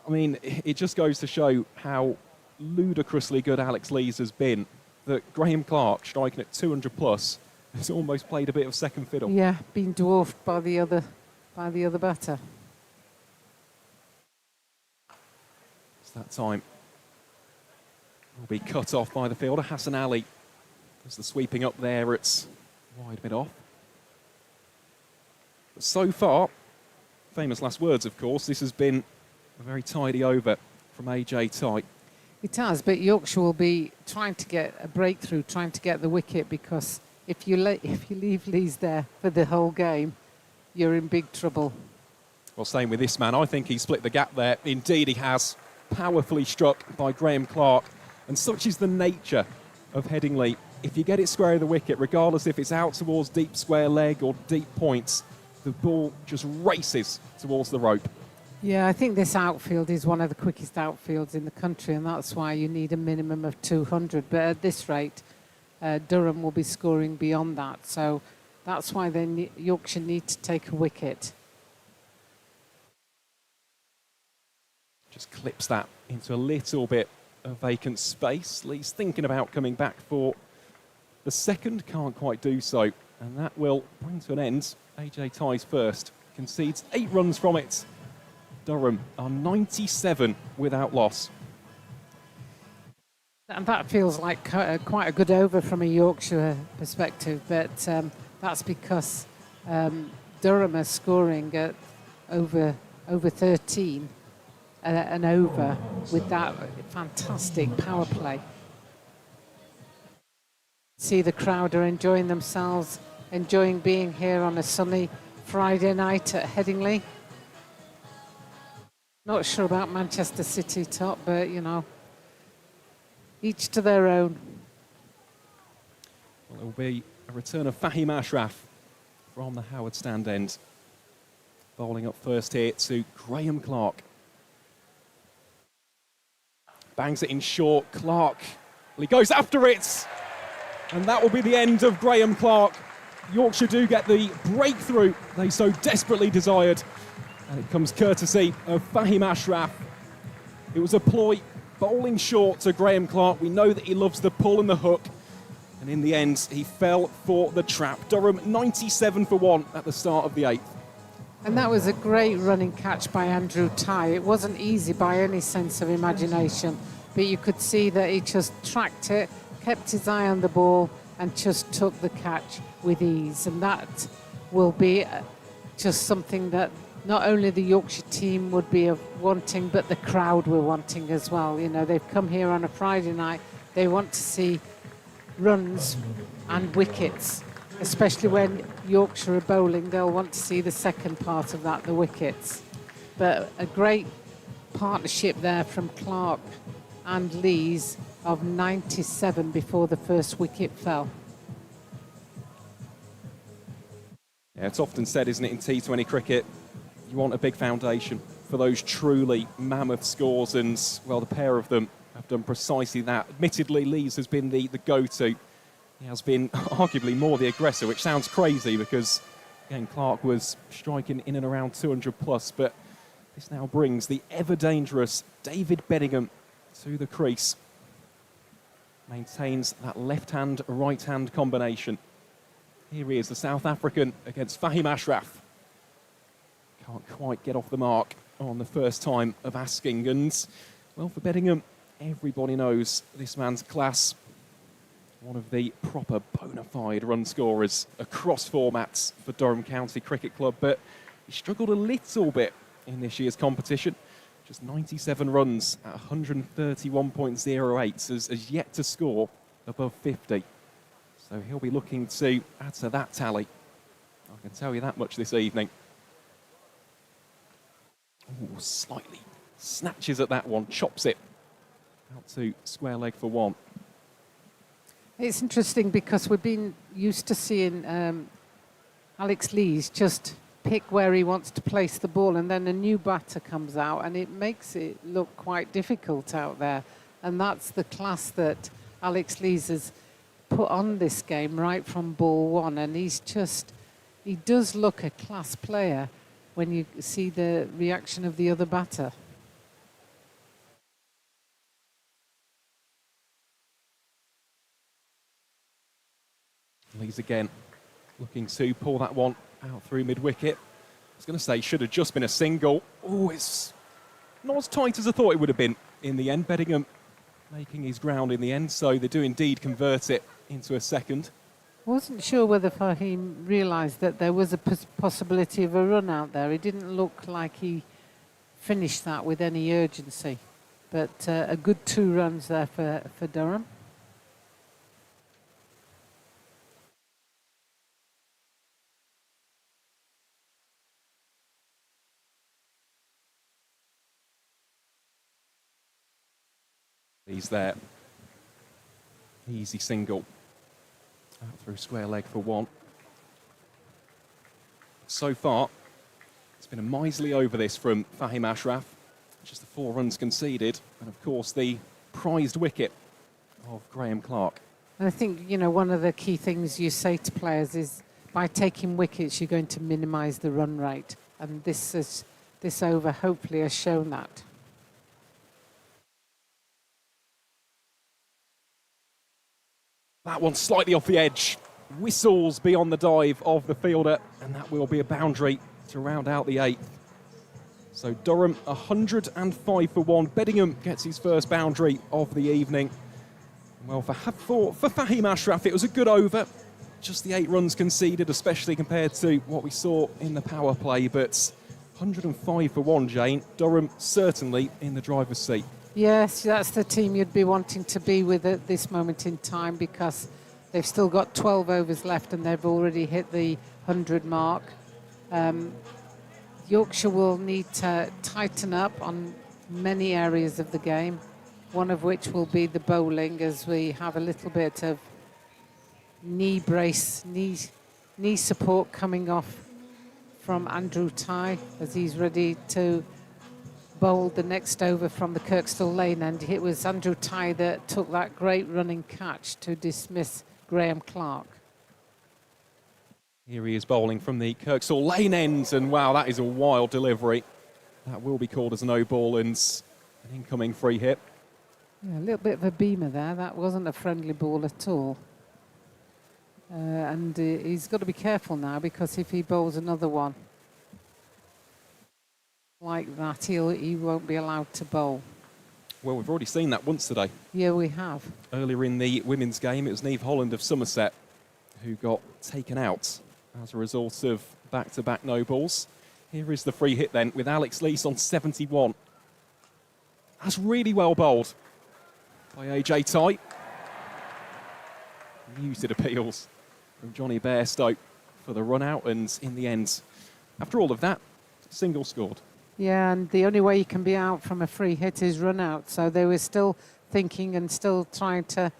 I mean, it just goes to show how ludicrously good Alex Lees has been, that Graham Clark, striking at 200 plus, has almost played a bit of second fiddle. Yeah, being dwarfed by the other batter. It's that time. Will be cut off by the fielder. Hassan Ali does the sweeping up there. It's wide mid off. But so far, famous last words, of course, this has been a very tidy over from AJ Tight. It has, but Yorkshire will be trying to get a breakthrough, trying to get the wicket, because if you leave Lees there for the whole game, you're in big trouble. Well, same with this man. I think he split the gap there. Indeed, he has. Powerfully struck by Graham Clark. And such is the nature of Headingley. If you get it square of the wicket, regardless if it's out towards deep square leg or deep points, the ball just races towards the rope. Yeah, I think this outfield is one of the quickest outfields in the country, and that's why you need a minimum of 200. But at this rate, Durham will be scoring beyond that. So that's why then Yorkshire need to take a wicket. Just clips that into a little bit of vacant space. Lee's thinking about coming back for the second, can't quite do so. And that will bring to an end. AJ ties first, concedes 8 runs from it. Durham are 97 without loss. And that feels like quite a good over from a Yorkshire perspective, but that's because Durham are scoring at over 13 and over with that fantastic power play. See, the crowd are enjoying themselves, enjoying being here on a sunny Friday night at Headingley. Not sure about Manchester City top, but, you know, each to their own. Well, it will be a return of Fahim Ashraf from the Howard stand end. Bowling up first here to Graham Clark. Bangs it in short. Clark, well, he goes after it. And that will be the end of Graham Clark. Yorkshire do get the breakthrough they so desperately desired. And it comes courtesy of Fahim Ashraf. It was a ploy, bowling short to Graham Clark. We know that he loves the pull and the hook. And in the end, he fell for the trap. Durham 97 for 1 at the start of the 8th. And that was a great running catch by Andrew Tye. It wasn't easy by any sense of imagination, but you could see that he just tracked it, kept his eye on the ball, and just took the catch with ease. And that will be just something that not only the Yorkshire team would be wanting, but the crowd were wanting as well. You know, they've come here on a Friday night. They want to see runs and wickets, especially when Yorkshire are bowling. They'll want to see the second part of that, the wickets. But a great partnership there from Clark and Lees of 97 before the first wicket fell. Yeah, it's often said, isn't it, in T20 cricket, you want a big foundation for those truly mammoth scores, and, well, the pair of them have done precisely that. Admittedly, Lees has been the go-to. He has been arguably more the aggressor, which sounds crazy because, again, Clark was striking in and around 200 plus, but this now brings the ever-dangerous David Bedingham to the crease. Maintains that left-hand, right-hand combination. Here he is, the South African against Fahim Ashraf. Can't quite get off the mark. on the first time of asking. And, well, for Beddingham, everybody knows this man's class. One of the proper bona fide run scorers across formats for Durham County Cricket Club, but he struggled a little bit in this year's competition. Just 97 runs at 131.08 has yet to score above 50. So he'll be looking to add to that tally. I can tell you that much this evening. Ooh, slightly snatches at that one, chops it out to square leg for one. It's interesting because we've been used to seeing Alex Lees just pick where he wants to place the ball, and then a new batter comes out and it makes it look quite difficult out there. And that's the class that Alex Lees has put on this game right from ball one. And he does look a class player when you see the reaction of the other batter. Lees again, looking to pull that one out through mid-wicket. I was going to say, should have just been a single. Oh, it's not as tight as I thought it would have been in the end. Beddingham making his ground in the end, so they do indeed convert it into a second. I wasn't sure whether Fahim realised that there was a possibility of a run out there. It didn't look like he finished that with any urgency. But a good 2 runs there for Durham. He's there. Easy single. Out through square leg for one. So far, it's been a miserly over this from Fahim Ashraf. Just the 4 runs conceded. And of course, the prized wicket of Graham Clark. And I think, you know, one of the key things you say to players is by taking wickets, you're going to minimise the run rate. And this over hopefully has shown that. That one slightly off the edge. Whistles beyond the dive of the fielder, and that will be a boundary to round out the 8th. So Durham 105 for 1. Beddingham gets his first boundary of the evening. Well, for Fahim Ashraf, it was a good over. Just the 8 runs conceded, especially compared to what we saw in the power play. But 105 for 1, Jane. Durham certainly in the driver's seat. Yes, that's the team you'd be wanting to be with at this moment in time, because they've still got 12 overs left and they've already hit the 100 mark. Yorkshire will need to tighten up on many areas of the game, one of which will be the bowling, as we have a little bit of knee support coming off from Andrew Tye as he's ready to bowled the next over from the Kirkstall Lane, and it was Andrew Tye that took that great running catch to dismiss Graham Clark. Here he is bowling from the Kirkstall Lane end, and wow, that is a wild delivery. That will be called as a no ball and an incoming free hit. Yeah, a little bit of a beamer there. That wasn't a friendly ball at all. And he's got to be careful now, because if he bowls another one like that, he won't be allowed to bowl. Well, we've already seen that once today. Yeah, we have. Earlier in the women's game, it was Niamh Holland of Somerset who got taken out as a result of back-to-back no balls. Here is the free hit then, with Alex Lees on 71. That's really well bowled by AJ Tye. Muted appeals from Johnny Bairstow for the run out, and in the end, after all of that, single scored. Yeah, and the only way you can be out from a free hit is run out. So they were still thinking and still trying to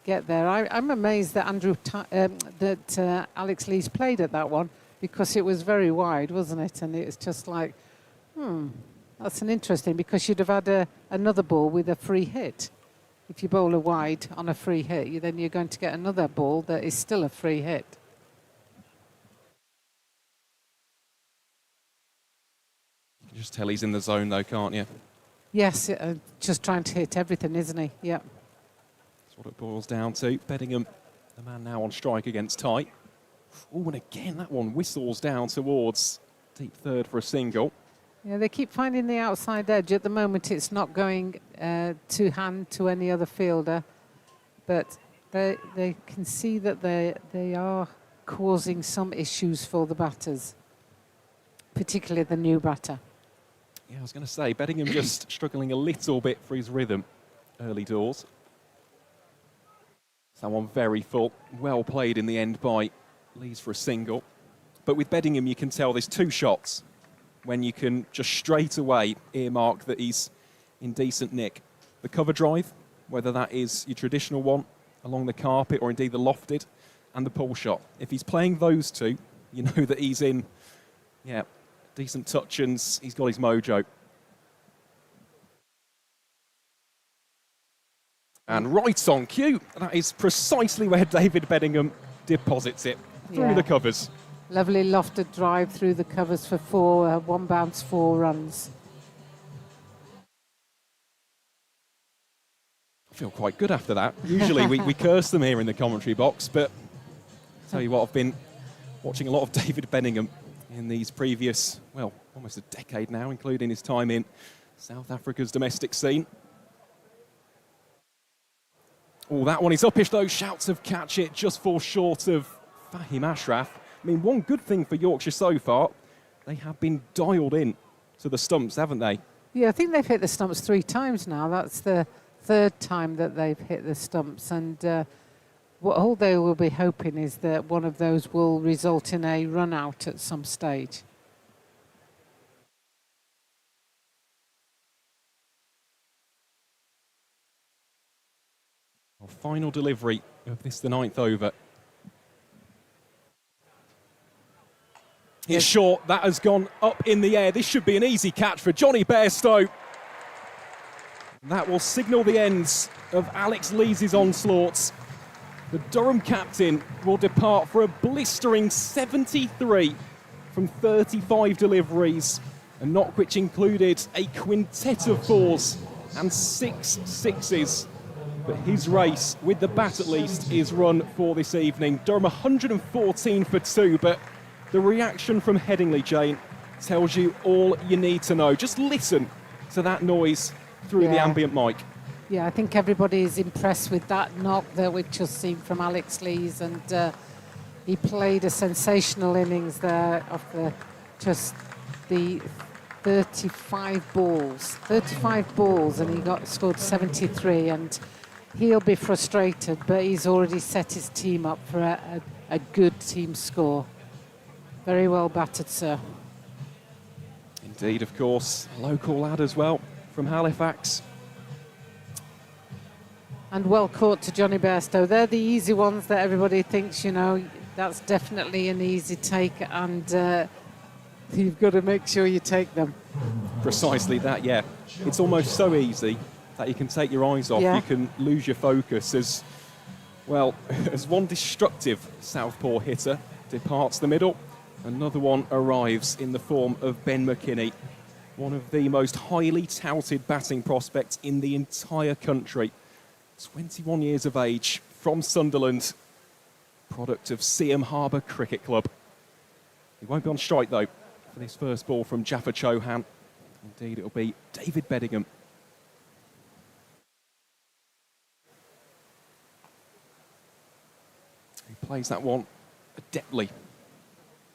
get there. I'm amazed that Alex Lees played at that one, because it was very wide, wasn't it? And it's just like, that's an interesting, because you'd have had another ball with a free hit. If you bowl a wide on a free hit, then you're going to get another ball that is still a free hit. You can just tell he's in the zone though, can't you? Yes, just trying to hit everything, isn't he? Yeah. That's what it boils down to. Beddingham, the man now on strike against Tye. Oh, and again, that one whistles down towards deep third for a single. Yeah, they keep finding the outside edge. At the moment, it's not going to hand to any other fielder, but they can see that they are causing some issues for the batters, particularly the new batter. Yeah, I was going to say, Beddingham just struggling a little bit for his rhythm early doors. That one very full, well played in the end by Lees for a single. But with Beddingham, you can tell there's 2 shots when you can just straight away earmark that he's in decent nick. The cover drive, whether that is your traditional one along the carpet or indeed the lofted, and the pull shot. If he's playing those 2, you know that he's in, decent touch and he's got his mojo. And right on cue, that is precisely where David Beddingham deposits it, through the covers. Lovely lofted drive through the covers for 4, 1 bounce, 4 runs. I feel quite good after that. Usually we curse them here in the commentary box, but I'll tell you what, I've been watching a lot of David Beddingham in these previous, well, almost a decade now, including his time in South Africa's domestic scene. Oh, that one is uppish though. Shouts of catch it, just fall short of Fahim Ashraf. I mean, one good thing for Yorkshire so far, they have been dialed in to the stumps, haven't they? Yeah, I think they've hit the stumps 3 times now. That's the 3rd time that they've hit the stumps. And what all they will be hoping is that one of those will result in a run out at some stage. Well, final delivery of this, the 9th over. It's short. That has gone up in the air. This should be an easy catch for Johnny Bairstow. That will signal the ends of Alex Lees' onslaughts. The Durham captain will depart for a blistering 73 from 35 deliveries, and not which included a quintet of 4s and 6 6s. But his race, with the bat at least, is run for this evening. Durham 114 for 2, but the reaction from Headingley, Jane, tells you all you need to know. Just listen to that noise through the ambient mic. Yeah, I think everybody is impressed with that knock that we've just seen from Alex Lees, and he played a sensational innings there of the 35 balls, and he scored 73, and he'll be frustrated, but he's already set his team up for a good team score. Very well battered, sir. Indeed, of course. A local lad as well from Halifax. And well caught to Johnny Bairstow. They're the easy ones that everybody thinks, that's definitely an easy take, and you've got to make sure you take them. Precisely that, yeah. It's almost so easy that you can take your eyes off. Yeah. You can lose your focus as one destructive southpaw hitter departs the middle. Another one arrives in the form of Ben McKinney, one of the most highly touted batting prospects in the entire country. 21 years of age, from Sunderland, product of Seaham Harbour Cricket Club. He won't be on strike, though, for this first ball from Jaffa Chauhan. Indeed, it'll be David Beddingham. He plays that one adeptly.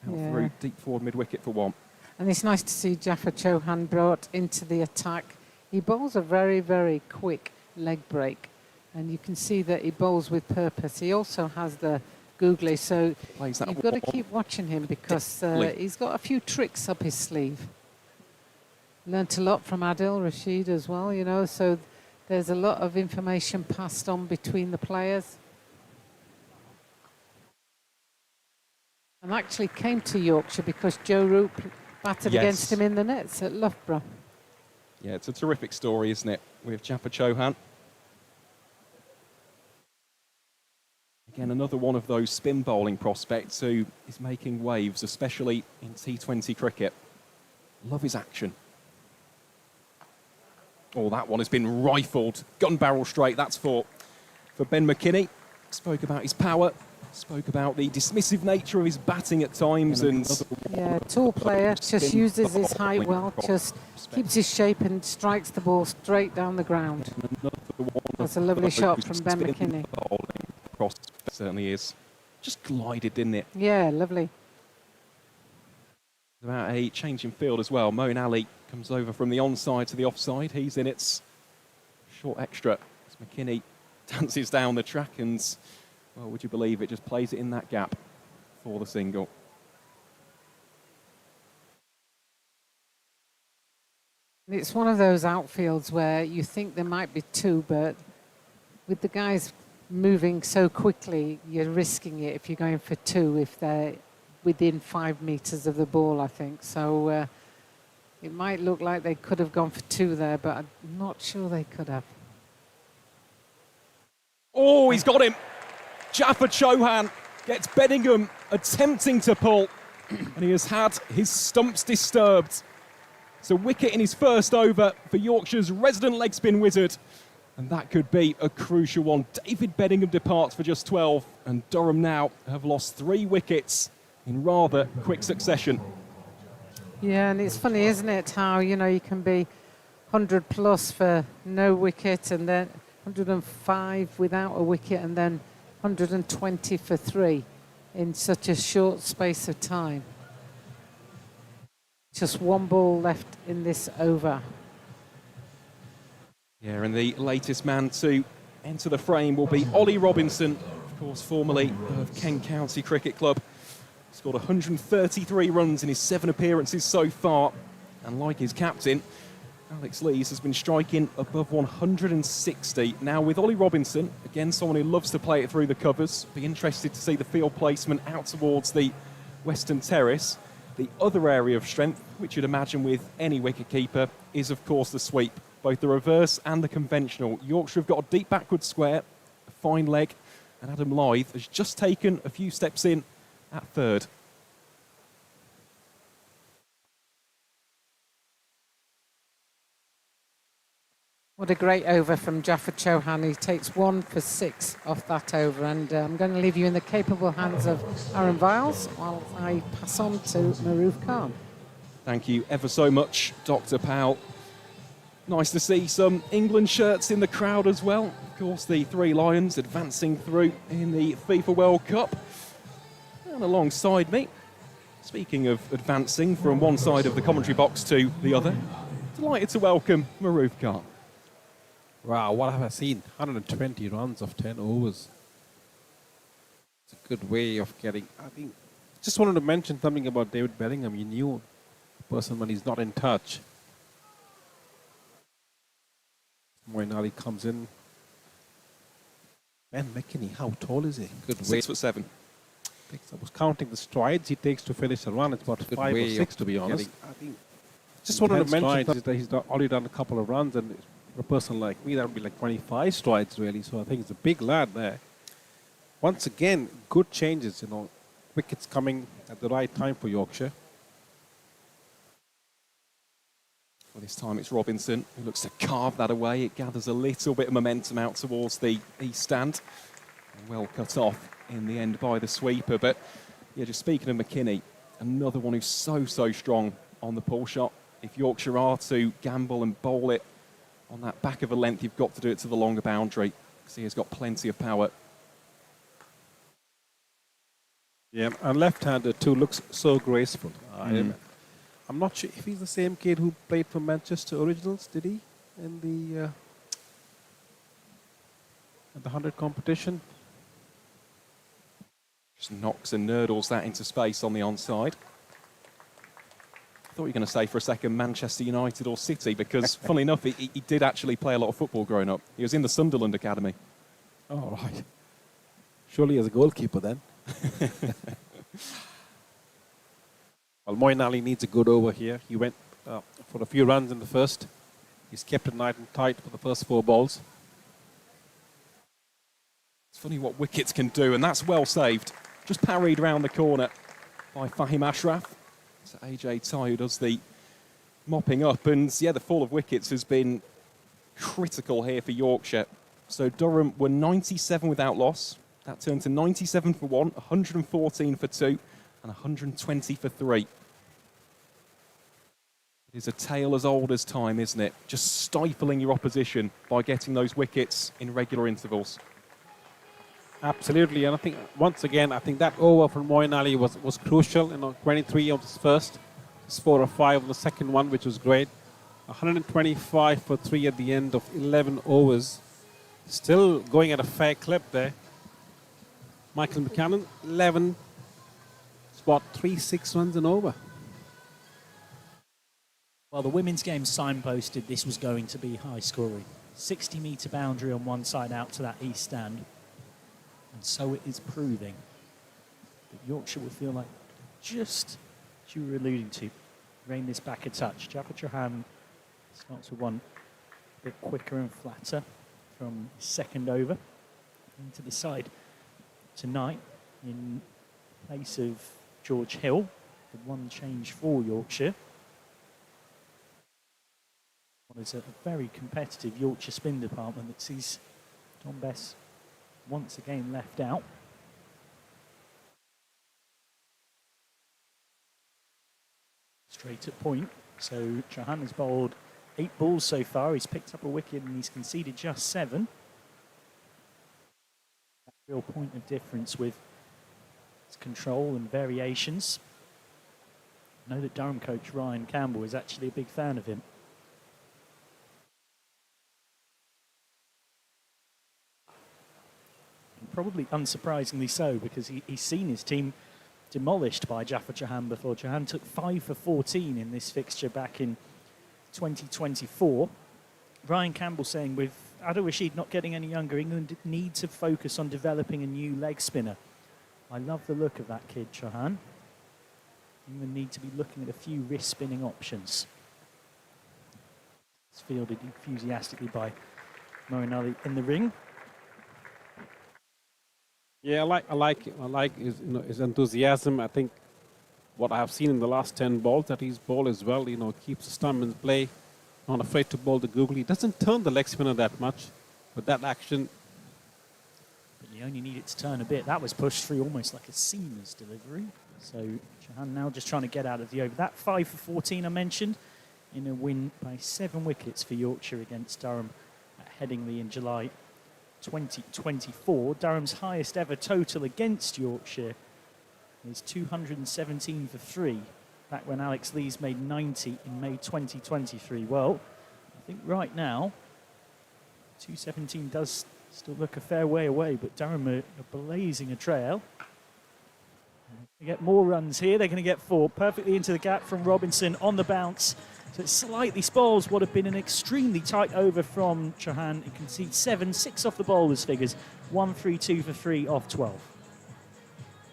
Out through deep forward mid-wicket for 1. And it's nice to see Jaffa Chauhan brought into the attack. He bowls a very, very quick leg break, and you can see that he bowls with purpose. He also has the googly, so you've got to keep watching him because he's got a few tricks up his sleeve. Learnt a lot from Adil Rashid as well, so there's a lot of information passed on between the players. And actually came to Yorkshire because Joe Root battered against him in the nets at Loughborough. Yeah, it's a terrific story, isn't it, with Jaffa Chauhan. Again, another one of those spin bowling prospects who is making waves, especially in T20 cricket. Love his action. Oh, that one has been rifled. Gun barrel straight, that's for Ben McKinney. Spoke about his power Spoke about the dismissive nature of his batting at times, and Yeah, tall player, just uses his height well, just keeps his shape and strikes the ball straight down the ground. That's a lovely shot from Ben McKinney. Cross certainly is. Just glided, didn't it? Yeah, lovely. About a change in field as well. Moeen Ali comes over from the onside to the offside. He's in its short extra as McKinney dances down the track and, well, would you believe it, just plays it in that gap for the single. It's one of those outfields where you think there might be two, but with the guys moving so quickly, you're risking it if you're going for two if they're within 5 meters of the ball, I think. So it might look like they could have gone for two there, but I'm not sure they could have. Oh, he's got him. Jaffa Chauhan gets Bedingham attempting to pull, and he has had his stumps disturbed. It's a wicket in his first over for Yorkshire's resident leg spin wizard, and that could be a crucial one. David Bedingham departs for just 12, and Durham now have lost 3 wickets in rather quick succession. Yeah, and it's funny, isn't it, how, you know, you can be 100 plus for no wicket and then 105 without a wicket and then 120 for 3 in such a short space of time. Just 1 ball left in this over. Yeah, and the latest man to enter the frame will be Ollie Robinson, of course, formerly of Kent County Cricket Club. Scored 133 runs in his 7 appearances so far, and like his captain, Alex Lees has been striking above 160. Now with Ollie Robinson, again someone who loves to play it through the covers, be interested to see the field placement out towards the western terrace. The other area of strength, which you'd imagine with any wicketkeeper, is of course the sweep, both the reverse and the conventional. Yorkshire have got a deep backward square, a fine leg, and Adam Lyth has just taken a few steps in at third. What a great over from Jaffa Chauhan. He takes 1 for 6 off that over, and I'm going to leave you in the capable hands of Aaron Viles while I pass on to Maroof Khan. Thank you ever so much, Dr. Powell. Nice to see some England shirts in the crowd as well. Of course, the 3 Lions advancing through in the FIFA World Cup. And alongside me, speaking of advancing from one side of the commentary box to the other, delighted to welcome Maroof Khan. Wow, what have I seen? 120 runs of 10 overs. It's a good way of getting... I think... Just wanted to mention something about David Bedingham. You knew the person when he's not in touch. Moeen Ali comes in. Ben McKinney, how tall is he? Good way. 6'7". I was counting the strides he takes to finish a run. It's about 5 or 6, to be honest. I think just wanted to mention that he's already done a couple of runs, and for a person like me, that would be like 25 strides, really. So I think he's a big lad there. Once again, good changes, you know. Wickets coming at the right time for Yorkshire. Well, this time it's Robinson who looks to carve that away. It gathers a little bit of momentum out towards the east stand. Well cut off in the end by the sweeper. But, yeah, just speaking of McKinney, another one who's so strong on the pull shot. If Yorkshire are to gamble and bowl it on that back of a length, you've got to do it to the longer boundary, because he has got plenty of power. Yeah, and left-hander too looks so graceful. I'm not sure if he's the same kid who played for Manchester Originals, did he? In the at the 100 competition. Just knocks and nurdles that into space on the onside. I thought you were going to say for a second Manchester United or City, because funnily enough, he did actually play a lot of football growing up. He was in the Sunderland Academy. Oh, right. Surely as a goalkeeper then. Well, Moeen Ali needs a good over here. He went for a few runs in the first. He's kept it nice and tight for the first 4 balls. It's funny what wickets can do, and that's well saved. Just parried round the corner by Fahim Ashraf. So AJ Tai who does the mopping up, and yeah, the fall of wickets has been critical here for Yorkshire. So Durham were 97 without loss. That turned to 97 for 1, 114 for 2, and 120 for 3. It is a tale as old as time, isn't it? Just stifling your opposition by getting those wickets in regular intervals. Absolutely, and I think once again, I think that over from Moeen Ali was crucial. 23 of his first, 4 or 5 on the second one, which was great. 125 for 3 at the end of 11 overs. Still going at a fair clip there. Michael Buchanan, 11, spot 3 6 runs and over. Well, the women's game signposted this was going to be high scoring. 60-metre boundary on one side out to that east stand. And so it is proving. But Yorkshire will feel like, just as you were alluding to, rein this back a touch. Jaffa Trahan starts with one a bit quicker and flatter from second over into the side tonight in place of George Hill, the one change for Yorkshire. Well, it's a very competitive Yorkshire spin department that sees Tom Bess once again left out. Straight at point. So Trahan has bowled 8 balls so far. He's picked up a wicket and he's conceded just 7. That real point of difference with his control and variations. I know that Durham coach Ryan Campbell is actually a big fan of him. Probably unsurprisingly so, because he's seen his team demolished by Jaffa Trahan before. Trahan took 5 for 14 in this fixture back in 2024. Ryan Campbell saying, with Adil Rashid not getting any younger, England need to focus on developing a new leg spinner. I love the look of that kid, Trahan. England need to be looking at a few wrist spinning options. It's fielded enthusiastically by Moeen Ali in the ring. Yeah, I like his enthusiasm. I think what I have seen in the last 10 balls that he's bowled as well. Keeps the stump in play, not afraid to bowl the googly. He doesn't turn the leg spinner that much, but that action. But you only need it to turn a bit. That was pushed through almost like a seamer's delivery. So Trahan now just trying to get out of the over. That 5 for 14 I mentioned in a win by 7 wickets for Yorkshire against Durham at Headingley in July 2024. Durham's highest ever total against Yorkshire is 217 for 3, back when Alex Lees made 90 in May 2023. Well, I think right now 217 does still look a fair way away, but Durham are blazing a trail. They get more runs here. They're going to get 4 perfectly into the gap from Robinson on the bounce. So it slightly spoils what had been an extremely tight over from Trahan. He concedes 7, 6 off the bowler's figures, 1-3-2 for 3 off 12.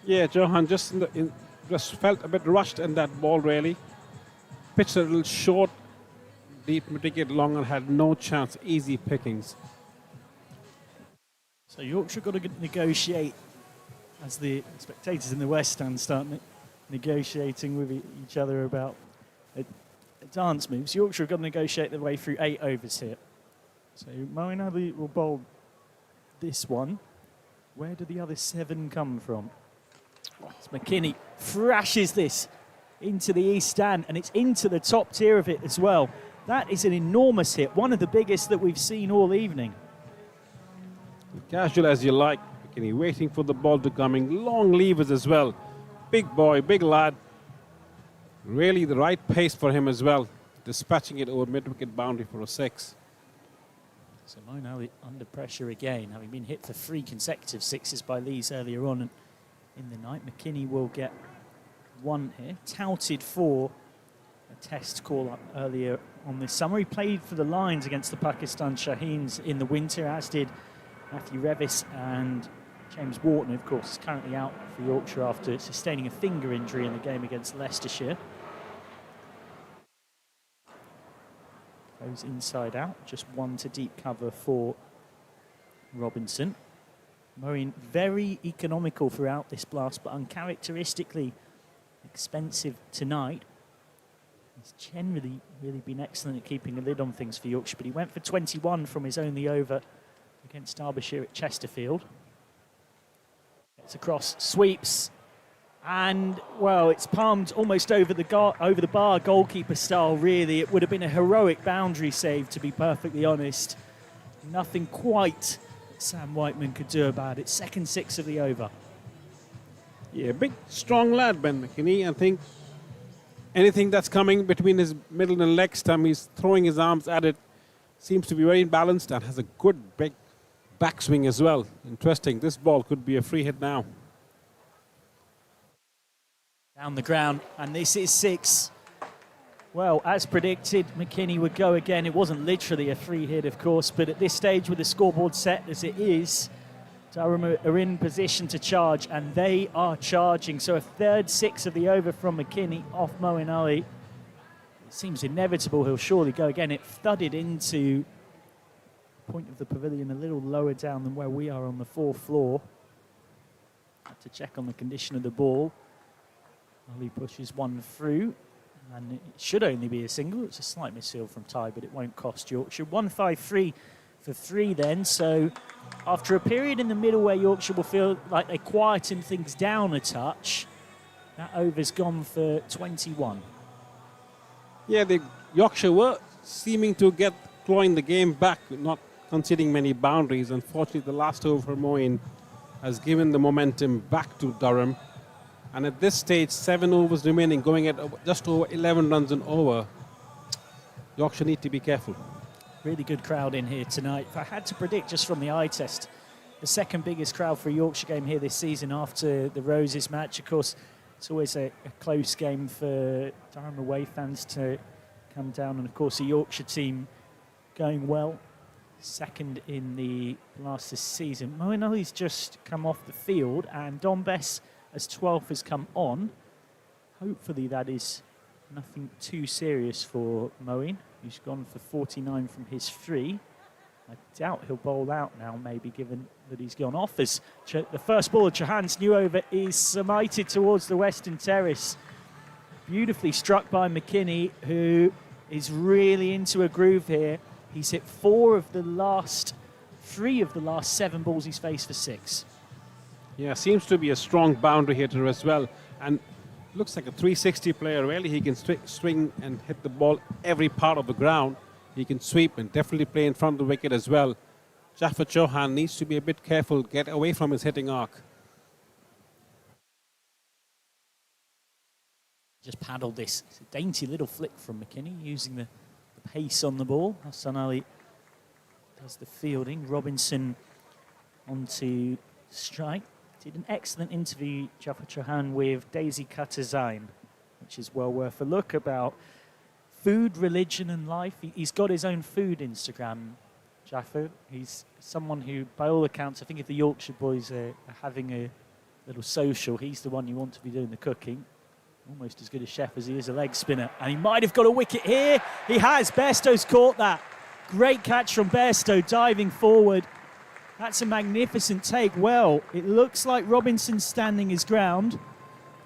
Yeah, Johan just felt a bit rushed in that ball, really. Pitched a little short, deep wicket long, and had no chance. Easy pickings. So Yorkshire got to negotiate as the spectators in the West Stand start negotiating with each other about dance moves. Yorkshire have got to negotiate their way through 8 overs here. So Moeen Ali will bowl this one. Where do the other 7 come from? It's McKinney thrashes this into the east stand, and it's into the top tier of it as well. That is an enormous hit, one of the biggest that we've seen all evening. Casual as you like. McKinney waiting for the ball to come in. Long levers as well. Big boy, big lad. Really the right pace for him as well. Dispatching it over mid-wicket boundary for a 6. So Moeen Ali under pressure again, having been hit for 3 consecutive 6s by Lees earlier on in the night. McKinney will get 1 here. Touted for a test call-up earlier on this summer. He played for the Lions against the Pakistan Shaheens in the winter, as did Matthew Revis, and James Wharton, of course, is currently out for Yorkshire after sustaining a finger injury in the game against Leicestershire. Goes inside out, just 1 to deep cover for Robinson. Moeen very economical throughout this blast, but uncharacteristically expensive tonight. He's generally really been excellent at keeping a lid on things for Yorkshire, but he went for 21 from his only over against Derbyshire at Chesterfield. It's across, sweeps, and, well, it's palmed almost over the bar, goalkeeper style, really. It would have been a heroic boundary save, to be perfectly honest. Nothing quite that Sam Whiteman could do about it. Second 6 of the over. Yeah, big, strong lad, Ben McKinney. I think anything that's coming between his middle and leg stump, he's throwing his arms at it. Seems to be very balanced and has a good big backswing as well. Interesting. This ball could be a free hit now. Down the ground, and this is 6. Well, as predicted, McKinney would go again. It wasn't literally a free hit, of course, but at this stage with the scoreboard set as it is, Durham are in position to charge, and they are charging. So a third 6 of the over from McKinney off Moeen Ali. It seems inevitable he'll surely go again. It thudded into the point of the pavilion a little lower down than where we are on the 4th floor. Have to check on the condition of the ball. Ali pushes one through, and it should only be a single. It's a slight misfield from Ty, but it won't cost Yorkshire. 1-5-3 for 3 then. So after a period in the middle where Yorkshire will feel like they quieten things down a touch, that over's gone for 21. Yeah, the Yorkshire were seeming to get clawing the game back, not conceding many boundaries. Unfortunately, the last over for Moeen has given the momentum back to Durham. And at this stage, 7 overs remaining, going at just over 11 runs and over. Yorkshire need to be careful. Really good crowd in here tonight. If I had to predict just from the eye test, the second biggest crowd for a Yorkshire game here this season after the Roses match. Of course, it's always a close game for Durham away fans to come down. And of course, the Yorkshire team going well. Second in the last this season. Moeen Ali's just come off the field, and Don Bess, as 12th, has come on. Hopefully that is nothing too serious for Moeen, who's gone for 49 from his 3. I doubt he'll bowl out now, maybe, given that he's gone off. As the first ball of Chauhan's new over is smited towards the western terrace. Beautifully struck by McKinney, who is really into a groove here. He's hit 3 of the last 7 balls he's faced for 6. Yeah, seems to be a strong boundary hitter as well. And looks like a 360 player, really. He can swing and hit the ball every part of the ground. He can sweep and definitely play in front of the wicket as well. Jaffer Chauhan needs to be a bit careful, get away from his hitting arc. Just paddled this. It's a dainty little flick from McKinney, using the pace on the ball. Hassan Ali does the fielding. Robinson onto strike. Did an excellent interview, Jaffer Chauhan, with Daisy Katazain, which is well worth a look, about food, religion and life. He's got his own food Instagram, Jaffer. He's someone who, by all accounts, I think if the Yorkshire boys are having a little social, he's the one you want to be doing the cooking. Almost as good a chef as he is a leg spinner. And he might have got a wicket here. He has. Bairstow's caught that. Great catch from Bairstow, diving forward. That's a magnificent take. Well, it looks like Robinson's standing his ground,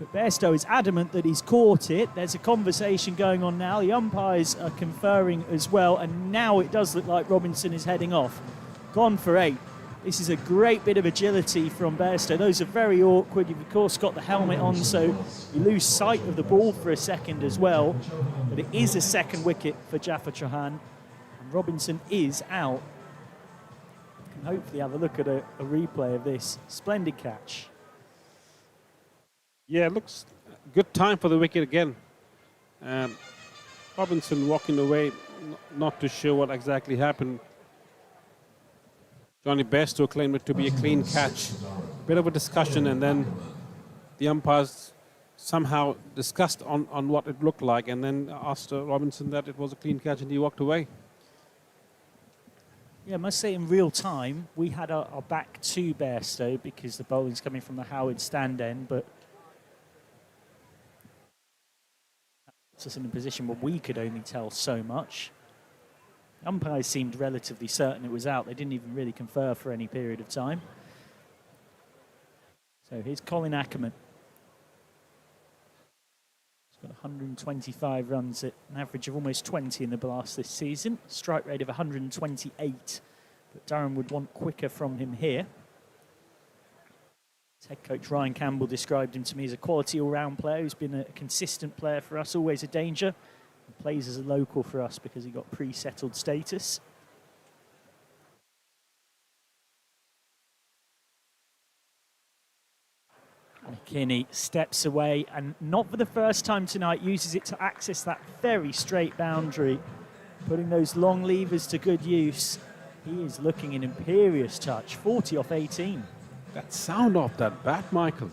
but Bairstow is adamant that he's caught it. There's a conversation going on now. The umpires are conferring as well, and now it does look like Robinson is heading off. Gone for 8. This is a great bit of agility from Bairstow. Those are very awkward. You've, of course, got the helmet on, so you lose sight of the ball for a second as well. But it is a second wicket for Jaffer Chauhan, and Robinson is out. Hopefully have a look at a replay of this. Splendid catch. Yeah, looks good time for the wicket again. Robinson walking away, not too sure what exactly happened. Johnny Bairstow claimed it to be a clean catch. Bit of a discussion, and then the umpires somehow discussed on what it looked like, and then asked Robinson that it was a clean catch, and he walked away. Yeah, I must say in real time, we had our back to Bairstow because the bowling's coming from the Howard stand end, but that puts us in a position where we could only tell so much. The umpires seemed relatively certain it was out. They didn't even really confer for any period of time. So here's Colin Ackerman. He's got 125 runs at an average of almost 20 in the blast this season. Strike rate of 128. But Durham would want quicker from him here. Head coach Ryan Campbell described him to me as a quality all-round player who's been a consistent player for us, always a danger. He plays as a local for us because he got pre-settled status. McKinney steps away and not for the first time tonight uses it to access that very straight boundary, putting those long levers to good use. He is looking an imperious touch, 40 off 18. That sound off that bat, Michael.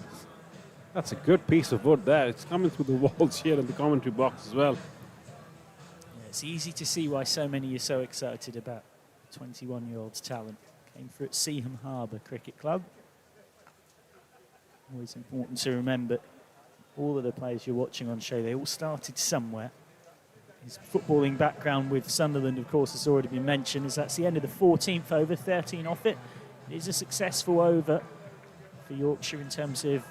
That's a good piece of wood there. It's coming through the walls here in the commentary box as well. Yeah, it's easy to see why so many are so excited about 21-year-old's talent. Came through at Seaham Harbour Cricket Club. Always important to remember all of the players you're watching on show, they all started somewhere. His footballing background with Sunderland, of course, has already been mentioned, as that's the end of the 14th over, 13 off it. It is a successful over for Yorkshire in terms of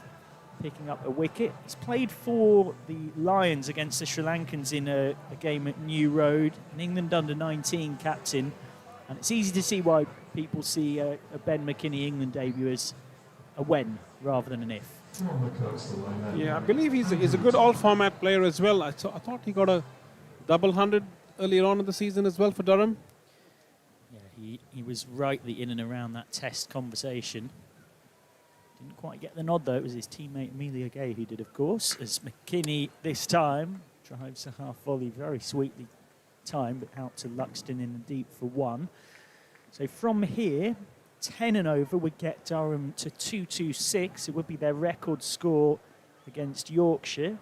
picking up a wicket. He's played for the Lions against the Sri Lankans in a game at New Road, an England under-19 captain. And it's easy to see why people see a Ben McKinney England debut as a when rather than an if. Yeah, I believe he's a good all-format player as well. I thought he got a double 100 earlier on in the season as well for Durham. Yeah, he was rightly in and around that test conversation. Didn't quite get the nod though. It was his teammate Amelia Gay who did, of course, as McKinney this time drives a half volley, very sweetly timed, but out to Luxton in the deep for one. So from here, 10 and over would get Durham to 226. It would be their record score against Yorkshire.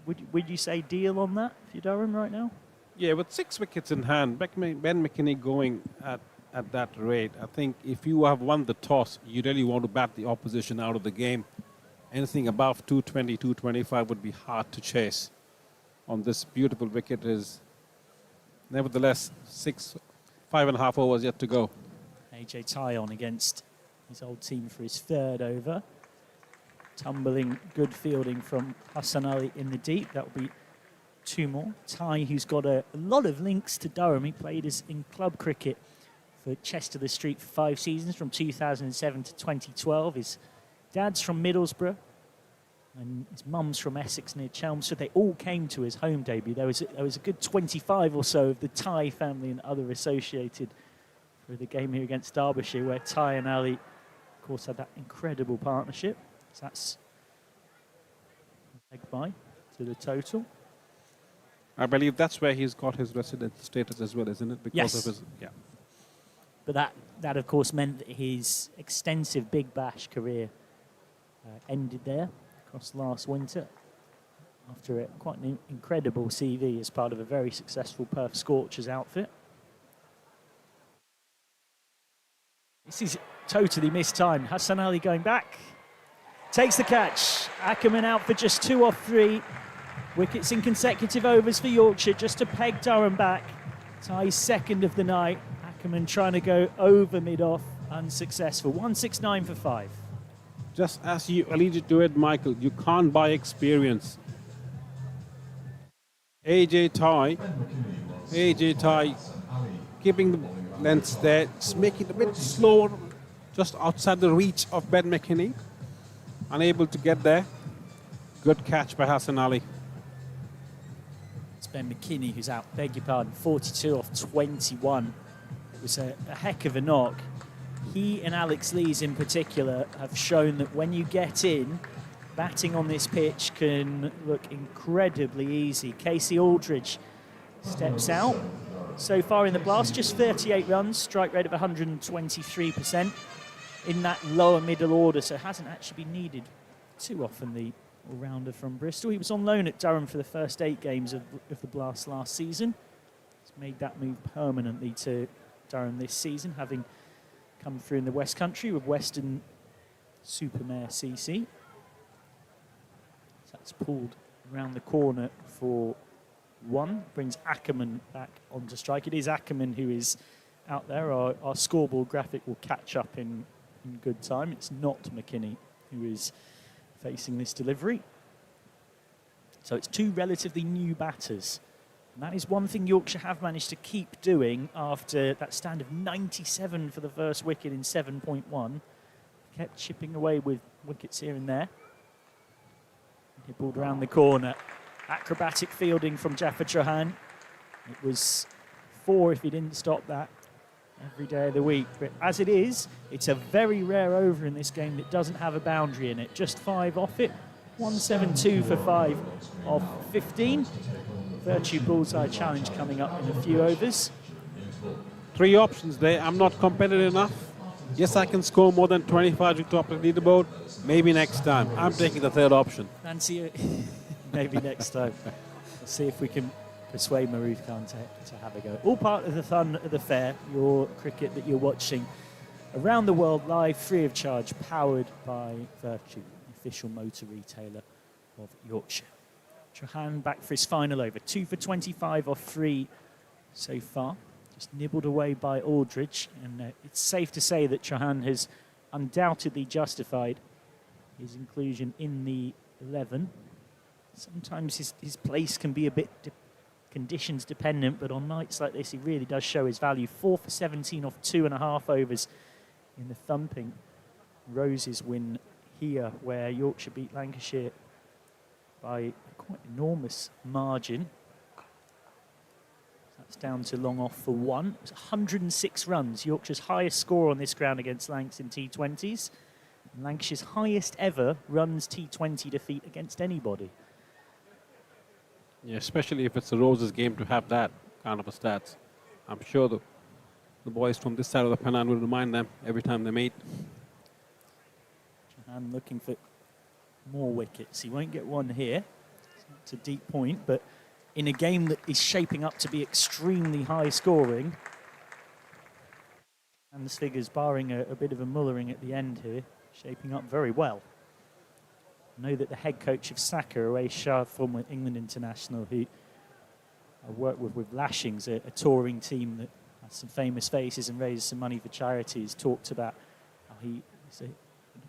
Would you say deal on that for Durham right now? Yeah, with 6 wickets in hand, Ben McKinney going at that rate, I think if you have won the toss, you really want to bat the opposition out of the game. Anything above 220, 225 would be hard to chase. On this beautiful wicket is, nevertheless, 5.5 overs yet to go. AJ Tyon against his old team for his third over. Tumbling, good fielding from Hassan Ali in the deep. That will be 2 more. Ty, who's got a lot of links to Durham. He played in club cricket for Chester the Street for 5 seasons, from 2007 to 2012. His dad's from Middlesbrough, and his mum's from Essex near Chelmsford. They all came to his home debut. There was a good 25 or so of the Ty family and other associated for the game here against Derbyshire, where Ty and Ali, of course, had that incredible partnership. So that's leg by to the total. I believe that's where he's got his resident status as well, isn't it? Because yes. of his, yeah. But that of course meant that his extensive Big Bash career ended there across last winter after quite an incredible CV as part of a very successful Perth Scorchers outfit. This is totally mistimed. Hassan Ali going back. Takes the catch. Ackerman out for just 2 off 3. Wickets in consecutive overs for Yorkshire just to peg Durham back. Ty's second of the night. Ackerman trying to go over mid-off. Unsuccessful. 169 for 5. Just as you alluded to it, Michael, you can't buy experience. AJ Ty keeping the lengths there, just making it a bit slower, just outside the reach of Ben McKinney. Unable to get there. Good catch by Hassan Ali. It's Ben McKinney who's out, beg your pardon, 42 off 21. It was a heck of a knock. He and Alex Lees in particular have shown that when you get in, batting on this pitch can look incredibly easy. Casey Aldridge steps out. So far in the blast, just 38 runs, strike rate of 123% in that lower middle order, so hasn't actually been needed too often, the all-rounder from Bristol. He was on loan at Durham for the first 8 games of the blast last season. He's made that move permanently to Durham this season, having come through in the West Country with Western Supermare CC. So that's pulled around the corner for 1, brings Ackerman back onto strike. It is Ackerman who is out there. Our scoreboard graphic will catch up in good time. It's not McKinney who is facing this delivery. So it's 2 relatively new batters. And that is one thing Yorkshire have managed to keep doing after that stand of 97 for the first wicket in 7.1. kept chipping away with wickets here and there. Nibbled around the corner. Acrobatic fielding from Jaffa Chauhan. It was 4 if he didn't stop that every day of the week. But as it is, it's a very rare over in this game that doesn't have a boundary in it. Just 5 off it. 172 for 5 of 15. Vertu bullseye challenge coming up in a few overs. 3 options there. I'm not competitive enough. Yes, I can score more than 25 to top of the leaderboard. Maybe next time. I'm taking the 3rd option. Fancy it? Maybe next time. We'll see if we can persuade Maruf Khan to have a go. All part of the fun of the fair, your cricket that you're watching around the world live, free of charge, powered by Vertu, the official motor retailer of Yorkshire. Chauhan back for his final over. 2 for 25 off 3 so far. Just nibbled away by Aldridge. And it's safe to say that Chauhan has undoubtedly justified his inclusion in the 11. Sometimes his place can be a bit conditions dependent, but on nights like this, he really does show his value. 4 for 17 off 2.5 overs in the thumping Roses win here, where Yorkshire beat Lancashire by a quite enormous margin. That's down to long off for 1. It was 106 runs, Yorkshire's highest score on this ground against Lancs in T20s. And Lancashire's highest ever runs T20 defeat against anybody. Yeah, especially if it's a Roses game to have that kind of a stats. I'm sure the boys from this side of the pennant will remind them every time they meet. Chauhan looking for more wickets. He won't get one here. It's a deep point, but in a game that is shaping up to be extremely high scoring, and the figures barring a bit of a mullering at the end here, shaping up very well. I know that the head coach of Saka, Awais Shah, former England international, who I worked with Lashings, a touring team that has some famous faces and raises some money for charities, talked about how he is an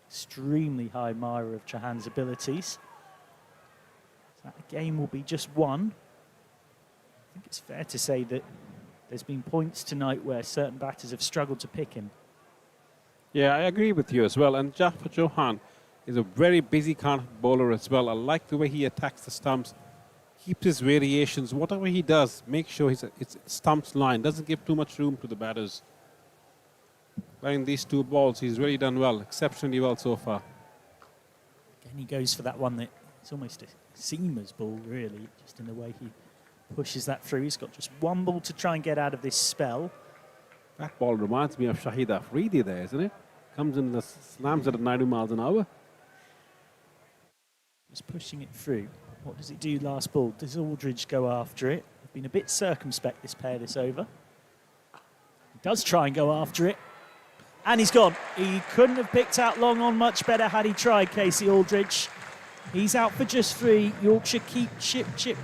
extremely high admirer of Chauhan's abilities. So that game will be just 1. I think it's fair to say that there's been points tonight where certain batters have struggled to pick him. Yeah, I agree with you as well. And Jaffa Chauhan is a very busy kind of bowler as well. I like the way he attacks the stumps, keeps his variations. Whatever he does, make sure it's stumps line, doesn't give too much room to the batters. Playing these 2 balls, he's really done well, exceptionally well so far. Again, he goes for that one that it's almost a seamer's ball, really, just in the way he pushes that through. He's got just 1 ball to try and get out of this spell. That ball reminds me of Shahid Afridi there, isn't it? Comes in and slams it at 90 miles an hour. Just pushing it through. What does it do last ball? Does Aldridge go after it? They've been a bit circumspect this pair this over. He does try and go after it. And he's gone. He couldn't have picked out long on much better had he tried, Casey Aldridge. He's out for just 3. Yorkshire keep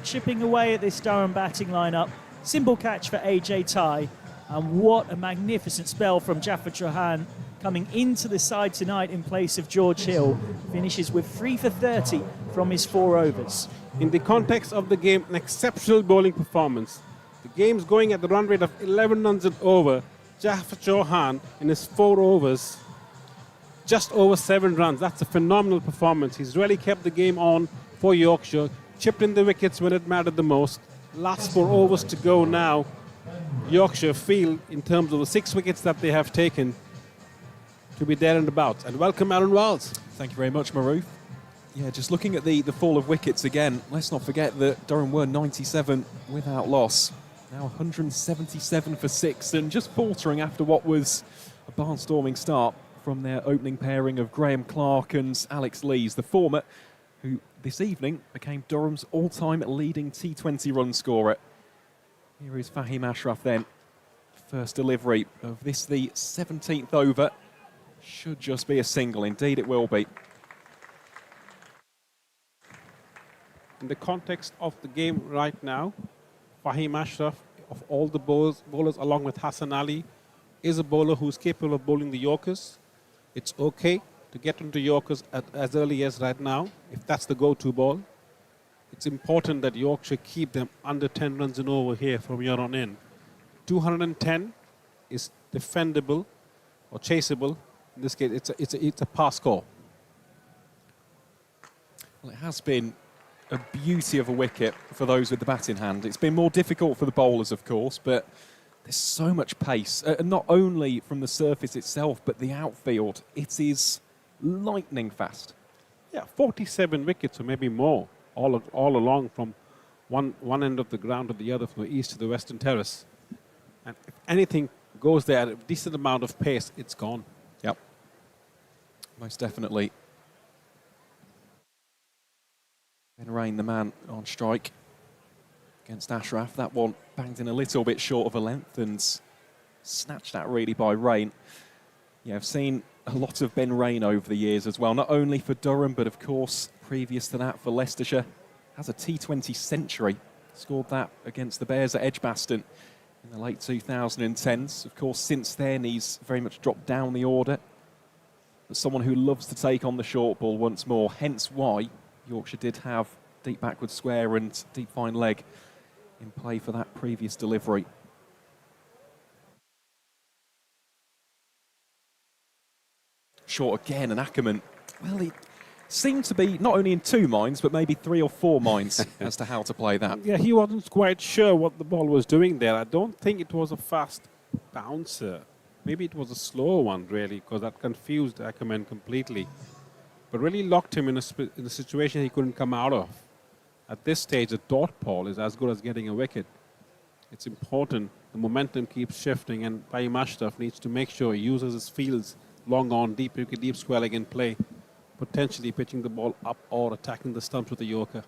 chipping away at this Durham batting lineup. Simple catch for AJ Ty. And what a magnificent spell from Jaffa Chauhan coming into the side tonight in place of George Hill. Finishes with 3 for 30 from his 4 overs. In the context of the game, an exceptional bowling performance. The game's going at the run rate of 11 runs an over. Jaffa Chauhan in his 4 overs, just over 7 runs. That's a phenomenal performance. He's really kept the game on for Yorkshire, chipped in the wickets when it mattered the most. Last 4 overs to go now. Yorkshire feel, in terms of the 6 wickets that they have taken, to be there and about. And welcome, Aaron Wiles. Thank you very much, Maruf. Yeah, just looking at the fall of wickets again, let's not forget that Durham were 97 without loss. Now 177 for 6, and just faltering after what was a barnstorming start from their opening pairing of Graham Clark and Alex Lees, the former, who this evening became Durham's all-time leading T20 run scorer. Here is Fahim Ashraf then. First delivery of this, the 17th over. Should just be a single. Indeed, it will be. In the context of the game right now, Fahim Ashraf, of all the bowlers along with Hassan Ali, is a bowler who's capable of bowling the Yorkers. It's okay to get into Yorkers as early as right now, if that's the go-to ball. It's important that Yorkshire keep them under 10 runs and over here from here on in. 210 is defendable or chaseable. In this case, it's a pass score. Well, it has been a beauty of a wicket for those with the bat in hand. It's been more difficult for the bowlers, of course, but there's so much pace, not only from the surface itself, but the outfield. It is lightning fast. Yeah, 47 wickets or maybe more, all along from one end of the ground to the other, from the east to the western terrace. And if anything goes there at a decent amount of pace, it's gone. Yep, most definitely. Ben Rain, the man on strike against Ashraf. That one banged in a little bit short of a length and snatched that really by Rain. Yeah, I've seen a lot of Ben Rain over the years as well, not only for Durham, but of course, previous to that for Leicestershire. Has a T20 century, scored that against the Bears at Edgbaston in the late 2010s. Of course, since then, he's very much dropped down the order. But someone who loves to take on the short ball once more, hence why Yorkshire did have deep backward square and deep fine leg in play for that previous delivery. Short again, and Ackerman, well, he seemed to be not only in two minds, but maybe 3 or 4 minds as to how to play that. Yeah, he wasn't quite sure what the ball was doing there. I don't think it was a fast bouncer. Maybe it was a slower one, really, because that confused Ackerman completely. But really locked him in a situation he couldn't come out of. At this stage, a dot ball is as good as getting a wicket. It's important. The momentum keeps shifting, and Fahim Ashraf needs to make sure he uses his fields long on, deep wicket, deep square leg in play, potentially pitching the ball up or attacking the stumps with a Yorker.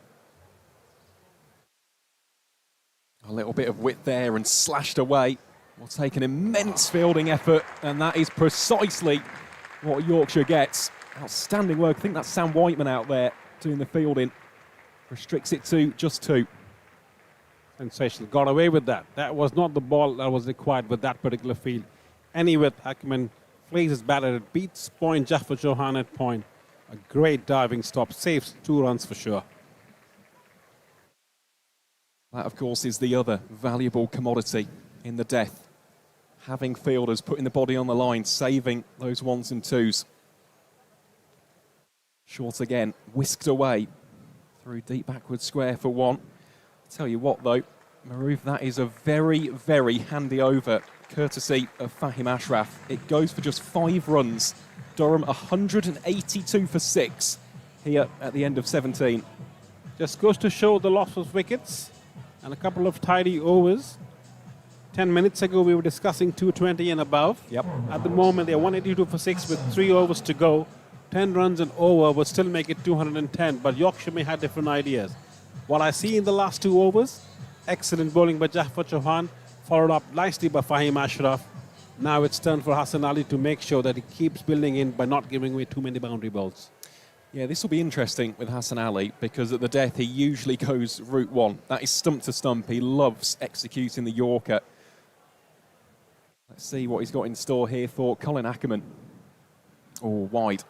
A little bit of width there and slashed away. Will take an immense fielding effort, and that is precisely what Yorkshire gets. Outstanding work. I think that's Sam Whiteman out there doing the fielding. Restricts it to just 2. Sensational. Got away with that. That was not the ball that was required with that particular field. Anyway, Ackerman plays his bat at it, beats point Jafar Chauhan at point. A great diving stop. Saves 2 runs for sure. That, of course, is the other valuable commodity in the death. Having fielders putting the body on the line, saving those 1s and 2s. Short again, whisked away through deep backward square for 1. Tell you what, though, Maroof, that is a very, very handy over, courtesy of Fahim Ashraf. It goes for just 5 runs. Durham 182 for 6 here at the end of 17. Just goes to show the loss of wickets and a couple of tidy overs. 10 minutes ago, we were discussing 220 and above. Yep. At the moment, they're 182 for 6 with 3 overs to go. 10 runs and over would still make it 210, but Yorkshire may have different ideas. What I see in the last 2 overs, excellent bowling by Jafar Chauhan, followed up nicely by Fahim Ashraf. Now it's turn for Hassan Ali to make sure that he keeps building in by not giving away too many boundary balls. Yeah, this will be interesting with Hassan Ali, because at the death he usually goes route 1. That is stump to stump. He loves executing the Yorker. Let's see what he's got in store here for Colin Ackerman. Oh, wide.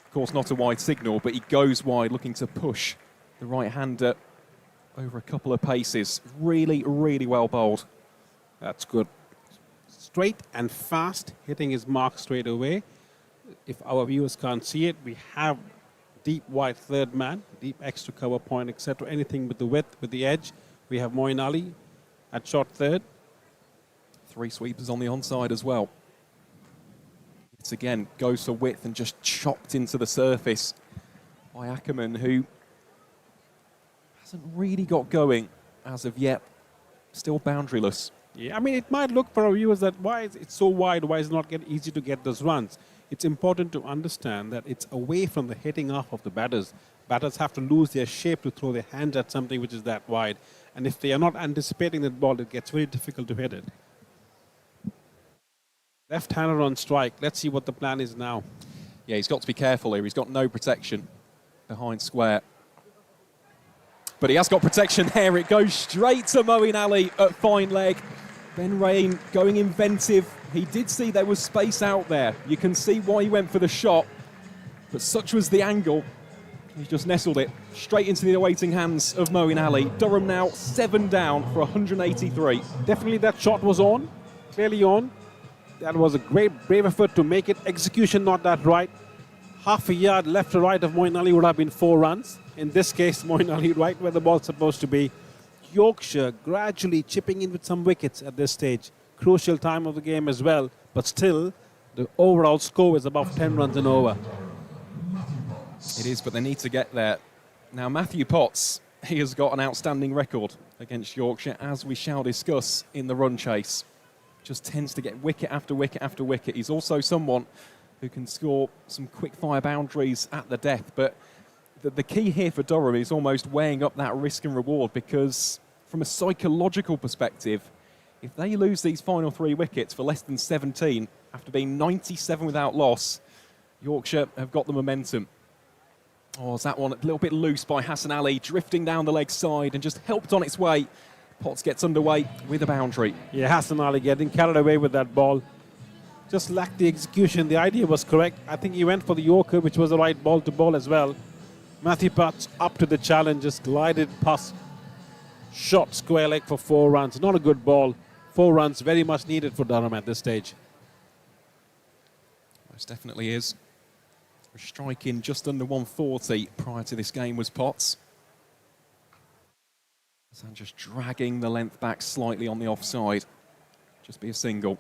Of course, not a wide signal, but he goes wide, looking to push the right-hander over a couple of paces. Really, really well bowled. That's good. Straight and fast, hitting his mark straight away. If our viewers can't see it, we have deep wide third man, deep extra cover point, etc. Anything with the width, with the edge. We have Moeen Ali at short third. 3 sweepers on the onside as well. It's again goes for width and just chopped into the surface by Ackerman, who hasn't really got going as of yet. Still boundaryless. Yeah, I mean, it might look for our viewers that why is it so wide, why is it not easy to get those runs? It's important to understand that it's away from the hitting off of the batters. Batters have to lose their shape to throw their hands at something which is that wide. And if they are not anticipating that ball, it gets very difficult to hit it. Left-hander on strike. Let's see what the plan is now. Yeah, he's got to be careful here. He's got no protection behind square. But he has got protection there. It goes straight to Moeen Ali at fine leg. Ben Rain going inventive. He did see there was space out there. You can see why he went for the shot. But such was the angle. He's just nestled it straight into the awaiting hands of Moeen Ali. Durham now 7 down for 183. Definitely that shot was on. Clearly on. That was a great, brave effort to make it. Execution not that right. Half a yard left to right of Moeen Ali would have been 4 runs. In this case, Moeen Ali right where the ball's supposed to be. Yorkshire gradually chipping in with some wickets at this stage. Crucial time of the game as well. But still, the overall score is above 10 runs and over. It is, but they need to get there. Now, Matthew Potts, he has got an outstanding record against Yorkshire, as we shall discuss in the run chase. Just tends to get wicket after wicket after wicket. He's also someone who can score some quick-fire boundaries at the death. But the key here for Durham is almost weighing up that risk and reward, because from a psychological perspective, if they lose these final 3 wickets for less than 17 after being 97 without loss, Yorkshire have got the momentum. Oh, is that one a little bit loose by Hassan Ali, drifting down the leg side and just helped on its way. Potts gets underway with a boundary. Yeah, Hassan Ali getting carried away with that ball. Just lacked the execution. The idea was correct. I think he went for the Yorker, which was the right ball to bowl as well. Matthew Potts up to the challenge, just glided past, shot square leg for 4 runs. Not a good ball. 4 runs, very much needed for Durham at this stage. Most definitely is. Striking just under 140 prior to this game was Potts. And just dragging the length back slightly on the offside. Just be a single.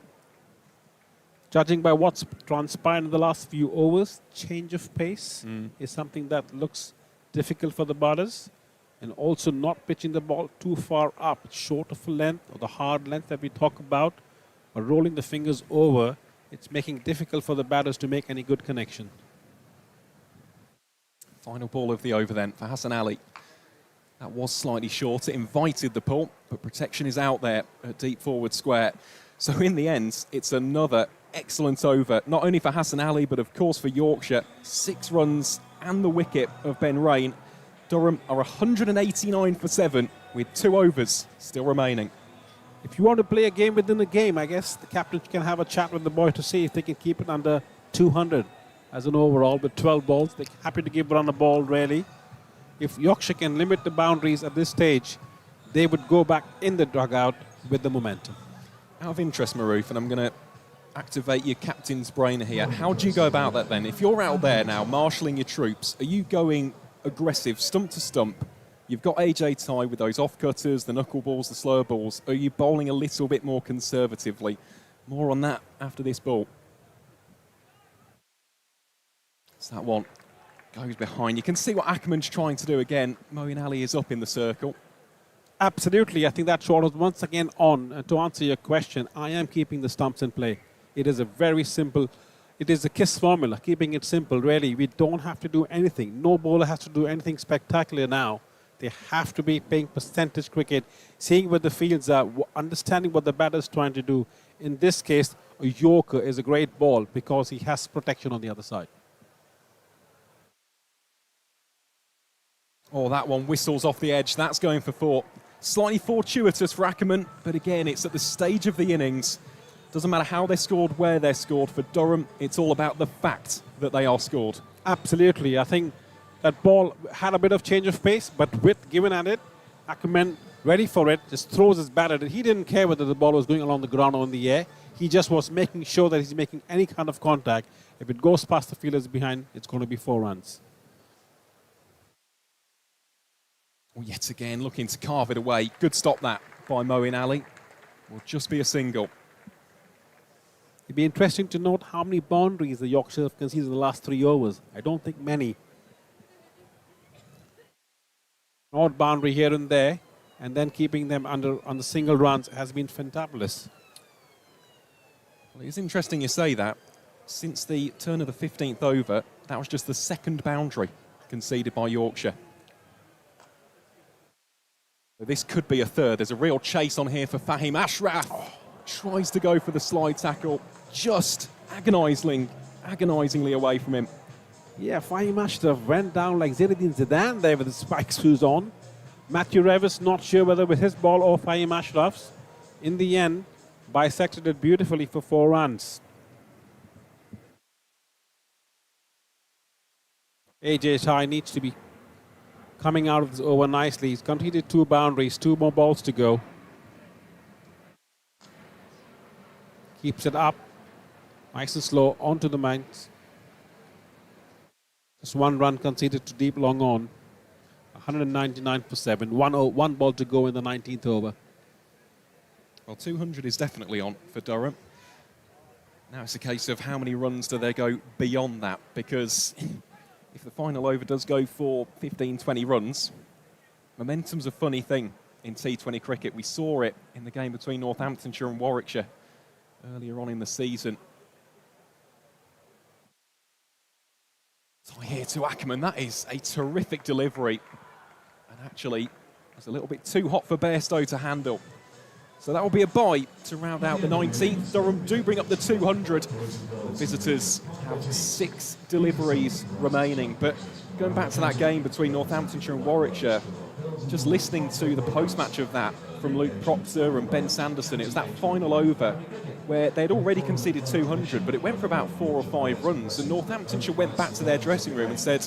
Judging by what's transpired in the last few overs, change of pace is something that looks difficult for the batters. And also not pitching the ball too far up, short of a length or the hard length that we talk about, or rolling the fingers over. It's making it difficult for the batters to make any good connection. Final ball of the over then for Hassan Ali. That was slightly short. It invited the pull, but protection is out there at deep forward square. So in the end, it's another excellent over, not only for Hassan Ali, but of course for Yorkshire. 6 runs and the wicket of Ben Rain. Durham are 189 for 7 with 2 overs still remaining. If you want to play a game within the game, I guess the captain can have a chat with the boy to see if they can keep it under 200 as an overall with 12 balls. They're happy to give run a ball, really. If Yorkshire can limit the boundaries at this stage, they would go back in the dugout with the momentum. Out of interest, Maroof, and I'm going to activate your captain's brain here. How do you go about that then? If you're out there now marshalling your troops, are you going aggressive, stump to stump? You've got AJ Ty with those off-cutters, the knuckleballs, the slower balls. Are you bowling a little bit more conservatively? More on that after this ball. It's that one. Goes behind. You can see what Ackerman's trying to do again. Moeen Ali is up in the circle. Absolutely. I think that shot was once again on. And to answer your question, I am keeping the stumps in play. It is a very simple, it is a KISS formula, keeping it simple, really. We don't have to do anything. No bowler has to do anything spectacular now. They have to be playing percentage cricket, seeing where the fields are, understanding what the batter's trying to do. In this case, a Yorker is a great ball because he has protection on the other side. Oh, that one whistles off the edge. That's going for 4. Slightly fortuitous for Ackerman, but again, it's at the stage of the innings. Doesn't matter how they're scored, where they're scored. For Durham, it's all about the fact that they are scored. Absolutely. I think that ball had a bit of change of pace, but with given at it, Ackerman ready for it, just throws his bat at it. He didn't care whether the ball was going along the ground or in the air. He just was making sure that he's making any kind of contact. If it goes past the fielders behind, it's going to be 4 runs. Well, yet again, looking to carve it away. Good stop that by Moeen Ali. Will just be a single. It'd be interesting to note how many boundaries the Yorkshire have conceded in the last 3 overs. I don't think many. Odd boundary here and there, and then keeping them under on the single runs has been fantabulous. Well, it's interesting you say that. Since the turn of the 15th over, that was just the 2nd boundary conceded by Yorkshire. This could be a 3rd. There's a real chase on here for Fahim Ashraf. Tries to go for the slide tackle, just agonisingly away from him. Yeah, Fahim Ashraf went down like Zinedine Zidane there with the spike shoes on. Matthew Revis not sure whether with his ball or Fahim Ashraf's. In the end, bisected it beautifully for 4 runs. AJ Ty needs to be coming out of this over nicely. He's completed 2 boundaries, 2 more balls to go. Keeps it up. Nice and slow onto the banks. Just one run conceded to deep long on. 199 for 7. One ball to go in the 19th over. Well, 200 is definitely on for Durham. Now it's a case of how many runs do they go beyond that, because if the final over does go for 15, 20 runs, momentum's a funny thing in T20 cricket. We saw it in the game between Northamptonshire and Warwickshire earlier on in the season. So here to Ackerman, that is a terrific delivery. And actually, it's a little bit too hot for Bairstow to handle. So that will be a bye to round out the 19th. Durham do bring up the 200. The visitors have 6 deliveries remaining. But going back to that game between Northamptonshire and Warwickshire, just listening to the post-match of that from Luke Proctor and Ben Sanderson, it was that final over where they'd already conceded 200, but it went for about 4 or 5 runs. And Northamptonshire went back to their dressing room and said,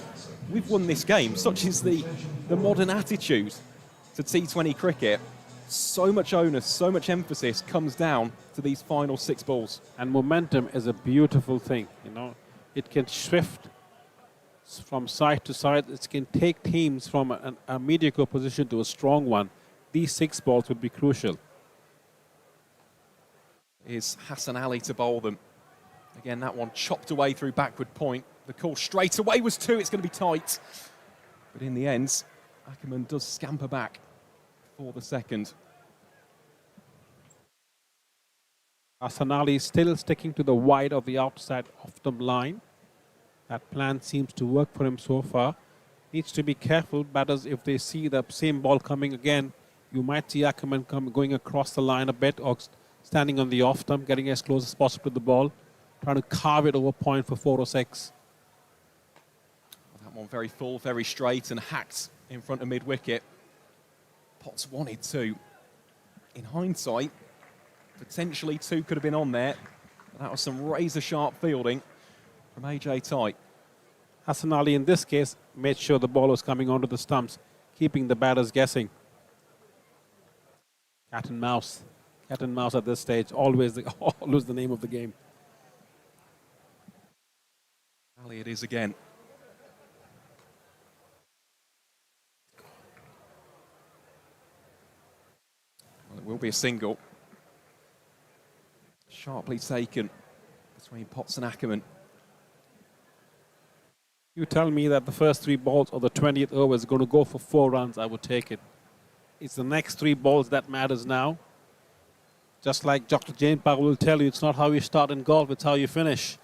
we've won this game. Such is the modern attitude to T20 cricket. So much onus, so much emphasis comes down to these final 6 balls. And momentum is a beautiful thing, you know. It can shift from side to side. It can take teams from a mediocre position to a strong one. These 6 balls would be crucial. Is Hassan Ali to bowl them. Again, that one chopped away through backward point. The call straight away was 2. It's going to be tight. But in the end, Ackerman does scamper back for the second. Hassan Ali still sticking to the wide of the outside off-stump line. That plan seems to work for him so far. Needs to be careful, batters, if they see the same ball coming again, you might see Ackerman going across the line a bit or standing on the off-stump, getting as close as possible to the ball, trying to carve it over point for 4 or 6. That one very full, very straight and hacked in front of mid-wicket. Potts wanted to. In hindsight, potentially 2 could have been on there. That was some razor-sharp fielding from AJ Tight. Hassan Ali, in this case, made sure the ball was coming onto the stumps, keeping the batters guessing. Cat and mouse. Cat and mouse at this stage, always the name of the game. Ali it is again. Well, it will be a single. Sharply taken between Potts and Ackerman. You tell me that the first 3 balls of the 20th over is going to go for 4 runs, I would take it. It's the next 3 balls that matters now. Just like Dr. Jane Powell will tell you, it's not how you start in golf, it's how you finish.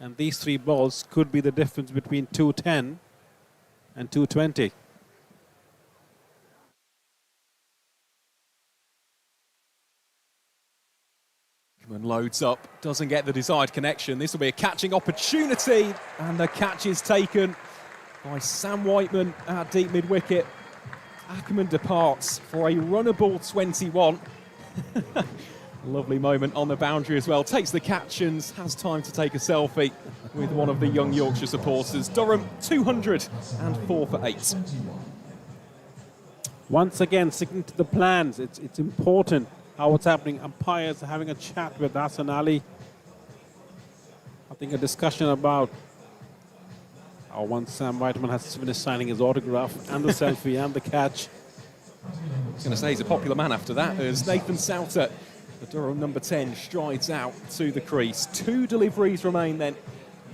And these 3 balls could be the difference between 210 and 220. Ackerman loads up, doesn't get the desired connection. This will be a catching opportunity, and the catch is taken by Sam Whiteman at deep mid-wicket. Ackerman departs for a runnable 21. Lovely moment on the boundary as well. Takes the catch and has time to take a selfie with one of the young Yorkshire supporters. Durham 204 for 8. Once again, sticking to the plans. It's important how what's happening. Umpires are having a chat with Hassan Ali. I think a discussion about how once Sam Whiteman has finished signing his autograph and the selfie and the catch. I was going to say he's a popular man after that, as Nathan Souter, the Durham number 10, strides out to the crease. 2 deliveries remain then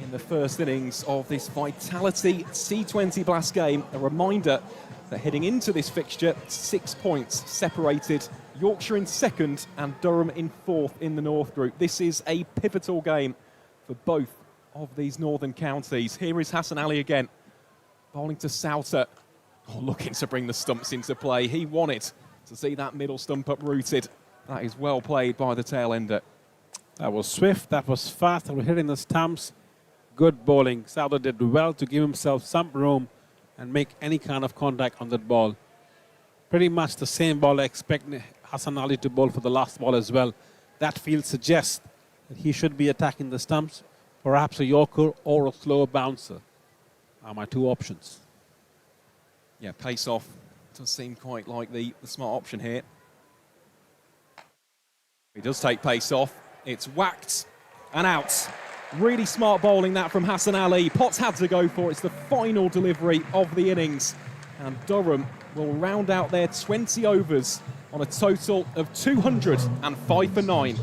in the first innings of this Vitality T20 Blast game. A reminder that heading into this fixture, 6 points separated Yorkshire in 2nd and Durham in 4th in the North Group. This is a pivotal game for both of these northern counties. Here is Hassan Ali again, bowling to Souter. Looking to bring the stumps into play. He wanted to see that middle stump uprooted. That is well played by the tail ender. That was swift, that was fast, that was hitting the stumps. Good bowling. Souter did well to give himself some room and make any kind of contact on that ball. Pretty much the same ball I expect Hassan Ali to bowl for the last ball as well. That field suggests that he should be attacking the stumps, perhaps a Yorker or a slower bouncer are my 2 options. Yeah, pace off does seem quite like the smart option here. He does take pace off. It's whacked and out. Really smart bowling that from Hassan Ali. Potts had to go for it. It's the final delivery of the innings. And Durham will round out their 20 overs on a total of 205 for 9.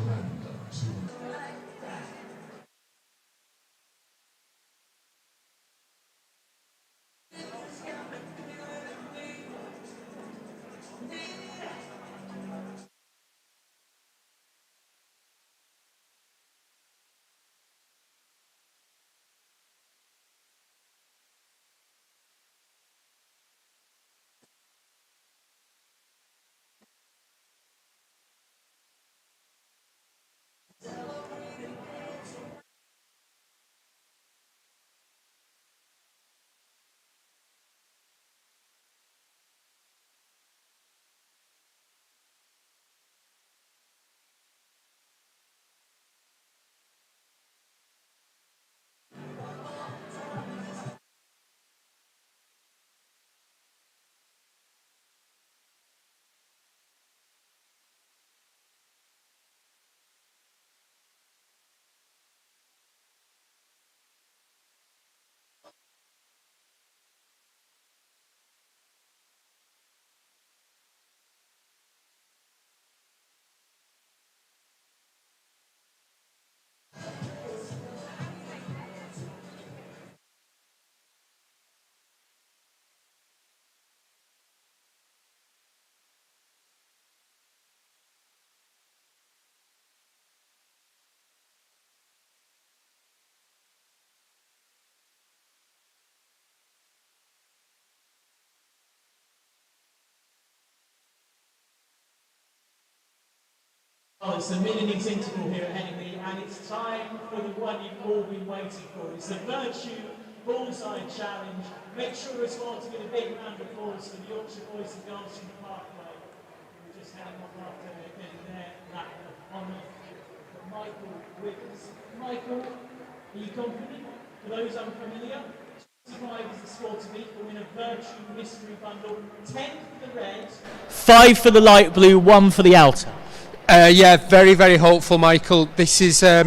Well, it's the mid-innings interval here at Headingley, and it's time for the one you've all been waiting for. It's the Vertu Bullseye Challenge. Make sure as well to give a big round of applause for the Yorkshire boys and girls from the Parkway. We're just heading off after getting their lap of honour for Michael Wiggins. Michael, are you confident? For those unfamiliar, 25 is the score to beat. We'll win a Vertu mystery bundle. 10 for the red. 5 for the light blue, 1 for the outer. Yeah, very, very hopeful, Michael. This is why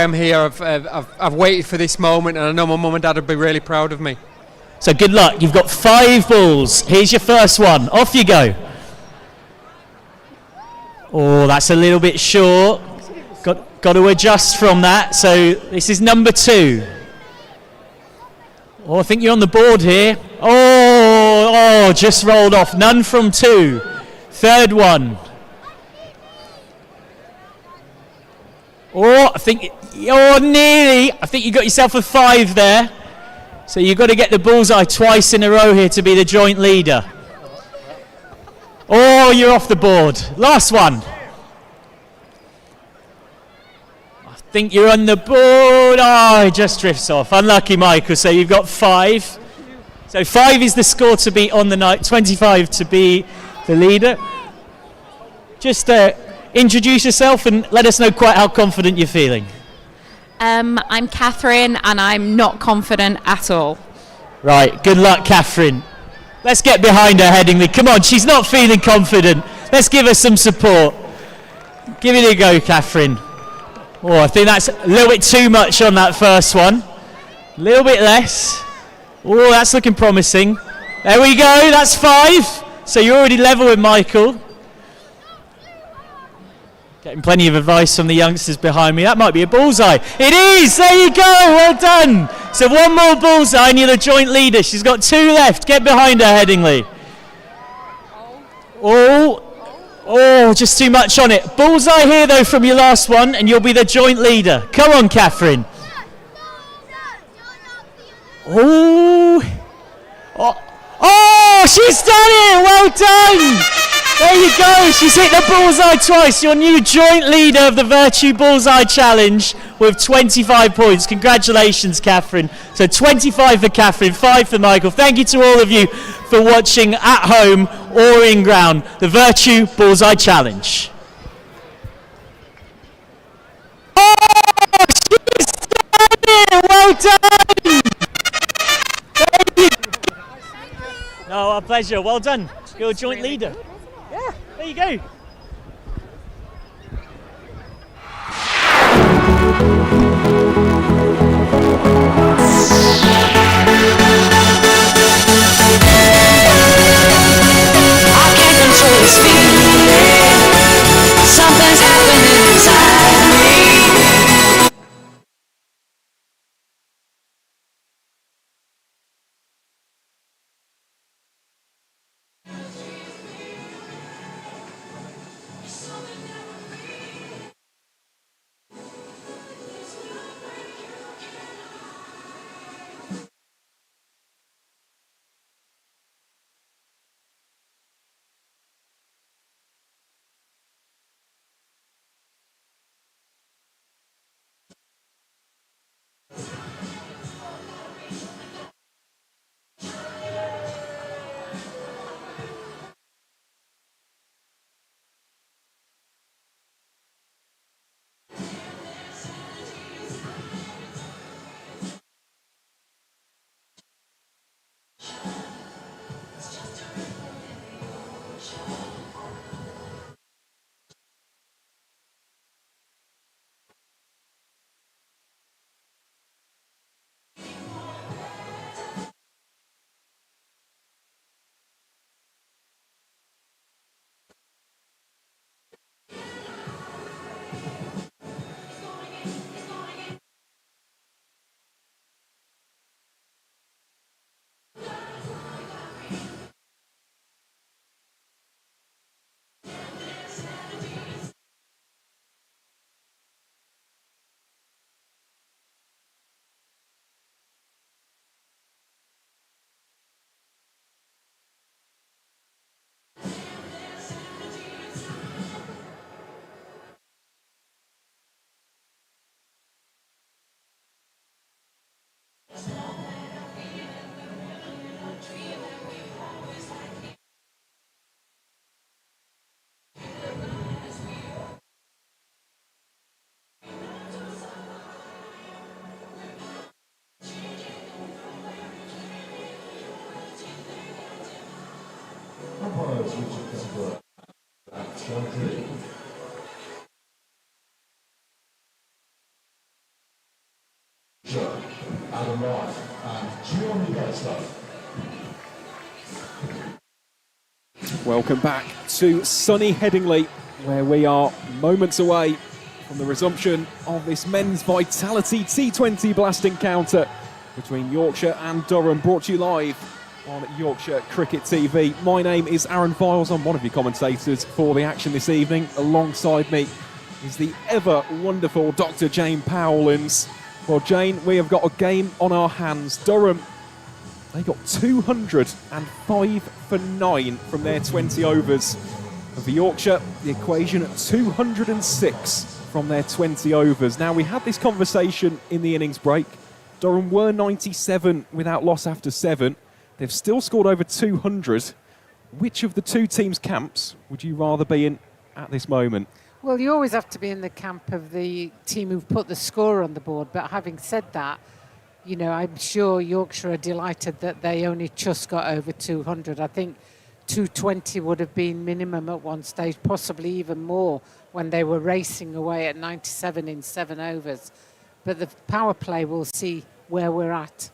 I'm here. I've waited for this moment, and I know my mum and dad would be really proud of me. So good luck. You've got 5 balls. Here's your first one. Off you go. Oh, that's a little bit short. Got to adjust from that. So this is number 2. Oh, I think you're on the board here. Oh, just rolled off. None from 2. Third one. Oh, nearly. I think you got yourself a 5 there. So you've got to get the bullseye twice in a row here to be the joint leader. Oh, you're off the board. Last one. I think you're on the board. Oh, it just drifts off. Unlucky, Michael. So you've got 5. So 5 is the score to beat on the night. 25 to be the leader. Just introduce yourself and let us know quite how confident you're feeling. I'm Catherine, and I'm not confident at all. Right, good luck, Catherine. Let's get behind her, Headingley. Come on, she's not feeling confident. Let's give her some support. Give it a go, Catherine. Oh, I think that's a little bit too much on that first one. A little bit less. Oh, that's looking promising. There we go, that's 5. So you're already level with Michael. Getting plenty of advice from the youngsters behind me. That might be a bullseye. It is! There you go! Well done! So 1 more bullseye and you're the joint leader. She's got 2 left. Get behind her, Headingley. Oh, just too much on it. Bullseye here, though, from your last one, and you'll be the joint leader. Come on, Catherine. Oh, she's done it! Well done! There you go, she's hit the bullseye twice. Your new joint leader of the Vertu Bullseye Challenge with 25 points. Congratulations, Catherine. So 25 for Catherine, 5 for Michael. Thank you to all of you for watching at home or in ground the Vertu Bullseye Challenge. Oh, she's done it! Well done! Thank you. No, our pleasure. Well done. You're a joint leader. Yeah, there you go. Welcome back to sunny Headingley, where we are moments away from the resumption of this men's Vitality T20 Blast encounter between Yorkshire and Durham, brought to you live on Yorkshire Cricket TV. My name is Aaron Viles. I'm one of your commentators for the action this evening. Alongside me is the ever wonderful Dr. Jane Powell. And, well, Jane, we have got a game on our hands. Durham, they got 205 for 9 from their 20 overs. And for Yorkshire, the equation at 206 from their 20 overs. Now, we had this conversation in the innings break. Durham were 97 without loss after 7. They've still scored over 200. Which of the two teams' camps would you rather be in at this moment? Well, you always have to be in the camp of the team who've put the score on the board. But having said that, you know, I'm sure Yorkshire are delighted that they only just got over 200. I think 220 would have been minimum at one stage, possibly even more when they were racing away at 97 in 7 overs. But the power play will see where we're at.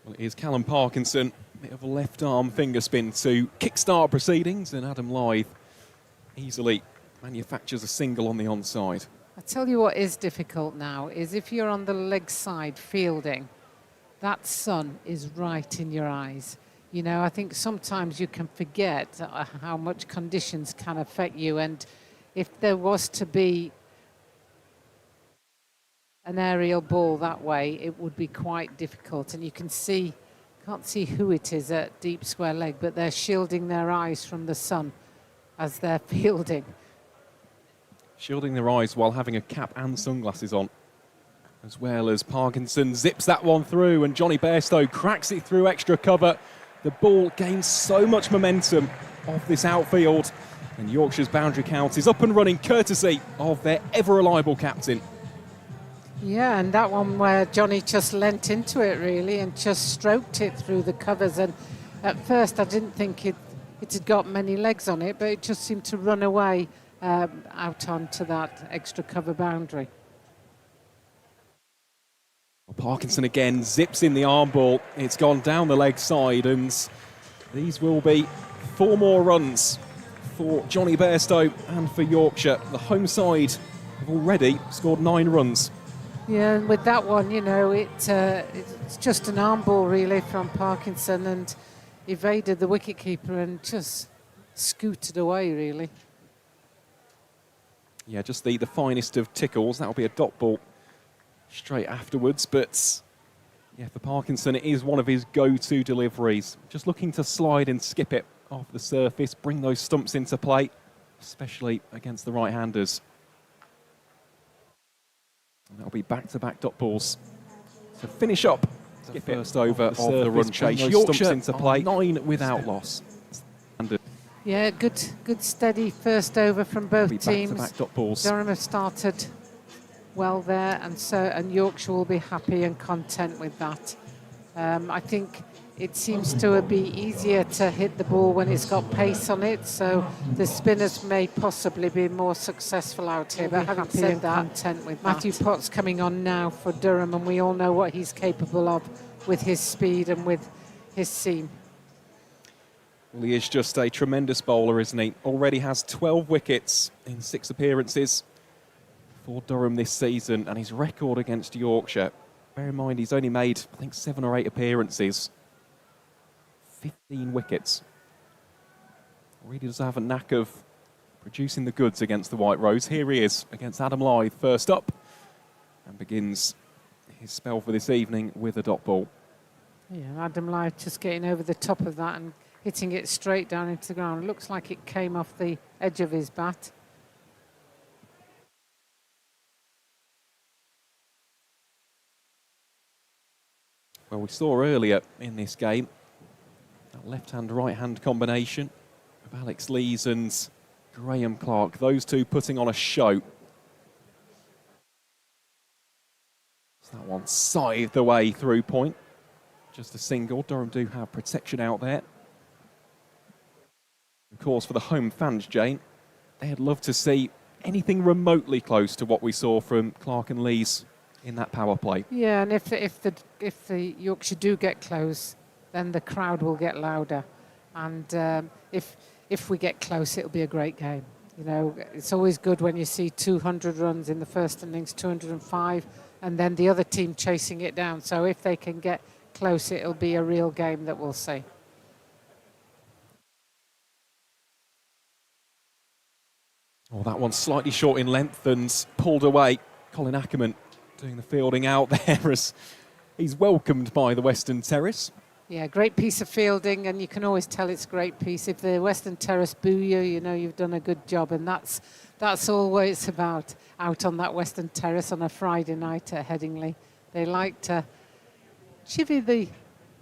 Well, it is Callum Parkinson, bit of a left arm finger spin to kickstart proceedings, and Adam Lyth easily manufactures a single on the onside. I tell you what is difficult now is if you're on the leg side fielding, that sun is right in your eyes. You know, I think sometimes you can forget how much conditions can affect you, and if there was to be an aerial ball that way, it would be quite difficult. And you can see, can't see who it is at deep square leg, but they're shielding their eyes from the sun as they're fielding. Shielding their eyes while having a cap and sunglasses on, as well as Parkinson zips that one through, and Johnny Bairstow cracks it through extra cover. The ball gains so much momentum off this outfield, and Yorkshire's boundary count is up and running courtesy of their ever-reliable captain. Yeah, and that one where Johnny just leant into it really and just stroked it through the covers, and at first I didn't think it had got many legs on it, but it just seemed to run away out onto that extra cover boundary. Well, Parkinson again zips in the arm ball. It's gone down the leg side, and these will be 4 more runs for Johnny Bairstow and for Yorkshire. The home side have already scored 9 runs. Yeah, and with that one, you know, it's just an arm ball really from Parkinson, and evaded the wicketkeeper and just scooted away really. Yeah, just the finest of tickles. That'll be a dot ball straight afterwards. But yeah, for Parkinson, it is one of his go-to deliveries. Just looking to slide and skip it off the surface, bring those stumps into play, especially against the right-handers. And that'll be back-to-back dot balls to finish up the first over of the run chase. Yorkshire into play, 9 without loss. Yeah, good steady first over from both teams. Back-to-back dot balls. Durham have started well there, and Yorkshire will be happy and content with that. I think it seems to be easier to hit the ball when it's got pace on it, so the spinners may possibly be more successful out here. But having said that, content with Matthew Potts coming on now for Durham, and we all know what he's capable of with his speed and with his seam. Well, he is just a tremendous bowler, isn't he? Already has 12 wickets in 6 appearances for Durham this season, and his record against Yorkshire, bear in mind he's only made, I think, 7 or 8 appearances. 15 wickets. Really does have a knack of producing the goods against the White Rose. Here he is against Adam Lyth, first up, and begins his spell for this evening with a dot ball. Yeah, Adam Lyth just getting over the top of that and hitting it straight down into the ground. It looks like it came off the edge of his bat. Well, we saw earlier in this game that left-hand, right-hand combination of Alex Lees and Graham Clark, those two putting on a show. So that one scythed away through point. Just a single. Durham do have protection out there. course, for the home fans, Jane, they'd love to see anything remotely close to what we saw from Clark and Lees in that power play. Yeah, and if the Yorkshire do get close, then the crowd will get louder, and if we get close, it'll be a great game. You know, it's always good when you see 200 runs in the first innings, 205, and then the other team chasing it down. So if they can get close, it'll be a real game that we'll see. Oh, that one's slightly short in length and pulled away. Colin Ackerman doing the fielding out there as he's welcomed by the Western Terrace. Yeah, great piece of fielding, and you can always tell it's a great piece. If the Western Terrace boo you, you know you've done a good job, and that's all what it's about out on that Western Terrace on a Friday night at Headingley. They like to chivvy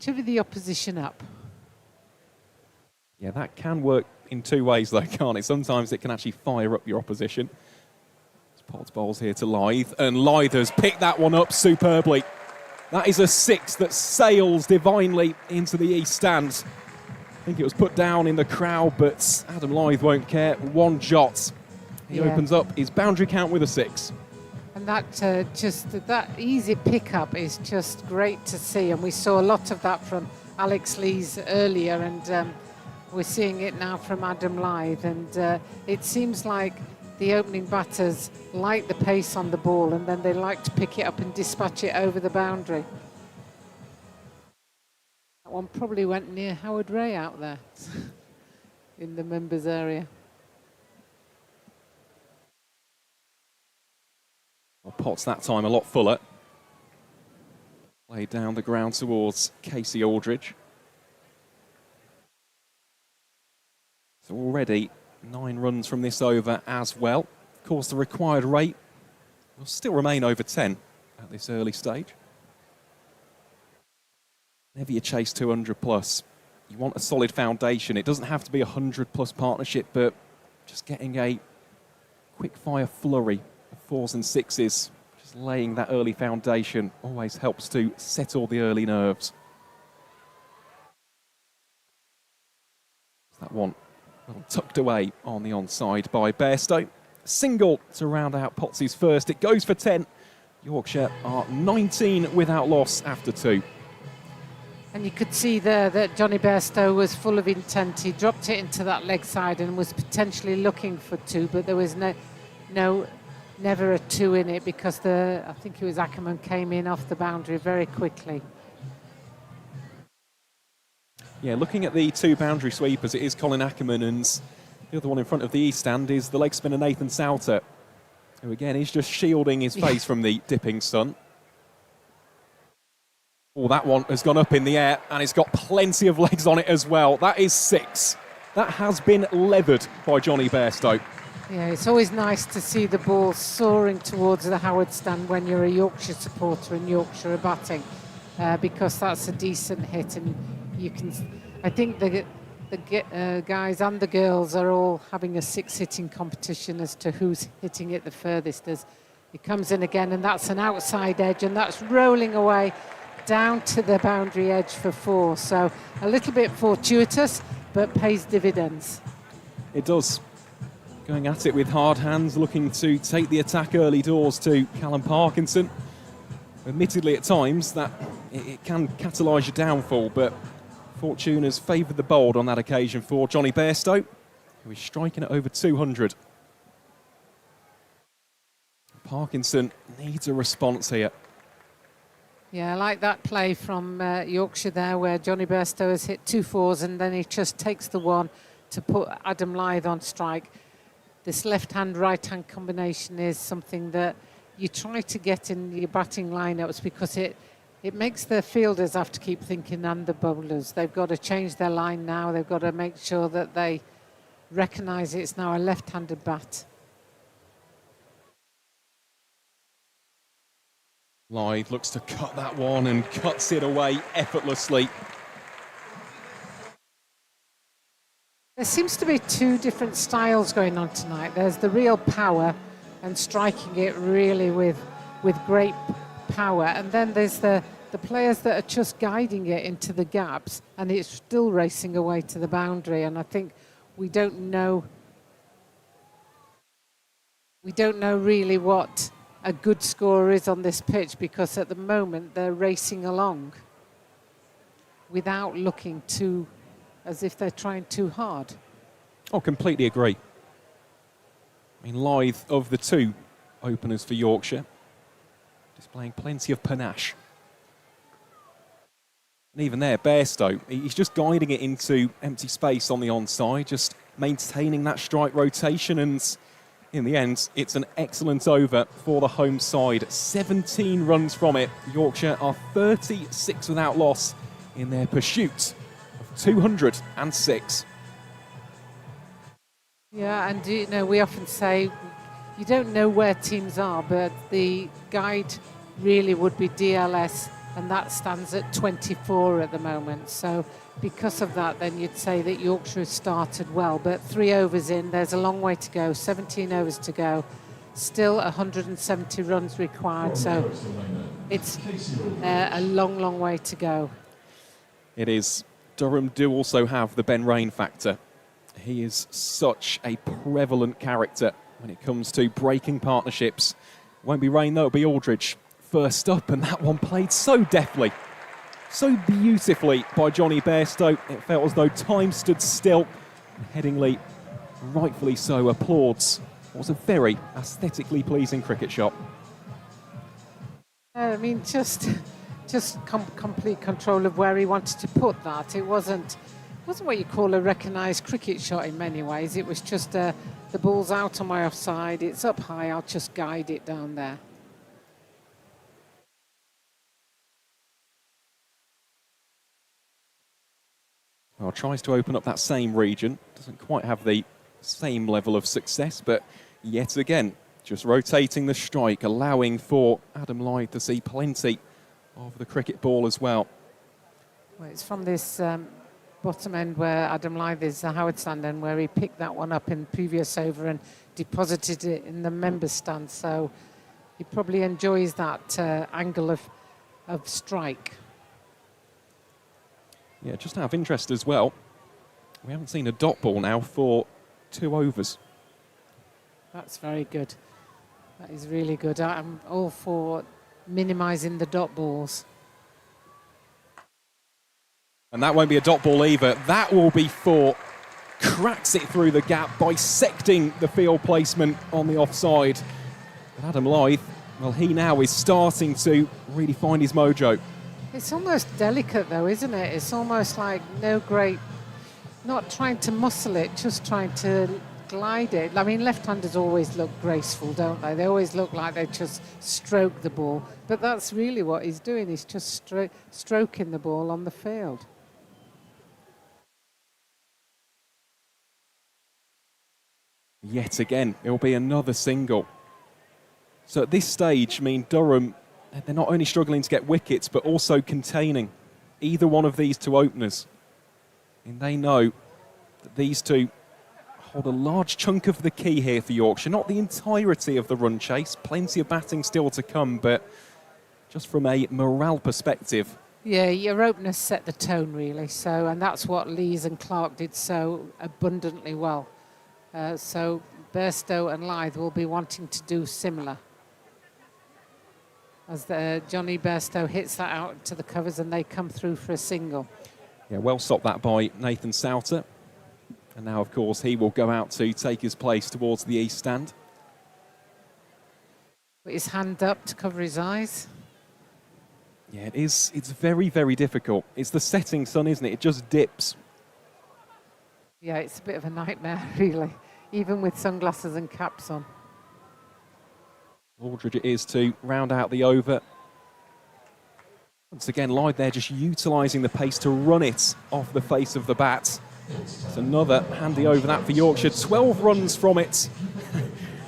the opposition up. Yeah, that can work in two ways though, can't it? Sometimes it can actually fire up your opposition. Potts bowls here to Lythe, and Lythe has picked that one up superbly. That is a 6 that sails divinely into the east stand. I think it was put down in the crowd, but Adam Lythe won't care one jot. He opens up his boundary count with a 6. And that easy pickup is just great to see, and we saw a lot of that from Alex Lees earlier, and we're seeing it now from Adam Lythe, and it seems like the opening batters like the pace on the ball, and then they like to pick it up and dispatch it over the boundary. That one probably went near Howard Ray out there in the members area. Well, Potts that time a lot fuller. Laid down the ground towards Casey Aldridge. So already 9 runs from this over as well. Of course, the required rate will still remain over 10 at this early stage. Whenever you chase 200 plus, you want a solid foundation. It doesn't have to be a 100 plus partnership, but just getting a quick fire flurry of 4s and 6s, just laying that early foundation always helps to settle the early nerves. That one well tucked away on the onside by Bairstow. Single to round out Potts' first. It goes for 10. Yorkshire are 19 without loss after 2. And you could see there that Johnny Bairstow was full of intent. He dropped it into that leg side and was potentially looking for 2, but there was never a 2 in it because I think it was Ackerman came in off the boundary very quickly. Yeah, looking at the 2 boundary sweepers, it is Colin Ackerman, and the other one in front of the east stand is the leg spinner Nathan Souter, who again is just shielding his face from the dipping sun. Oh, that one has gone up in the air, and it's got plenty of legs on it as well. That is 6. That has been leathered by Johnny Bairstow. Yeah, it's always nice to see the ball soaring towards the Howard stand when you're a Yorkshire supporter and Yorkshire are batting, because that's a decent hit, and you can. I think the guys and the girls are all having a 6 hitting competition as to who's hitting it the furthest. It comes in again, and that's an outside edge, and that's rolling away down to the boundary edge for 4. So a little bit fortuitous, but pays dividends. It does. Going at it with hard hands, looking to take the attack early doors to Callum Parkinson. Admittedly, at times, that it can catalyse your downfall, but fortune has favoured the bold on that occasion for Johnny Bairstow, who is striking at over 200. Parkinson needs a response here. Yeah, I like that play from Yorkshire there, where Johnny Bairstow has hit 2 4s, and then he just takes the one to put Adam Lythe on strike. This left-hand, right-hand combination is something that you try to get in your batting lineups because it makes the fielders have to keep thinking, and the bowlers. They've got to change their line now. They've got to make sure that they recognise it's now a left-handed bat. Lythe looks to cut that one and cuts it away effortlessly. There seems to be 2 different styles going on tonight. There's the real power and striking it really with great power, and then there's the players that are just guiding it into the gaps, and it's still racing away to the boundary. And I think we don't know really what a good scorer is on this pitch, because at the moment they're racing along without looking too as if they're trying too hard. Oh, completely agree. I mean, Lythe, of the two openers for Yorkshire, displaying plenty of panache. And even there, Bairstow, he's just guiding it into empty space on the onside, just maintaining that strike rotation, and in the end, it's an excellent over for the home side. 17 runs from it. Yorkshire are 36 without loss in their pursuit of 206. Yeah, and you know, we often say you don't know where teams are, but the guide really would be DLS, and that stands at 24 at the moment. So because of that, then you'd say that Yorkshire has started well, but 3 overs in, there's a long way to go, 17 overs to go, still 170 runs required, so it's a long, long way to go. It is. Durham do also have the Ben Rain factor. He is such a prevalent character when it comes to breaking partnerships. Won't be Rain though, it'll be Aldridge first up, and that one played so deftly, so beautifully by Johnny Bairstow. It felt as though time stood still. Headingley, rightfully so, applauds what was a very aesthetically pleasing cricket shot. I mean, just complete control of where he wanted to put that. It wasn't what you call a recognised cricket shot in many ways. It was just the ball's out on my offside, it's up high, I'll just guide it down there. Well, tries to open up that same region. Doesn't quite have the same level of success, but yet again, just rotating the strike, allowing for Adam Lythe to see plenty of the cricket ball as well. Well, it's from this bottom end where Adam Lythe is, the Howard stand end, where he picked that one up in previous over and deposited it in the members' stand. So he probably enjoys that angle of strike. Yeah, just out of interest as well, we haven't seen a dot ball now for 2 overs. That's very good. That is really good. I'm all for minimising the dot balls. And that won't be a dot ball either. That will be 4. Cracks it through the gap, bisecting the field placement on the offside. But Adam Lythe, well, he now is starting to really find his mojo. It's almost delicate though, isn't it? It's almost like not trying to muscle it, just trying to glide it. I mean, left-handers always look graceful, don't they? They always look like they just stroke the ball. But that's really what he's doing. He's just stroking the ball on the field. Yet again, it will be another single. So at this stage, I mean, Durham, they're not only struggling to get wickets, but also containing either one of these 2 openers. And they know that these 2 hold a large chunk of the key here for Yorkshire. Not the entirety of the run chase, plenty of batting still to come, but just from a morale perspective. Yeah, your openers set the tone really, so, and that's what Lees and Clark did so abundantly well. So Bairstow and Lythe will be wanting to do similar. As Johnny Bairstow hits that out to the covers and they come through for a single. Yeah, well stopped that by Nathan Souter. And now, of course, he will go out to take his place towards the east stand. Put his hand up to cover his eyes. Yeah, it is. It's very, very difficult. It's the setting sun, isn't it? It just dips. Yeah, it's a bit of a nightmare, really, even with sunglasses and caps on. Aldridge it is to round out the over. Once again, Lythe there just utilising the pace to run it off the face of the bat. It's another handy over that for Yorkshire. 12 runs from it.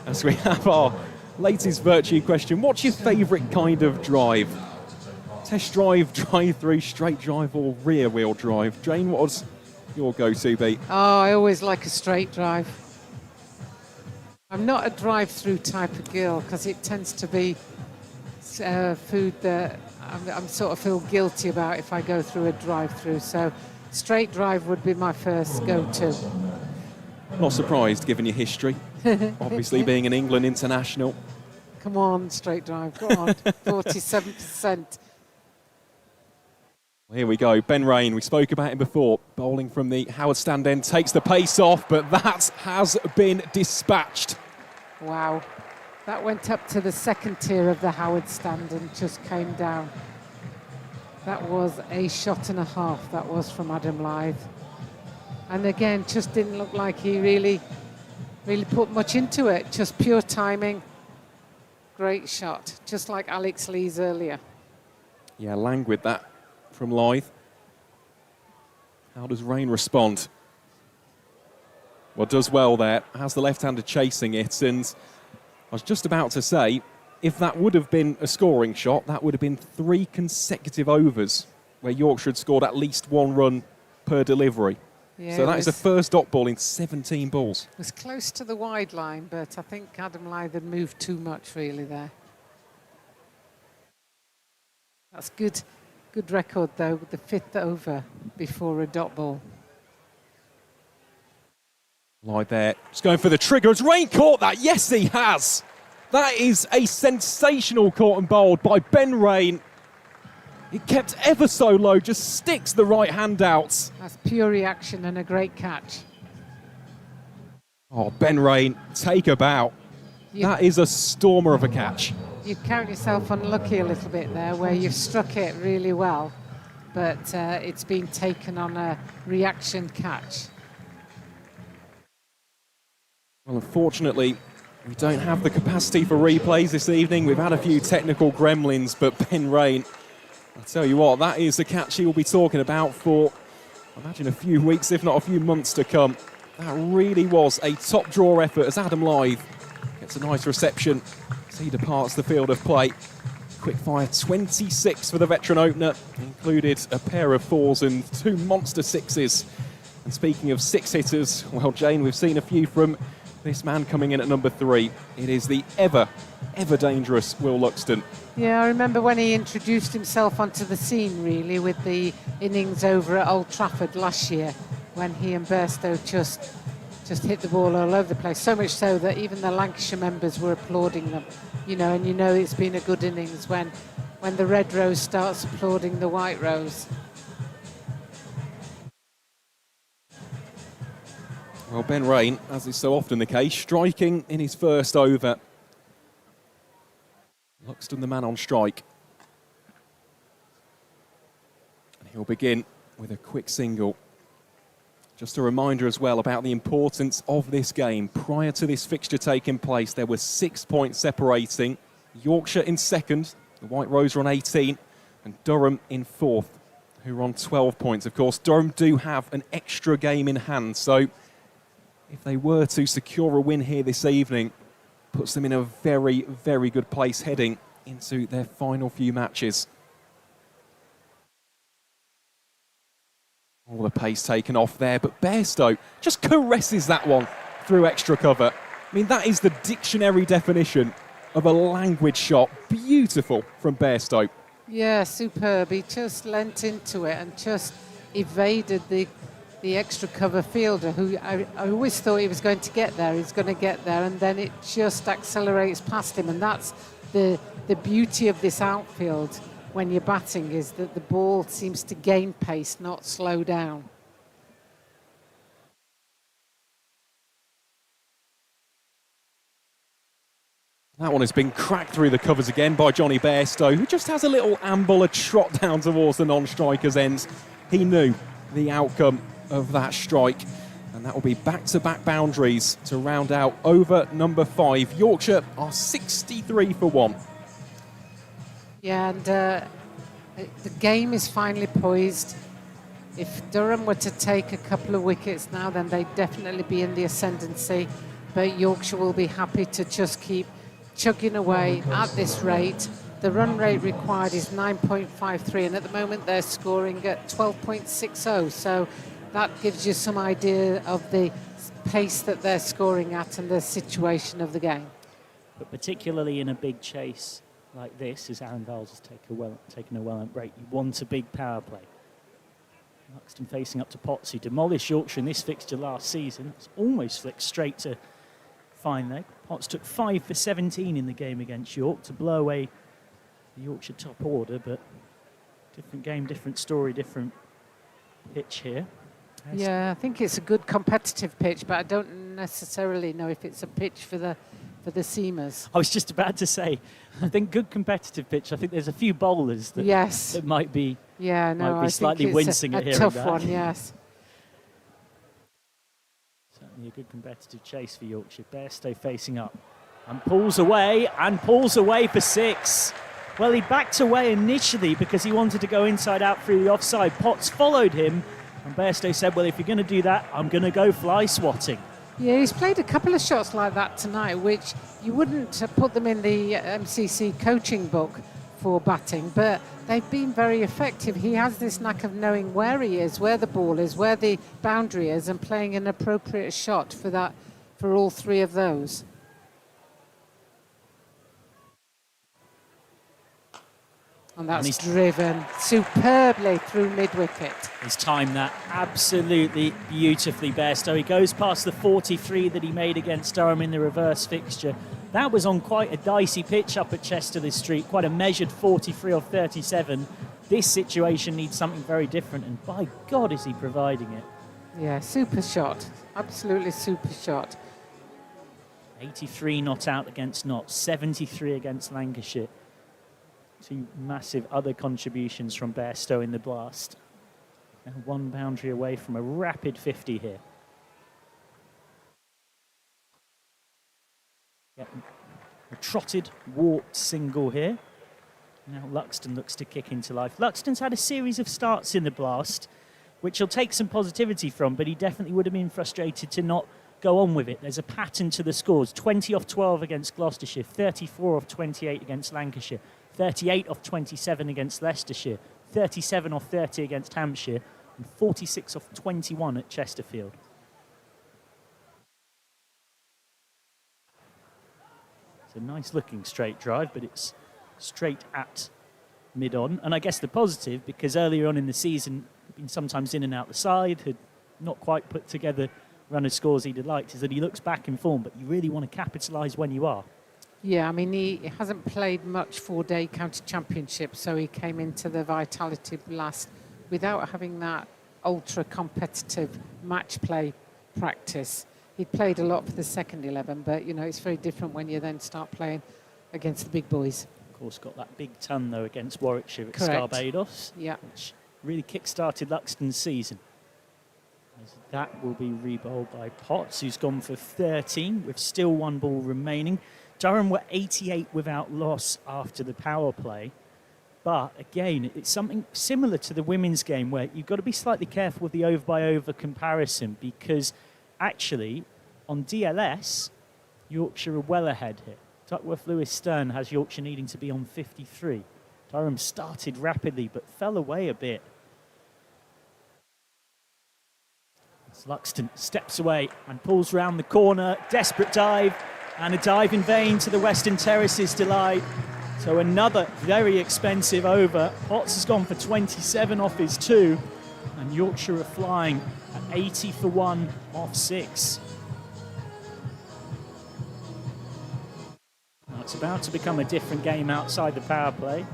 As we have our latest Vertu question. What's your favourite kind of drive? Test drive, drive-through, straight drive or rear-wheel drive? Jane, what was your go-to be? Oh, I always like a straight drive. I'm not a drive-through type of girl because it tends to be food that I'm sort of feel guilty about if I go through a drive-through. So straight drive would be my first go-to. Not surprised, given your history. Obviously, being an England international. Come on, straight drive. Go on. 47%. Here we go. Ben Rain, we spoke about him before. Bowling from the Howard stand end, takes the pace off, but that has been dispatched. Wow. That went up to the second tier of the Howard stand and just came down. That was a shot and a half. That was from Adam Lyth. And again, just didn't look like he really put much into it. Just pure timing. Great shot. Just like Alex Lee's earlier. Yeah, languid that from Lyth. How does Rain respond? Well, does well there. Has the left-hander chasing it. And I was just about to say, if that would have been a scoring shot, that would have been 3 consecutive overs where Yorkshire had scored at least 1 run per delivery. Yeah, so that is the first dot ball in 17 balls. It was close to the wide line, but I think Adam Lyth had moved too much really there. That's good record though, with the 5th over before a dot ball. Lyth there, just going for the trigger. Has Rain caught that? Yes, he has. That is a sensational caught and bowled by Ben Rain. It kept ever so low, just sticks the right hand out. That's pure reaction and a great catch. Oh, Ben Rain, take a bow. That is a stormer of a catch. You've carried yourself unlucky a little bit there, where you've struck it really well, but it's been taken on a reaction catch. Well, unfortunately, we don't have the capacity for replays this evening. We've had a few technical gremlins, but Ben Rain, I'll tell you what, that is the catch he will be talking about for, I imagine, a few weeks, if not a few months to come. That really was a top draw effort as Adam Lyth gets a nice reception as he departs the field of play. Quick fire 26 for the veteran opener, included a pair of 4s and 2 monster 6s. And speaking of 6 hitters, well, Jane, we've seen a few from this man coming in at number 3. It is the ever dangerous Will Luxton. Yeah, I remember when he introduced himself onto the scene, really, with the innings over at Old Trafford last year, when he and Bairstow just hit the ball all over the place. So much so that even the Lancashire members were applauding them. And it's been a good innings when the Red Rose starts applauding the White Rose. Well, Ben Rain, as is so often the case, striking in his first over. Luxton the man on strike. And he'll begin with a quick single. Just a reminder as well about the importance of this game. Prior to this fixture taking place, there were 6 points separating. Yorkshire in second, the White Rose are on 18, and Durham in fourth, who are on 12 points. Of course, Durham do have an extra game in hand, so if they were to secure a win here this evening, puts them in a very, very good place heading into their final few matches. All the pace taken off there, but Bairstow just caresses that one through extra cover. I mean, that is the dictionary definition of a languid shot. Beautiful from Bairstow. Yeah, superb. He just leant into it and just evaded the extra cover fielder, who I always thought he was going to get there. He's going to get there, and then it just accelerates past him. And that's the beauty of this outfield when you're batting, is that the ball seems to gain pace, not slow down. That one has been cracked through the covers again by Johnny Bairstow, who just has a little amble, a trot down towards the non-striker's ends. He knew the outcome of that strike, and that will be back-to-back boundaries to round out over number 5. Yorkshire are 63 for 1. Yeah, and the game is finally poised. If Durham were to take a couple of wickets now, then they'd definitely be in the ascendancy, but Yorkshire will be happy to just keep chugging away at this rate. The run rate required is 9.53, and at the moment they're scoring at 12.60, so that gives you some idea of the pace that they're scoring at and the situation of the game. But particularly in a big chase like this, as Aaron Giles has taken a well-earned break, you want a big power play. Luxton facing up to Potts, who demolished Yorkshire in this fixture last season. It's almost flicked straight to fine leg. Potts took 5 for 17 in the game against York to blow away the Yorkshire top order, but different game, different story, different pitch here. Yeah, I think it's a good competitive pitch, but I don't necessarily know if it's a pitch for the seamers. I was just about to say, I think good competitive pitch. I think there's a few bowlers that, that might be, might be slightly wincing at hearing tough that. one, yes. Certainly a good competitive chase for Yorkshire. Bairstow facing up and pulls away for 6. Well, he backed away initially because he wanted to go inside out through the offside. Potts followed him, and Bairstow said, well, if you're going to do that, I'm going to go fly swatting. Yeah, he's played a couple of shots like that tonight, which you wouldn't put them in the MCC coaching book for batting, but they've been very effective. He has this knack of knowing where he is, where the ball is, where the boundary is, and playing an appropriate shot for that, for all 3 of those. And that's he's driven superbly through mid-wicket. He's timed that absolutely beautifully, Bairstow. He goes past the 43 that he made against Durham in the reverse fixture. That was on quite a dicey pitch up at Chesterley Street, quite a measured 43 off 37. This situation needs something very different, and by God is he providing it. Yeah, super shot. Absolutely super shot. 83 not out against Notts, 73 against Lancashire. 2 massive other contributions from Bairstow in the blast. Now 1 boundary away from a rapid 50 here. A trotted, walked single here. Now Luxton looks to kick into life. Luxton's had a series of starts in the blast, which he'll take some positivity from, but he definitely would have been frustrated to not go on with it. There's a pattern to the scores. 20 off 12 against Gloucestershire, 34 off 28 against Lancashire, 38 off 27 against Leicestershire, 37 off 30 against Hampshire, and 46 off 21 at Chesterfield. It's a nice looking straight drive, but it's straight at mid-on. And I guess the positive, because earlier on in the season, he'd been sometimes in and out the side, had not quite put together run of scores he'd have liked, is that he looks back in form, but you really want to capitalise when you are. Yeah, I mean, he hasn't played much 4-day county championship, so he came into the Vitality Blast without having that ultra-competitive match play practice. He'd played a lot for the second 11, but, you know, it's very different when you then start playing against the big boys. Of course, got that big ton, though, against Warwickshire at Correct. Scarbados, yeah, which really kick-started Luxton's season. As that will be rebowled by Potts, who's gone for 13, with still 1 ball remaining. Durham were 88 without loss after the power play. But again, it's something similar to the women's game where you've got to be slightly careful with the over-by-over comparison, because actually on DLS, Yorkshire are well ahead here. Duckworth Lewis Stern has Yorkshire needing to be on 53. Durham started rapidly but fell away a bit. As Luxton steps away and pulls round the corner, desperate dive, and a dive in vain to the Western Terraces' delight. So another very expensive over. Potts has gone for 27 off his 2, and Yorkshire are flying at 80 for 1 off 6. Now it's about to become a different game outside the power play.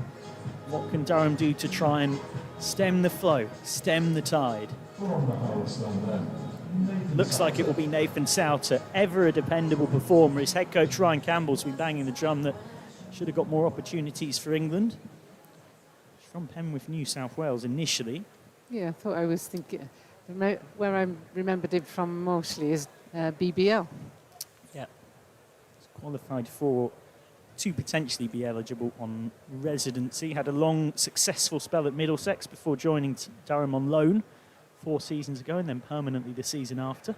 What can Durham do to try and stem the flow, stem the tide? Looks like it will be Nathan Souter, ever a dependable performer. His head coach Ryan Campbell's been banging the drum that should have got more opportunities for England. He's from Penwith, New South Wales initially. Yeah, I thought I was thinking, where I remembered it from mostly is BBL. Yeah, he's qualified for to potentially be eligible on residency. Had a long, successful spell at Middlesex before joining Durham on loan 4 seasons ago, and then permanently the season after.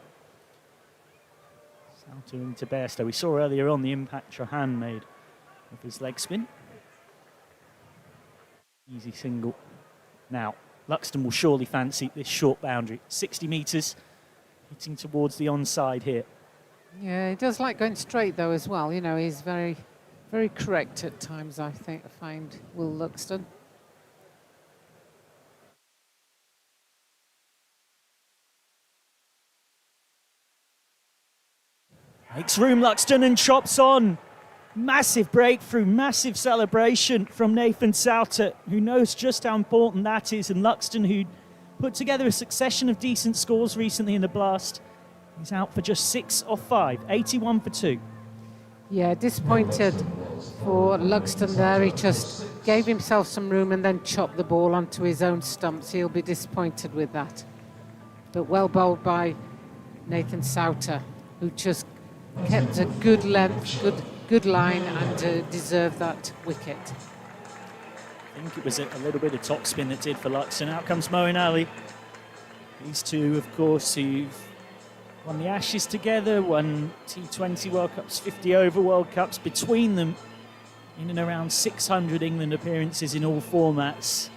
Souter into Bairstow. We saw earlier on the impact Trahan made with his leg spin. Easy single. Now, Luxton will surely fancy this short boundary. 60 metres, hitting towards the onside here. Yeah, he does like going straight though as well. You know, he's very, very correct at times, I find Will Luxton. Makes room, Luxton, and chops on. Massive breakthrough, massive celebration from Nathan Souter, who knows just how important that is, and Luxton, who put together a succession of decent scores recently in the Blast. He's out for just 6 off 5, 81 for 2. Yeah, disappointed for Luxton there. He just gave himself some room and then chopped the ball onto his own stumps. He'll be disappointed with that. But well bowled by Nathan Souter, who just kept a good length, good line, and deserved that wicket. I think it was a little bit of topspin that did for Luxton. Out comes Moeen Ali. These two, of course, who've won the Ashes together, won T20 World Cups, 50 over World Cups, between them in and around 600 England appearances in all formats.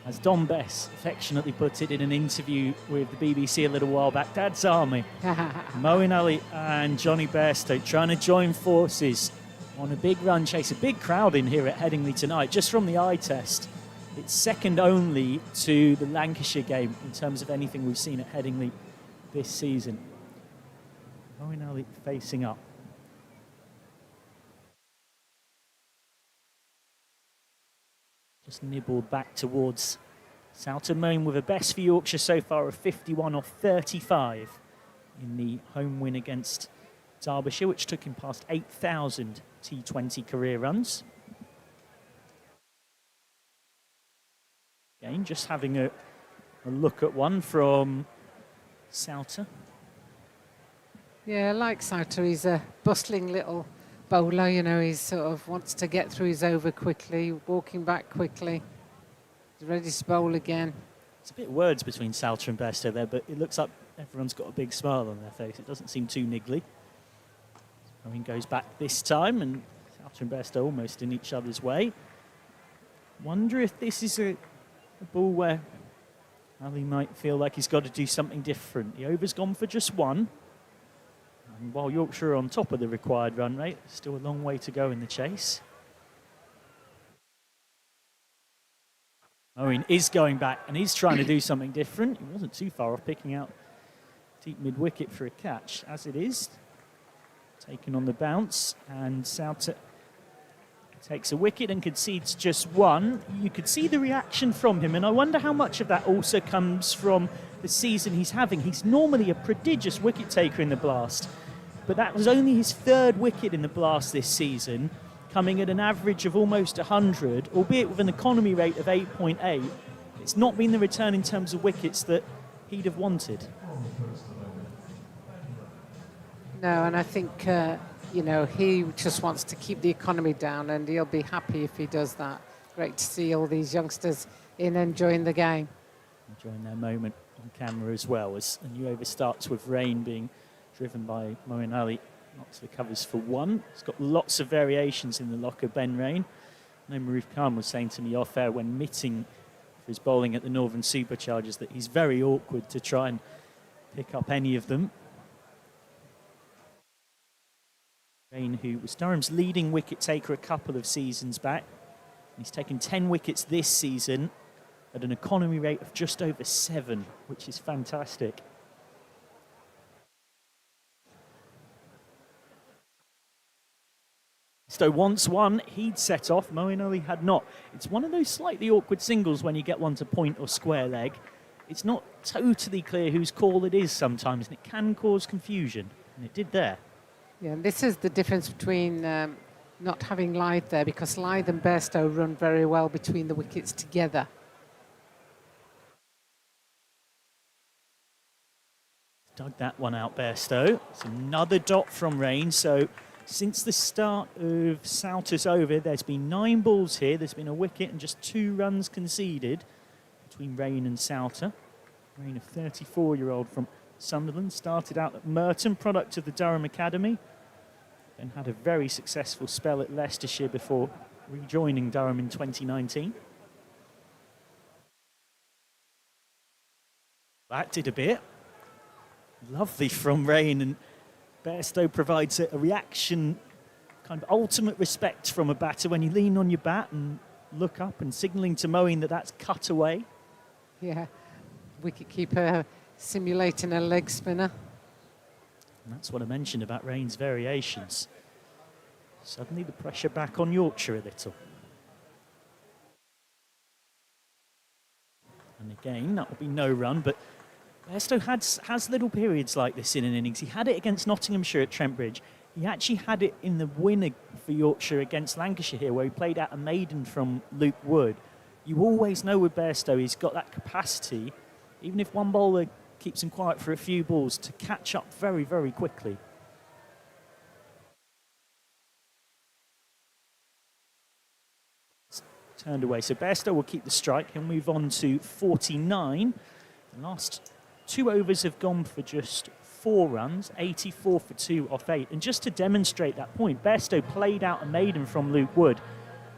As Don Bess affectionately put it in an interview with the BBC a little while back, Dad's Army. Moeen Ali and Johnny Bairstow trying to join forces on a big run chase. A big crowd in here at Headingley tonight, just from the eye test. It's second only to the Lancashire game in terms of anything we've seen at Headingley this season. Moeen Ali facing up. Just nibbled back towards Souter. Moeen with a best for Yorkshire so far of 51 off 35 in the home win against Derbyshire, which took him past 8,000 T20 career runs. Again, just having a look at one from Souter. Yeah, I like Souter. He's a bustling little bowler, you know. He sort of wants to get through his over quickly, walking back quickly. He's ready to bowl again. It's a bit words between Souter and Bairstow there, but it looks like everyone's got a big smile on their face. It doesn't seem too niggly. Moeen goes back this time, and Souter and Bairstow almost in each other's way. Wonder if this is a ball where Ali might feel like he's got to do something different. The over's gone for just one. And while Yorkshire are on top of the required run rate, still a long way to go in the chase. Moeen is going back and he's trying to do something different. He wasn't too far off picking out deep mid-wicket for a catch, as it is. Taken on the bounce, and Souter takes a wicket and concedes just one. You could see the reaction from him, and I wonder how much of that also comes from the season he's having. He's normally a prodigious wicket taker in the Blast, but that was only his third wicket in the Blast this season, coming at an average of almost 100, albeit with an economy rate of 8.8. It's not been the return in terms of wickets that he'd have wanted. No, and I think, you know, he just wants to keep the economy down, and he'll be happy if he does that. Great to see all these youngsters in enjoying the game. Enjoying their moment on camera as well, as a new over starts with rain being driven by Moeen Ali. Knocks the covers for one. He's got lots of variations in the locker, Ben Rain. I know Maroof Khan was saying to me off air when mitting for his bowling at the Northern Superchargers that he's very awkward to try and pick up any of them. Rain, who was Durham's leading wicket taker a couple of seasons back. He's taken 10 wickets this season at an economy rate of just over 7, which is fantastic. Stowe once one, he'd set off, Moeen Ali had not. It's one of those slightly awkward singles when you get one to point or square leg. It's not totally clear whose call it is sometimes, and it can cause confusion, and it did there. Yeah, and this is the difference between not having Lythe there, because Lythe and Bairstow run very well between the wickets together. Dug that one out, Bairstow. It's another dot from Rain. So since the start of Souter's over, there's been 9 balls here. There's been a wicket and just 2 runs conceded between Rain and Souter. Rain, a 34-year-old from Sunderland, started out at Merton, product of the Durham Academy, then had a very successful spell at Leicestershire before rejoining Durham in 2019. That did a bit. Lovely from Rain, and Bairstow provides a reaction, kind of ultimate respect from a batter when you lean on your bat and look up and signalling to Moeen that that's cut away. Yeah, wicketkeeper simulating a leg spinner. And that's what I mentioned about Rain's variations. Suddenly the pressure back on Yorkshire a little. And again, that will be no run, but Bairstow has little periods like this in an innings. He had it against Nottinghamshire at Trent Bridge. He actually had it in the winner for Yorkshire against Lancashire here, where he played out a maiden from Luke Wood. You always know with Bairstow, he's got that capacity, even if one bowler keeps him quiet for a few balls, to catch up very, very quickly. Turned away. So Bairstow will keep the strike. He'll move on to 49. The last 2 overs have gone for just 4 runs, 84 for 2 off 8. And just to demonstrate that point, Bairstow played out a maiden from Luke Wood,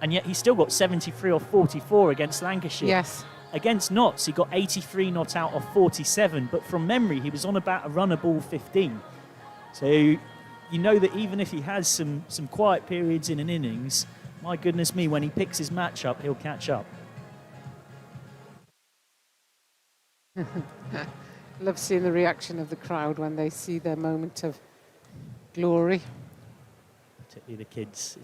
and yet he still got 73 off 44 against Lancashire. Yes. Against Notts, he got 83 not out of 47, but from memory, he was on about a run of ball 15. So you know that even if he has some quiet periods in an innings, my goodness me, when he picks his match up, he'll catch up. Love seeing the reaction of the crowd when they see their moment of glory. Particularly the kids.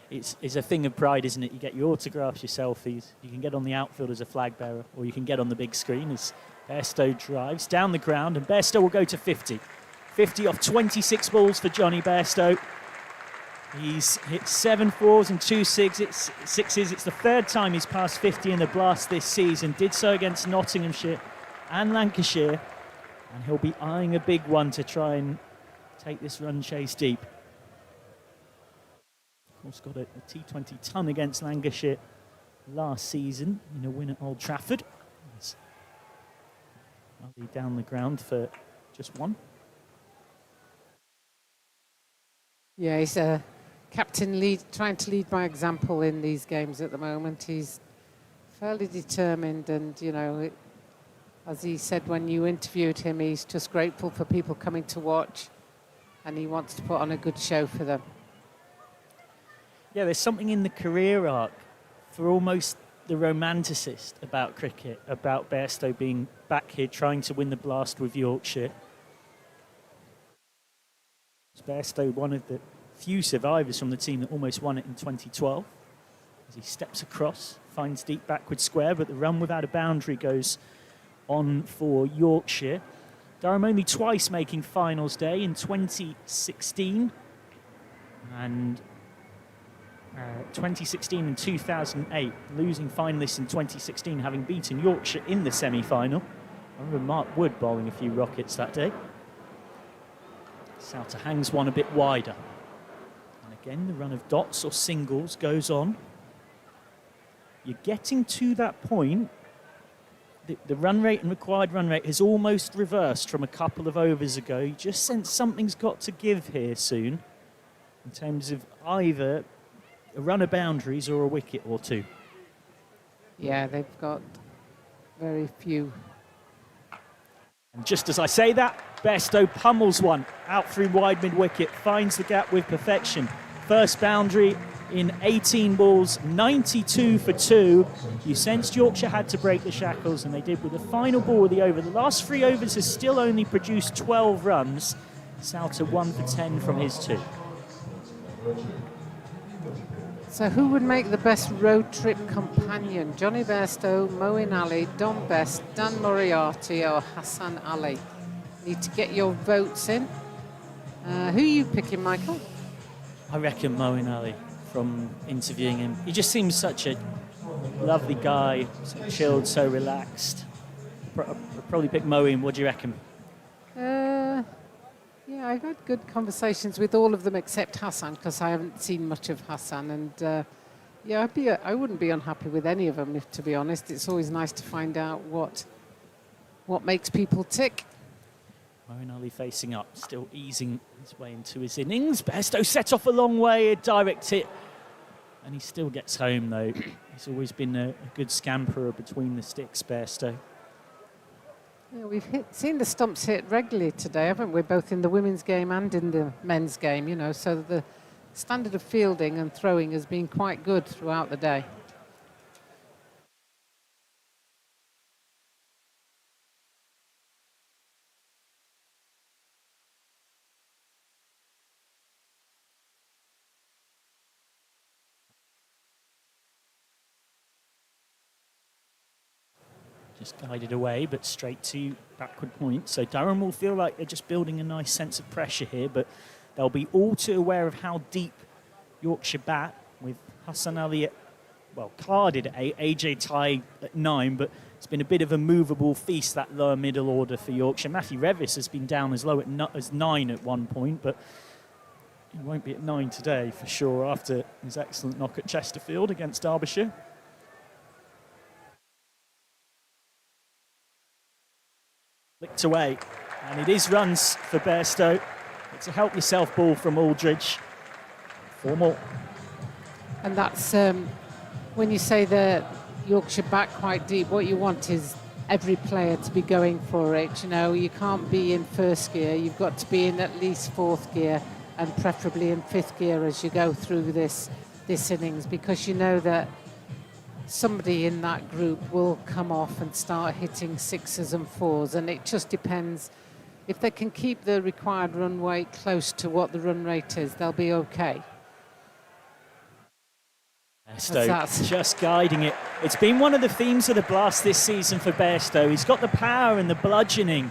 It's a thing of pride, isn't it? You get your autographs, your selfies. You can get on the outfield as a flag bearer, or you can get on the big screen as Bairstow drives down the ground, and Bairstow will go to 50. 50 off 26 balls for Johnny Bairstow. He's hit 7 fours and 2 sixes. It's the 3rd time he's passed 50 in the blast this season. Did so against Nottinghamshire and Lancashire. And he'll be eyeing a big one to try and take this run chase deep. Of course, got a T20 ton against Lancashire last season in a win at Old Trafford. I'll be down the ground for just 1. Yeah, he's a captain trying to lead by example in these games at the moment. He's fairly determined, and, you know, as he said when you interviewed him, he's just grateful for people coming to watch, and he wants to put on a good show for them. Yeah, there's something in the career arc for almost the romanticist about cricket, about Bairstow being back here trying to win the blast with Yorkshire. Bairstow, one of the few survivors from the team that almost won it in 2012. As he steps across, finds deep backward square, but the run without a boundary goes on for Yorkshire. Durham only twice making finals day, in 2016 and 2016 and 2008, losing finalists in 2016, having beaten Yorkshire in the semi-final. I remember Mark Wood bowling a few rockets that day. Souter hangs one a bit wider. And again, the run of dots or singles goes on. You're getting to that point. The run rate and required run rate has almost reversed from a couple of overs ago. You just sense something's got to give here soon in terms of either a run of boundaries or a wicket or 2. Yeah, they've got very few. And just as I say that, Bairstow pummels one out through wide mid-wicket, finds the gap with perfection. First boundary in 18 balls, 92 for 2. You sensed Yorkshire had to break the shackles, and they did with the final ball of the over. The last 3 overs has still only produced 12 runs. Souter 1 for 10 from his 2. So who would make the best road trip companion? Johnny Bairstow, Moeen Ali, Don Best, Dan Moriarty or Hassan Ali? Need to get your votes in. Who are you picking, Michael? I reckon Moeen Ali, from interviewing him. He just seems such a lovely guy, so chilled, so relaxed. I'll probably pick Moeen. What do you reckon? Yeah, I've had good conversations with all of them except Hassan, because I haven't seen much of Hassan. And yeah, I wouldn't be unhappy with any of them, to be honest. It's always nice to find out what makes people tick. Moeen Ali facing up, still easing his way into his innings. Bairstow set off a long way, a direct hit. And he still gets home, though. He's always been a good scamperer between the sticks, Bairstow. Yeah, we've seen the stumps hit regularly today, haven't we? Both in the women's game and in the men's game, you know. So the standard of fielding and throwing has been quite good throughout the day. Just guided away, but straight to backward point. So Durham will feel like they're just building a nice sense of pressure here, but they'll be all too aware of how deep Yorkshire bat, with Hassan Ali, carded at 8, AJ Ty at 9, but it's been a bit of a movable feast, that lower middle order for Yorkshire. Matthew Revis has been down as low as 9 at one point, but he won't be at 9 today for sure after his excellent knock at Chesterfield against Derbyshire. Flicked away, and it is runs for Bairstow. It's a help yourself ball from Aldridge. 4 more. And that's when you say the Yorkshire back quite deep, what you want is every player to be going for it. You know, you can't be in first gear. You've got to be in at least 4th gear and preferably in 5th gear as you go through this innings, because you know that somebody in that group will come off and start hitting 6s and 4s, and it just depends. If they can keep the required run rate close to what the run rate is, they'll be okay. Bairstow just guiding it. It's been one of the themes of the Blast this season for Bairstow. He's got the power and the bludgeoning,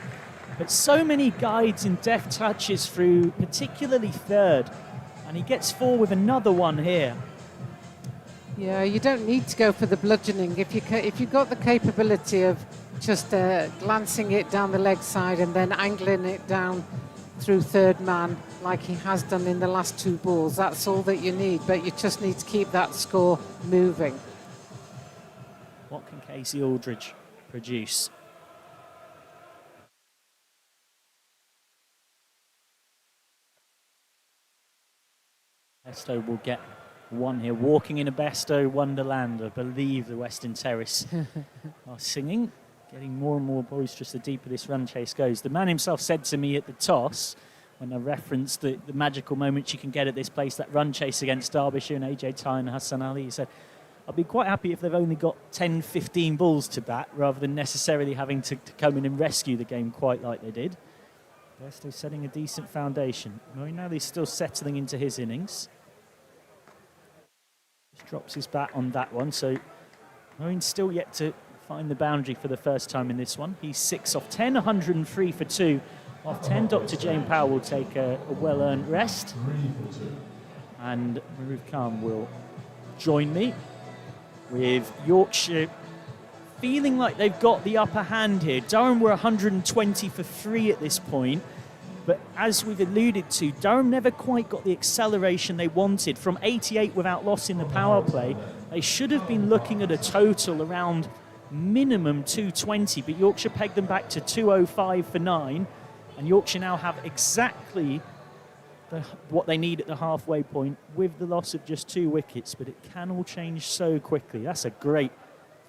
but so many guides and deft touches through, particularly 3rd, and he gets 4 with another one here. Yeah, you don't need to go for the bludgeoning. If you've got the capability of just glancing it down the leg side and then angling it down through 3rd man, like he has done in the last 2 balls, that's all that you need. But you just need to keep that score moving. What can Casey Aldridge produce? Bairstow will get 1 here. Walking in a Bairstow wonderland, I believe the Western Terrace are singing. Getting more and more boisterous the deeper this run chase goes. The man himself said to me at the toss, when I referenced the magical moments you can get at this place, that run chase against Derbyshire and AJ Ty and Hassan Ali, he said, I'll be quite happy if they've only got 10, 15 balls to bat, rather than necessarily having to come in and rescue the game quite like they did. Bairstow setting a decent foundation. Moinali's still settling into his innings. Just drops his bat on that one, so Moin's still yet to find the boundary for the first time in this one. He's 6 off 10, 103 for 2 off 10. Dr. Jane Powell will take a well-earned rest, and Maruf Khan will join me, with Yorkshire feeling like they've got the upper hand here. Durham were 120 for 3 at this point, but as we've alluded to, Durham never quite got the acceleration they wanted. From 88 without loss in the power play, they should have been looking at a total around minimum 220, but Yorkshire pegged them back to 205 for 9, and Yorkshire now have exactly what they need at the halfway point, with the loss of just 2 wickets, but it can all change so quickly. That's a great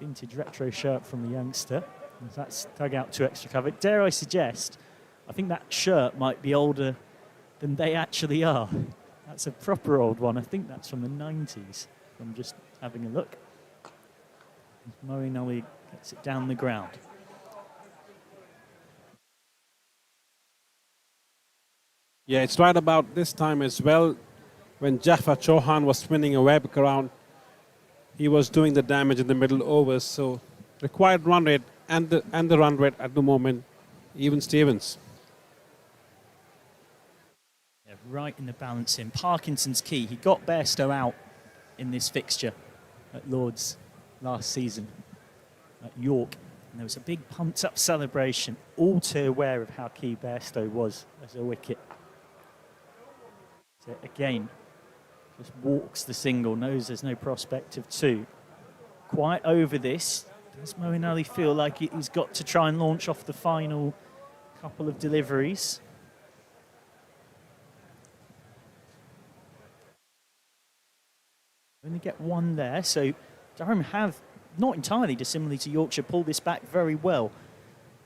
vintage retro shirt from the youngster. That's dug out 2 extra cover. Dare I suggest, I think that shirt might be older than they actually are. That's a proper old one. I think that's from the 90s. I'm just having a look. Moinali gets it down the ground. Yeah, it's right about this time as well, when Jafar Chauhan was spinning a web around. He was doing the damage in the middle overs, so required run rate and the run rate at the moment, even Stevens. Yeah, right in the balancing. Parkinson's key. He got Bairstow out in this fixture at Lord's last season at York, and there was a big pumped-up celebration, all too aware of how key Bairstow was as a wicket. So again, just walks the single, knows there's no prospect of 2. Quite over this. Does Moinali feel like he's got to try and launch off the final couple of deliveries? Only get 1 there, so Durham have, not entirely dissimilarly to Yorkshire, pulled this back very well.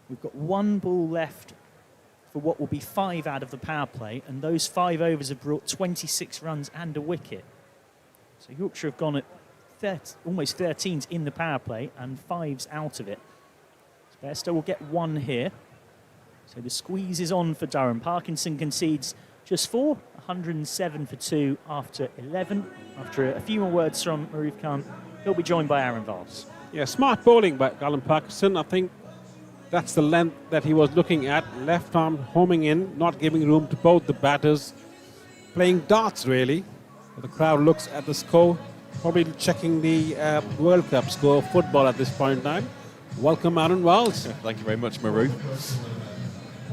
We've got 1 ball left for what will be 5 out of the power play, and those 5 overs have brought 26 runs and a wicket. So Yorkshire have gone at almost 13s in the power play and 5s out of it. So Bairstow will get 1 here. So the squeeze is on for Durham. Parkinson concedes just 4, 107 for 2 after 11. After a few more words from Maruf Khan, he'll be joined by Aaron Vars. Yeah, smart bowling by Colin Parkinson. I think that's the length that he was looking at. Left arm homing in, not giving room to both the batters. Playing darts, really. The crowd looks at the score, probably checking the World Cup score of football at this point in time. Welcome, Aaron Wiles. Thank you very much, Maru.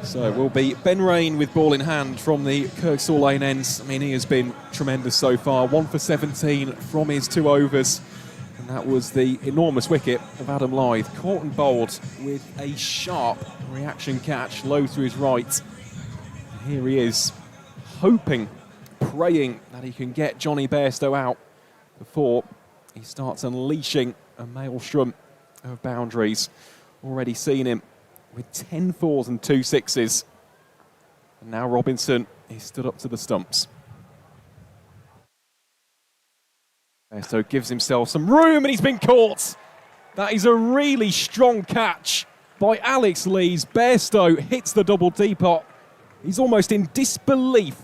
So it will be Ben Rain with ball in hand from the Kirksall Lane ends. I mean, he has been tremendous so far. 1 for 17 from his 2 overs. And that was the enormous wicket of Adam Lyth. Caught and bowled with a sharp reaction catch low to his right. And here he is, hoping, praying that he can get Johnny Bairstow out before he starts unleashing a maelstrom of boundaries. Already seen him with 10 fours and 2 sixes. And now Robinson is stood up to the stumps. Bairstow gives himself some room and he's been caught. That is a really strong catch by Alex Lees. Bairstow hits the double teapot. He's almost in disbelief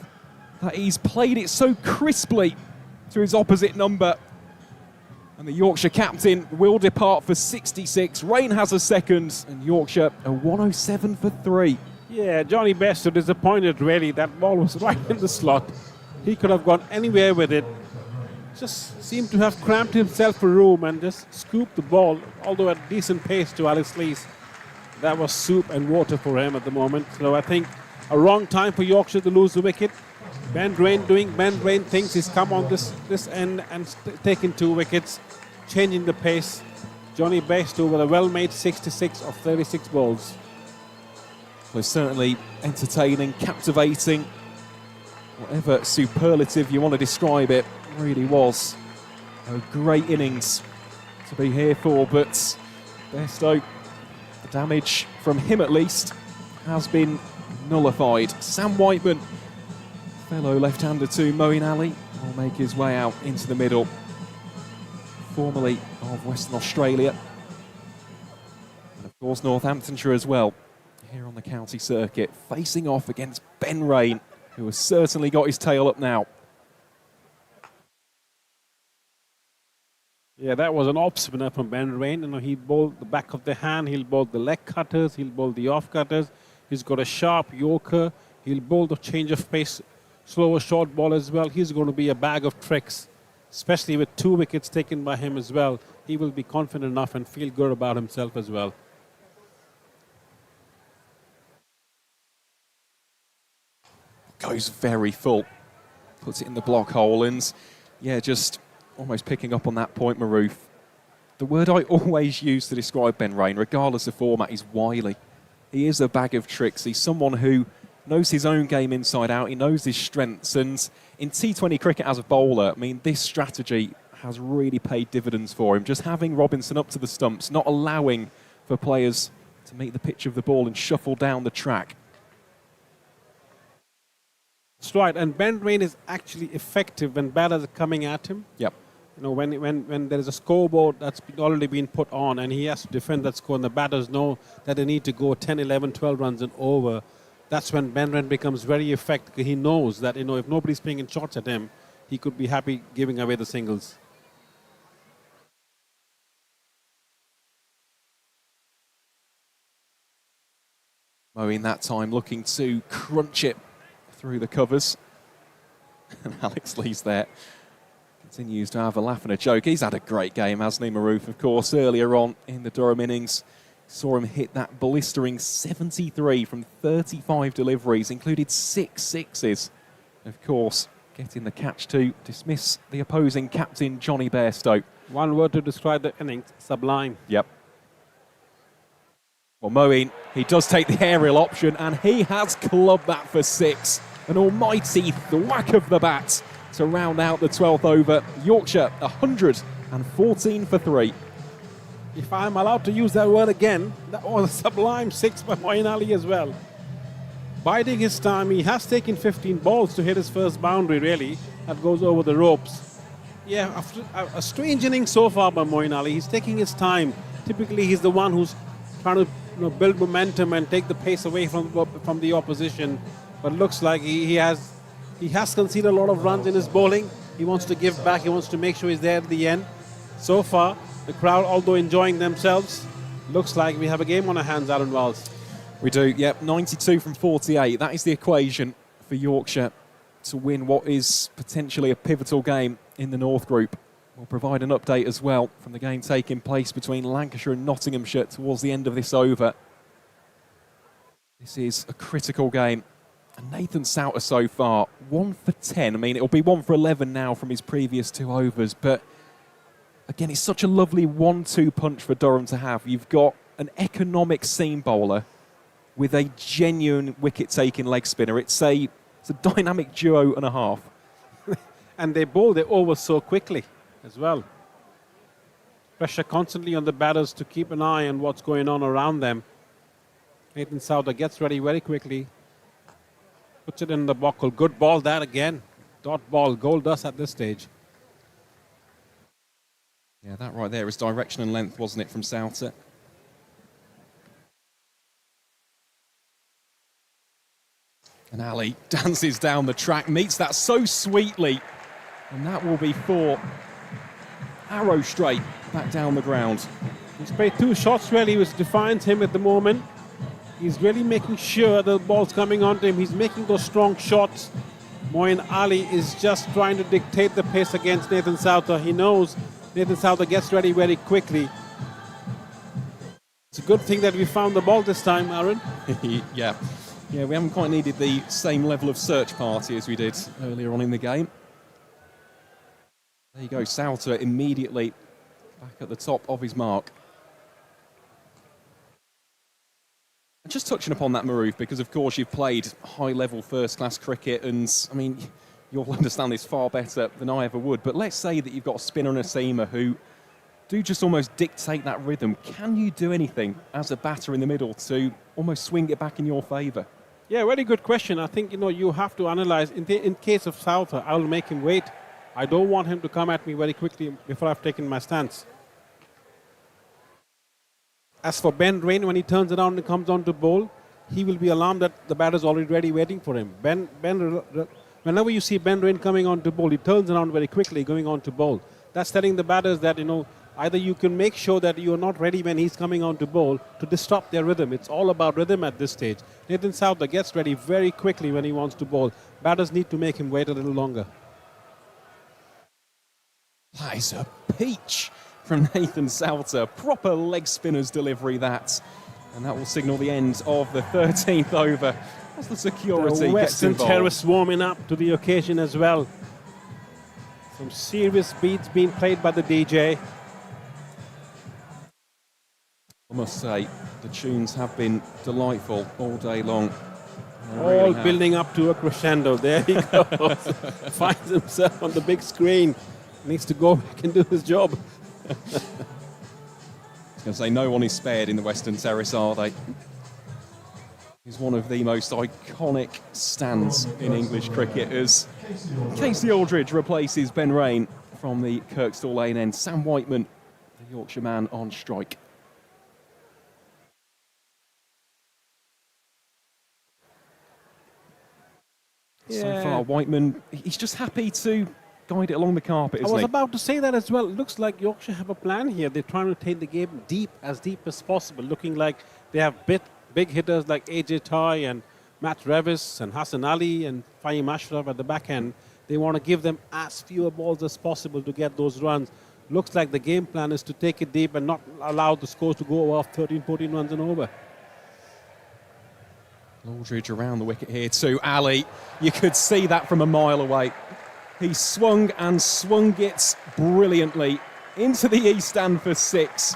that he's played it so crisply to his opposite number. And the Yorkshire captain will depart for 66. Rain has a second, and Yorkshire are 107 for 3. Yeah, Johnny Bairstow disappointed, really. That ball was right in the slot. He could have gone anywhere with it. Just seemed to have cramped himself for room and just scooped the ball, although at decent pace to Alex Lees. That was soup and water for him at the moment. So I think a wrong time for Yorkshire to lose the wicket. Ben Rain doing Ben Rain things. He's come on this end and taken 2 wickets, changing the pace. Johnny Bairstow with a well-made 66 of 36 balls. Was certainly entertaining, captivating, whatever superlative you want to describe it, really was a great innings to be here for. But Bairstow, the damage from him at least has been nullified. Sam Whiteman, fellow left-hander to Moeen Ali, will make his way out into the middle, formerly of Western Australia, and of course Northamptonshire as well, here on the county circuit, facing off against Ben Rain, who has certainly got his tail up now. Yeah, that was an off spinner from Ben Rain. You know, he bowled the back of the hand, he'll bowl the leg cutters, he'll bowl the off cutters. He's got a sharp yorker, he'll bowl the change of pace, slower short ball as well. He's going to be a bag of tricks, especially with 2 wickets taken by him as well. He will be confident enough and feel good about himself as well. Goes very full, puts it in the block hole, and yeah, just almost picking up on that point, Maroof. The word I always use to describe Ben Rain, regardless of format, is wily. He is a bag of tricks. He's someone who knows his own game inside out. He knows his strengths. And in T20 cricket as a bowler, I mean, this strategy has really paid dividends for him. Just having Robinson up to the stumps, not allowing for players to meet the pitch of the ball and shuffle down the track. That's right. And Ben Rain is actually effective when batters are coming at him. Yep. You know, when there is a scoreboard that's already been put on and he has to defend that score and the batters know that they need to go 10, 11, 12 runs and over, that's when Ben Rain becomes very effective. He knows that, you know, if nobody's playing in shots at him, he could be happy giving away the singles. Moeen that time looking to crunch it through the covers. And Alex Lees there continues to have a laugh and a joke. He's had a great game, hasn't he, Maroof? Of course, earlier on in the Durham innings, saw him hit that blistering 73 from 35 deliveries, included 6 sixes. Of course, getting the catch to dismiss the opposing captain, Johnny Bairstow. One word to describe the innings, sublime. Yep. Well, Moeen, he does take the aerial option, and he has clubbed that for 6. An almighty thwack of the bat to round out the 12th over. Yorkshire, 114 for 3. If I'm allowed to use that word again, that was a sublime 6 by Moeen Ali as well. Biding his time, he has taken 15 balls to hit his first boundary, really. That goes over the ropes. Yeah, a strange inning so far by Moeen Ali. He's taking his time. Typically, he's the one who's trying to build momentum and take the pace away from the opposition. But looks like he has conceded a lot of runs in his bowling. He wants to give back. He wants to make sure he's there at the end. So far, The crowd, although enjoying themselves, looks like we have a game on our hands, Aaron Wells. We do, yep, 92 from 48. That is the equation for Yorkshire to win what is potentially a pivotal game in the North Group. We'll provide an update as well from the game taking place between Lancashire and Nottinghamshire towards the end of this over. This is a critical game. And Nathan Souter so far, 1 for 10. I mean, it'll be 1 for 11 now from his previous 2 overs, but again, it's such a lovely 1-2 punch for Durham to have. You've got an economic seam bowler with a genuine wicket-taking leg spinner. It's a dynamic duo and a half. And they bowl their overs so quickly as well. Pressure constantly on the batters to keep an eye on what's going on around them. Nathan Souter gets ready very quickly. Puts it in the buckle. Good ball that again. Dot ball, goal dust at this stage. Yeah, that right there is direction and length, wasn't it, from Souter? And Ali dances down the track, meets that so sweetly. And that will be 4. Arrow straight back down the ground. He's played 2 shots really, which defines him at the moment. He's really making sure the ball's coming onto him. He's making those strong shots. Moeen Ali is just trying to dictate the pace against Nathan Souter. He knows Nathan Souter gets ready very quickly. It's a good thing that we found the ball this time, Aaron. Yeah, we haven't quite needed the same level of search party as we did earlier on in the game. There you go, Souter immediately back at the top of his mark. And just touching upon that, Maroof, because of course you've played high-level first-class cricket, and I mean, you'll understand this far better than I ever would, but let's say that you've got a spinner and a seamer who do just almost dictate that rhythm. Can you do anything as a batter in the middle to almost swing it back in your favour? Yeah, very good question. I think, you have to analyse. In case of Souter, I'll make him wait. I don't want him to come at me very quickly before I've taken my stance. As for Ben Rain, when he turns around and comes on to bowl, he will be alarmed that the batter's already ready waiting for him. Whenever you see Ben Rain coming on to bowl, he turns around very quickly going on to bowl. That's telling the batters that, either you can make sure that you're not ready when he's coming on to bowl to disrupt their rhythm. It's all about rhythm at this stage. Nathan Souter gets ready very quickly when he wants to bowl. Batters need to make him wait a little longer. That is a peach from Nathan Souter. Proper leg spinner's delivery, that. And that will signal the end of the 13th over as the security the gets Western involved. Terrace warming up to the occasion as well. Some serious beats being played by the DJ. I must say, the tunes have been delightful all day long. All building up to a crescendo. There he goes. Finds himself on the big screen. Needs to go back and do his job. I was going to say, no one is spared in the Western Terrace, are they? He's one of the most iconic stands in English cricket as Casey Aldridge replaces Ben Rain from the Kirkstall Lane end. Sam Whiteman, the Yorkshire man, on strike. Yeah. So far, Whiteman, he's just happy to guide it along the carpet, I isn't was he? about to say that as well. It looks like Yorkshire have a plan here. They're trying to take the game deep as possible, looking like they have big hitters like AJ Toy and Matt Revis and Hassan Ali and Fahim Ashraf at the back end. They want to give them as fewer balls as possible to get those runs. Looks like the game plan is to take it deep and not allow the scores to go off 13, 14 runs and over. Aldridge around the wicket here too. Ali, you could see that from a mile away. He swung and swung it brilliantly into the east stand for 6.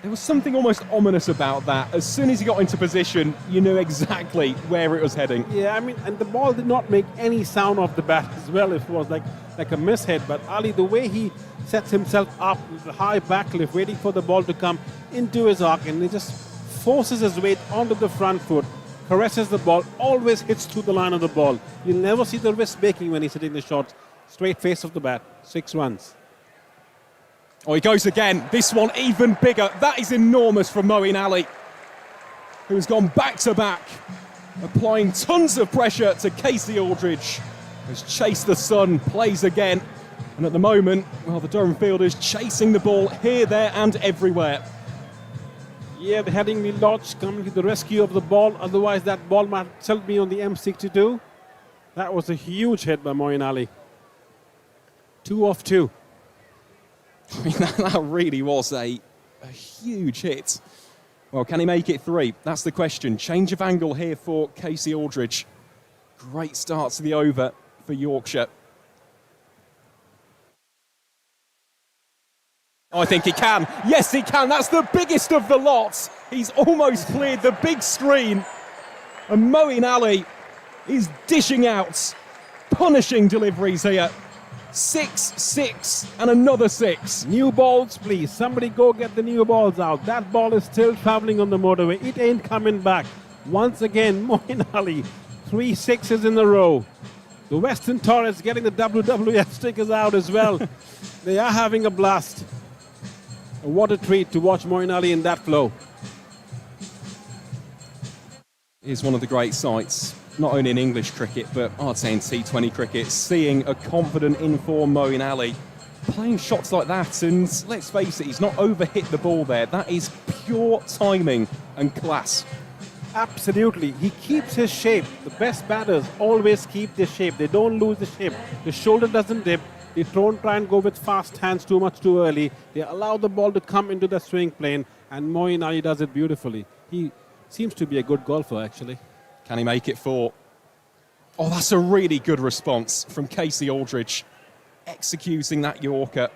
There was something almost ominous about that. As soon as he got into position, you knew exactly where it was heading. Yeah, I mean, and the ball did not make any sound off the bat as well. It was like a mishead. But Ali, the way he sets himself up with the high backlift, waiting for the ball to come into his arc, and he just forces his weight onto the front foot, caresses the ball, always hits through the line of the ball. You'll never see the wrist baking when he's hitting the shots. Straight face of the bat, 6 runs. Oh, he goes again. This one even bigger. That is enormous from Moeen Ali, who's gone back-to-back, applying tons of pressure to Casey Aldridge. Has chased the sun, plays again. And at the moment, well, the Durham fielders chasing the ball here, there and everywhere. Yeah, the Headingley Lodge coming to the rescue of the ball. Otherwise, that ball might still be on the M62. That was a huge hit by Moeen Ali. 2 off 2. I mean, that really was a huge hit. Well, can he make it 3? That's the question. Change of angle here for Casey Aldridge. Great start to the over for Yorkshire. I think he can. Yes, he can. That's the biggest of the lot. He's almost cleared the big screen. And Moeen Ali is dishing out punishing deliveries here. 6, 6, and another 6. New balls, please. Somebody go get the new balls out. That ball is still traveling on the motorway. It ain't coming back. Once again, Moeen Ali, 3 6s in a row. The Western Torres getting the WWF stickers out as well. They are having a blast. What a treat to watch Moeen Ali in that flow. Here's one of the great sights, not only in English cricket, but I'd say in T20 cricket, seeing a confident, in-form Moeen Ali playing shots like that, and let's face it, he's not overhit the ball there. That is pure timing and class. Absolutely. He keeps his shape. The best batters always keep their shape. They don't lose the shape. The shoulder doesn't dip. They don't try and go with fast hands too much too early. They allow the ball to come into the swing plane, and Moeen Ali does it beautifully. He seems to be a good golfer, actually. Can he make it 4? Oh, that's a really good response from Casey Aldridge. Executing that Yorker,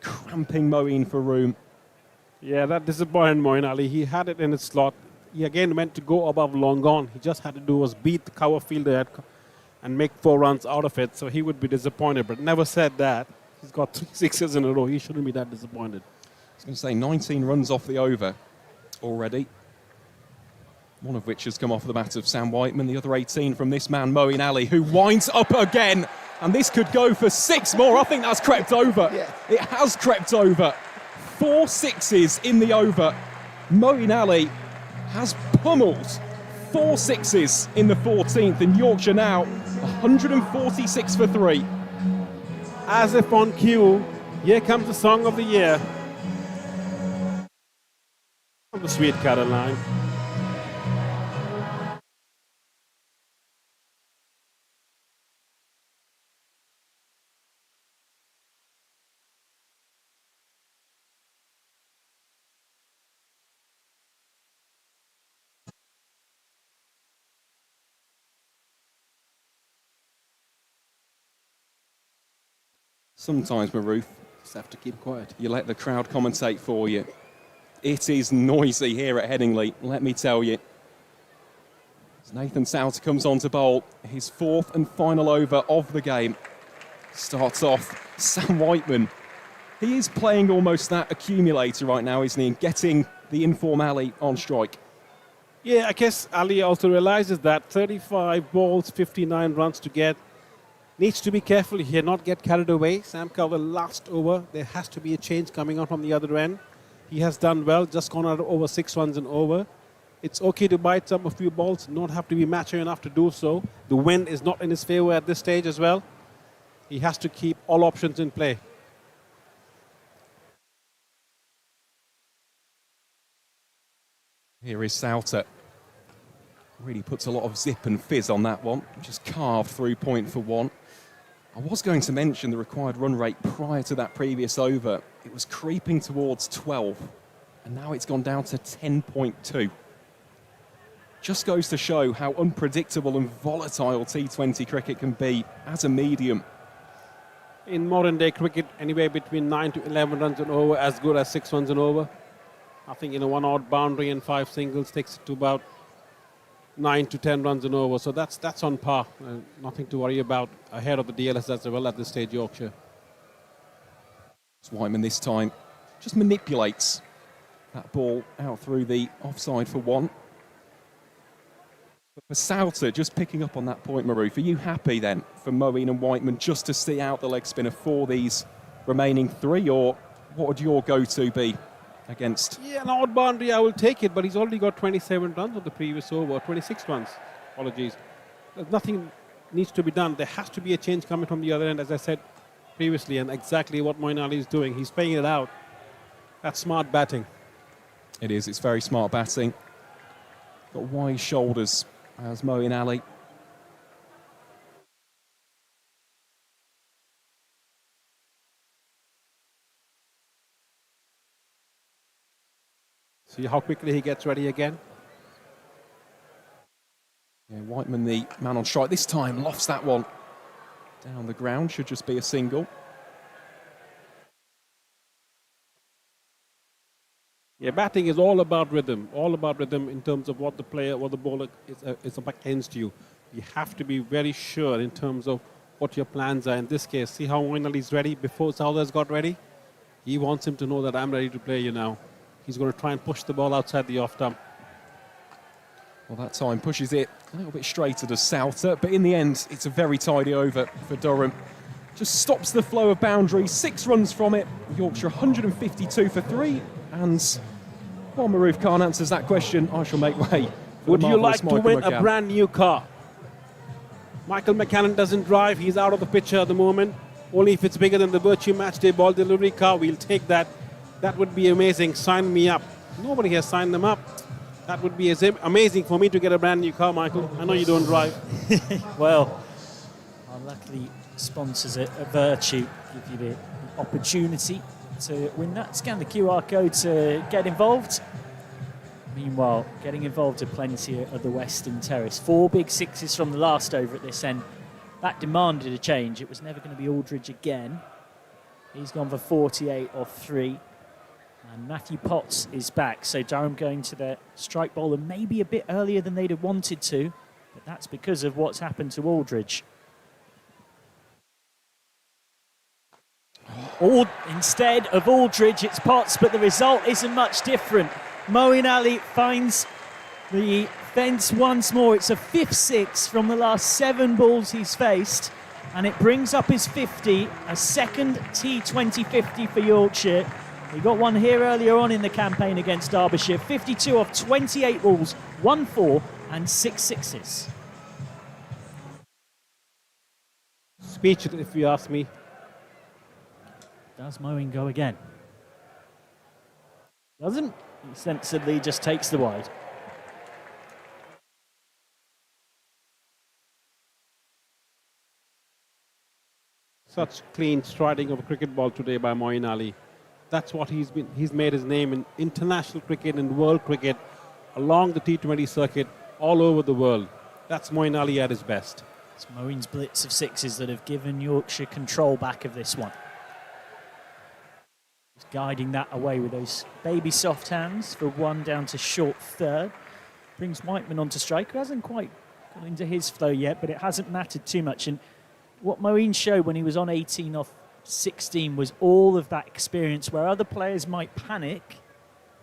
cramping Moeen for room. Yeah, that disappointed Moeen Ali. He had it in his slot. He again meant to go above long gone. He just had to do was beat the cover fielder and make 4 runs out of it, so he would be disappointed, but never said that. He's got 3 6s in a row. He shouldn't be that disappointed. I was going to say 19 runs off the over already. One of which has come off the bat of Sam Whiteman, the other 18 from this man, Moeen Ali, who winds up again. And this could go for 6 more. I think that's crept over. Yeah. It has crept over. 4 6s in the over. Moeen Ali has pummeled 4 6s in the 14th, and Yorkshire now 146 for 3. As if on cue, here comes the song of the year. The Sweet Caroline. Sometimes, Maroof, just have to keep quiet. You let the crowd commentate for you. It is noisy here at Headingley, let me tell you. As Nathan Souter comes on to bowl, his 4th and final over of the game. Starts off Sam Whiteman. He is playing almost that accumulator right now, isn't he? And getting the in-form Ali on strike. Yeah, I guess Ali also realizes that 35 balls, 59 runs to get. Needs to be careful here, not get carried away. Sam Cowell, last over, there has to be a change coming on from the other end. He has done well, just gone out over 6 runs and over. It's okay to bite a few balls, not have to be mature enough to do so. The wind is not in his favor at this stage as well. He has to keep all options in play. Here is Souter. Really puts a lot of zip and fizz on that one. Just carved through point for 1. I was going to mention the required run rate prior to that previous over. It was creeping towards 12, and now it's gone down to 10.2. Just goes to show how unpredictable and volatile T20 cricket can be as a medium. In modern day cricket, anywhere between 9 to 11 runs and over, as good as 6 runs and over. I think 1 odd boundary and 5 singles takes it to about 9 to 10 runs and over, so that's on par. Nothing to worry about ahead of the DLS as well at this stage, Yorkshire. Whiteman this time just manipulates that ball out through the offside for 1. But for Souter, just picking up on that point, Maroof, are you happy then for Moeen and Whiteman just to see out the leg spinner for these remaining 3, or what would your go-to be against? Yeah, an odd boundary, I will take it, but he's already got 27 runs on the previous over, 26 runs. Apologies. Nothing needs to be done. There has to be a change coming from the other end. As I said, previously, and exactly what Moeen Ali is doing. He's playing it out. That's smart batting. It is. It's very smart batting. Got wide shoulders as Moeen Ali. See how quickly he gets ready again. Yeah, Whiteman, the man on strike, this time lofts that one down the ground. Should just be a single. Yeah, batting is all about rhythm in terms of what the player, what the bowler is up against you. You have to be very sure in terms of what your plans are. In this case, see how Moeen Ali is ready before Southers got ready? He wants him to know that I'm ready to play you now. He's going to try and push the ball outside the off stump. Well, that time pushes it a little bit straighter to Souter, but in the end, it's a very tidy over for Durham. Just stops the flow of boundaries, 6 runs from it. Yorkshire 152 for 3, and while Maroof Khan answers that question, I shall make way. Would you like to win a brand new car? Michael McCann doesn't drive, he's out of the picture at the moment. Only if it's bigger than the Vertu Matchday ball delivery car, we'll take that. That would be amazing. Sign me up. Nobody has signed them up. That would be amazing for me to get a brand new car, Michael. I know you don't drive. Well, luckily sponsors at Vertu give you the opportunity to win that. Scan the QR code to get involved. Meanwhile, getting involved at plenty of the Western Terrace. 4 big sixes from the last over at this end. That demanded a change. It was never going to be Aldridge again. He's gone for 48 off 3. And Matthew Potts is back. So Durham going to their strike bowler maybe a bit earlier than they'd have wanted to. But that's because of what's happened to Aldridge. Instead of Aldridge, it's Potts, but the result isn't much different. Moeen Ali finds the fence once more. It's a 5th 6 from the last 7 balls he's faced, and it brings up his 50, a second T20 50 for Yorkshire. He got one here earlier on in the campaign against Derbyshire. 52 off 28 balls, 1 4 and 6 sixes. Speechless, if you ask me. Does Moeen go again? Doesn't. He sensibly just takes the wide. Such clean striding of a cricket ball today by Moeen Ali. That's what he's made his name in international cricket and world cricket, along the T20 circuit, all over the world. That's Moeen Ali at his best. It's Moeen's blitz of 6s that have given Yorkshire control back of this one. He's guiding that away with those baby soft hands for 1 down to short 3rd. Brings Whiteman onto strike, who hasn't quite got into his flow yet, but it hasn't mattered too much. And what Moeen showed when he was on 18 off 16 was all of that experience where other players might panic.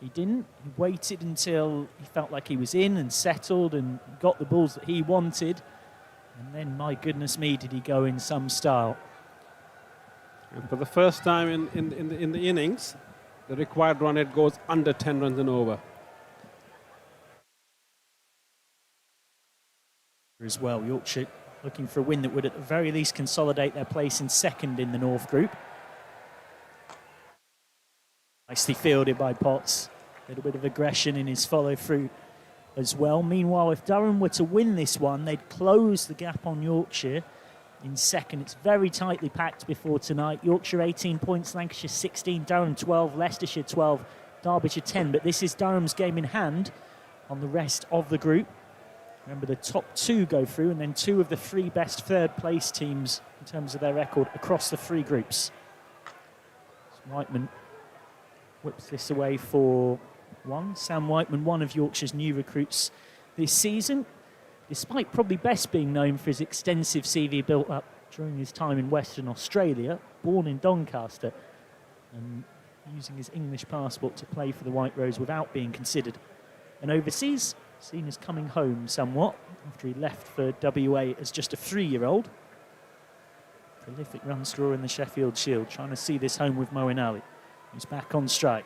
He didn't. He waited until he felt like he was in and settled and got the balls that he wanted. And then, my goodness me, did he go in some style. And for the first time in the innings, the required run rate goes under 10 runs and over. As well, Yorkshire looking for a win that would at the very least consolidate their place in 2nd in the North Group. Nicely fielded by Potts. A little bit of aggression in his follow-through as well. Meanwhile, if Durham were to win this one, they'd close the gap on Yorkshire in 2nd. It's very tightly packed before tonight. Yorkshire 18 points, Lancashire 16, Durham 12, Leicestershire 12, Derbyshire 10. But this is Durham's game in hand on the rest of the group. Remember, the top 2 go through, and then 2 of the 3 best 3rd place teams in terms of their record across the 3 groups. So Whiteman whips this away for 1. Sam Whiteman, one of Yorkshire's new recruits this season, despite probably best being known for his extensive CV built up during his time in Western Australia, born in Doncaster, and using his English passport to play for the White Rose without being considered an overseas. Seen as coming home somewhat after he left for WA as just a 3-year-old. Prolific run scorer in the Sheffield Shield, trying to see this home with Moeen Ali, who's back on strike.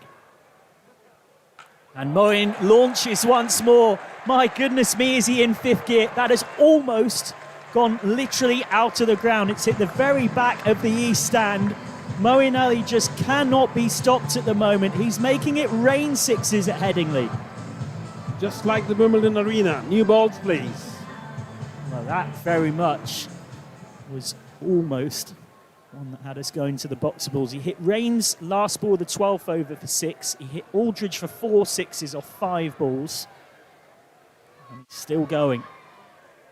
And Moeen launches once more. My goodness me, is he in 5th gear? That has almost gone literally out of the ground. It's hit the very back of the east stand. Moeen Ali just cannot be stopped at the moment. He's making it rain sixes at Headingley. Just like the Wimbledon Arena. New balls, please. Well, that very much was almost one that had us going to the boxables. He hit Rains last ball, the 12th over for 6. He hit Aldridge for 4 sixes off 5 balls. And he's still going.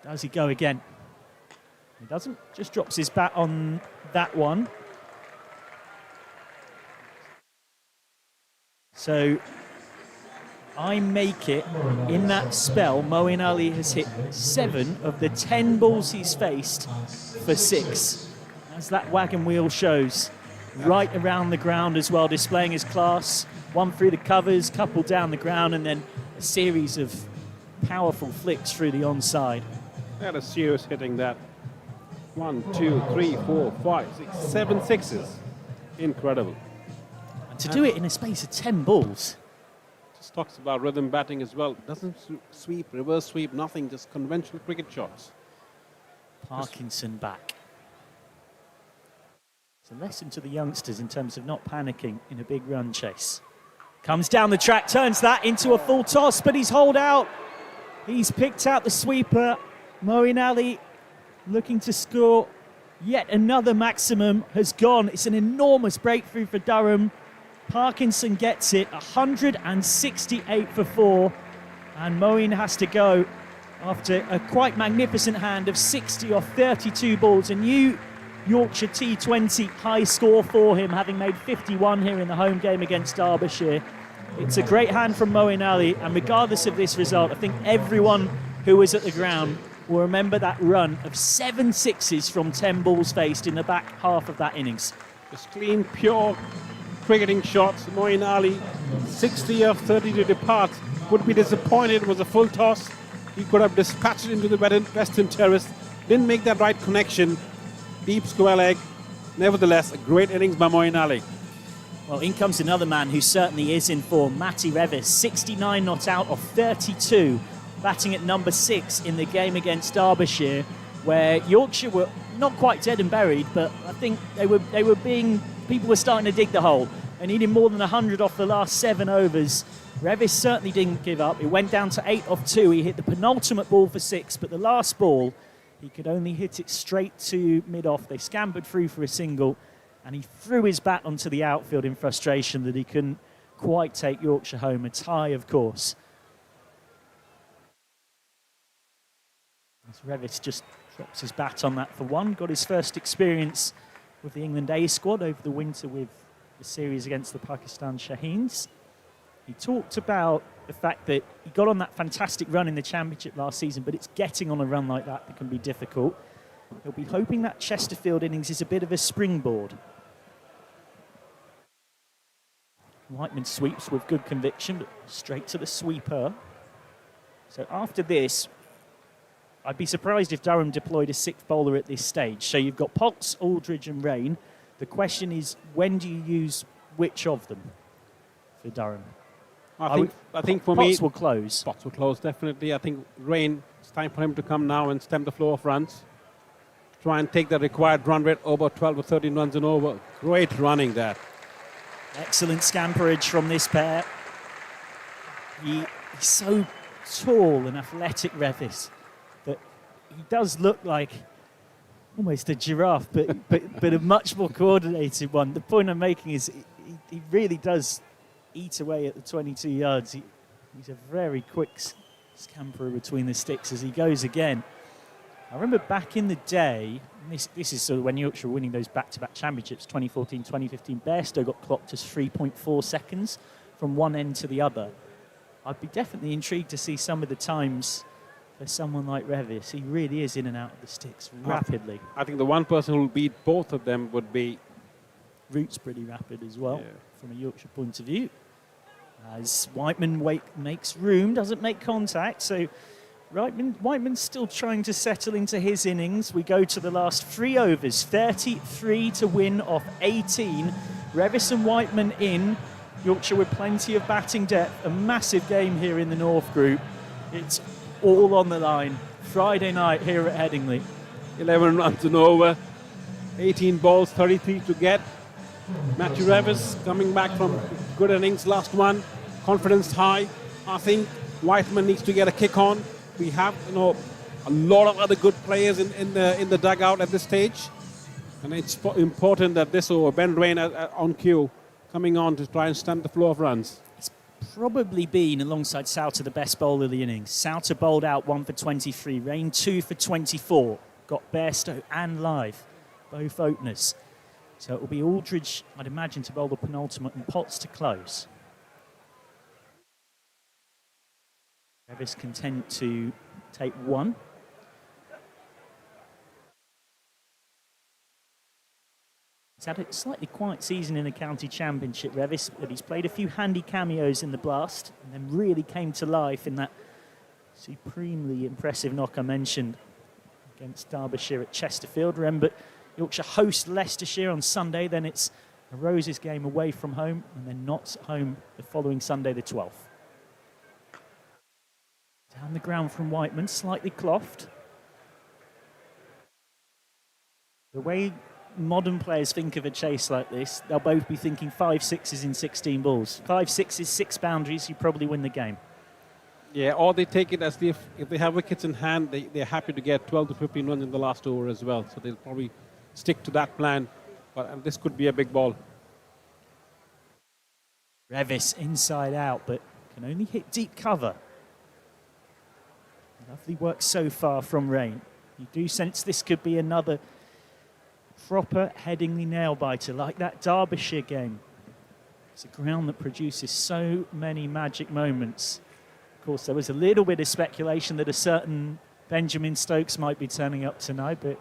Does he go again? He doesn't. Just drops his bat on that one. So I make it in that spell. Moeen Ali has hit 7 of the 10 balls he's faced for 6. As that wagon wheel shows, right around the ground as well, displaying his class. One through the covers, couple down the ground, and then a series of powerful flicks through the onside. That is serious hitting that. 1, 2, 3, 4, 5, 6, 7 sixes. Incredible. And to do it in a space of 10 balls. Just talks about rhythm batting as well. Doesn't sweep, reverse sweep, nothing, just conventional cricket shots. Parkinson back. It's a lesson to the youngsters in terms of not panicking in a big run chase. Comes down the track, turns that into a full toss, but he's holed out. He's picked out the sweeper. Moeen Ali looking to score yet another maximum has gone. It's an enormous breakthrough for Durham. Parkinson gets it, 168 for 4. And Moeen has to go after a quite magnificent hand of 60 off 32 balls. A new Yorkshire T20 high score for him, having made 51 here in the home game against Derbyshire. It's a great hand from Moeen Ali, and regardless of this result, I think everyone who was at the ground will remember that run of 7 sixes from 10 balls faced in the back half of that innings. Just clean, pure cricketing shots. Moeen Ali, 60 of 30 to depart. Would be disappointed. It was a full toss. He could have dispatched it into the western terrace. Didn't make that right connection. Deep square leg. Nevertheless, a great innings by Moeen Ali. Well, in comes another man who certainly is in form, Matty Revis, 69 not out of 32, batting at number 6 in the game against Derbyshire, where Yorkshire were not quite dead and buried, but I think people were starting to dig the hole. They needed more than 100 off the last 7 overs. Revis certainly didn't give up. It went down to 8 off 2. He hit the penultimate ball for 6, but the last ball, he could only hit it straight to mid-off. They scampered through for a single, and he threw his bat onto the outfield in frustration that he couldn't quite take Yorkshire home. A tie, of course. As Revis just drops his bat on that for 1. Got his first experience with the England A squad over the winter with the series against the Pakistan Shaheens. He talked about the fact that he got on that fantastic run in the championship last season, but it's getting on a run like that can be difficult. He'll be hoping that Chesterfield innings is a bit of a springboard. Whiteman sweeps with good conviction, but straight to the sweeper. So after this, I'd be surprised if Durham deployed a 6th bowler at this stage. So you've got Potts, Aldridge and Rain. The question is, when do you use which of them for Durham? I think for Potts me, will close. Potts will close, definitely. I think Rain, it's time for him to come now and stem the flow of runs. Try and take the required run rate over 12 or 13 runs and over. Great running there. Excellent scamperage from this pair. He's so tall and athletic, Revis, that he does look like almost a giraffe, but a much more coordinated one. The point I'm making is he really does eat away at the 22 yards. He's a very quick scamperer between the sticks as he goes again. I remember back in the day, and this is sort of when Yorkshire were winning those back-to-back championships, 2014, 2015, Bairstow got clocked as 3.4 seconds from one end to the other. I'd be definitely intrigued to see some of the times for someone like Revis. He really is in and out of the sticks rapidly. I think the one person who will beat both of them would be... Root's pretty rapid as well, from a Yorkshire point of view. As Whiteman makes room, doesn't make contact, so Whiteman's still trying to settle into his innings. We go to the last 3 overs, 33 to win off 18. Revis and Whiteman in. Yorkshire with plenty of batting depth. A massive game here in the North Group. It's all on the line. Friday night here at Headingley. 11 runs and over. 18 balls, 33 to get. Matthew Revis coming back from good innings last one. Confidence high. I think Whiteman needs to get a kick on. We have, a lot of other good players in the dugout at this stage. And it's important that this over, Ben Rain on cue, coming on to try and stem the flow of runs. It's probably been, alongside Souter, the best bowler of the innings. Souter bowled out 1 for 23, Rain 2 for 24. Got Bairstow and Live, both openers. So it will be Aldridge, I'd imagine, to bowl the penultimate and Potts to close. Revis content to take one. He's had a slightly quiet season in the county championship, Revis, but he's played a few handy cameos in the Blast and then really came to life in that supremely impressive knock I mentioned against Derbyshire at Chesterfield. Remember, Yorkshire host Leicestershire on Sunday, then it's a Roses game away from home and then Notts at home the following Sunday the 12th. Down the ground from Whiteman, slightly clothed. The way modern players think of a chase like this, they'll both be thinking 5 sixes in 16 balls. 5 sixes, 6 boundaries, you probably win the game. Yeah, or they take it as if they have wickets in hand, they're happy to get 12 to 15 runs in the last over as well. So they'll probably stick to that plan. But this could be a big ball. Revis inside out, but can only hit deep cover. Lovely work so far from Rain. You do sense this could be another proper Headingley nail-biter, like that Derbyshire game. It's a ground that produces so many magic moments. Of course, there was a little bit of speculation that a certain Benjamin Stokes might be turning up tonight, but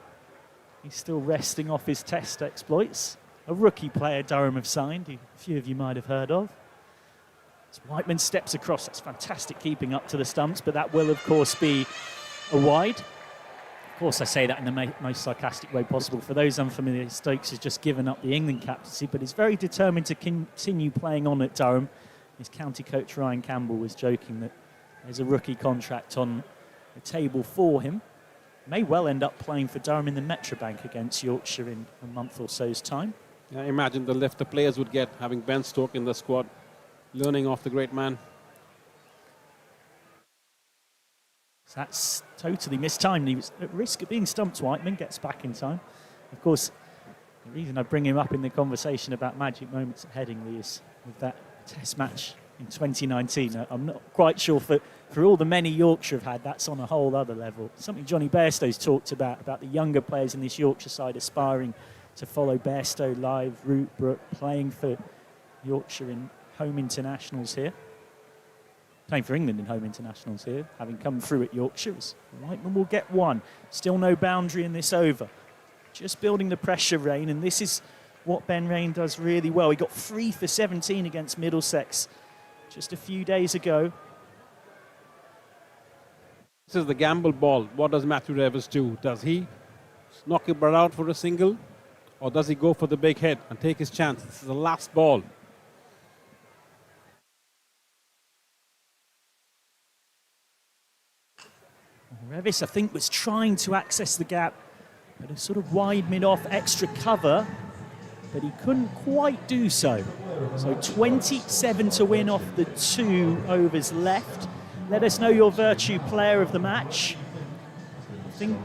he's still resting off his test exploits. A rookie player Durham have signed, who a few of you might have heard of. As Whiteman steps across, that's fantastic keeping up to the stumps, but that will, of course, be a wide. Of course, I say that in the most sarcastic way possible. For those unfamiliar, Stokes has just given up the England captaincy, but is very determined to continue playing on at Durham. His county coach, Ryan Campbell, was joking that there's a rookie contract on the table for him. May well end up playing for Durham in the Metrobank against Yorkshire in a month or so's time. I imagine the lift the players would get having Ben Stokes in the squad, learning off the great man. So that's totally mistimed. He was at risk of being stumped. Whiteman gets back in time. Of course, the reason I bring him up in the conversation about magic moments at Headingley is with that test match in 2019. I'm not quite sure for all the many Yorkshire have had, that's on a whole other level. Something Johnny Bairstow's talked about the younger players in this Yorkshire side aspiring to follow Bairstow, Live, Root, Brook, playing for Yorkshire in home internationals here. Playing for England in home internationals here, having come through at Yorkshire. Whiteman will get one. Still no boundary in this over. Just building the pressure, Rain, and this is what Ben Rain does really well. He got 3 for 17 against Middlesex just a few days ago. This is the gamble ball. What does Matthew Revis do? Does he knock it out for a single, or does he go for the big hit and take his chance? This is the last ball. Revis, I think, was trying to access the gap, but a sort of wide mid-off extra cover, but he couldn't quite do so. So 27 to win off the 2 overs left. Let us know your Vertu player of the match. I think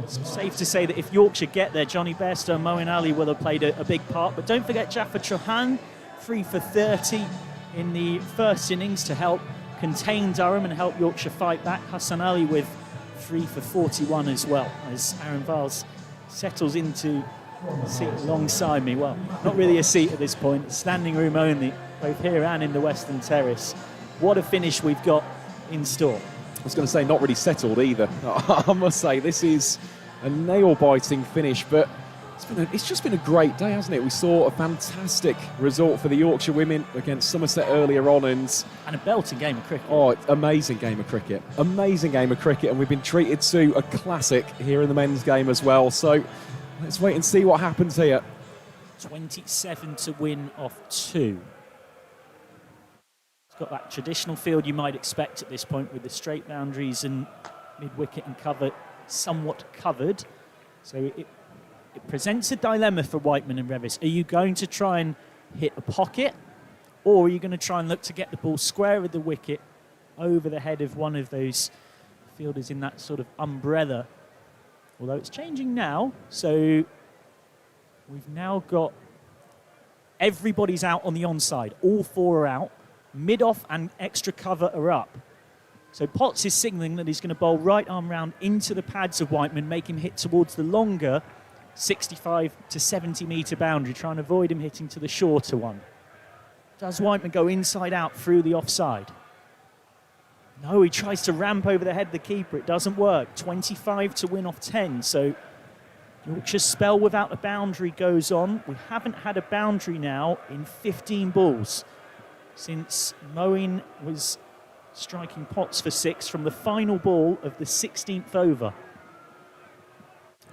it's safe to say that if Yorkshire get there, Johnny Bairstow and Moeen Ali will have played a big part. But don't forget Jaffa Chauhan, 3 for 30 in the first innings to help contain Durham and help Yorkshire fight back. Hassan Ali with 3 for 41 as well, as Aaron Vars settles into a seat alongside me. Well, not really a seat at this point, standing room only, both here and in the Western Terrace. What a finish we've got in store. I was going to say, not really settled either. I must say, this is a nail-biting finish, but it's just been a great day, hasn't it? We saw a fantastic result for the Yorkshire women against Somerset earlier on, and a belting game of cricket. Oh, amazing game of cricket. Amazing game of cricket, and we've been treated to a classic here in the men's game as well. So let's wait and see what happens here. 27 to win off 2. It's got that traditional field you might expect at this point with the straight boundaries and mid-wicket and cover somewhat covered. So it presents a dilemma for Whiteman and Revis. Are you going to try and hit a pocket, or are you going to try and look to get the ball square of the wicket over the head of one of those fielders in that sort of umbrella? Although it's changing now, so we've now got everybody's out on the onside. All 4 are out. Mid-off and extra cover are up. So Potts is signalling that he's going to bowl right arm round into the pads of Whiteman, make him hit towards the longer 65 to 70 metre boundary, trying to avoid him hitting to the shorter one. Does Whiteman go inside out through the offside? No, he tries to ramp over the head of the keeper. It doesn't work. 25 to win off 10. So Yorkshire's spell without a boundary goes on. We haven't had a boundary now in 15 balls since Moeen was striking Potts for 6 from the final ball of the 16th over.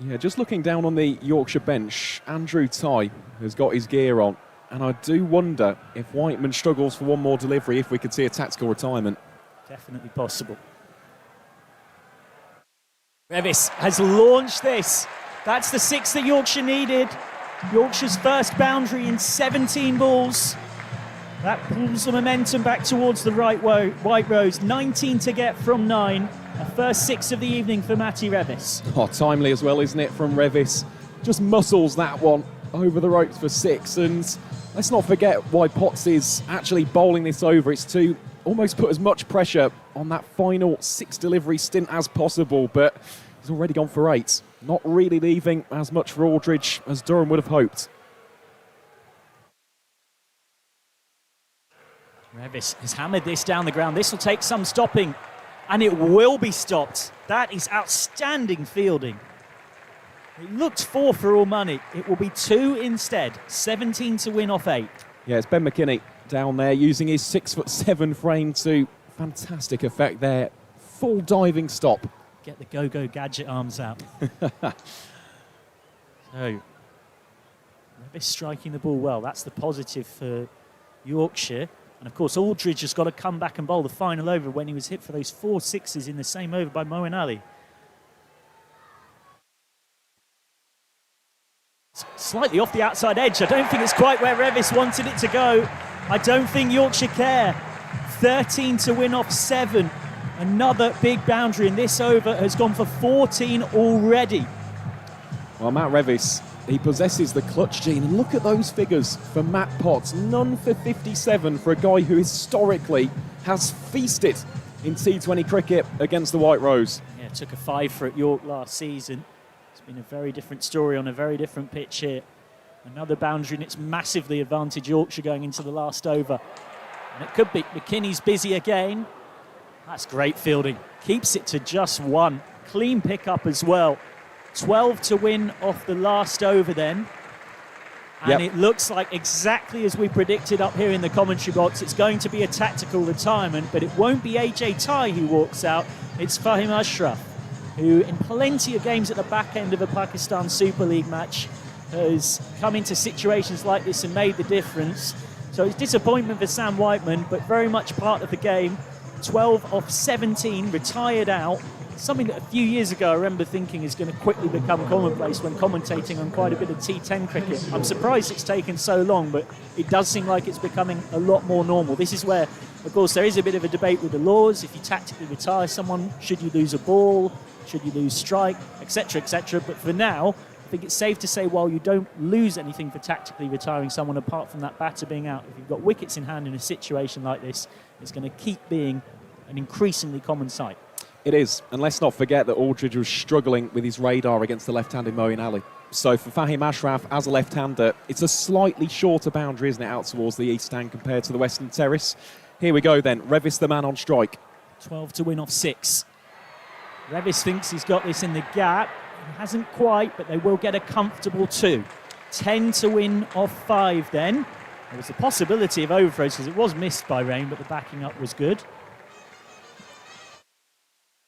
Yeah, just looking down on the Yorkshire bench, Andrew Tye has got his gear on, and I do wonder if Whiteman struggles for one more delivery, if we could see a tactical retirement. Definitely possible. Revis has launched this. That's the 6 that Yorkshire needed. Yorkshire's first boundary in 17 balls. That pulls the momentum back towards the White Rose. 19 to get from 9. A first 6 of the evening for Matty Revis. Oh, timely as well, isn't it, from Revis? Just muscles that one over the ropes for 6. And let's not forget why Potts is actually bowling this over. It's to almost put as much pressure on that final 6 delivery stint as possible. But he's already gone for 8. Not really leaving as much for Aldridge as Durham would have hoped. Revis has hammered this down the ground. This will take some stopping, and it will be stopped. That is outstanding fielding. It looked 4 for all money. It will be 2 instead. 17 to win off 8. Yeah, it's Ben McKinney down there using his 6'7" frame to fantastic effect there. Full diving stop. Get the go-go gadget arms out. So, Revis striking the ball well. That's the positive for Yorkshire. And of course, Aldridge has got to come back and bowl the final over when he was hit for those 4 sixes in the same over by Moeen Ali. Slightly off the outside edge. I don't think it's quite where Revis wanted it to go. I don't think Yorkshire care. 13 to win off 7. Another big boundary, and this over has gone for 14 already. Well, Matt Revis, he possesses the clutch gene. And look at those figures for Matt Potts. None for 57 for a guy who historically has feasted in T20 cricket against the White Rose. Yeah, took a 5 for at York last season. It's been a very different story on a very different pitch here. Another boundary, and it's massively advantage Yorkshire going into the last over. And it could be McKinney's busy again. That's great fielding. Keeps it to just 1. Clean pickup as well. 12 to win off the last over then. And It looks like exactly as we predicted up here in the commentary box, it's going to be a tactical retirement, but it won't be AJ Tye who walks out. It's Fahim Ashraf, who in plenty of games at the back end of a Pakistan Super League match has come into situations like this and made the difference. So it's disappointment for Sam Whiteman, but very much part of the game. 12 off 17, retired out. Something that a few years ago I remember thinking is going to quickly become commonplace when commentating on quite a bit of T10 cricket. I'm surprised it's taken so long, but it does seem like it's becoming a lot more normal. This is where, of course, there is a bit of a debate with the laws. If you tactically retire someone, should you lose a ball? Should you lose strike? Etc, etc. But for now, I think it's safe to say while you don't lose anything for tactically retiring someone apart from that batter being out, if you've got wickets in hand in a situation like this, it's going to keep being an increasingly common sight. It is, and let's not forget that Aldridge was struggling with his radar against the left-handed Moeen Ali. So for Fahim Ashraf, as a left-hander, it's a slightly shorter boundary, isn't it, out towards the east stand compared to the western terrace. Here we go then, Revis the man on strike. 12 to win off 6. Revis thinks he's got this in the gap. He hasn't quite, but they will get a comfortable 2. 10 to win off 5 then. There was a possibility of overthrows because it was missed by rain, but the backing up was good.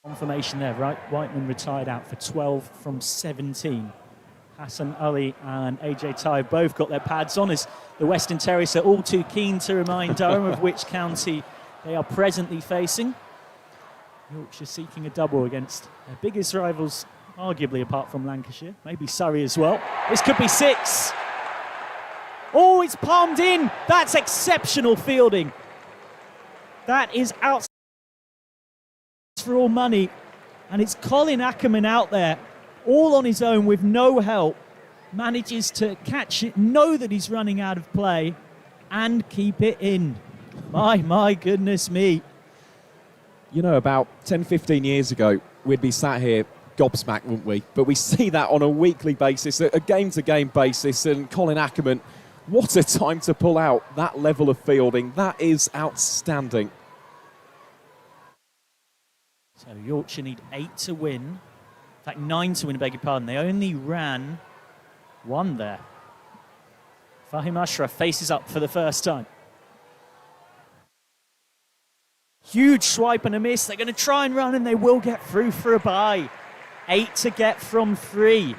Confirmation there, right? Whiteman retired out for 12 from 17. Hassan Ali and AJ Tye both got their pads on as the Western Terrace are all too keen to remind Durham of which county they are presently facing. Yorkshire seeking a double against their biggest rivals arguably apart from Lancashire, maybe Surrey as well. This could be 6. Oh, it's palmed in. That's exceptional fielding. That is out for all money. And it's Colin Ackerman out there, all on his own with no help. Manages to catch it, know that he's running out of play, and keep it in. My goodness me. You know, about 10, 15 years ago, we'd be sat here gobsmacked, wouldn't we? But we see that on a weekly basis, a game-to-game basis, and Colin Ackerman, what a time to pull out that level of fielding. That is outstanding. So Yorkshire need 8 to win. In fact, 9 to win, I beg your pardon. They only ran 1 there. Fahim Ashraf faces up for the first time. Huge swipe and a miss. They're going to try and run, and they will get through for a bye. 8 to get from 3.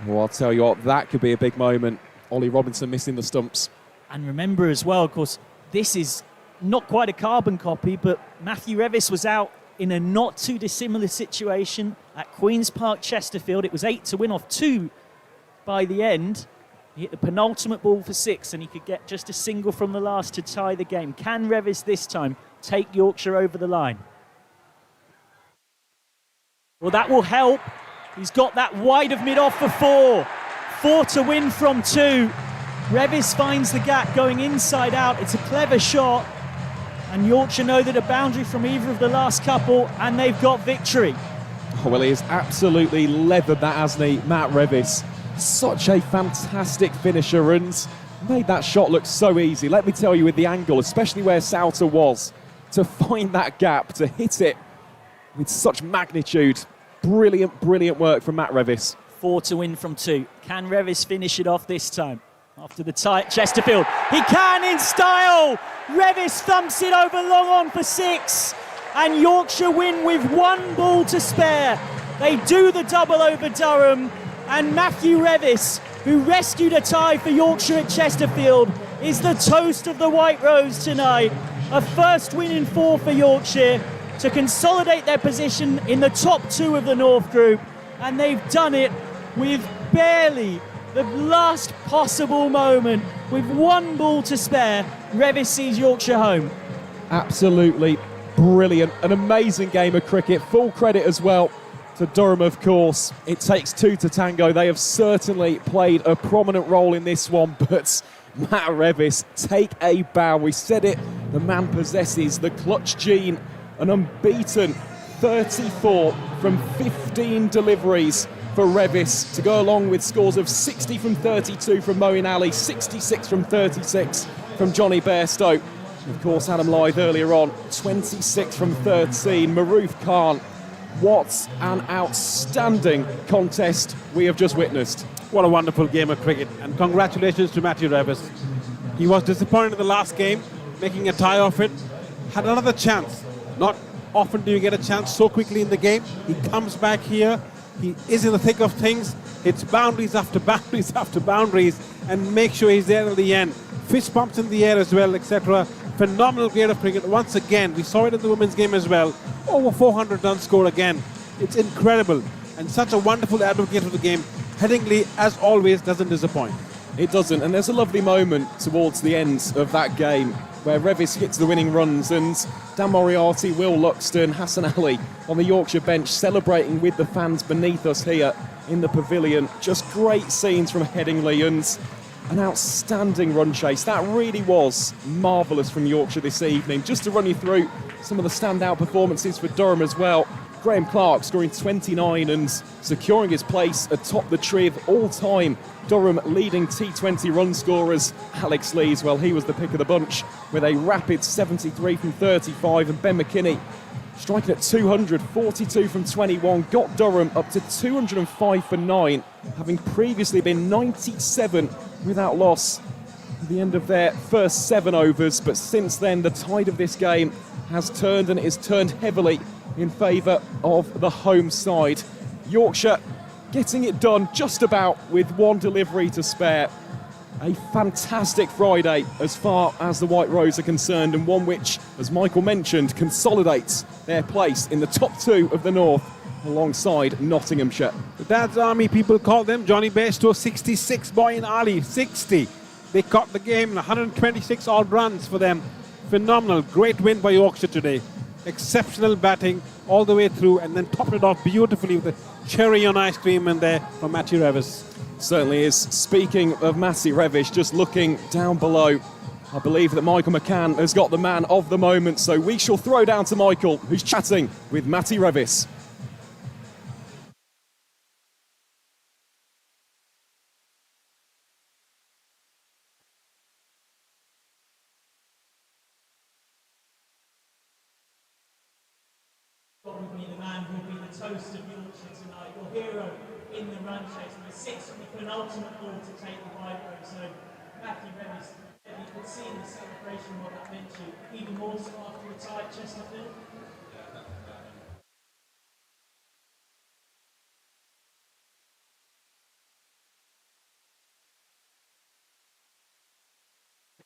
Well, I'll tell you what, that could be a big moment. Ollie Robinson missing the stumps. And remember as well, of course, this is not quite a carbon copy, but Matthew Revis was out in a not too dissimilar situation at Queen's Park, Chesterfield. It was 8 to win off 2 by the end. He hit the penultimate ball for 6, and he could get just a single from the last to tie the game. Can Revis this time take Yorkshire over the line? Well, that will help. He's got that wide of mid-off for 4. 4 to win from 2. Revis finds the gap going inside out. It's a clever shot. And Yorkshire know that a boundary from either of the last couple, and they've got victory. Oh, well, he has absolutely leathered that, hasn't he, Matt Revis? Such a fantastic finisher and made that shot look so easy. Let me tell you, with the angle, especially where Souter was, to find that gap, to hit it with such magnitude. Brilliant, brilliant work from Matt Revis. 4 to win from 2. Can Revis finish it off this time? After the tie at Chesterfield, he can in style! Revis thumps it over long on for 6, and Yorkshire win with 1 ball to spare. They do the double over Durham, and Matthew Revis, who rescued a tie for Yorkshire at Chesterfield, is the toast of the White Rose tonight. A first win in 4 for Yorkshire to consolidate their position in the top 2 of the North Group, and they've done it with barely the last possible moment. With 1 ball to spare, Revis sees Yorkshire home. Absolutely brilliant. An amazing game of cricket. Full credit as well to Durham, of course. It takes 2 to tango. They have certainly played a prominent role in this one, but Matt Revis, take a bow. We said it, the man possesses the clutch gene. An unbeaten 34 from 15 deliveries for Revis to go along with scores of 60 from 32 from Moeen Ali, 66 from 36 from Johnny Bairstow. Of course, Adam Lythe earlier on, 26 from 13. Maroof Khan. What an outstanding contest we have just witnessed. What a wonderful game of cricket, and congratulations to Matthew Revis. He was disappointed in the last game, making a tie of it. Had another chance. Not often do you get a chance so quickly in the game. He comes back here. He is in the thick of things. It's boundaries after boundaries after boundaries, and make sure he's there at the end. Fist bumps in the air as well, etc. Phenomenal game of cricket. Once again, we saw it in the women's game as well. Over 400 runs scored again. It's incredible, and such a wonderful advocate of the game. Headingley, as always, doesn't disappoint. It doesn't, and there's a lovely moment towards the end of that game where Revis hits the winning runs, and Dan Moriarty, Will Luxton, Hassan Ali on the Yorkshire bench celebrating with the fans beneath us here in the pavilion. Just great scenes from Headingley and an outstanding run chase. That really was marvellous from Yorkshire this evening. Just to run you through some of the standout performances for Durham as well. Graham Clark scoring 29 and securing his place atop the tree of all-time Durham leading T20 run scorers. Alex Lees, well, he was the pick of the bunch with a rapid 73 from 35, and Ben McKinney striking at 242 from 21, got Durham up to 205 for 9, having previously been 97 without loss at the end of their first 7 overs. But since then, the tide of this game has turned, and it has turned heavily in favour of the home side. Yorkshire getting it done just about with 1 delivery to spare. A fantastic Friday as far as the White Rose are concerned, and one which, as Michael mentioned, consolidates their place in the top 2 of the North. alongside Nottinghamshire. The Dad's Army, people call them. Johnny Bairstow, 66, Boy and Ali, 60. They caught the game, 126 odd runs for them. Phenomenal, great win by Yorkshire today. Exceptional batting all the way through, and then topped it off beautifully with a cherry on ice cream in there for Matty Revis. Certainly is. Speaking of Matty Revis, just looking down below, I believe that Michael McCann has got the man of the moment, so we shall throw down to Michael, who's chatting with Matty Revis. The man who will be the toast of Yorkshire tonight, your hero in the run chase, number 6 from the penultimate ball to take the wide road. So Matthew Revis, you could see in the celebration what that meant to you, even more so after the tie at Chesterfield.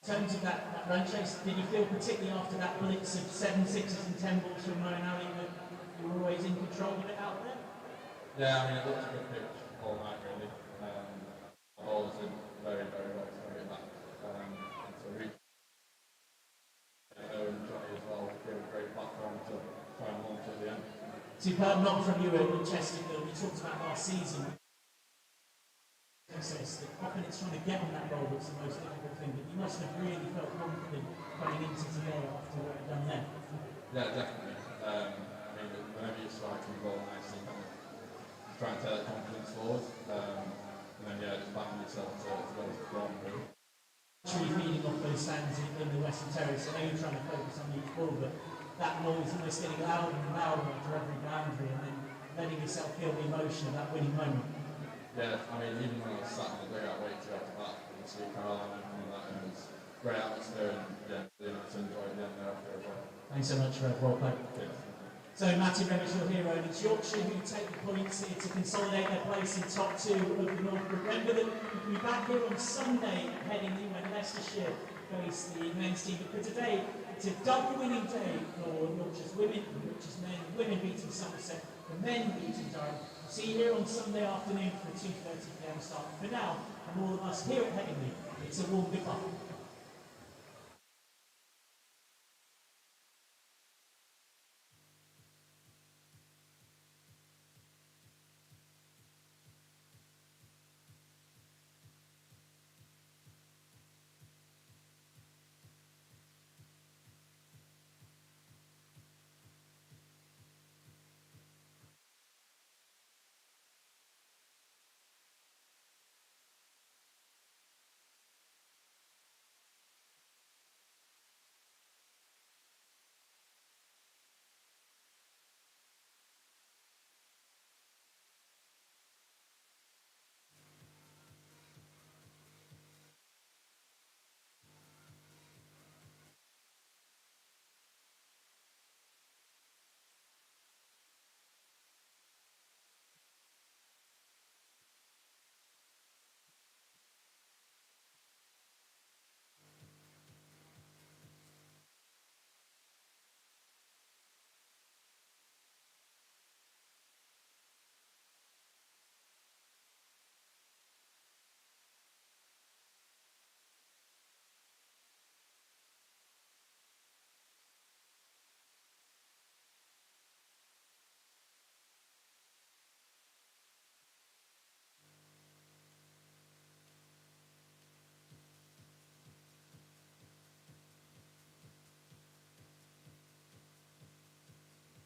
In terms of that run chase, did you feel particularly after that blitz of 7 sixes and 10 balls from Moen Ali that you were always in control of it out there? Yeah, I mean, it looked a good pitch all night, really. The bowlers did very, very well to get back into reach. And Johnny as well gave a great platform to try and launch at the end. Superb knock from you at Chesterfield. You talked about last season. Often it's trying to get on that ball that's the most difficult thing, but you must have really felt confident going into today after what you've done there. Yeah, definitely. I mean, whenever you're striking the ball nicely, kind of try and take that confidence forward, and then just backing yourself to go to the ground, really. Actually feeding off those stands in the Western Terrace. I know you're trying to focus on each ball, but that noise almost getting louder and louder after every boundary, and then letting yourself feel the emotion of that winning moment. Yeah, I mean, even when I was sat in the dugout waiting to go to bat, you see Caroline and that, and it was a great atmosphere, and really nice to enjoy the end there after as well. Thanks so much for a well played. Yeah. So Matty Revis, your hero, and it's Yorkshire who take the points here to consolidate their place in top 2 of the North Group. Remember that we'll be back here on Sunday at Headingley when Leicestershire face the men's team. But for today, it's a double winning day for Yorkshire's women, Yorkshire's men. Women beating Somerset, the men beating Durham. See you here on Sunday afternoon for a 2:30 p.m. start. For now, from all of us here at Headingley, it's a warm goodbye.